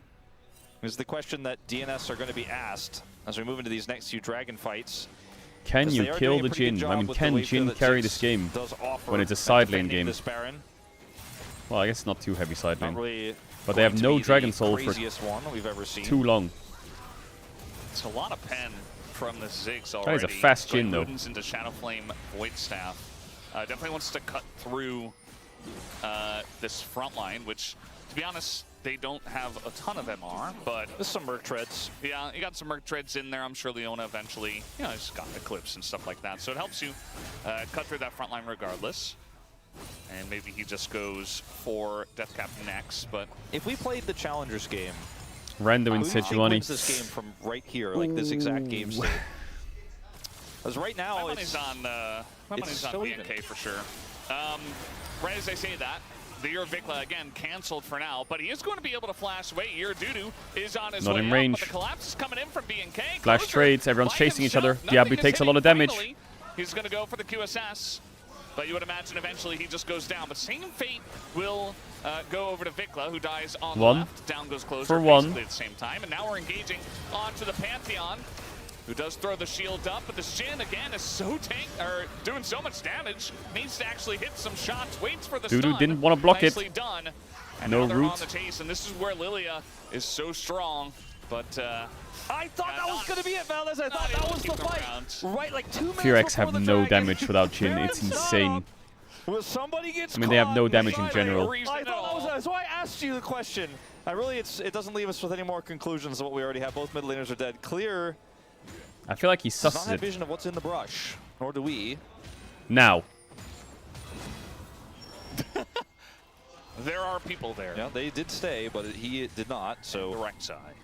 Is the question that DNS are going to be asked as we move into these next few Dragon fights. Can you kill the Jhin? I mean, can Jhin carry this game when it's a side lane game? Well, I guess not too heavy side lane. Really, but they have no Dragon Soul for one we've ever seen. too long. It's a lot of pen from the Ziggs already. That is a fast Jhin, though. Into Shadowflame Void Staff. Definitely wants to cut through this front line, which, to be honest, they don't have a ton of MR, but... There's some Merc Treads. Yeah, you got some Merc Treads in there. I'm sure Leona eventually, you know, just got Eclipse and stuff like that. So it helps you cut through that front line regardless. And maybe he just goes for Deathcap next, but... If we played the Challengers game... Random in who do you think Sejuani. wins this game from right here, like this exact game state? Because right now, my money's on so BNK for sure. Right as I say that, the Year of Vikla again canceled for now, but he is going to be able to flash away. Year Dudu is on his Not way in up, range. but the collapse is coming in from BNK. Flash Closer trades, everyone's by chasing each other. himself. Diablo Nothing takes is a lot of hitting damage. finally. He's going to go for the QSS, but you would imagine eventually he just goes down. But same fate will go over to Vikla, who dies on the left. Down goes Closer for one. basically at the same time. And now we're engaging onto the Pantheon, who does throw the shield up, but the Jhin again is so doing so much damage. Needs to actually hit some shots. Waits for the Dudu stun. didn't want to block Nicely it. done. And No now they're root. on the chase, and this is where Lilia is so strong. But I thought that was going to be it, Valdez. I thought that was the fight. Right, like 2 minutes Fear X before have the no Dragon. damage without Jhin. It's insane. Well, somebody gets I mean, they have no caught. damage in Right, general. I thought that was that's why I asked you the question. It doesn't leave us with any more conclusions than what we already have. Both mid laners are dead. Clear I feel like he does not susses have it. vision of what's in the brush, nor do we. Now. there are people there. Yeah, they did stay, but he did not. So Direct side.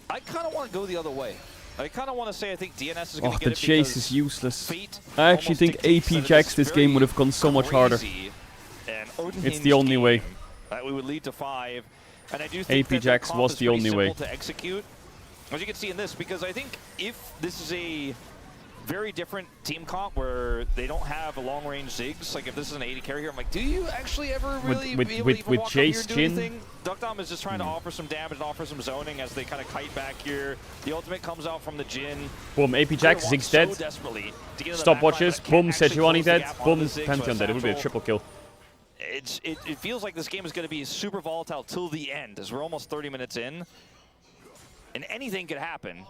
I kind of want to go the other way. I kind of want to say I think DNS is going Oh, to the get it chase because is useless. fate I actually almost think dictates AP that Jax it's this game would have gone so much harder. crazy and It's the only way. That we would lead to 5. And I do think AP that Jax comp was is the pretty only simple way. to execute. As you can see in this, because I think if this is a very different team comp where they don't have a long-range Ziggs, like if this is an 80 carry here, I'm like, do you actually ever really with be able with to even walk up here Jace and do Jhin? anything? Duckdom is just trying to offer some damage and offer some zoning as they kind of kite back here. The ultimate comes out from the Jhin. Boom, AP Jax, Clear Ziggs wants dead. so desperately to get in the Stop backline, watches, but can't boom, actually Sejuani close the dead, gap onto boom, the Ziggs, so Pantheon it's dead. It would be a natural. triple kill. It feels like this game is going to be super volatile till the end, as we're almost 30 minutes in, and anything could happen.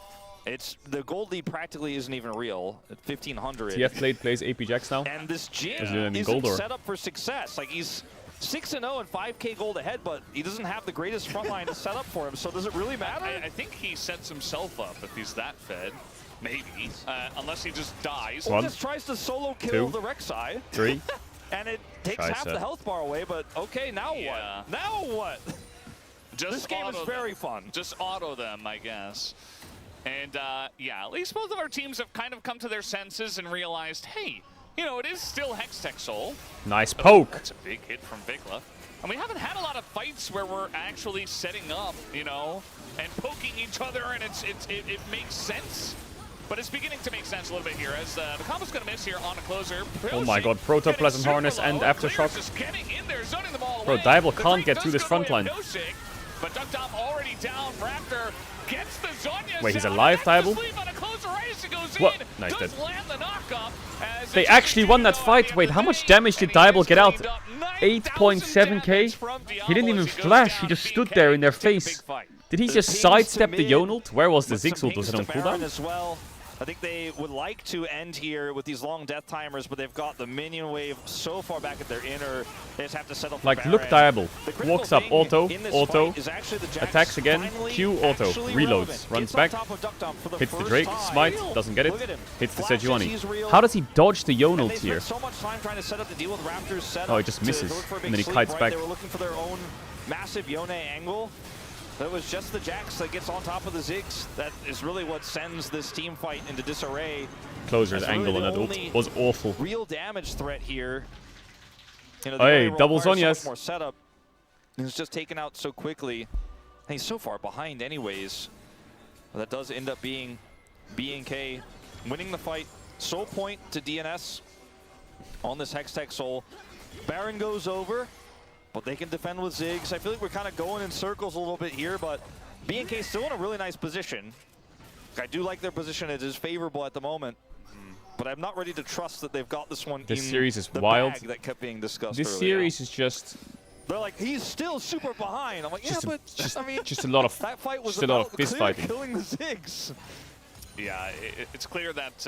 The gold lead practically isn't even real at 1500. TF Blade plays AP Jax now. And this Is it Jhin in isn't gold or? set up for success. Like he's 6-0 and 5k gold ahead, but he doesn't have the greatest front line to set up for him. So does it really matter? I think he sets himself up if he's that fed. Maybe. Unless he just dies. Or just tries to solo kill the Rek'Sai. 3. And it takes half the health bar away, but okay, now what? Now what? This game is very fun. Just auto them, I guess. And yeah, at least both of our teams have kind of come to their senses and realized, hey, you know, it is still Hextech Soul. Nice poke. That's a big hit from Vikla. And we haven't had a lot of fights where we're actually setting up, you know, and poking each other, and it makes sense. But it's beginning to make sense a little bit here as the combo's going to miss here on a closer. Oh my god, Protoplasm Harness and Aftershock. Bro, Diablo can't get through this front line. But Duckdom already down. Raptor gets the Zhonya. Wait, he's alive, Diablo? What? Nice dead. They actually won that fight. Wait, how much damage did Diablo get out? 8.7k? He didn't even flash, he just stood there in their face. Did he The just pings sidestep to the mid, Yonult? Where was the with some Ziggs ult? Was pings it on to Baron cooldown? as well. I think they would like to end here with these long death timers, but they've got the minion wave so far back at their inner. They just have to settle for Like, Baron. look, Diable. The critical Walks up, thing auto, in this auto. fight is actually the Jax Attacks again, finally Q, auto, actually reloads, relevant. runs Gets on back, top of Duck Dump for the hits the first Drake, time. smite, doesn't get it, Look at him. hits the Flashes, Sejuani. he's real. How does he dodge the And Yonult they here? spent so much time trying to set up the deal with Raptors set Oh, he up just to misses, look for a big and then he sleep, kites right? back. They were looking for their own massive Yone angle. But it was just the Jax that gets on top of the Ziggs. That is really what sends this team fight into disarray. Closer's That's really angle on the that ult only was awful. Real damage threat here. You know, Hey, they double require so Zhonya's. much more setup. He's just taken out so quickly. And he's so far behind anyways. But that does end up being BNK winning the fight. Soul point to DNS on this Hextech Soul. Baron goes over, but they can defend with Ziggs. I feel like we're kind of going in circles a little bit here, but BNK still in a really nice position. I do like their position. It is favorable at the moment. But I'm not ready to trust that they've got this one This in series is the wild. bag that kept being discussed This earlier. series is just They're like, he's still super behind. I'm like, yeah, Just a- but just- I mean, just a lot of that fight was just a lot of about fist clearly fighting. killing the Ziggs. Yeah, it's clear that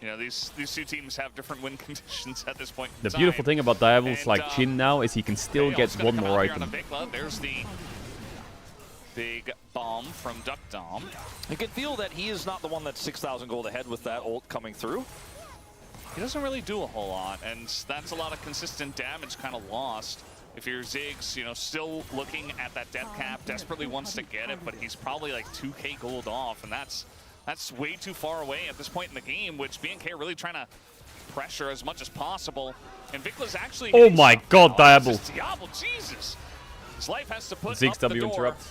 you know, these two teams have different win conditions at this point. In the time. beautiful thing about Diable's And, like Jhin now is he can still get Kaos gonna one come more out here on item. the Vikla. There's the big bomb from Duck Dom. You can feel that he is not the one that's 6,000 gold ahead with that ult coming through. He doesn't really do a whole lot, and that's a lot of consistent damage kind of lost. If you're Ziggs, you know, still looking at that death cap, desperately wants to get it, but he's probably like 2k gold off, and that's way too far away at this point in the game, which BNK are really trying to pressure as much as possible. And Vikla's actually Oh hitting my some- god, Oh, Diable. this is Diable, Jesus! His life has to put Ziggs up the W door. interrupt.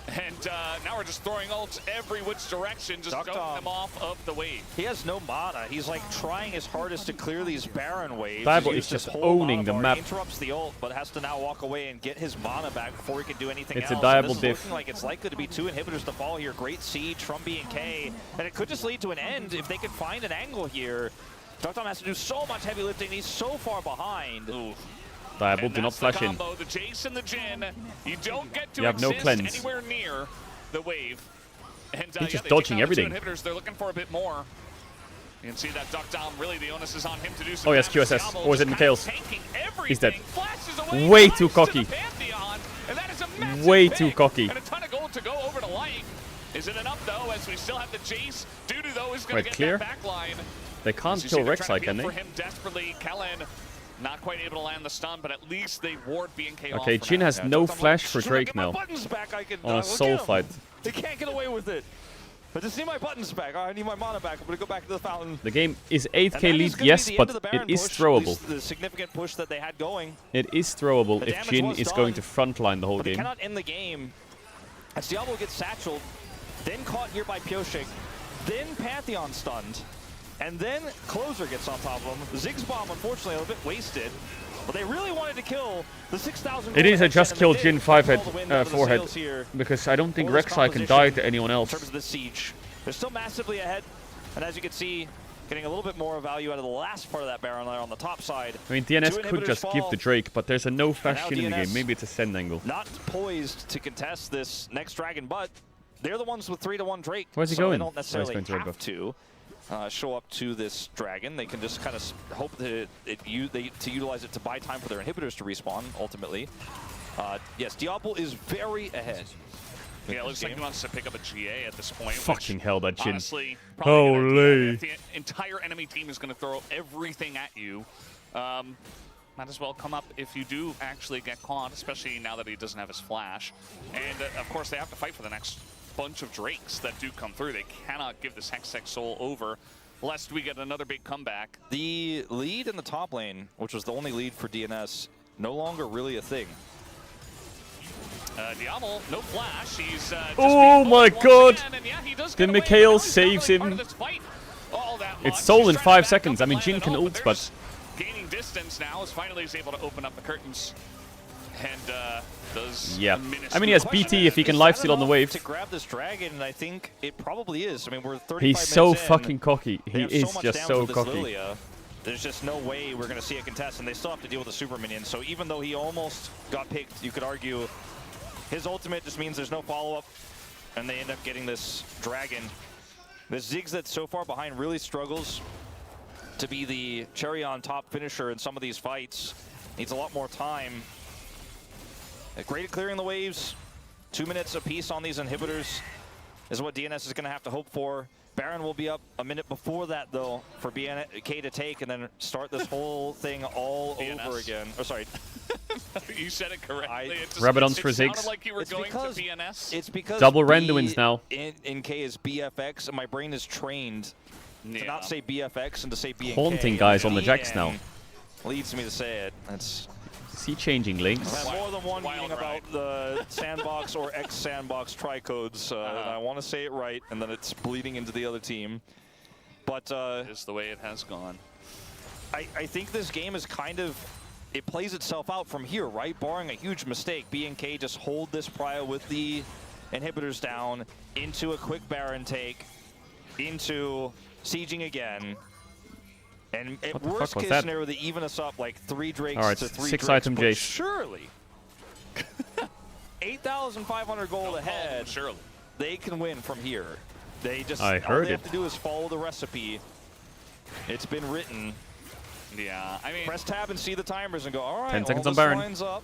And now we're just throwing ults every which direction, just throwing them off of the wave. He has no mana. He's like trying his hardest to clear these Baron waves. Diable He's is used just his whole owning mana the bar. map. He interrupts the ult, but has to now walk away and get his mana back before he can do anything It's else. a Diable And this is diff. looking like it's likely to be 2 inhibitors to fall here. Great siege from B&K, and it could just lead to an end if they could find an angle here. Dr. has to do so much heavy lifting. He's so far behind. Ooh. Diable, And do not that's flash the in. combo, the Jace and the Jhin. You don't get to You have no exist cleanse. anywhere near the wave. And He's yeah, just they dodging take down the everything. two inhibitors. They're looking for a bit more. You can see that Duck Down, really the onus is on him to do some Oh, yes, damage. QSS. Diablo Or is it just kind of Mikhail's? tanking He's dead. everything, flashes away, Way flies too to cocky. the Pantheon, and that is a massive Way pick. too cocky. And a ton of gold to go over to Light. Is it enough, though, as we still have the Jace? Dudu, though, is going Wait, to get clear? that back line. They can't As you see, kill they're Rek'Sai, trying to can peel they? for him desperately. Kellen not quite able to land the stun, but at least they ward BNK off Okay, for Jhin now. has Yeah, no Dr. flash for Should I Drake get my now. buttons back? I can, On a look soul at him. fight. They can't get away with it. I just need my buttons back. I need my mana back. I'm going to go back to the fountain. The game is And 8k that is lead, gonna yes, be the but end of the it Baron is push, at throwable. least the significant push that they had going. It is throwable The if damage Jhin was is done, going to frontline the whole But they game. cannot end the game. As Diablo gets satcheled, then caught here by Pioshik, then Pantheon stunned, and then Closer gets on top of him. Ziggs bomb, unfortunately, a little bit wasted. But they really wanted to kill the 6,000. It is a just kill Jhin 5 all the wind head, over the forehead, sails here because I don't think for this Rek'Sai can die to anyone in else. terms of the siege. They're still massively ahead, and as you can see, getting a little bit more value out of the last part of that Baron layer on the top side. I mean, DNS Two could inhibitors just give fall. the Drake, but there's a no flash now Jhin in the DNS game. Maybe it's a send angle. Not poised to contest this next dragon, but they're the ones with 3-1 Drake. Where's he so going? They don't Oh, he's necessarily going to Red have buff. to show up to this dragon. They can just kind of hope that to utilize it to buy time for their inhibitors to respawn, ultimately. Yes, Diablo is very ahead. Yeah, it looks like he wants to pick up a GA at this point. Fucking which, hell, that Jhin. honestly, probably a good idea. Holy. If the entire enemy team is going to throw everything at you, might as well come up if you do actually get caught, especially now that he doesn't have his flash. And, of course, they have to fight for the next bunch of Drakes that do come through. They cannot give this Hextech Soul over lest we get another big comeback. The lead in the top lane, which was the only lead for DNS, no longer really a thing. Diablo, no flash. He's just Oh being my bullied god! once again, and yeah, he does The get away, Mikhail but now he's not saves really part him. of this fight all that It's much. Soul He's in trying to 5 back seconds. up I mean, and land Jhin it can all, ult, but gaining distance now as finally he's able to open up the curtains and does yeah. a minuscule I mean, he has question. BT if he can Is that lifesteal on the enough wave. to grab this dragon, and I think it probably is. I mean, we're 35 He's minutes so in. fucking cocky. They He have is so much just damage so with this cocky. Lilia. There's just no way we're going to see a contest, and they still have to deal with the super minion. So even though he almost got picked, you could argue His ultimate just means there's no follow-up, and they end up getting this dragon. This Ziggs that so far behind really struggles to be the cherry on top finisher in some of these fights. Needs a lot more time. Great at clearing the waves. 2 minutes apiece on these inhibitors is what DNS is going to have to hope for. Baron will be up a minute before that, though, for BNK to take and then start this whole thing all over again. Oh, sorry. You said it correctly. Rabadon's for Ziggs. Sounded like you were going to BNS. It's because Double render wins now. NK is BFX, and my brain is trained to not say BFX and to say BNK. Haunting guys on the jacks now. Leads me to say it. That's... Is he changing links? I've had more than one meeting about the sandbox or ex-sandbox tricodes, and I want to say it right, and then it's bleeding into the other team. But just the way it has gone. I think this game is kind of, it plays itself out from here, right? Barring a huge mistake, BNK just hold this prio with the inhibitors down into a quick Baron take, into sieging again. And at worst case scenario, they even us up like 3 Drakes to 3 6 Drakes. item Jace. Surely, 8,500 gold ahead. Surely, they can win from here. They just I all heard they it. have to do is follow the recipe. It's been written. Yeah, I mean, press tab and see the timers and go. All right, 10 seconds all on this Baron. lines up.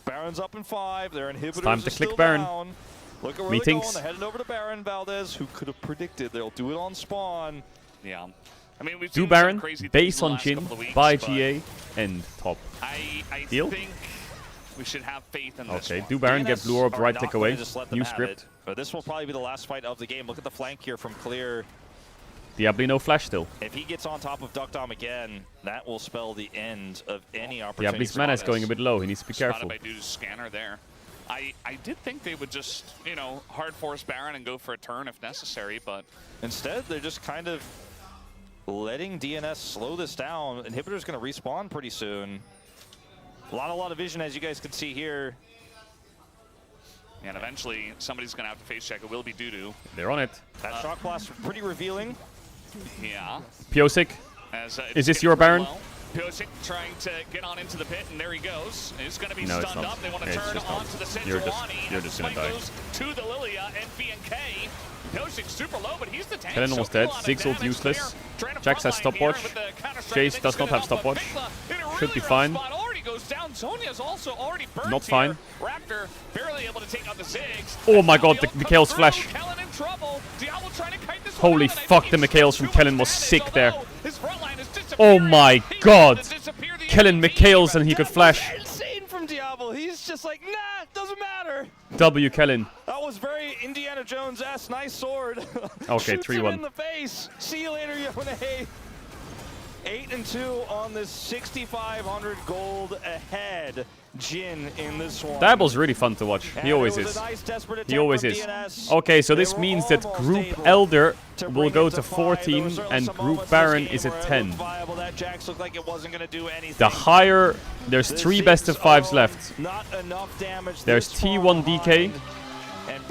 Baron's up in 5. Their inhibitors time to are click still Baron. down. Look at where they're going. They're heading over to Baron. Valdez, who could have predicted they'll do it on spawn. Yeah. I mean, we've Do seen Baron, some crazy base things in the on last Jhin, couple of weeks, buy but GA, and top. I Deal? think we should have faith in this Okay, one. do Baron, get DNS blue orb are right not tick gonna away. just let them New have script. it, but this will probably be the last fight of the game. Look at the flank here from Clear. Diablo no flash still. If he gets on top of Duckdom again, that will spell the end of any opportunity. Diablo's mana is going a bit low. He needs to be Spotted careful. by Dude's scanner there. I did think they would just, you know, hard force Baron and go for a turn if necessary, but instead they're just kind of letting DNS slow this down. Inhibitor's going to respawn pretty soon. A lot of vision, as you guys can see here. And eventually somebody's going to have to face check. It will be Dudu. They're on it. That shock blast pretty revealing. Yeah. Piosik. Is this your Baron? Well. Piosik trying to get on into the pit, and there he goes. He's going to be No, it's stunned not. up. They want to Yeah, it's turn just onto the You're Sejuani. just gonna die. Goes to the Lilia and BNK. Piosik super low, but he's the tank. Kellen almost dead. Ziggs ult useless. Jax has stopwatch. Jace does not have stopwatch. Should be fine. Not fine. Raptor barely able to take out the Ziggs. Oh my god, the Mikhail's flash. Holy fuck, the Mikhail's from Kellen was sick there. Oh my god. Kellen Mikhail's and he could flash. Insane from Diablo. He's just like, nah, doesn't matter. W Kellen. That was very Indiana Jones-esque. Nice sword. Okay, 3-1. in the face. See you later, Yone. 8-2 on this 6,500 gold ahead. Jhin in this one. Diablo's really fun to watch. He always is. He always is. Okay, so this means that Group Elder will go to 14 and Group Baron is at 10. The higher, there's 3 best of 5s left. There's T1 DK,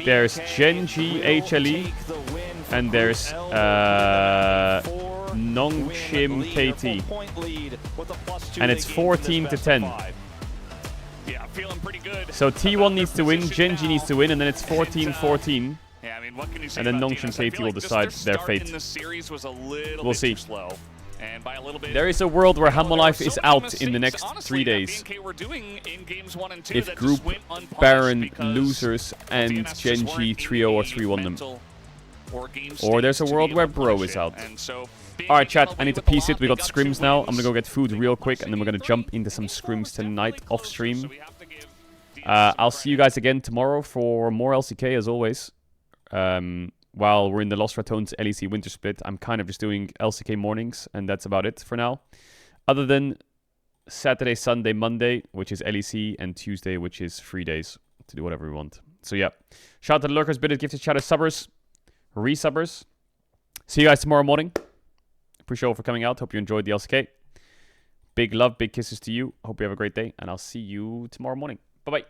there's Genji HLE, and there's Nongshim KT. And it's 14 to 10. Yeah, feeling pretty good. So T1 needs to win, Genji needs to win, and then it's 14-14. Yeah, I mean, what can you say and then about Nongshim DNS? KT will decide their fate. In the series was a little We'll bit see. too slow. And by a little bit, There is a world where Hamolife is so many out in the next mistakes, 3 days. honestly, that BNK were doing in games 1 and 2 If that Group just went unpunished Baron because loses and DNS just Genji weren't 3-0 or in 3-1 them. mental or game Or there's a state to world be where able to Bro punish is it. out. And so Alright chat, BNK I need to with a piece it. lot, We they got got scrims 2 now. wins. I'm gonna go get food real quick and then we're gonna jump into some scrims tonight off stream. I'll see you guys again tomorrow for more LCK as always. While we're in the Lost Ratones LEC Winter Split, I'm kind of just doing LCK mornings, and that's about it for now. Other than Saturday, Sunday, Monday, which is LEC, and Tuesday, which is free days to do whatever we want. So yeah, shout out to the lurkers, bidders, gifted, shout out subbers, resubbers. See you guys tomorrow morning. Appreciate all for coming out. Hope you enjoyed the LCK. Big love, big kisses to you. Hope you have a great day, and I'll see you tomorrow morning. Bye-bye.